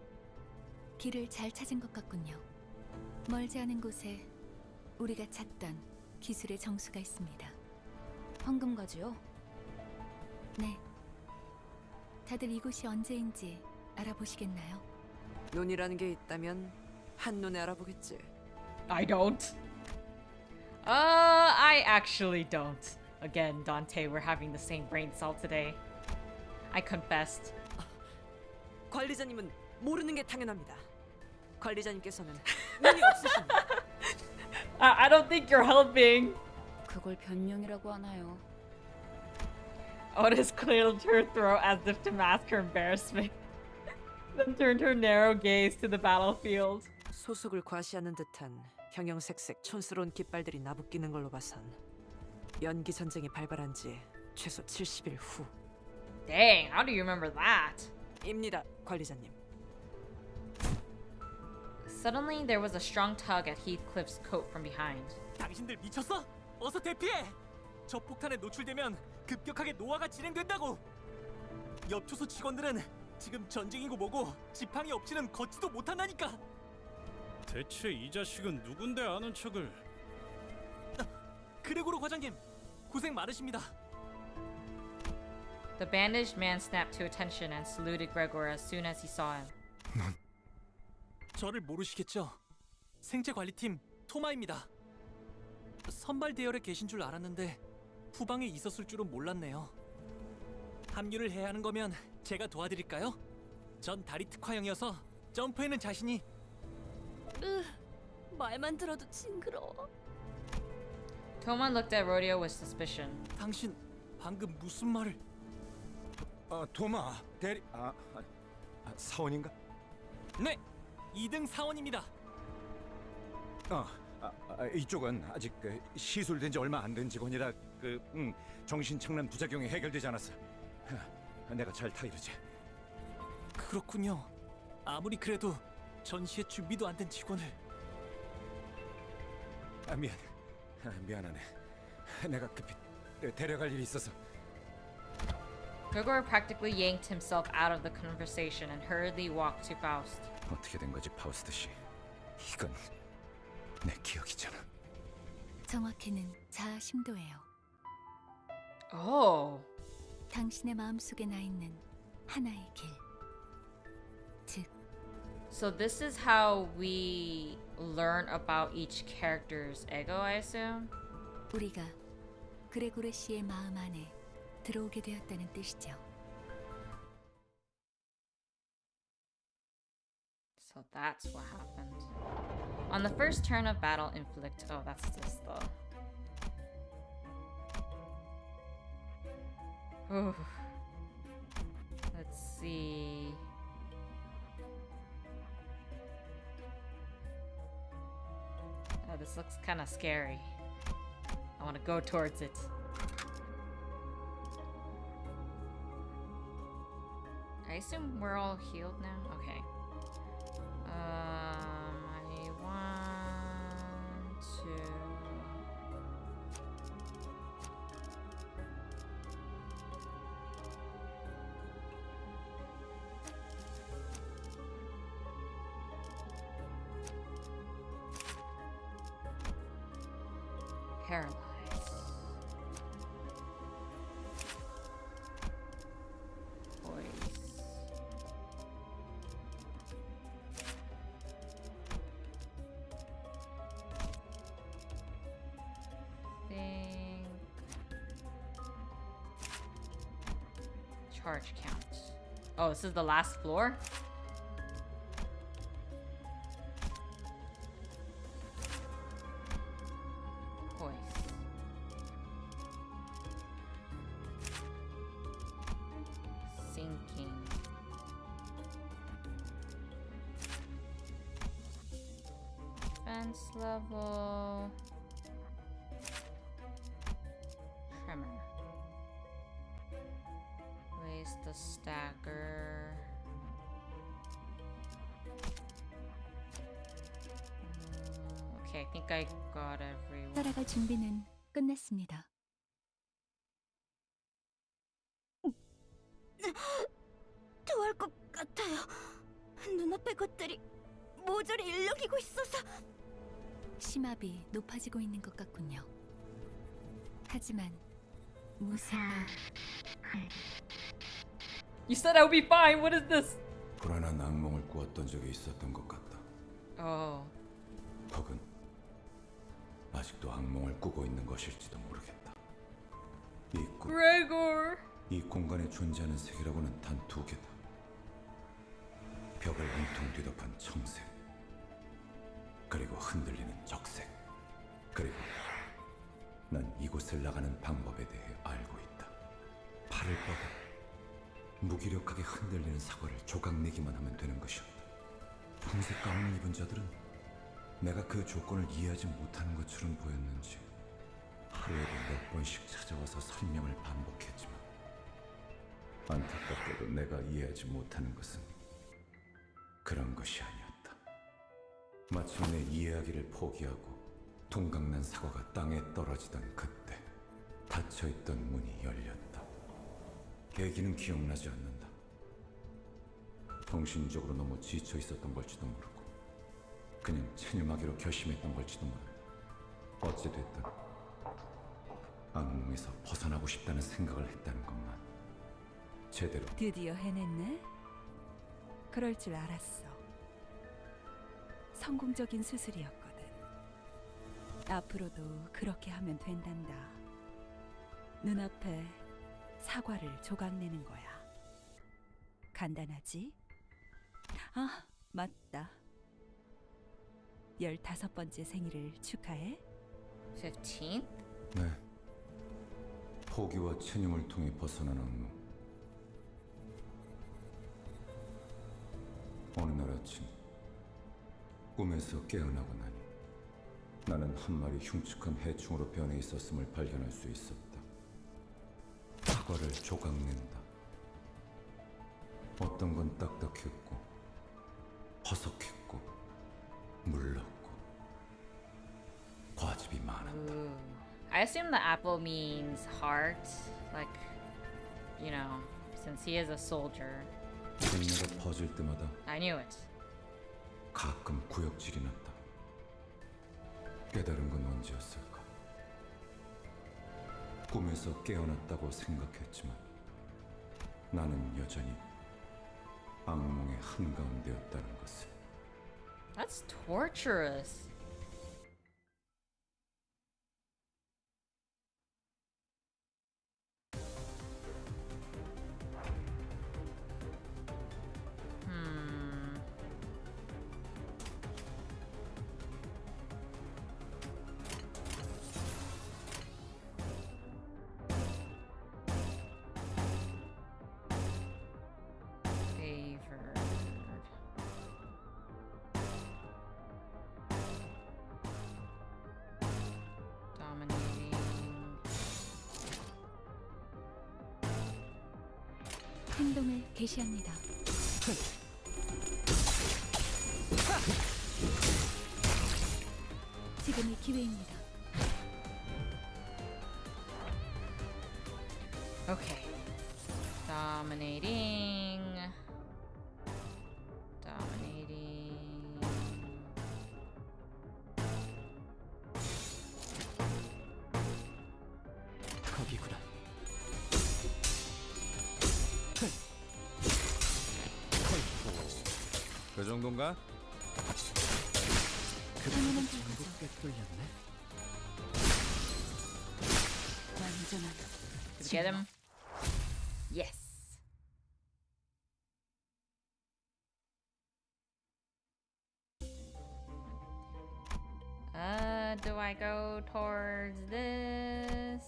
길을 잘 찾은 것 같군요. 멀지 않은 곳에 우리가 찾던 기술의 정수가 있습니다. 황금가지요? 네. 다들 이곳이 언제인지 알아보시겠나요? 눈이라는 게 있다면 한눈에 알아보겠지. I don't. I actually don't. Again, Dante, we're having the same brain cell today. I confessed. 관리자님은 모르는 게 당연합니다. 관리자님께서는 눈이 없으십니다. I don't think you're helping. 그걸 변명이라고 하나요? Otis cleared her throat as if to mask her embarrassment, then turned her narrow gaze to the battlefield. 소속을 과시하는 듯한 형형색색 촌스러운 깃발들이 나부끼는 걸로 봐선 연기 전쟁이 발발한 지 최소 70일 후. Dang, how do you remember that? 입니다, 관리자님. Suddenly, there was a strong tug at Heathcliff's coat from behind. 당신들 미쳤어? 어서 대피해! 저 폭탄에 노출되면 급격하게 노화가 진행된다고! 엽초소 직원들은 지금 전쟁이고 뭐고 지팡이 없이는 걷지도 못한다니까! 대체 이 자식은 누군데 아는 척을? 그레고로 과장님, 고생 많으십니다. The bandaged man snapped to attention and saluted Gregor as soon as he saw him. 저를 모르시겠죠? 생체관리팀 토마입니다. 선발 대열에 계신 줄 알았는데 후방에 있었을 줄은 몰랐네요. 합류를 해야 하는 거면 제가 도와드릴까요? 전 다리 특화형이어서 점프에는 자신이... 말만 들어도 징그러워. Toma looked at Rodeo with suspicion. 당신 방금 무슨 말을... 도마 대리... 사원인가? 네! 2등 사원입니다. 이쪽은 아직 시술된 지 얼마 안 된 직원이라 정신착란 부작용이 해결되지 않았어. 내가 잘 타이르지. 그렇군요. 아무리 그래도 전시회 준비도 안 된 직원을. 미안하네. 내가 급히 데려갈 일이 있어서. Gregor practically yanked himself out of the conversation and hurriedly walked to Faust. 어떻게 된 거지, 파우스트 씨? 이건 내 기억이잖아. 정확히는 자아 심도예요. Oh. 당신의 마음속에 나 있는 하나의 길. 즉, So this is how we learn about each character's ego, I assume? 우리가 그레고르 씨의 마음 안에 들어오게 되었다는 뜻이죠. So that's what happened. On the first turn of battle, inflict. Oh, that's this though. Ooh. Let's see. Oh, this looks kind of scary. I want to go towards it. I assume we're all healed now? Okay. I want to... Paralyze. Charge count. Oh, this is the last floor? Poise. Sinking. Defense level. Tremor. Raise the stagger. Okay, I think I got everyone. 따라갈 준비는 끝났습니다. 토할 것 같아요. 눈앞의 것들이 모조리 일렁이고 있어서. 심압이 높아지고 있는 것 같군요. 하지만 무사가 You said I would be fine. What is this? 불안한 악몽을 꾸었던 적이 있었던 것 같다. Oh. 혹은 아직도 악몽을 꾸고 있는 것일지도 모르겠다. Gregor. 이 공간에 존재하는 색이라고는 단 두 개다. 벽을 온통 뒤덮은 청색, 그리고 흔들리는 적색, 그리고 난 이곳을 나가는 방법에 대해 알고 있다. 팔을 뻗어 무기력하게 흔들리는 사과를 조각내기만 하면 되는 것이었다. 흰색 가운을 입은 자들은 내가 그 조건을 이해하지 못하는 것처럼 보였는지 하루에도 몇 번씩 찾아와서 설명을 반복했지만 안타깝게도 내가 이해하지 못하는 것은 그런 것이 아니었다. 마침내 이해하기를 포기하고 동강난 사과가 땅에 떨어지던 그때 닫혀있던 문이 열렸다. 계기는 기억나지 않는다. 정신적으로 너무 지쳐 있었던 걸지도 모르고 그냥 체념하기로 결심했던 걸지도 모른다. 어찌됐든 악몽에서 벗어나고 싶다는 생각을 했다는 것만 제대로. 드디어 해냈네? 그럴 줄 알았어. 성공적인 수술이었거든. 앞으로도 그렇게 하면 된단다. 눈앞에 사과를 조각내는 거야. 간단하지? 아, 맞다. 15번째 생일을 축하해. 15th? 네. 포기와 체념을 통해 벗어난 악몽. 어느 날 아침 꿈에서 깨어나고 나니 나는 한 마리 흉측한 해충으로 변해 있었음을 발견할 수 있었다. 사과를 조각낸다. 어떤 건 딱딱했고 퍼석했고 물렀고 과즙이 많았다. I assume the apple means heart, like, you know, since he is a soldier. 생내가 퍼질 때마다 I knew it. 가끔 구역질이 났다. 깨달은 건 언제였을까? 꿈에서 깨어났다고 생각했지만 나는 여전히 악몽의 한가운데였다는 것을. That's torturous. 행동을 개시합니다. 지금이 기회입니다. Okay. Dominating. 거기구나. 그 정도인가? 당연한 전부 꿰뚫렸네. 완전한 Did we get him? Yes. Do I go towards this?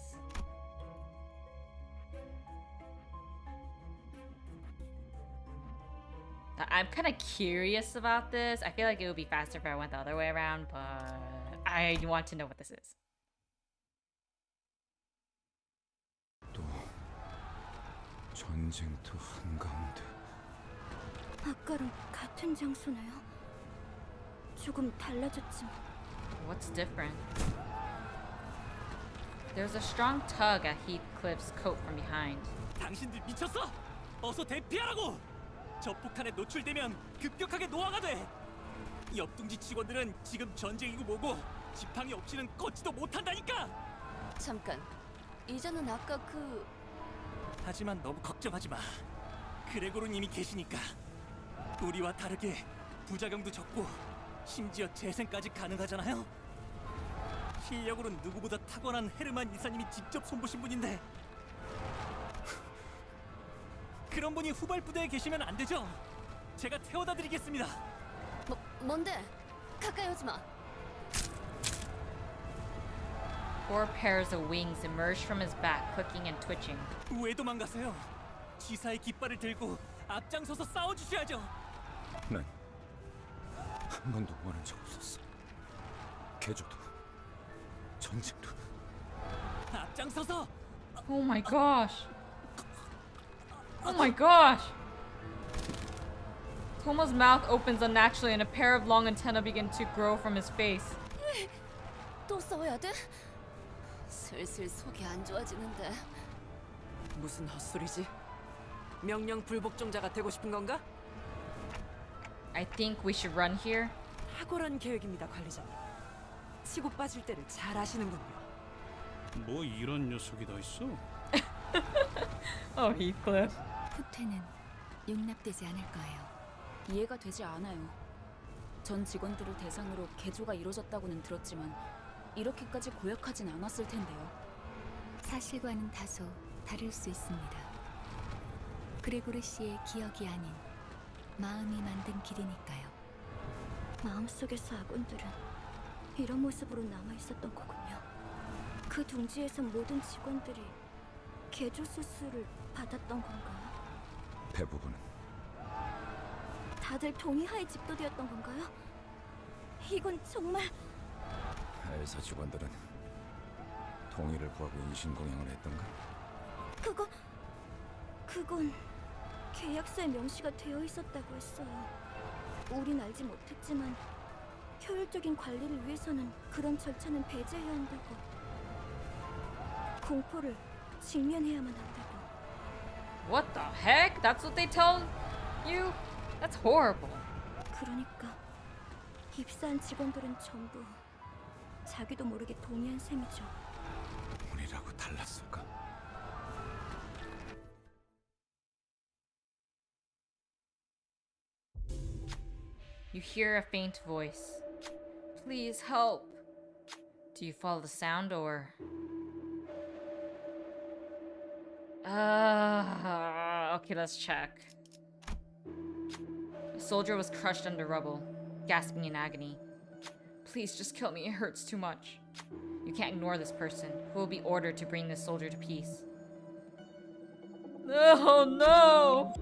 I'm kind of curious about this. I feel like it would be faster if I went the other way around, but I want to know what this is. 또 전쟁터 한가운데. 아까랑 같은 장소네요. 조금 달라졌지만. What's different? There's a strong tug at Heathcliff's coat from behind. 당신들 미쳤어? 어서 대피하라고! 저 폭탄에 노출되면 급격하게 노화가 돼. 옆둥지 직원들은 지금 전쟁이고 뭐고 지팡이 없이는 걷지도 못한다니까. 잠깐. 이자는 아까 그... 하지만 너무 걱정하지 마. 그레고르 님이 계시니까. 우리와 다르게 부작용도 적고 심지어 재생까지 가능하잖아요. 실력으로는 누구보다 탁월한 헤르만 이사님이 직접 손보신 분인데 그런 분이 후발부대에 계시면 안 되죠? 제가 태워다 드리겠습니다. 뭔데? 가까이 오지 마. Four pairs of wings emerged from his back, clicking and twitching. 왜 도망가세요? 지사의 깃발을 들고 앞장서서 싸워주셔야죠. 난 한 번도 원한 적 없었어. 개조도 전쟁도. 앞장서서. Oh my gosh. Oh my gosh. Toma's mouth opens unnaturally and a pair of long antennae begin to grow from his face. 또 싸워야 돼? 슬슬 속이 안 좋아지는데. 무슨 헛소리지? 명령 불복종자가 되고 싶은 건가? I think we should run here. 탁월한 계획입니다, 관리자님. 치고 빠질 때를 잘 아시는군요. 뭐 이런 녀석이 다 있어? Oh, Heathcliff. 후퇴는 용납되지 않을 거예요. 이해가 되지 않아요. 전 직원들을 대상으로 개조가 이루어졌다고는 들었지만 이렇게까지 고약하진 않았을 텐데요. 사실과는 다소 다를 수 있습니다. 그레고르 씨의 기억이 아닌 마음이 만든 길이니까요. 마음속에서 아군들은 이런 모습으로 남아있었던 거군요. 그 둥지에서 모든 직원들이 개조 수술을 받았던 건가요? 대부분은. 다들 동의하에 집도되었던 건가요? 이건 정말... 회사 직원들은 동의를 구하고 인신공양을 했던가? 그건 계약서에 명시가 되어 있었다고 했어요. 우린 알지 못했지만 효율적인 관리를 위해서는 그런 절차는 배제해야 한다고. 공포를 직면해야만 한다고. What the heck? That's what they tell you? That's horrible. 그러니까 입사한 직원들은 전부 자기도 모르게 동의한 셈이죠. 우리라고 달랐을까? You hear a faint voice. Please help. Do you follow the sound or... okay, let's check. A soldier was crushed under rubble, gasping in agony. Please just kill me, it hurts too much. You can't ignore this person, who will be ordered to bring this soldier to peace. Oh no!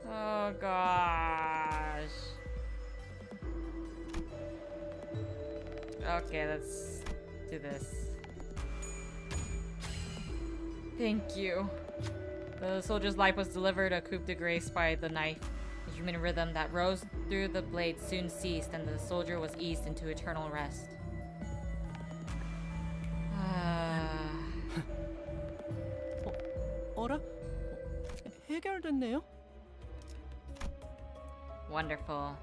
Oh gosh. Okay, let's do this. Thank you. The soldier's life was delivered a coup de grace by the knife. The human rhythm that rose through the blade soon ceased, and the soldier was eased into eternal rest. 어라? 해결됐네요? Wonderful.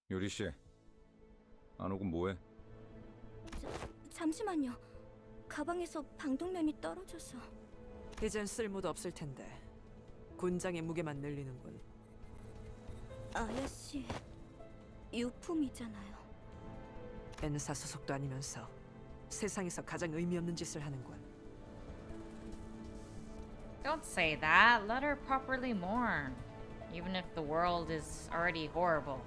요리 씨, 안 오고 뭐해? 잠시만요. 가방에서 방독면이 떨어져서. 이젠 쓸모도 없을 텐데 군장의 무게만 늘리는군. 아야씨, 유품이잖아요. N사 소속도 아니면서 세상에서 가장 의미 없는 짓을 하는군. Don't say that. Let her properly mourn. Even if the world is already horrible.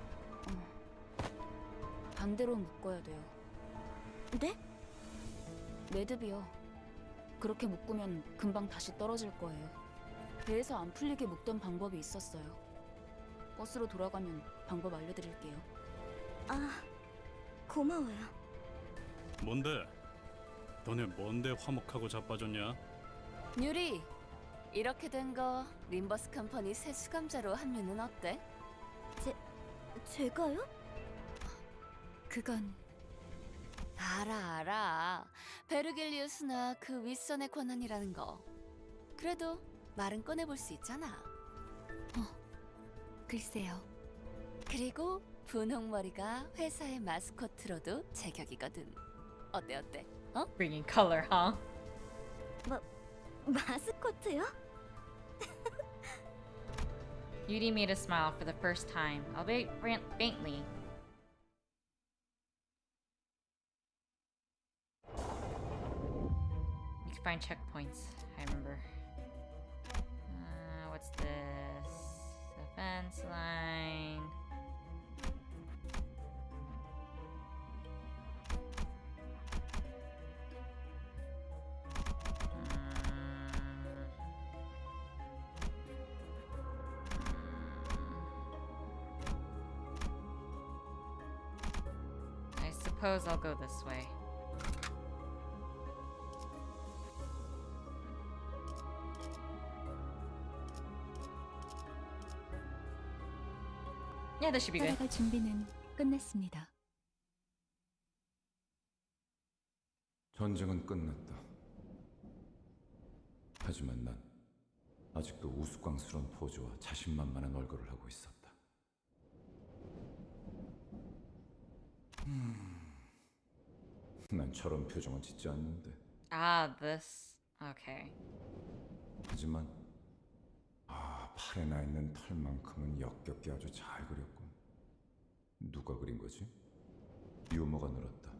반대로 묶어야 돼요. 네? 매듭이요. 그렇게 묶으면 금방 다시 떨어질 거예요. 배에서 안 풀리게 묶던 방법이 있었어요. 버스로 돌아가면 방법 알려드릴게요. 아, 고마워요. 뭔데? 너네 뭔데 화목하고 자빠졌냐? 유리, 이렇게 된 거 림버스 컴퍼니 새 수감자로 하면은 어때? 제가요? 그건 알아. 베르겔리우스나 그 윗선의 권한이라는 거. 그래도 말은 꺼내볼 수 있잖아. 글쎄요. 그리고 분홍머리가 회사의 마스코트로도 제격이거든. 어때? 어? Bringing color, huh? 마스코트요? Yuri made a smile for the first time, albeit faintly. You can find checkpoints, I remember. What's this? Defense line. I suppose I'll go this way. Yeah, this should be good. 따라갈 준비는 끝났습니다. 전쟁은 끝났다. 하지만 난 아직도 우스꽝스러운 포즈와 자신만만한 얼굴을 하고 있었다. 난 저런 표정은 짓지 않는데. Ah, this. Okay. 하지만 팔에 나 있는 털만큼은 역겹게 아주 잘 그렸군. 누가 그린 거지? 유머가 늘었다.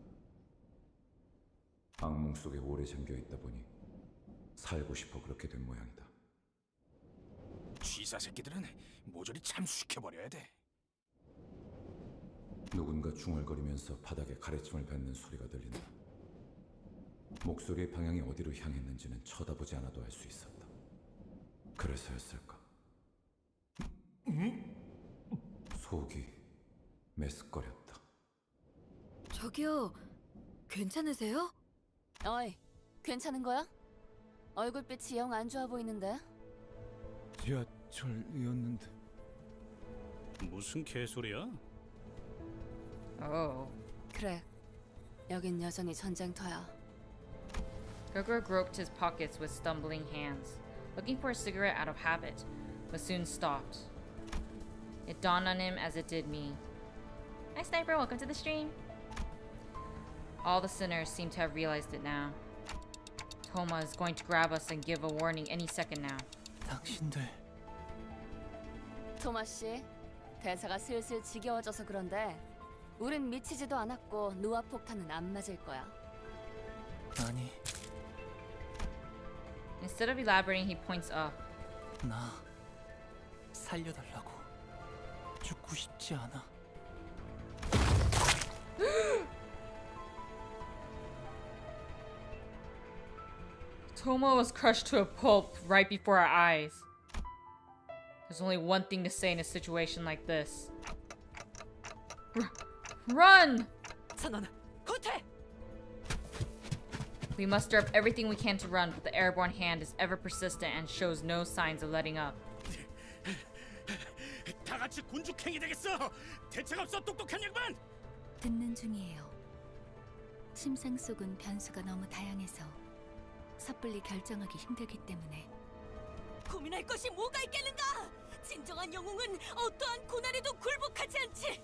악몽 속에 오래 잠겨 있다 보니 살고 싶어 그렇게 된 모양이다. 쥐사 새끼들은 모조리 참수시켜버려야 돼. 누군가 중얼거리면서 바닥에 가래침을 뱉는 소리가 들린다. 목소리의 방향이 어디로 향했는지는 쳐다보지 않아도 알 수 있었다. 그래서였을까? 속이 메스꺼렸다. 저기요, 괜찮으세요? 어이, 괜찮은 거야? 얼굴빛이 영 안 좋아 보이는데. 지하철이었는데. 무슨 개소리야? Oh. 그래, 여긴 여전히 전쟁터야. Gregor groped his pockets with stumbling hands, looking for a cigarette out of habit, but soon stopped. It dawned on him as it did me. Hi, Sniper. Welcome to the stream. All the sinners seem to have realized it now. Toma is going to grab us and give a warning any second now. 당신들 토마 씨, 대사가 슬슬 지겨워져서 그런데 우린 미치지도 않았고 노아 폭탄은 안 맞을 거야. 아니, Instead of elaborating, he points up. 나 살려달라고. 죽고 싶지 않아. Toma was crushed to a pulp right before our eyes. There's only one thing to say in a situation like this. Run! 선원, 후퇴! We muster up everything we can to run, but the airborne hand is ever persistent and shows no signs of letting up. 다 같이 군죽행이 되겠어. 대책 없어 똑똑한 양반. 듣는 중이에요. 심상 속은 변수가 너무 다양해서 섣불리 결정하기 힘들기 때문에. 고민할 것이 뭐가 있겠는가? 진정한 영웅은 어떠한 고난에도 굴복하지 않지.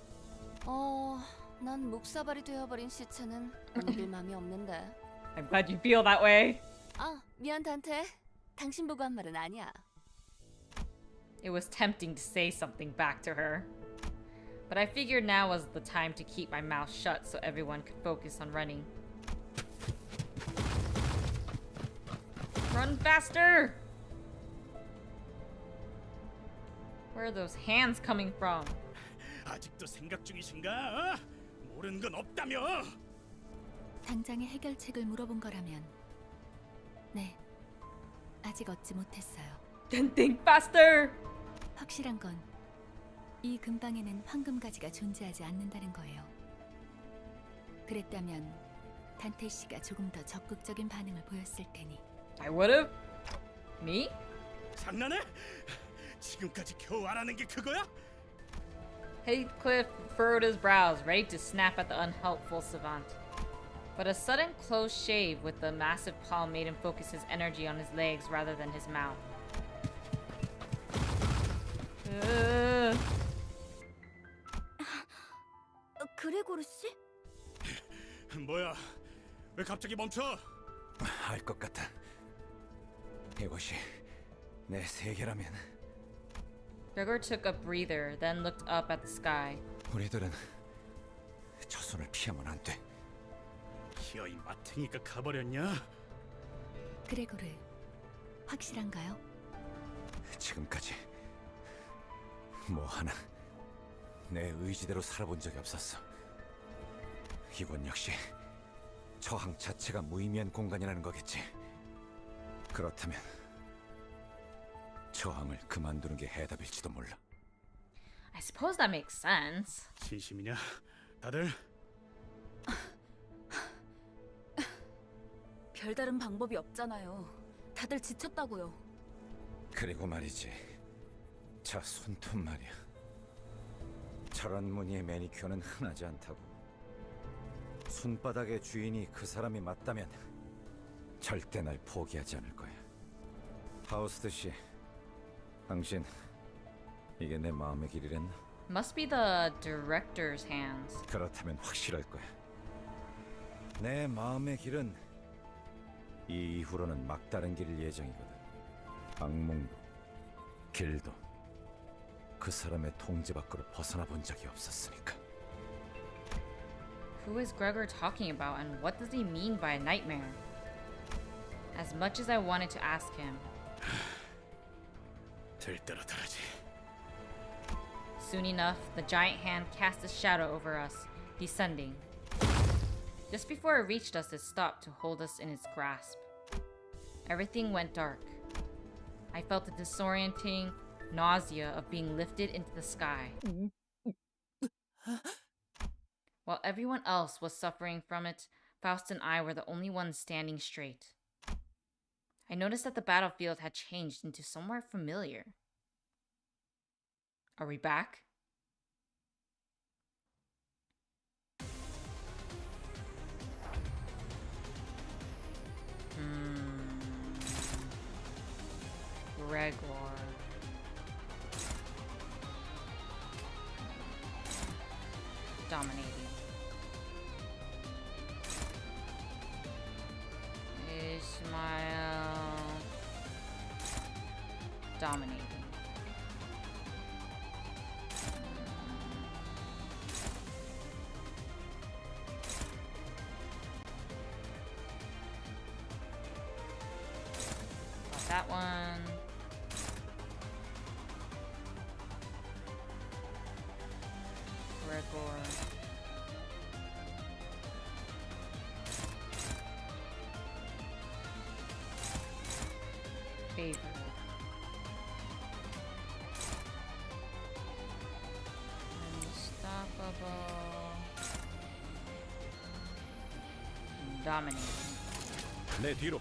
난 목사발이 되어버린 시체는 옮길 마음이 없는데. I'm glad you feel that way. 아, 미안 단테. 당신 보고 한 말은 아니야. It was tempting to say something back to her. But I figured now was the time to keep my mouth shut so everyone could focus on running. Run faster! Where are those hands coming from? 아직도 생각 중이신가? 어? 모르는 건 없다며? 당장의 해결책을 물어본 거라면 네, 아직 얻지 못했어요. Then think faster! 확실한 건 이 근방에는 황금가지가 존재하지 않는다는 거예요. 그랬다면 단테 씨가 조금 더 적극적인 반응을 보였을 테니. I would've? Me? 장난해? 지금까지 겨우 알아낸 게 그거야? Heathcliff furrowed his brows, ready to snap at the unhelpful savant. But a sudden close shave with the massive palm made him focus his energy on his legs rather than his mouth. 그레고르 씨? 뭐야? 왜 갑자기 멈춰? 알 것 같아. 이것이 내 세계라면. Gregor took a breather, then looked up at the sky. 우리들은 저 손을 피하면 안 돼. 기어이 마탱이가 가버렸냐? 그레고르, 확실한가요? 지금까지 뭐 하나 내 의지대로 살아본 적이 없었어. 이건 역시 저항 자체가 무의미한 공간이라는 거겠지. 그렇다면 저항을 그만두는 게 해답일지도 몰라. I suppose that makes sense. 진심이냐? 다들? 별다른 방법이 없잖아요. 다들 지쳤다고요. 그리고 말이지, 저 손톱 말이야. 저런 무늬의 매니큐어는 흔하지 않다고. 손바닥의 주인이 그 사람이 맞다면 절대 날 포기하지 않을 거야. 하우스트 씨, 당신 이게 내 마음의 길이랬나? Must be the director's hands. 그렇다면 확실할 거야. 내 마음의 길은 이 이후로는 막다른 길일 예정이거든. 악몽도 길도 그 사람의 통제 밖으로 벗어나 본 적이 없었으니까. Who is Gregor talking about and what does he mean by a nightmare? As much as I wanted to ask him, 될 대로 다르지. soon enough, the giant hand cast a shadow over us, descending. Just before it reached us, it stopped to hold us in its grasp. Everything went dark. I felt the disorienting nausea of being lifted into the sky. While everyone else was suffering from it, Faust and I were the only ones standing straight. I noticed that the battlefield had changed into somewhere familiar. Are we back? Gregor. Dominating. Ismael. Dominating. Got that one. Gregor. Favor. Unstoppable. Dominating. 내 뒤로.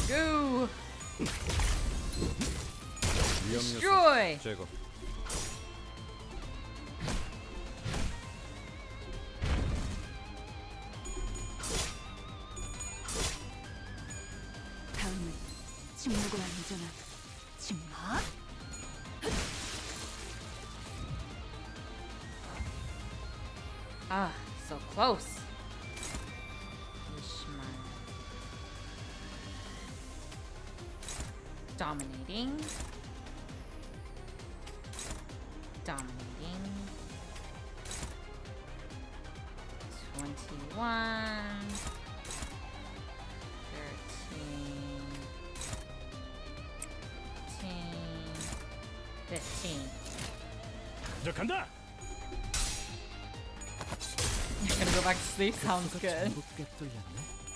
Go! 위험 Destroy! 요소 제거. 다음은 침묵을 안전한 침묵. Ah, so close. Ishmael. Dominating. Dominating. 21. 13. 15. 간다. You're gonna go back to sleep? Sounds good.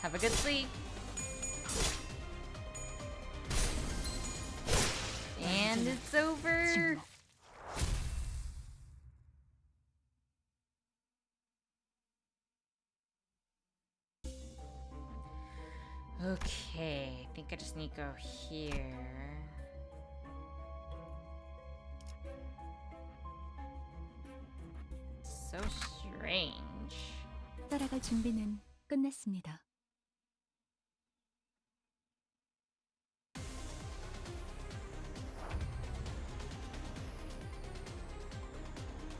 Have a good sleep. And it's over. Okay, I think I just need to go here. So strange. 따라갈 준비는 끝났습니다.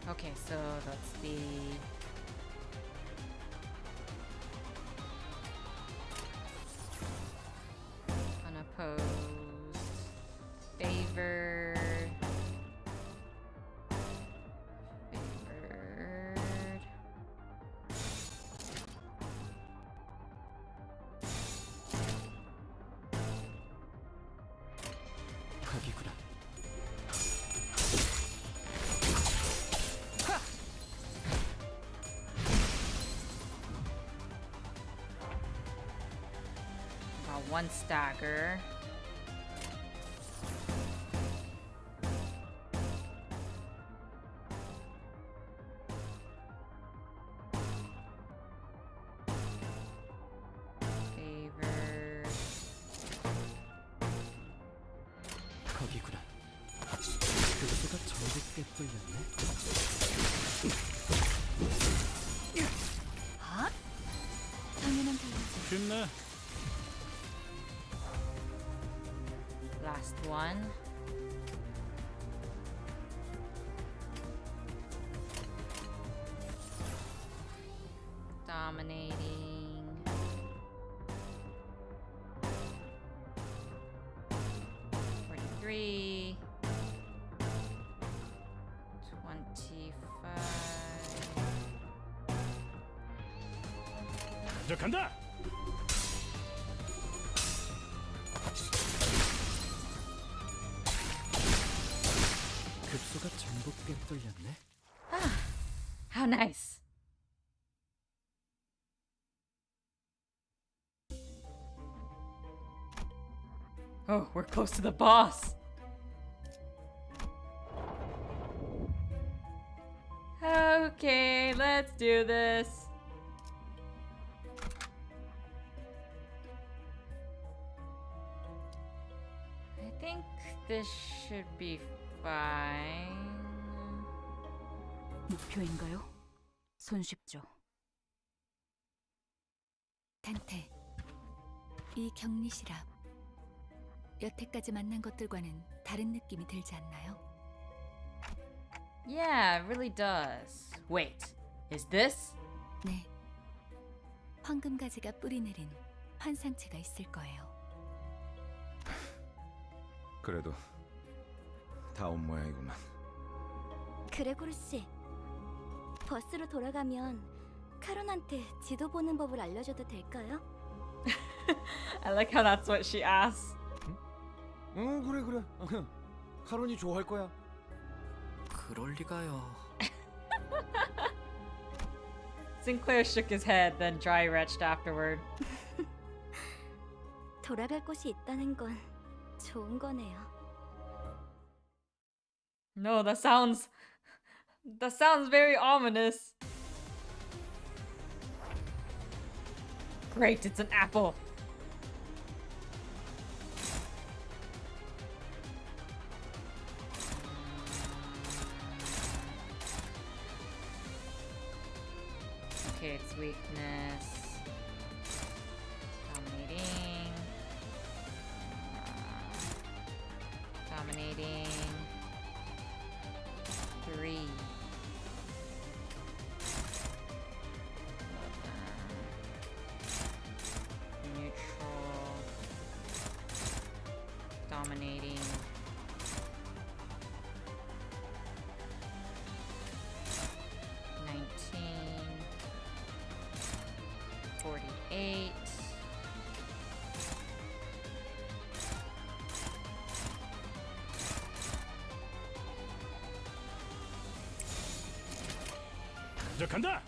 Okay, so that's the unopposed, favored, 거기구나. got one stagger. Favored. 거기구나. 그수가 전부 꿰뚫렸네. 당연한 달라져. 쉽네. Last one. Dominating. $43. 25. 간다. 급소가 전부 꽤 뚫렸네. How nice. Oh, we're close to the boss. Okay, let's do this. I think this should be fine. 목표인가요? 손쉽죠. 단테, 이 격리실압. 여태까지 만난 것들과는 다른 느낌이 들지 않나요? Yeah, it really does. Wait, is this? 네. 황금가지가 뿌리내린 환상체가 있을 거예요. 그래도 다 온 모양이구만. 그레고르 씨, 버스로 돌아가면 카론한테 지도 보는 법을 알려줘도 될까요? I like how that's what she asks. 응, 그래. 카론이 좋아할 거야. 그럴 리가요. Sinclair shook his head, then dry retched afterward. 돌아갈 곳이 있다는 건 좋은 거네요. No, that sounds very ominous. Great, it's an apple. Okay, its weakness. Dominating. Dominating. 3. Neutral. Dominating. 간다.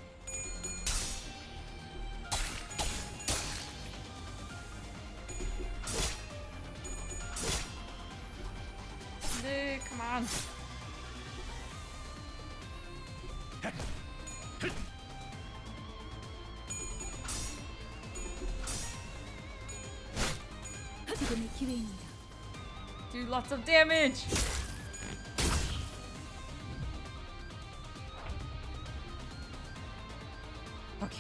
Dude, come on. 지금의 기회입니다. Do lots of damage. Okay.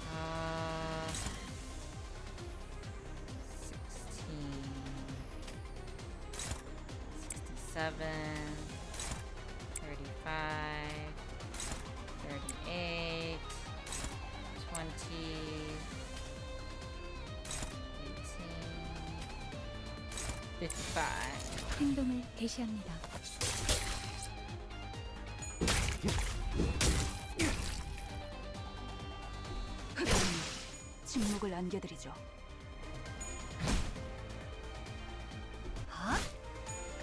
Uh, 16, 67, 35, 38, 20, 18, 55. 행동을 개시합니다. 침묵을 안겨드리죠.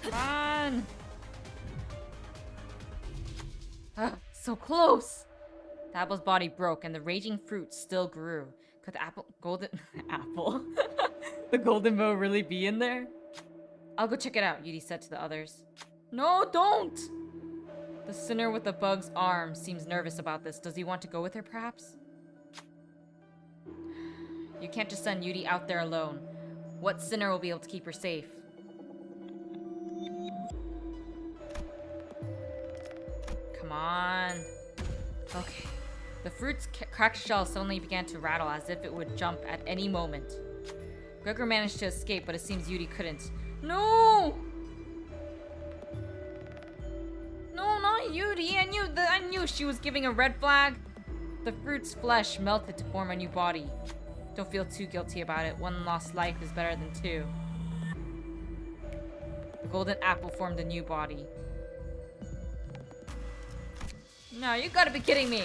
Come on! So close! The apple's body broke and the raging fruit still grew. Could the the golden bow really be in there? I'll go check it out, Yudi said to the others. No, don't! The sinner with the bug's arm seems nervous about this. Does he want to go with her, perhaps? You can't just send Yudi out there alone. What sinner will be able to keep her safe? Come on. Okay. The fruit's cracked shell suddenly began to rattle as if it would jump at any moment. Gregor managed to escape, but it seems Yudi couldn't. No! No, not Yudi. I knew she was giving a red flag. The fruit's flesh melted to form a new body. Don't feel too guilty about it. One lost life is better than two. The golden apple formed a new body. No, you gotta be kidding me.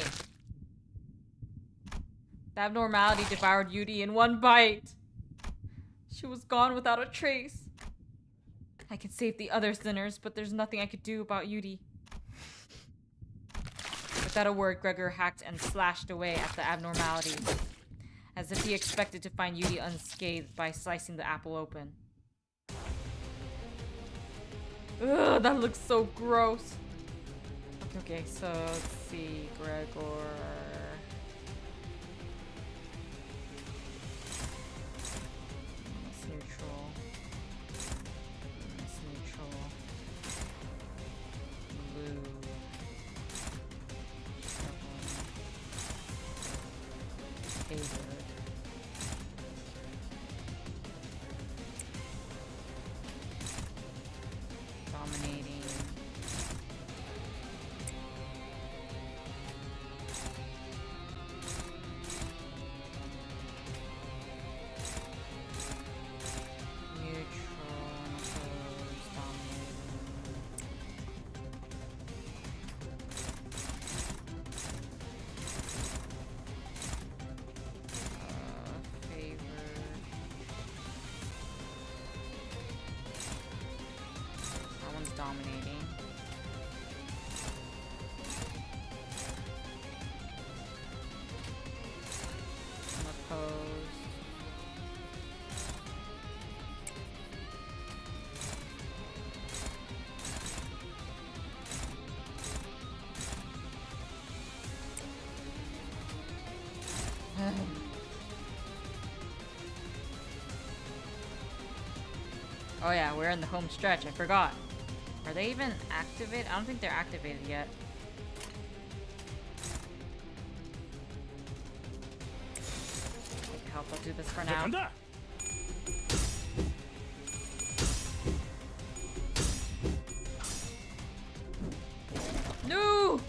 The abnormality devoured Yudi in one bite. She was gone without a trace. I can save the other sinners, but there's nothing I could do about Yuri. Without a word, Gregor hacked and slashed away at the abnormality, as if he expected to find Yuri unscathed by slicing the apple open. Ugh, that looks so gross. Okay, so let's see, Gregor. That's neutral. That's neutral. Blue. Favored. Dominating. Dominating. Opposed. Oh yeah, we're in the home stretch. I forgot. Are they even activated? I don't think they're activated yet. Take help, I'll do this for now. No!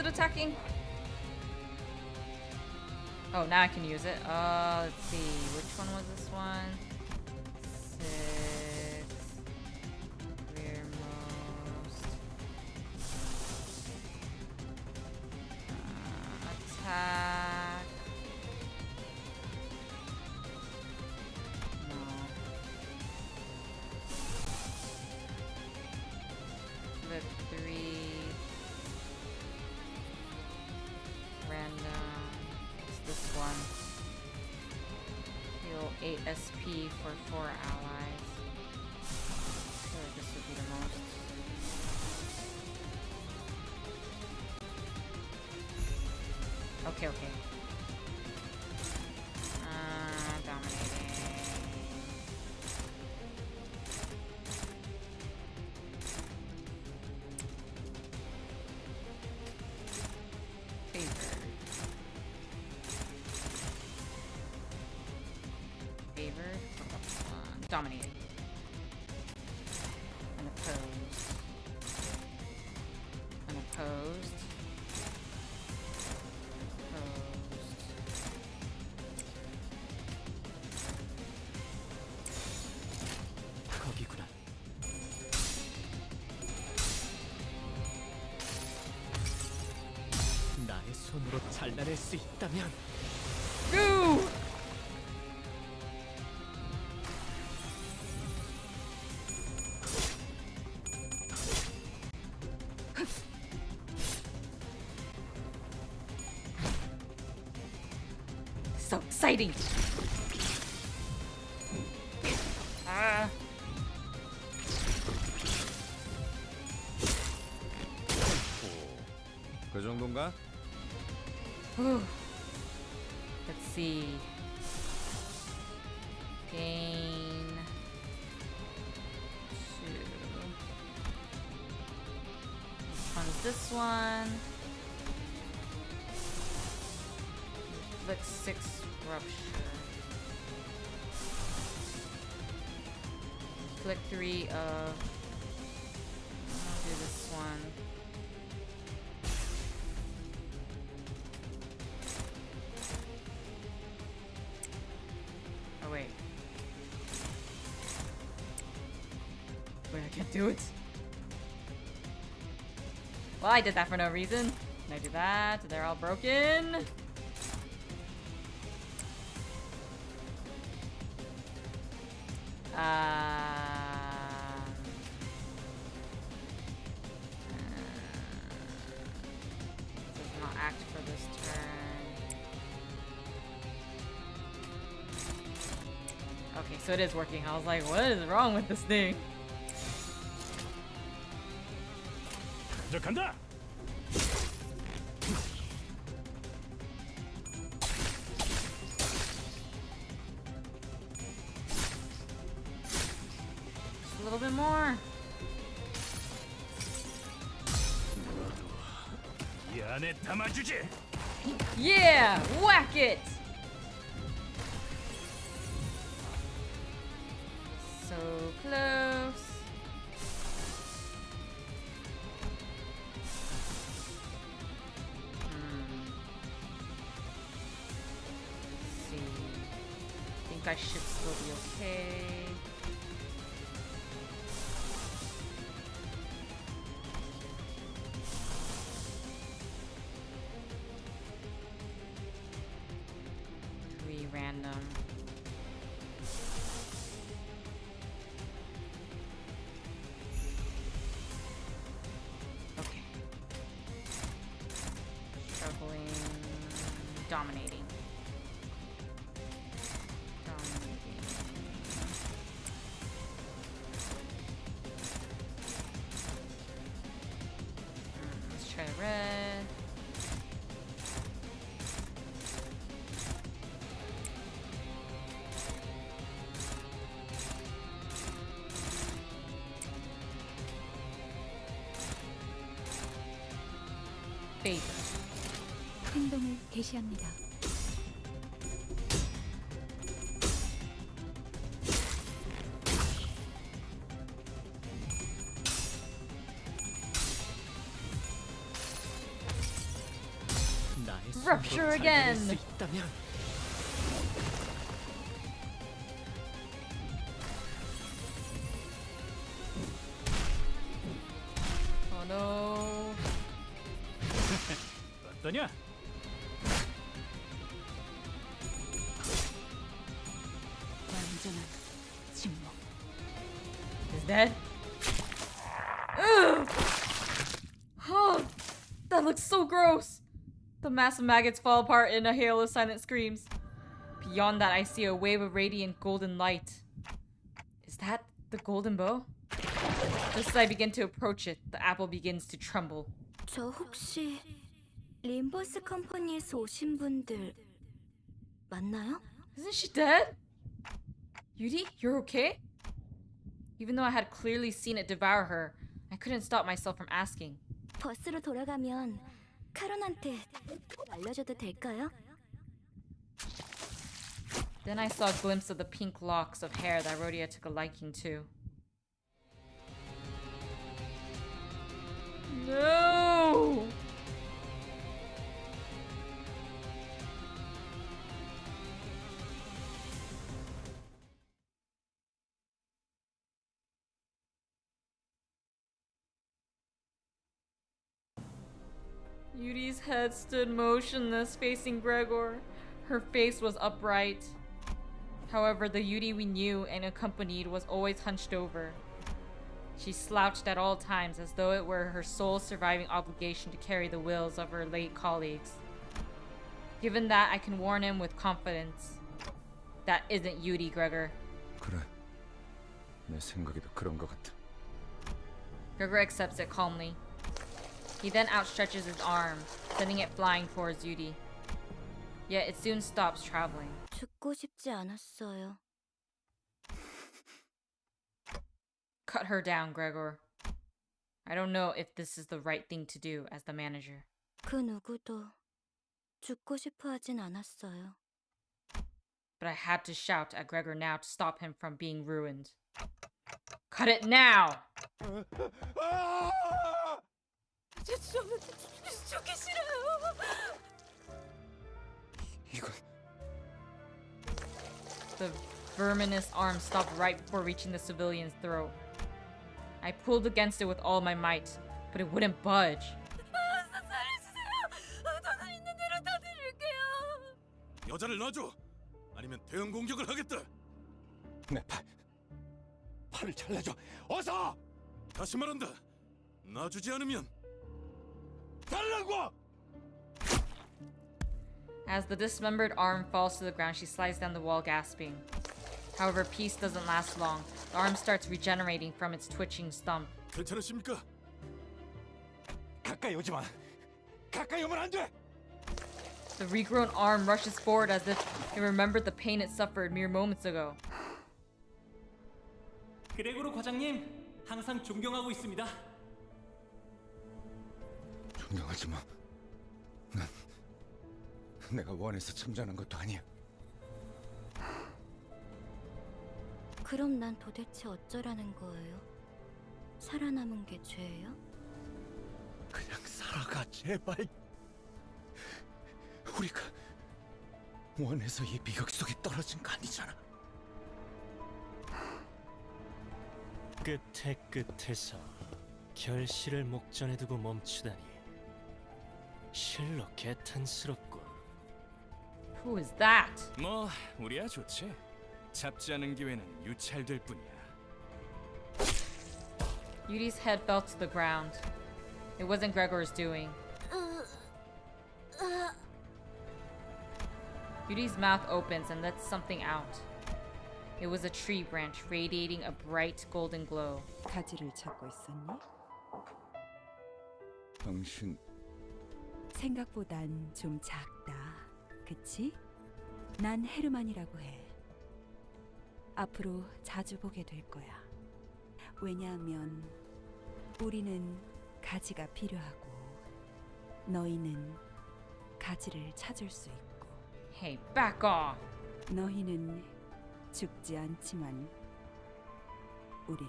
Attacking. Oh, now I can use it. Let's see. Which one was this one? 6. Rearmost. Attack. No. Flip 3. Random. It's this one. Heal 8 SP for 4 allies. I feel like this would be the most. Okay, okay. Dominating. Dominating. Unopposed. Unopposed. Opposed. 거기구나. 나의 손으로 잘라낼 수 있다면. Go! So exciting! 그 정도인가? Let's see. Gain 2. Which one's this one? Inflict 6 rupture. Inflict 3 of. I'll do this one. do it. Well, I did that for no reason. Can I do that? They're all broken. Does not act for this turn. Okay, so it is working. I was like, what is wrong with this thing? 간다. Just a little bit more. 이 안에 담아주지. Yeah, whack it. So close. Let's see. I think I should still be okay. Random. Okay. Struggling. Dominating. Let's try the red. 행동을 개시합니다. Rupture again. Oh no. 어떠냐? 완전한 침묵. Is dead? Ugh! Oh, that looks so gross. The mass of maggots fall apart in a hail of silent screams. Beyond that, I see a wave of radiant golden light. Is that the golden bow? Just as I begin to approach it, the apple begins to tremble. 저 혹시 림버스 컴퍼니에서 오신 분들 맞나요? Isn't she dead? Yuri, you're okay? Even though I had clearly seen it devour her, I couldn't stop myself from asking. 버스로 돌아가면 카론한테 알려줘도 될까요? Then I saw a glimpse of the pink locks of hair that Rhodia took a liking to. No! Yuri's head stood motionless, facing Gregor. Her face was upright. However, the Yuri we knew and accompanied was always hunched over. She slouched at all times as though it were her sole surviving obligation to carry the wills of her late colleagues. Given that, I can warn him with confidence. That isn't Yuri, Gregor. 그래. 내 생각에도 그런 것 같아. Gregor accepts it calmly. He then outstretches his arm, sending it flying towards Yuri. Yet it soon stops traveling. 죽고 싶지 않았어요. Cut her down, Gregor. I don't know if this is the right thing to do as the manager. 그 누구도 죽고 싶어 하진 않았어요. But I had to shout at Gregor now to stop him from being ruined. Cut it now! 죽기 싫어요. 이건 The verminous arm stopped right before reaching the civilian's throat. I pulled against it with all my might, but it wouldn't budge. 돈은 있는 대로 더 드릴게요. 여자를 놔줘. 아니면 대응 공격을 하겠다. 내 팔을 잘라줘. 어서! 다시 말한다. 놔주지 않으면 달라고! As the dismembered arm falls to the ground, she slides down the wall, gasping. However, peace doesn't last long. The arm starts regenerating from its twitching stump. 괜찮으십니까? 가까이 오지 마. 가까이 오면 안 돼. The regrown arm rushes forward as if it remembered the pain it suffered mere moments ago. 그레고르 과장님, 항상 존경하고 있습니다. 존경하지 마. 난 내가 원해서 참전한 것도 아니야. 그럼 난 도대체 어쩌라는 거예요? 살아남은 게 죄예요? 그냥 살아가 제발. 우리가 원해서 이 비극 속에 떨어진 거 아니잖아. 끝에 끝에서 결실을 목전에 두고 멈추다니 실로 개탄스럽군. Who is that? 뭐 우리야 좋지. 잡지 않은 기회는 유찰될 뿐이야. Yudi's head fell to the ground. It wasn't Gregor's doing. Yudi's mouth opens and lets something out. It was a tree branch radiating a bright golden glow. 가지를 찾고 있었니? 당신 생각보단 좀 작다. 그치? 난 헤르만이라고 해. 앞으로 자주 보게 될 거야. 왜냐하면 우리는 가지가 필요하고 너희는 가지를 찾을 수 있고. Hey, back off! 너희는 죽지 않지만 우린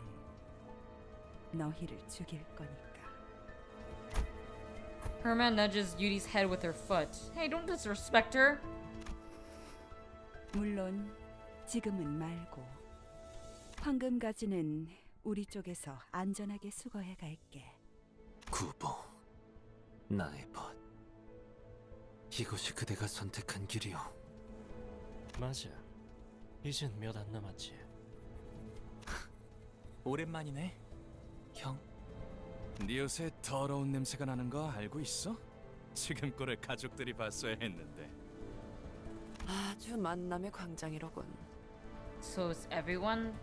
너희를 죽일 거니까. Herman nudges Yudi's head with her foot. Hey, don't disrespect her! 물론 지금은 말고 황금 가지는 우리 쪽에서 안전하게 수거해 갈게. 구보, 나의 벗. 이곳이 그대가 선택한 길이오. 맞아. 이젠 몇 안 남았지. 오랜만이네, 형. 네 옷에 더러운 냄새가 나는 거 알고 있어? 지금 꼴을 가족들이 봤어야 했는데. 아주 만남의 광장이로군. So is everyone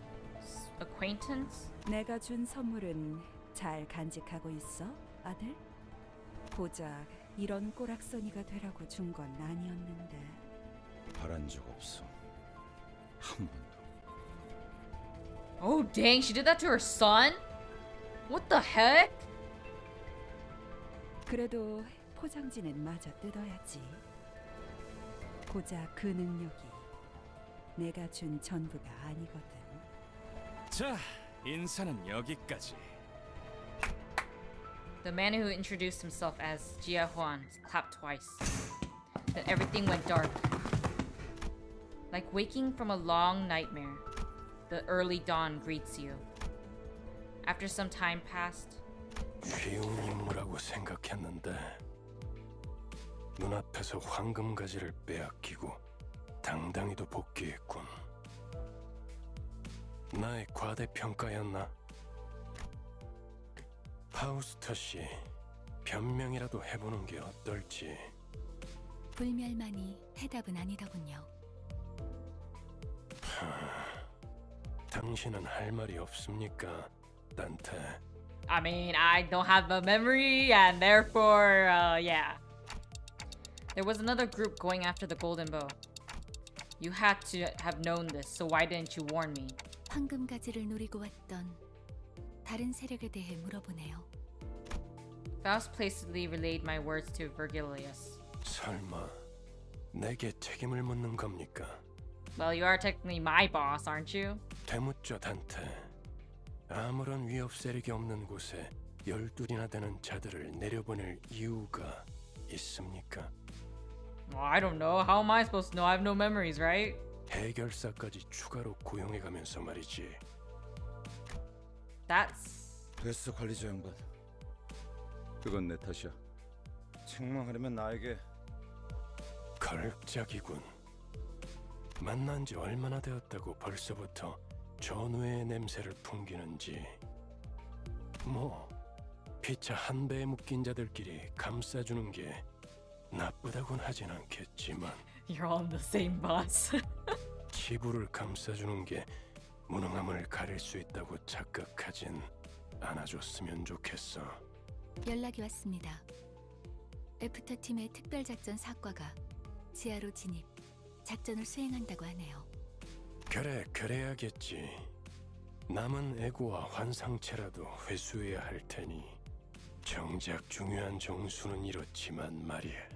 acquaintance? 내가 준 선물은 잘 간직하고 있어, 아들? 고작 이런 꼬락서니가 되라고 준 건 아니었는데. 바란 적 없어. 한 번도. Oh dang, she did that to her son? What the heck? 그래도 포장지는 마저 뜯어야지. 고작 그 능력이 내가 준 전부가 아니거든. 자, 인사는 여기까지. The man who introduced himself as Jia Huan clapped twice. Then everything went dark. Like waking from a long nightmare, the early dawn greets you. After some time passed, 쉬운 임무라고 생각했는데 눈앞에서 황금 가지를 빼앗기고 당당히도 복귀했군. 나의 과대평가였나? 파우스터 씨, 변명이라도 해보는 게 어떨지. 불멸만이 해답은 아니더군요. 당신은 할 말이 없습니까, 단테? I mean, I don't have the memory, and therefore, yeah. There was another group going after the golden bow. You had to have known this, so why didn't you warn me? 황금 가지를 노리고 왔던 다른 세력에 대해 물어보네요. Faust placidly relayed my words to Virgilius. 설마 내게 책임을 묻는 겁니까? Well, you are technically my boss, aren't you? 되묻죠, 단테. 아무런 위협 세력이 없는 곳에 12이나 되는 자들을 내려보낼 이유가 있습니까? Well, I don't know. How am I supposed to know? I have no memories, right? 해결사까지 추가로 고용해가면서 말이지. That's 됐어, 관리자 양반. 그건 내 탓이야. 책망하려면 나에게. 걸작이군. 만난 지 얼마나 되었다고 벌써부터 전우의 냄새를 풍기는지. 뭐 피차 한 배에 묶인 자들끼리 감싸주는 게 나쁘다곤 하진 않겠지만 You're all in the same bus. 치부를 감싸주는 게 무능함을 가릴 수 있다고 착각하진 않아줬으면 좋겠어. 연락이 왔습니다. 애프터 팀의 특별작전 사과가 지하로 진입, 작전을 수행한다고 하네요. 그래, 그래야겠지. 남은 애고와 환상체라도 회수해야 할 테니. 정작 중요한 정수는 이렇지만 말이야.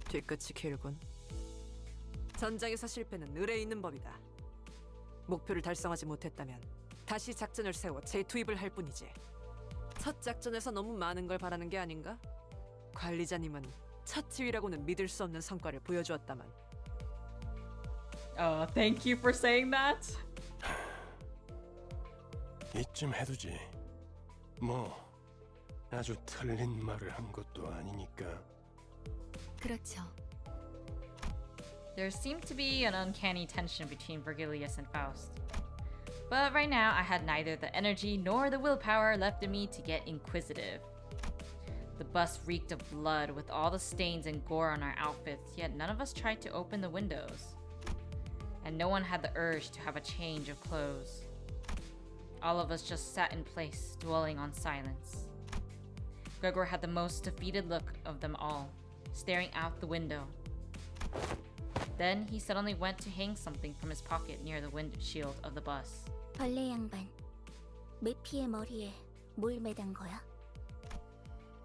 뒤끝이 길군. 전장에서 실패는 을에 있는 법이다. 목표를 달성하지 못했다면 다시 작전을 세워 재투입을 할 뿐이지. 첫 작전에서 너무 많은 걸 바라는 게 아닌가? 관리자님은 첫 지휘라고는 믿을 수 없는 성과를 보여주었다만. Thank you for saying that. 이쯤 해두지. 뭐 아주 틀린 말을 한 것도 아니니까. 그렇죠. There seemed to be an uncanny tension between Virgilius and Faust. But right now, I had neither the energy nor the willpower left in me to get inquisitive. The bus reeked of blood with all the stains and gore on our outfits, yet none of us tried to open the windows. And no one had the urge to have a change of clothes. All of us just sat in place, dwelling on silence. Gregor had the most defeated look of them all, staring out the window. Then he suddenly went to hang something from his pocket near the windshield of the bus. 벌레 양반, 메피의 머리에 뭘 매단 거야?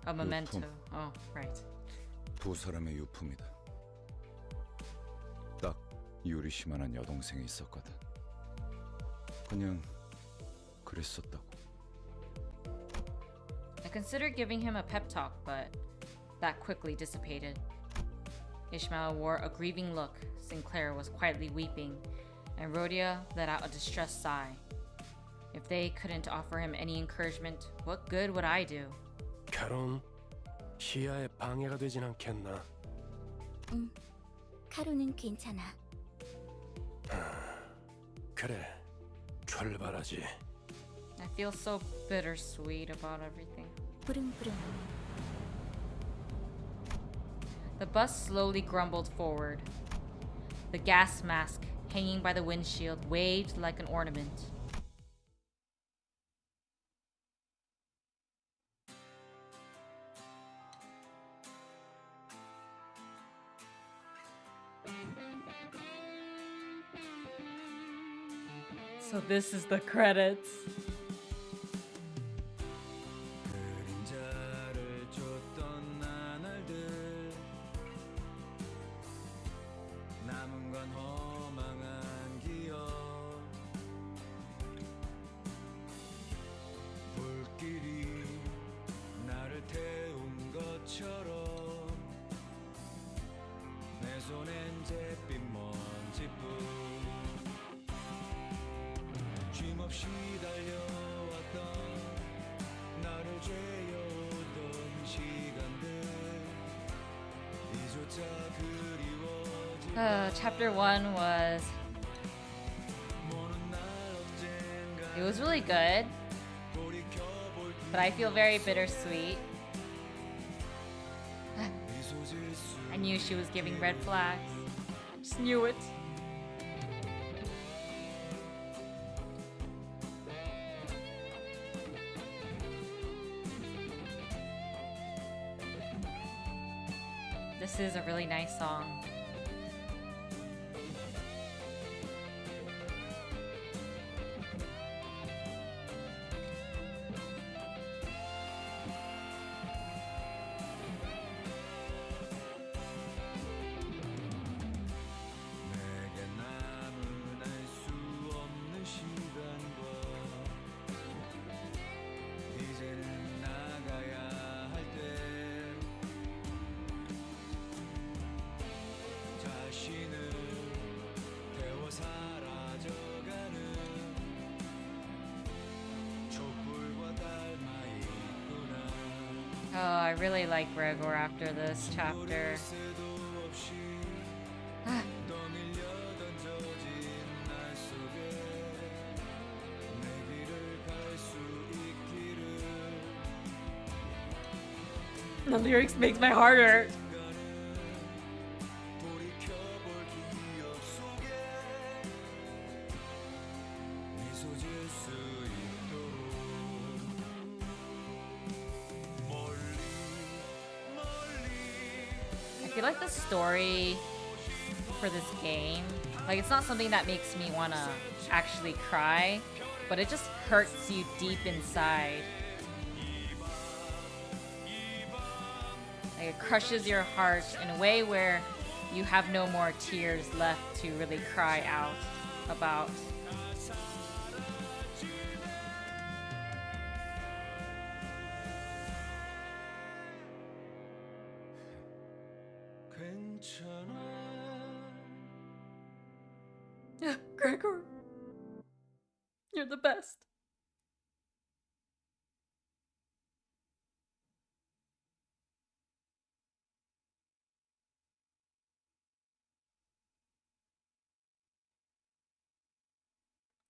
A memento. 유품. Oh, right. 두 사람의 유품이다. 딱 유리시만한 여동생이 있었거든. 그냥 그랬었다고. I considered giving him a pep talk, but that quickly dissipated. Ishmael wore a grieving look, Sinclair was quietly weeping, and Rhodia let out a distressed sigh. If they couldn't offer him any encouragement, what good would I do? 카론, 시야에 방해가 되진 않겠나? 카루는 괜찮아. 그래, 출발하지. I feel so bittersweet about everything. 부릉부릉. The bus slowly grumbled forward. The gas mask hanging by the windshield waved like an ornament. So this is the credits. 그림자를 줬던 나날들 남은 건 허망한 기억 불길이 나를 태운 것처럼 내 손엔 잿빛 먼지뿐 쉼없이 달려왔던 나를 죄어오던 시간들 이조차 그리워지 Chapter 1 was... It was really good, but I feel very bittersweet. I knew she was giving red flags. Just knew it. This is a really nice song. 내게 남은 알 수 없는 시간과 이제는 나가야 할 때 I really like Gregor after this chapter. The lyrics makes my heart hurt. I feel like the story for this game, like, it's not something that makes me want to actually cry, but it just hurts you deep inside. Like, it crushes your heart in a way where you have no more tears left to really cry out about. Yeah, Gregor, you're the best.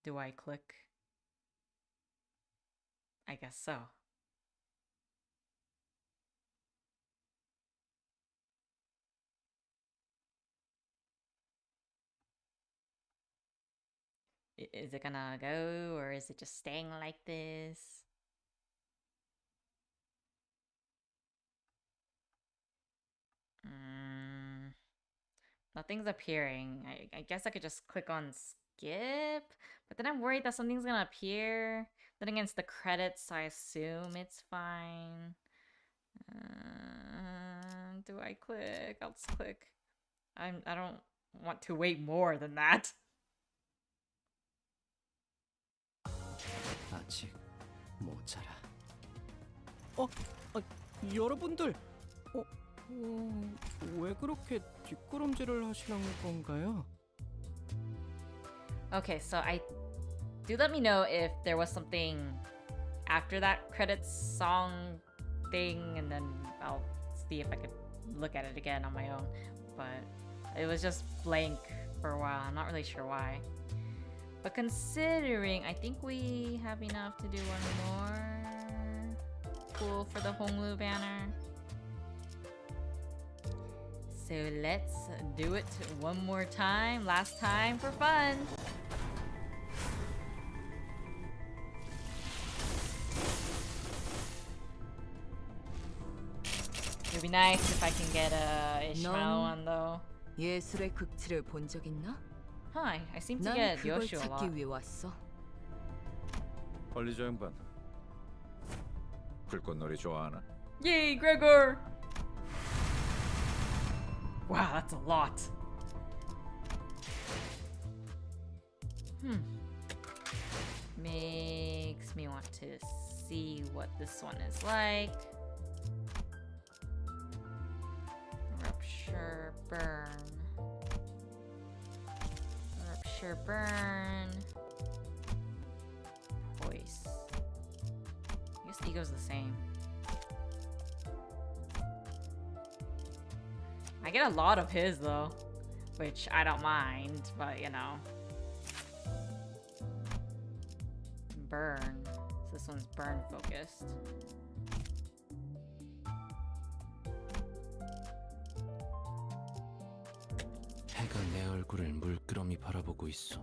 Do I click? I guess so. Is it gonna go, or is it just staying like this? Nothing's appearing. I guess I could just click on skip, but then I'm worried that something's gonna appear. Then again, it's the credits, so I assume it's fine. Do I click? I'll just click. I don't want to wait more than that. 아직 모자라. 여러분들, 왜 그렇게 뒷걸음질을 하시는 건가요? Okay, so do let me know if there was something after that credits song thing, and then I'll see if I could look at it again on my own. But it was just blank for a while. I'm not really sure why. But considering, I think we have enough to do one more cool for the Honglu banner. So let's do it one more time, last time for fun. It'd be nice if I can get Ishmael one though. 예술의 극치를 본 적 있나? Hi, I seem to 난 get 그걸 Yoshu a lot. 찾기 위해 왔어. 관리자 양반, 불꽃놀이 좋아하나? Yay, Gregor! Wow, that's a lot. Makes me want to see what this one is like. Rupture, burn. Rupture, burn. Voice. I guess ego's the same. I get a lot of his though, which I don't mind, but you know. Burn. So this one's burn focused. 해가 내 얼굴을 물끄러미 바라보고 있어.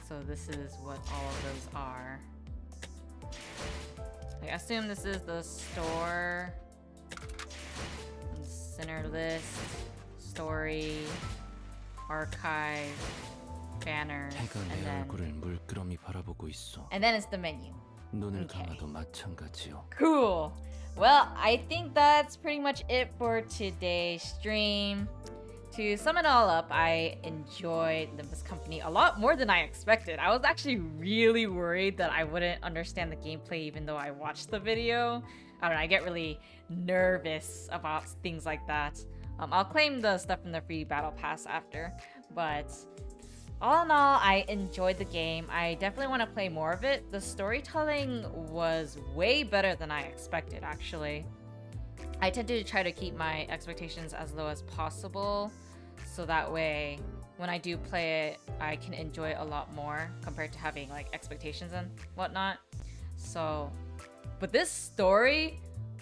So this is what all of those are. I assume this is the store, center list, story, archive, banners, 해가 내 얼굴을 물끄러미 바라보고 있어. and then it's the menu. 눈을 감아도 마찬가지요. Cool. Well, I think that's pretty much it for today's stream. To sum it all up, I enjoyed Limbus Company a lot more than I expected. I was actually really worried that I wouldn't understand the gameplay even though I watched the video. I don't know, I get really nervous about things like that. I'll claim the stuff from the free battle pass after, but all in all, I enjoyed the game. I definitely want to play more of it. The storytelling was way better than I expected, actually. I tend to try to keep my expectations as low as possible, so that way when I do play it, I can enjoy it a lot more compared to having like expectations and whatnot. So, but this story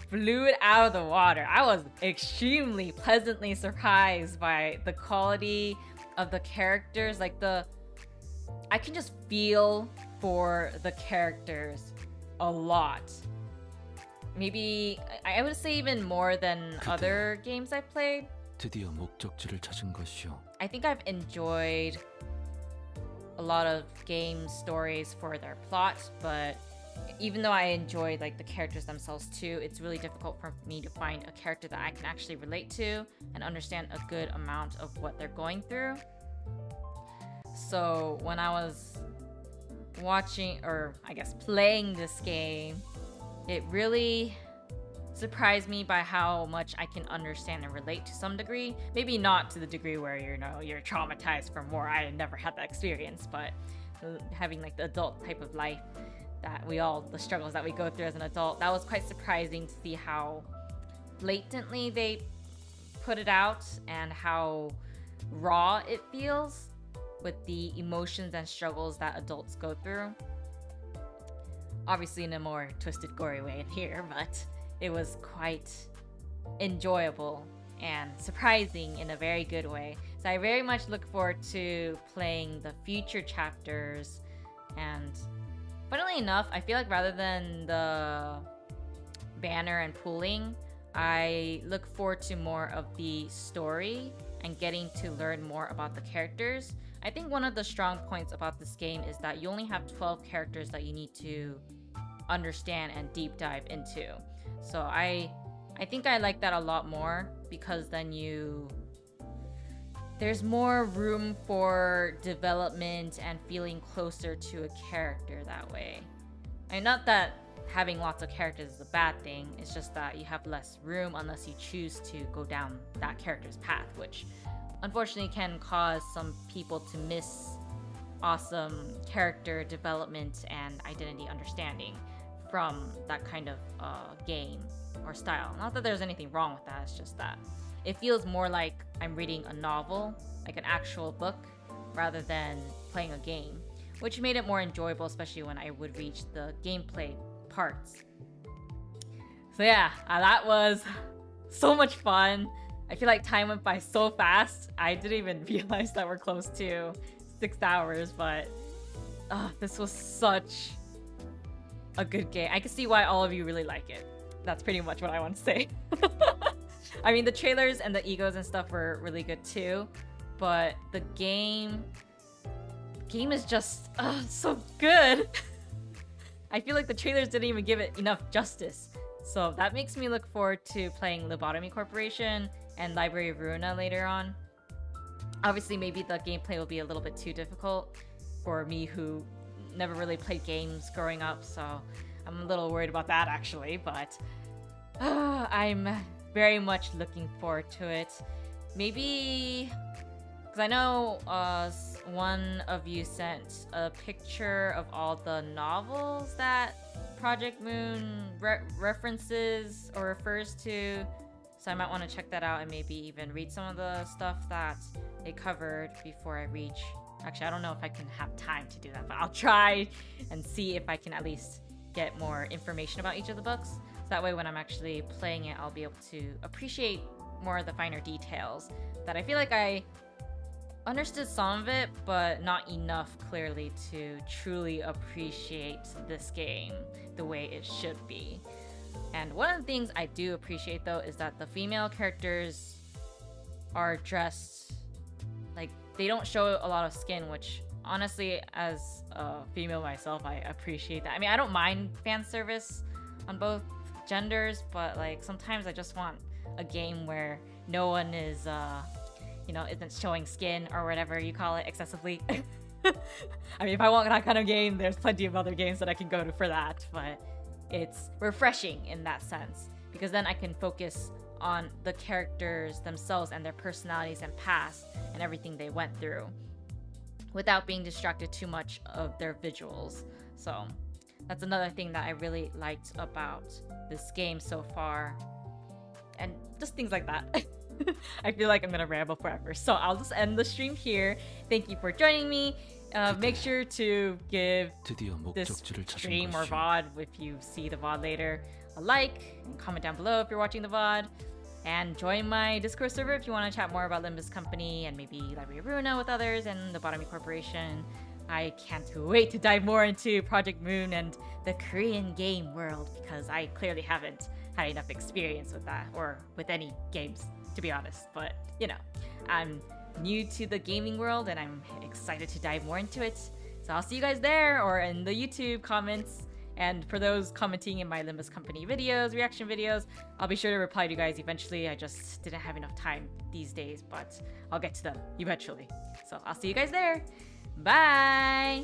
blew it out of the water. I was extremely pleasantly surprised by the quality of the characters. Like I can just feel for the characters a lot. Maybe I would say even more than other games I've played. 드디어 목적지를 찾은 것이오. I think I've enjoyed a lot of game stories for their plot, but even though I enjoyed like the characters themselves too, it's really difficult for me to find a character that I can actually relate to and understand a good amount of what they're going through. So when I was watching, or I guess playing this game, it really surprised me by how much I can understand and relate to some degree. Maybe not to the degree where you're traumatized from war. I never had that experience, but having like the adult type of life that the struggles that we go through as an adult, that was quite surprising to see how blatantly they put it out and how raw it feels with the emotions and struggles that adults go through. Obviously in a more twisted, gory way in here, but it was quite enjoyable and surprising in a very good way. So I very much look forward to playing the future chapters, and funnily enough, I feel like rather than the banner and pooling, I look forward to more of the story and getting to learn more about the characters. I think one of the strong points about this game is that you only have 12 characters that you need to understand and deep dive into. So I think I like that a lot more, because then there's more room for development and feeling closer to a character that way. And not that having lots of characters is a bad thing, it's just that you have less room unless you choose to go down that character's path, which unfortunately can cause some people to miss awesome character development and identity understanding from that kind of game or style. Not that there's anything wrong with that, it's just that it feels more like I'm reading a novel, like an actual book, rather than playing a game, which made it more enjoyable, especially when I would reach the gameplay parts. So yeah, that was so much fun. I feel like time went by so fast. I didn't even realize that we're close to 6 hours, but this was such a good game. I can see why all of you really like it. That's pretty much what I want to say. I mean, the trailers and the egos and stuff were really good too, but the game is just so good. I feel like the trailers didn't even give it enough justice. So that makes me look forward to playing Lobotomy Corporation and Library of Ruina later on. Obviously, maybe the gameplay will be a little bit too difficult for me who never really played games growing up, so I'm a little worried about that actually, but I'm very much looking forward to it. Maybe, because I know one of you sent a picture of all the novels that Project Moon references or refers to, so I might want to check that out and maybe even read some of the stuff that they covered before I reach. Actually, I don't know if I can have time to do that, but I'll try and see if I can at least get more information about each of the books. So that way when I'm actually playing it, I'll be able to appreciate more of the finer details that I feel like I understood some of it, but not enough clearly to truly appreciate this game the way it should be. And one of the things I do appreciate though is that the female characters are dressed like they don't show a lot of skin, which honestly, as a female myself, I appreciate that. I mean, I don't mind fan service on both genders, but like sometimes I just want a game where no one is isn't showing skin or whatever you call it excessively. I mean, if I want that kind of game, there's plenty of other games that I can go to for that, but it's refreshing in that sense, because then I can focus on the characters themselves and their personalities and past and everything they went through. without being distracted too much of their visuals. So that's another thing that I really liked about this game so far. And just things like that. I feel like I'm gonna ramble forever. So I'll just end the stream here. Thank you for joining me. Make sure to give this stream or VOD, if you see the VOD later, a like, and comment down below if you're watching the VOD. And join my Discord server if you want to chat more about Limbus Company and maybe Library of Runa with others and the Botany Corporation. I can't wait to dive more into Project Moon and the Korean game world, because I clearly haven't had enough experience with that, or with any games, to be honest. But, you know, I'm new to the gaming world and I'm excited to dive more into it. So I'll see you guys there or in the YouTube comments. And for those commenting in my Limbus Company videos, reaction videos, I'll be sure to reply to you guys eventually. I just didn't have enough time these days, but I'll get to them eventually. So I'll see you guys there. Bye!